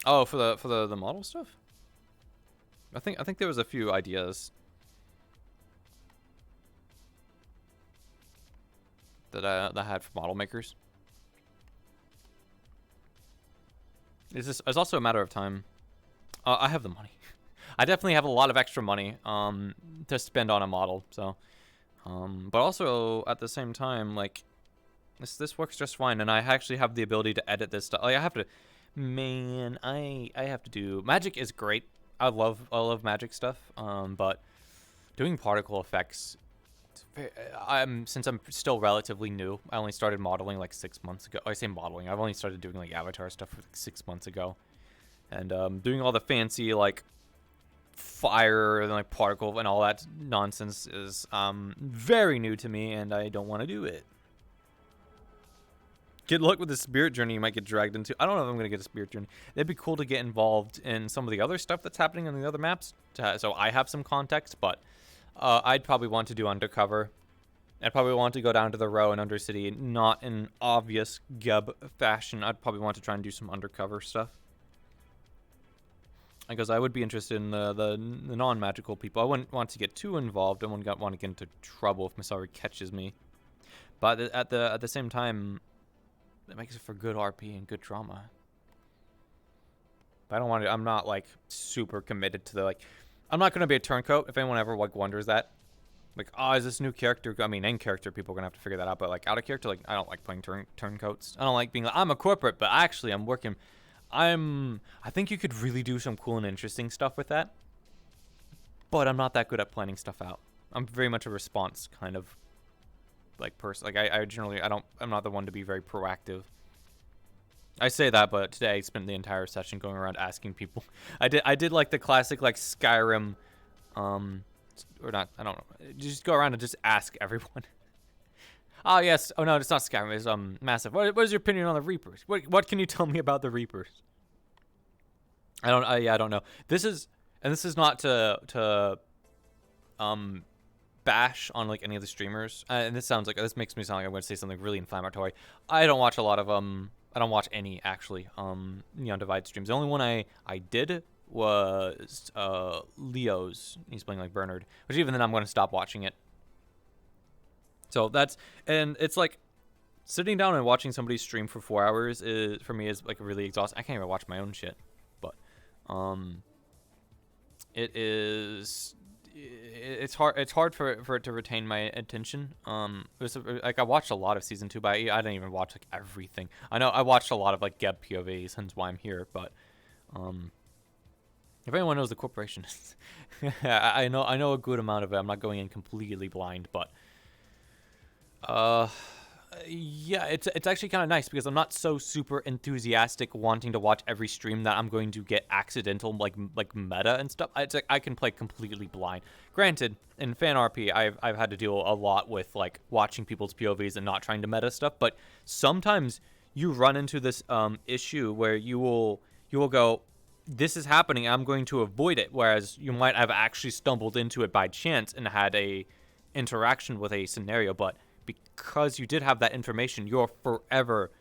A: Oh, for the model stuff. I think there was a few ideas that I had for model makers. It's also a matter of time. I have the money. I definitely have a lot of extra money to spend on a model. So, but also at the same time, like this works just fine, and I actually have the ability to edit this stuff. Like I have to, man, I have to do magic is great. I love magic stuff. But doing particle effects. Since I'm still relatively new, I only started modeling like 6 months ago. I say modeling, I've only started doing like avatar stuff like 6 months ago, and doing all the fancy like fire and like particle and all that nonsense is very new to me, and I don't want to do it. Good luck with the spirit journey you might get dragged into. I don't know if I'm going to get a spirit journey. It'd be cool to get involved in some of the other stuff that's happening on the other maps, so I have some context, but I'd probably want to do undercover. I'd probably want to go down to the row in Undercity, not in obvious Geb fashion. I'd probably want to try and do some undercover stuff. Because I would be interested in the non-magical people. I wouldn't want to get too involved. I wouldn't want to get into trouble if Masaru catches me. But at the same time, it makes it for good RP and good drama. But I don't want to. I'm not like super committed to the like. I'm not gonna be a turncoat. If anyone ever like wonders that, like, oh, is this new character? I mean, in character, people are gonna have to figure that out. But like out of character, like I don't like playing turncoats. I don't like being like I'm a corporate, but actually I'm working. I think you could really do some cool and interesting stuff with that. But I'm not that good at planning stuff out. I'm very much a response kind of like person. Like I'm not the one to be very proactive. I say that, but today I spent the entire session going around asking people. I did like the classic like Skyrim, or not. I don't know. Just go around and just ask everyone. Oh yes. Oh no, it's not Skyrim. It's Massive. What is your opinion on the Reapers? What can you tell me about the Reapers? I don't know. This is not to bash on like any of the streamers. And this makes me sound like I'm going to say something really inflammatory. I don't watch a lot of I don't watch any actually Neon Divide streams. The only one I did was Leo's. He's playing like Bernard, which even then I'm going to stop watching it. So and it's like sitting down and watching somebody stream for 4 hours for me is like really exhausting. I can't even watch my own shit, but it's hard for it to retain my attention. Like I watched a lot of season 2, but I didn't even watch like everything. I know I watched a lot of like Geb POVs, hence why I'm here. But if anyone knows the corporation, I know a good amount of it. I'm not going in completely blind, but yeah, it's actually kind of nice because I'm not so super enthusiastic wanting to watch every stream that I'm going to get accidental like meta and stuff. It's like I can play completely blind. Granted, in fan RP, I've had to deal a lot with like watching people's POVs and not trying to meta stuff. But sometimes you run into this issue where you will go, this is happening, I'm going to avoid it. Whereas you might have actually stumbled into it by chance and had a interaction with a scenario, but because you did have that information, you're forever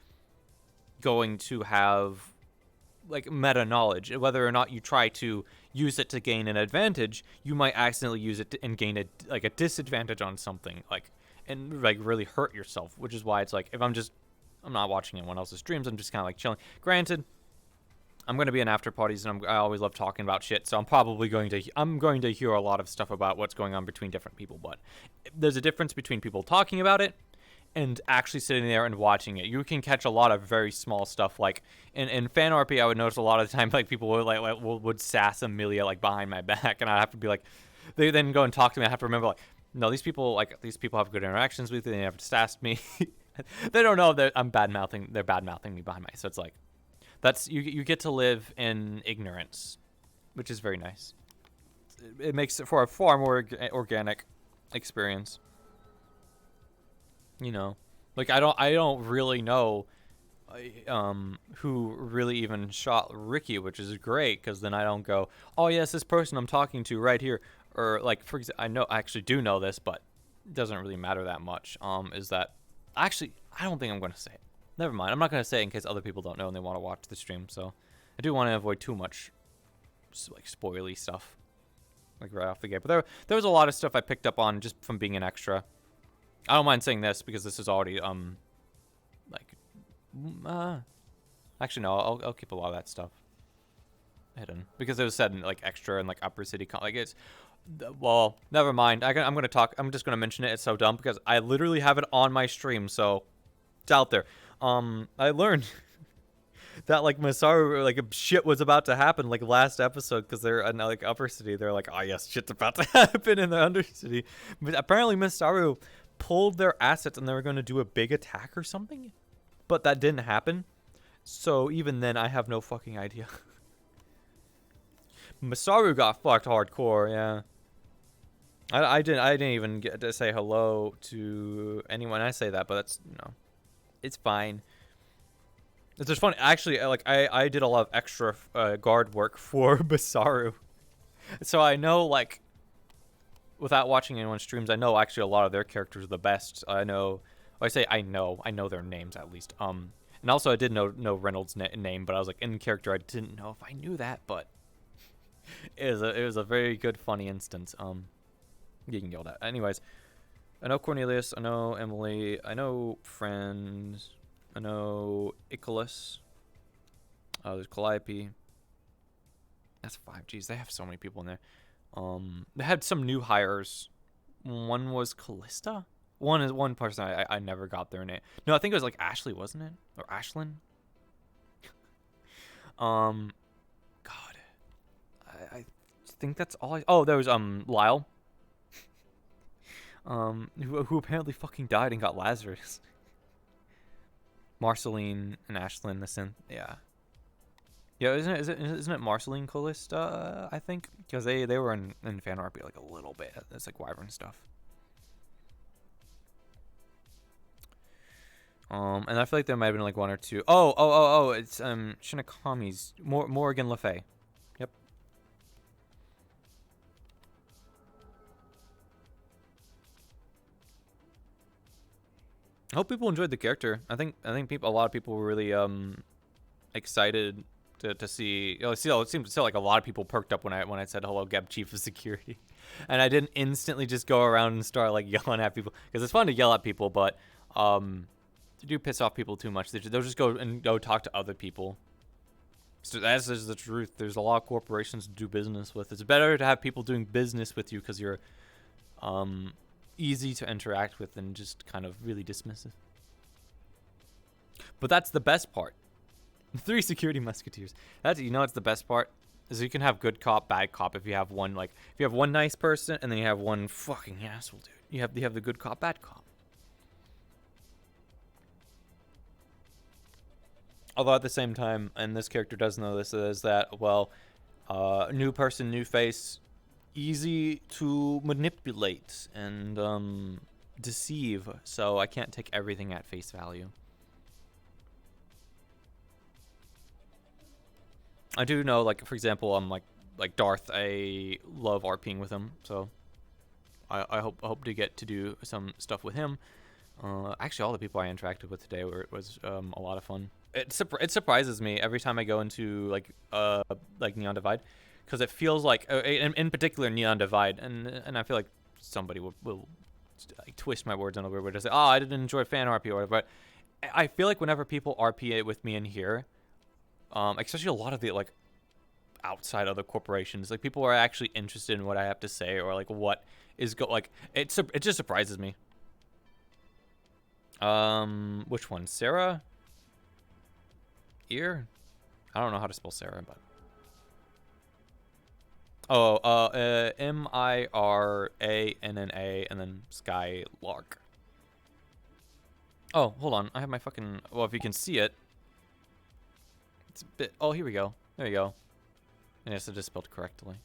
A: going to have like meta knowledge. Whether or not you try to use it to gain an advantage, you might accidentally use it and gain a disadvantage on something, and really hurt yourself. Which is why it's like if I'm not watching anyone else's streams, I'm just kind of like chilling. Granted, I'm going to be in after parties, and I always love talking about shit, so I'm going to hear a lot of stuff about what's going on between different people, but there's a difference between people talking about it and actually sitting there and watching it. You can catch a lot of very small stuff, like in fan RP, I would notice a lot of the time, like, people would sass Amelia, like, behind my back, and I'd have to be like, they then go and talk to me, I have to remember, like, no, these people have good interactions with me, they never sassed me. They don't know that they're bad-mouthing me behind my, so it's like, you get to live in ignorance, which is very nice. It makes it for a far more organic experience. You know, like I don't really know who really even shot Ricky, which is great because then I don't go, oh yes, this person I'm talking to right here, or like for example, I actually do know this, but it doesn't really matter that much. Is that actually I don't think I'm going to say it. Never mind. I'm not going to say it in case other people don't know and they want to watch the stream. So I do want to avoid too much like spoily stuff, like right off the gate. But there was a lot of stuff I picked up on just from being an extra. I don't mind saying this because this is already actually no, I'll keep a lot of that stuff hidden because it was said in like extra and like upper city like it's. Well, never mind. I'm going to talk. I'm just going to mention it. It's so dumb because I literally have it on my stream, so it's out there. I learned that like Masaru, like shit was about to happen like last episode because they're in like upper city. They're like, oh yes, shit's about to happen in the undercity. But apparently Masaru pulled their assets and they were going to do a big attack or something, but that didn't happen. So even then, I have no fucking idea. Masaru got fucked hardcore, yeah. I didn't even get to say hello to anyone. I say that, but that's, you know, it's fine. It's just funny. Actually, like I did a lot of extra guard work for Basaru, so I know, like, without watching anyone's streams, I know actually a lot of their characters are the best. I know. Well, I know their names at least. And also I did know Reynolds' name, but I was like, in character I didn't know if I knew that, but it was a very good funny instance. Getting yelled at. Anyways, I know Cornelius. I know Emily. I know Friends. I know Icarus. There's Calliope. That's 5. Geez, they have so many people in there. They had some new hires. One was Callista. One person I never got their name. No, I think it was like Ashley, wasn't it? Or Ashlyn? God. I think that's all oh, there was Lyle. Who apparently fucking died and got Lazarus. Marceline and Ashlyn the synth. Yeah. Yeah, isn't it Marceline Callista, I think? Because they were in fan RP like a little bit. It's like Wyvern stuff. And I feel like there might have been like 1 or 2. Oh, it's Shinakami's Morgan Le Fay. Yep. I hope people enjoyed the character. I think a lot of people were really excited to see. It seemed to feel like a lot of people perked up when I said hello, Geb, Chief of Security, and I didn't instantly just go around and start like yelling at people, because it's fun to yell at people, but to do piss off people too much, they'll just go talk to other people. So that's just the truth. There's a lot of corporations to do business with. It's better to have people doing business with you because you're easy to interact with than just kind of really dismissive. But that's the best part. 3 security musketeers. That's, you know, what's the best part is you can have good cop, bad cop. If you have one, like, if you have one nice person and then you have one fucking asshole dude, you have the good cop, bad cop. Although at the same time, and this character does know this, is that, well, new person, new face, easy to manipulate and deceive. So I can't take everything at face value. I do know, like, for example, like Darth, I love RPing with him, so I hope to get to do some stuff with him. Actually, all the people I interacted with today was a lot of fun. It surprises me every time I go into like Neon Divide, because it feels like, in particular Neon Divide, and I feel like somebody will like, twist my words in a weird way to say, oh, I didn't enjoy fan RP or whatever. But I feel like whenever people RP it with me in here, especially a lot of the like outside other corporations, like people are actually interested in what I have to say, or like what is it just surprises me. Which one? Sarah? Ear? I don't know how to spell Sarah, but Miranna and then Skylark. Oh, hold on. I have my fucking, well, if you can see it, it's a bit, oh, here we go. There you go. Yes, it is spelled correctly.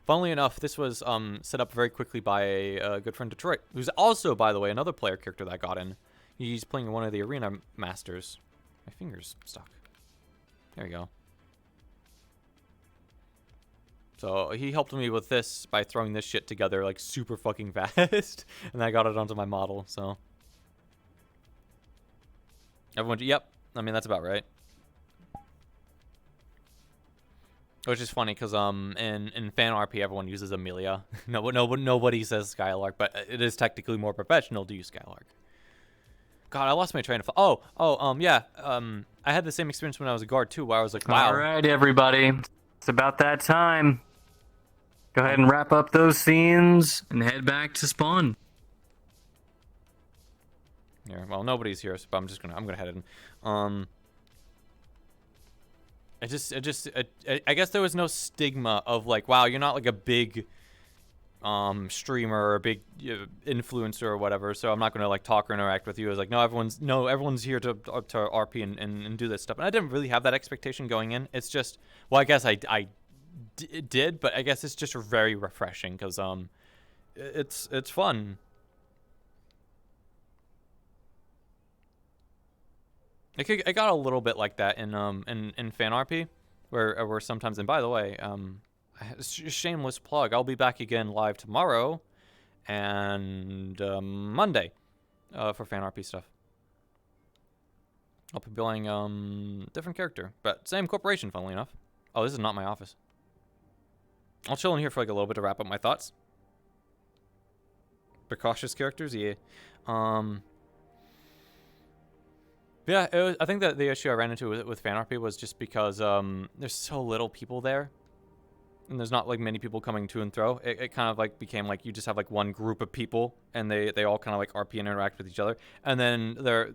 A: Funnily enough, this was set up very quickly by a good friend Detroit, who's also, by the way, another player character that I got in. He's playing one of the arena masters. My finger's stuck. There you go. So he helped me with this by throwing this shit together like super fucking fast, and I got it onto my model. So everyone, yep. I mean, that's about right. Which is funny because in fan RP everyone uses Amelia. Nobody says Skylark, but it is technically more professional to use Skylark. God, I lost my train of thought. Yeah. I had the same experience when I was a guard too, where I was like, wow.
R: All right, everybody, it's about that time. Go ahead and wrap up those scenes and head back to spawn.
A: Yeah. Well, nobody's here, so I'm gonna head in. I guess there was no stigma of like, wow, you're not like a big streamer or a big influencer or whatever, so I'm not gonna like talk or interact with you. I was like, no, everyone's here to RP and do this stuff. And I didn't really have that expectation going in. It's just, well, I guess I did, but I guess it's just very refreshing because it's fun. It got a little bit like that in fan RP, where sometimes, and by the way, shameless plug, I'll be back again live tomorrow and Monday for fan RP stuff. I'll be playing different character, but same corporation, funnily enough. Oh, this is not my office. I'll chill in here for like a little bit to wrap up my thoughts. Precautious characters, yeah. Yeah, I think that the issue I ran into with fan RP was just because there's so little people there, and there's not like many people coming to and fro. It kind of like became like you just have like one group of people, and they all kind of like RP and interact with each other, and then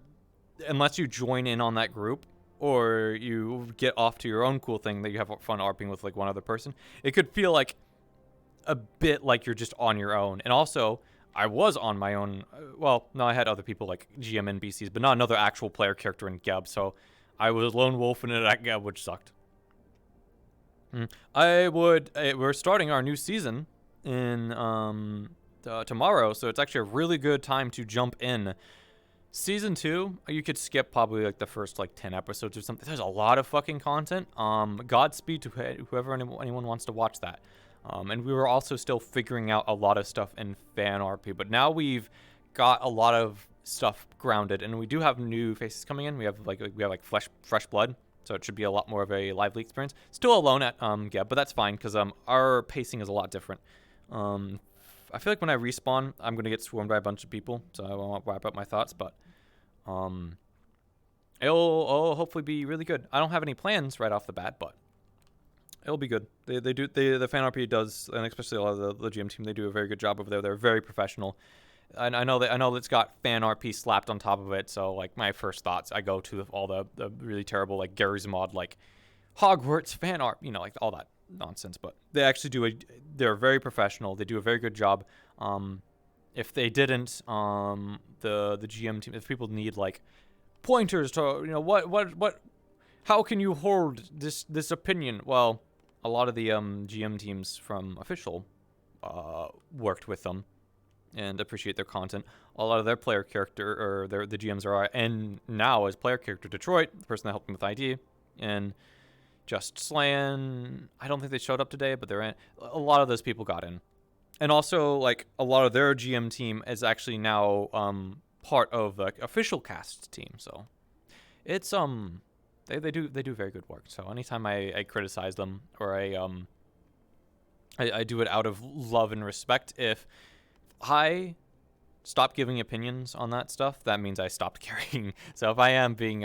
A: unless you join in on that group or you get off to your own cool thing that you have fun RPing with like one other person, it could feel like a bit like you're just on your own. And also, I was on my own. Well, no, I had other people like GM NPCs, but not another actual player character in Geb. So I was lone wolfing it at Geb, which sucked. We're starting our new season in tomorrow, so it's actually a really good time to jump in. Season 2, you could skip probably like the first like 10 episodes or something. There's a lot of fucking content. Godspeed to whoever anyone wants to watch that. And we were also still figuring out a lot of stuff in fan RP, but now we've got a lot of stuff grounded, and we do have new faces coming in. We have like fresh blood, so it should be a lot more of a lively experience. Still alone at Geb, but that's fine because our pacing is a lot different. I feel like when I respawn, I'm gonna get swarmed by a bunch of people, so I won't wrap up my thoughts, but it'll hopefully be really good. I don't have any plans right off the bat, but it'll be good. The fan RP does, and especially a lot of the GM team, they do a very good job over there. They're very professional. And I know that it's got fan RP slapped on top of it, so like my first thoughts, I go to all the really terrible like Garry's Mod like Hogwarts fan art, like all that nonsense. But they actually they're very professional. They do a very good job. If they didn't, the GM team, if people need like pointers to how can you hold this opinion? Well, a lot of the GM teams from Official worked with them and appreciate their content. A lot of their player character, or the GMs are, and now as player character Detroit, the person that helped me with ID, and Just Slan, I don't think they showed up today, but they're in. A lot of those people got in. And also, like, a lot of their GM team is actually now part of the Official cast team, so it's they do very good work. So anytime I criticize them, or I do it out of love and respect. If I stop giving opinions on that stuff, that means I stopped caring. So if I am being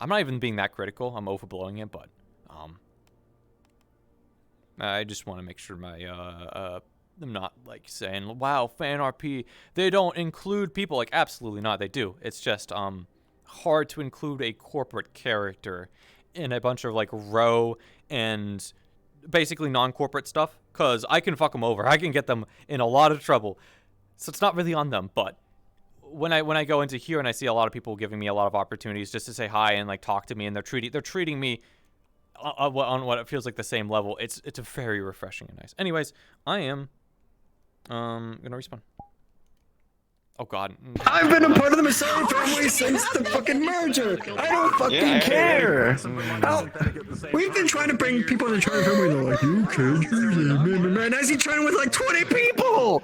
A: I'm not even being that critical. I'm overblowing it, but I just want to make sure I'm not like saying, wow, fan RP, they don't include people. Like, absolutely not, they do. It's just hard to include a corporate character in a bunch of like row and basically non-corporate stuff, because I can fuck them over. I can get them in a lot of trouble. So it's not really on them, but when I go into here and I see a lot of people giving me a lot of opportunities just to say hi and like talk to me, and they're treating me on what it feels like the same level, it's a very refreshing and nice. Anyways, I am gonna respawn. Oh god.
C: I've been a part of the Masari family since the fucking merger. I don't fucking care. We've been trying to bring people in the Charter family. They're like, you kid, and I see trying with like 20 people.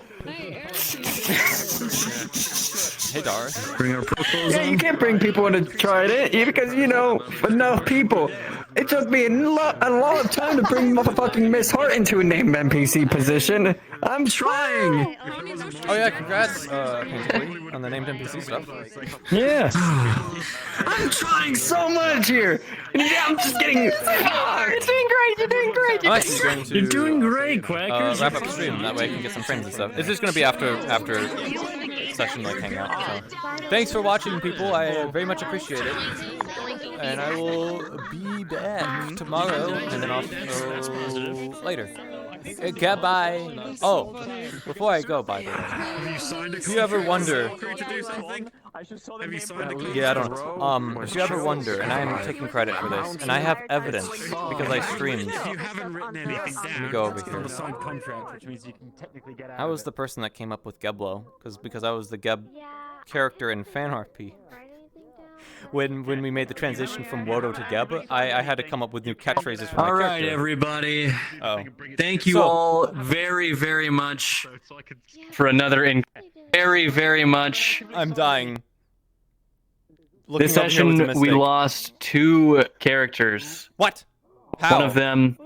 A: Hey, Dar.
C: Bring our proposals. Yeah, you can't bring people into Trident because enough people. It took me a lot of time to bring motherfucking Miss Hart into a named NPC position. I'm trying.
A: Oh yeah, congrats, on the named NPC stuff.
C: Yeah. I'm trying so much here. Yeah, I'm just getting. You're doing great. You're doing great.
A: You're
C: doing great, Quackers.
A: Wrap up the stream. That way I can get some friends and stuff. It's just gonna be after session like hangout. So thanks for watching, people. I very much appreciate it. And I will be back tomorrow, and then also later. Goodbye. Oh, before I go, by the way, if you ever wonder, yeah, I don't know. If you ever wonder, and I am taking credit for this, and I have evidence because I streamed. Let me go over here. I was the person that came up with Geblo, because I was the Geb character in fan RP. when we made the transition from Wodo to Geb, I had to come up with new catchphrases for my
C: All right,
A: character.
C: everybody.
A: Oh.
C: Thank you
A: So-
C: all very, very much for another very much.
A: I'm dying. Looking
C: This
A: over here was a
C: session, we
A: mistake.
C: lost 2 characters.
A: What? How?
C: One of them.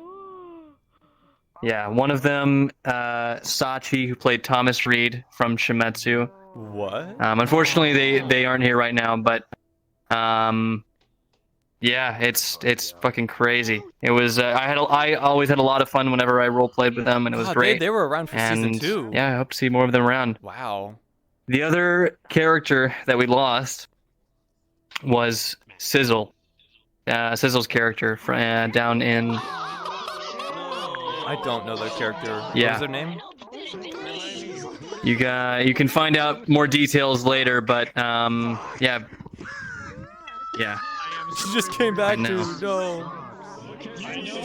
C: Yeah, one of them, Sachi, who played Thomas Reed from Shimetsu.
A: What?
C: Unfortunately, they aren't here right now, but yeah, it's fucking crazy. It was I always had a lot of fun whenever I role played with them, and it was
A: God,
C: great.
A: They were around for season
C: And,
A: 2.
C: Yeah, I hope to see more of them around.
A: Wow.
C: The other character that we lost was Sizzle. Sizzle's character down in.
A: I don't know their character.
C: Yeah.
A: What was their name?
C: You can find out more details later, but yeah.
A: She just came back to no.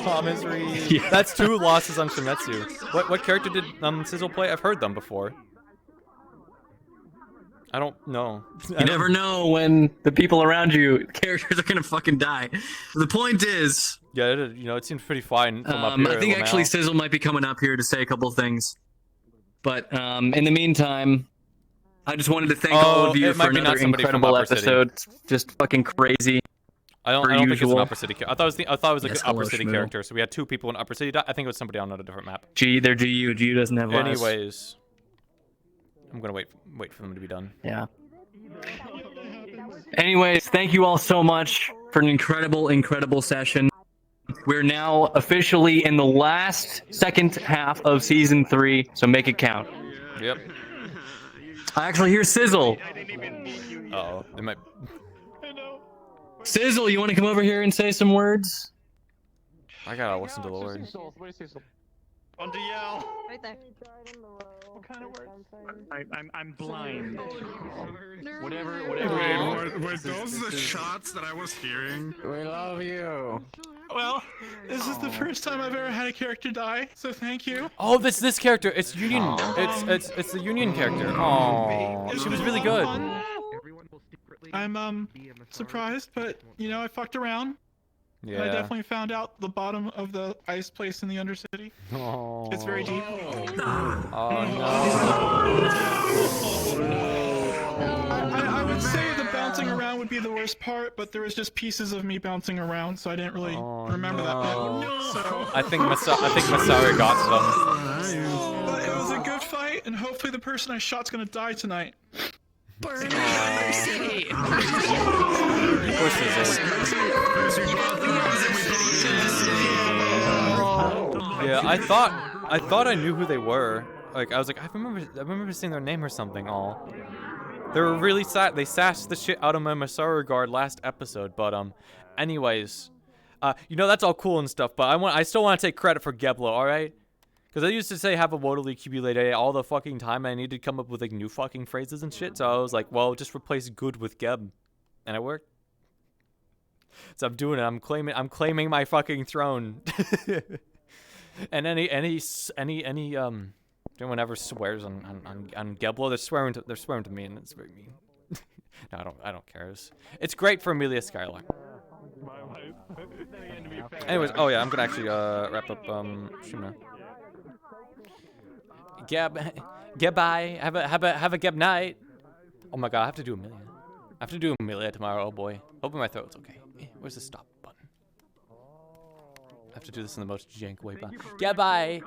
A: Thomas Reed. Yeah. That's 2 losses on Shimetsu. What character did Sizzle play? I've heard them before. I don't know.
C: You never know when the people around you, characters are gonna fucking die. The point is,
A: Yeah, it seems pretty fine from up here.
C: I think actually Sizzle might be coming up here to say a couple of things. But in the meantime, I just wanted to thank all of you
A: it might
C: for
A: be not
C: another
A: somebody from
C: incredible
A: Upper City.
C: episode. It's just fucking crazy.
A: I don't
C: per
A: think it's an
C: usual.
A: Upper City character. I thought it was like
C: Yes,
A: an Upper
C: hello,
A: City
C: Shmoo.
A: character. So we had 2 people in Upper City. I think it was somebody on a different map.
C: They're GU. GU doesn't have last.
A: Anyways, I'm gonna wait for them to be done.
C: Yeah. Anyways, thank you all so much for an incredible session. We're now officially in the second half of season 3, so make it count.
A: Yep.
C: I actually hear Sizzle.
A: Uh-oh. It might.
C: Sizzle, you want to come over here and say some words?
A: I gotta listen to the Lord.
J: On DL.
S: Right there.
J: What kind of words? I'm blind. Whatever.
F: Were those the shots that I was hearing?
P: We love you.
J: Well, this is the first time I've ever had a character die, so thank you.
A: Oh, this character. It's Union. It's the Union character. Oh, she was really good.
J: I'm surprised, but I fucked around.
A: Yeah.
J: I definitely found out the bottom of the ice place in the Undercity.
A: Oh.
J: It's very deep.
A: Oh
J: I would say the bouncing around would be the worst part, but there was just pieces of me bouncing around, so I didn't really remember that bit. So.
A: I think Masaru got some.
J: But it was a good fight, and hopefully the person I shot's gonna die tonight.
S: Burn Undercity.
A: Yeah, I thought I knew who they were. Like I was like, I remember seeing their name or something. They were really sad. They sassed the shit out of my Masaru guard last episode. But anyways, that's all cool and stuff. But I still want to take credit for Geblo, all right? Because I used to say have a Wodo accumulator all the fucking time, and I needed to come up with like new fucking phrases and shit. So I was like, well, just replace good with Geb, and it worked. So I'm doing it. I'm claiming my fucking throne. And anyone ever swears on Geblo, they're swearing to me, and it's very mean. No, I don't care. It's great for Amelia Skylar. Anyways, oh yeah, I'm gonna actually wrap up Shuna. Geb bye. Have a Geb night. Oh my god, I have to do Amelia. I have to do Amelia tomorrow. Oh boy. Hoping my throat's okay. Where's the stop button? I have to do this in the most jank way. Geb bye.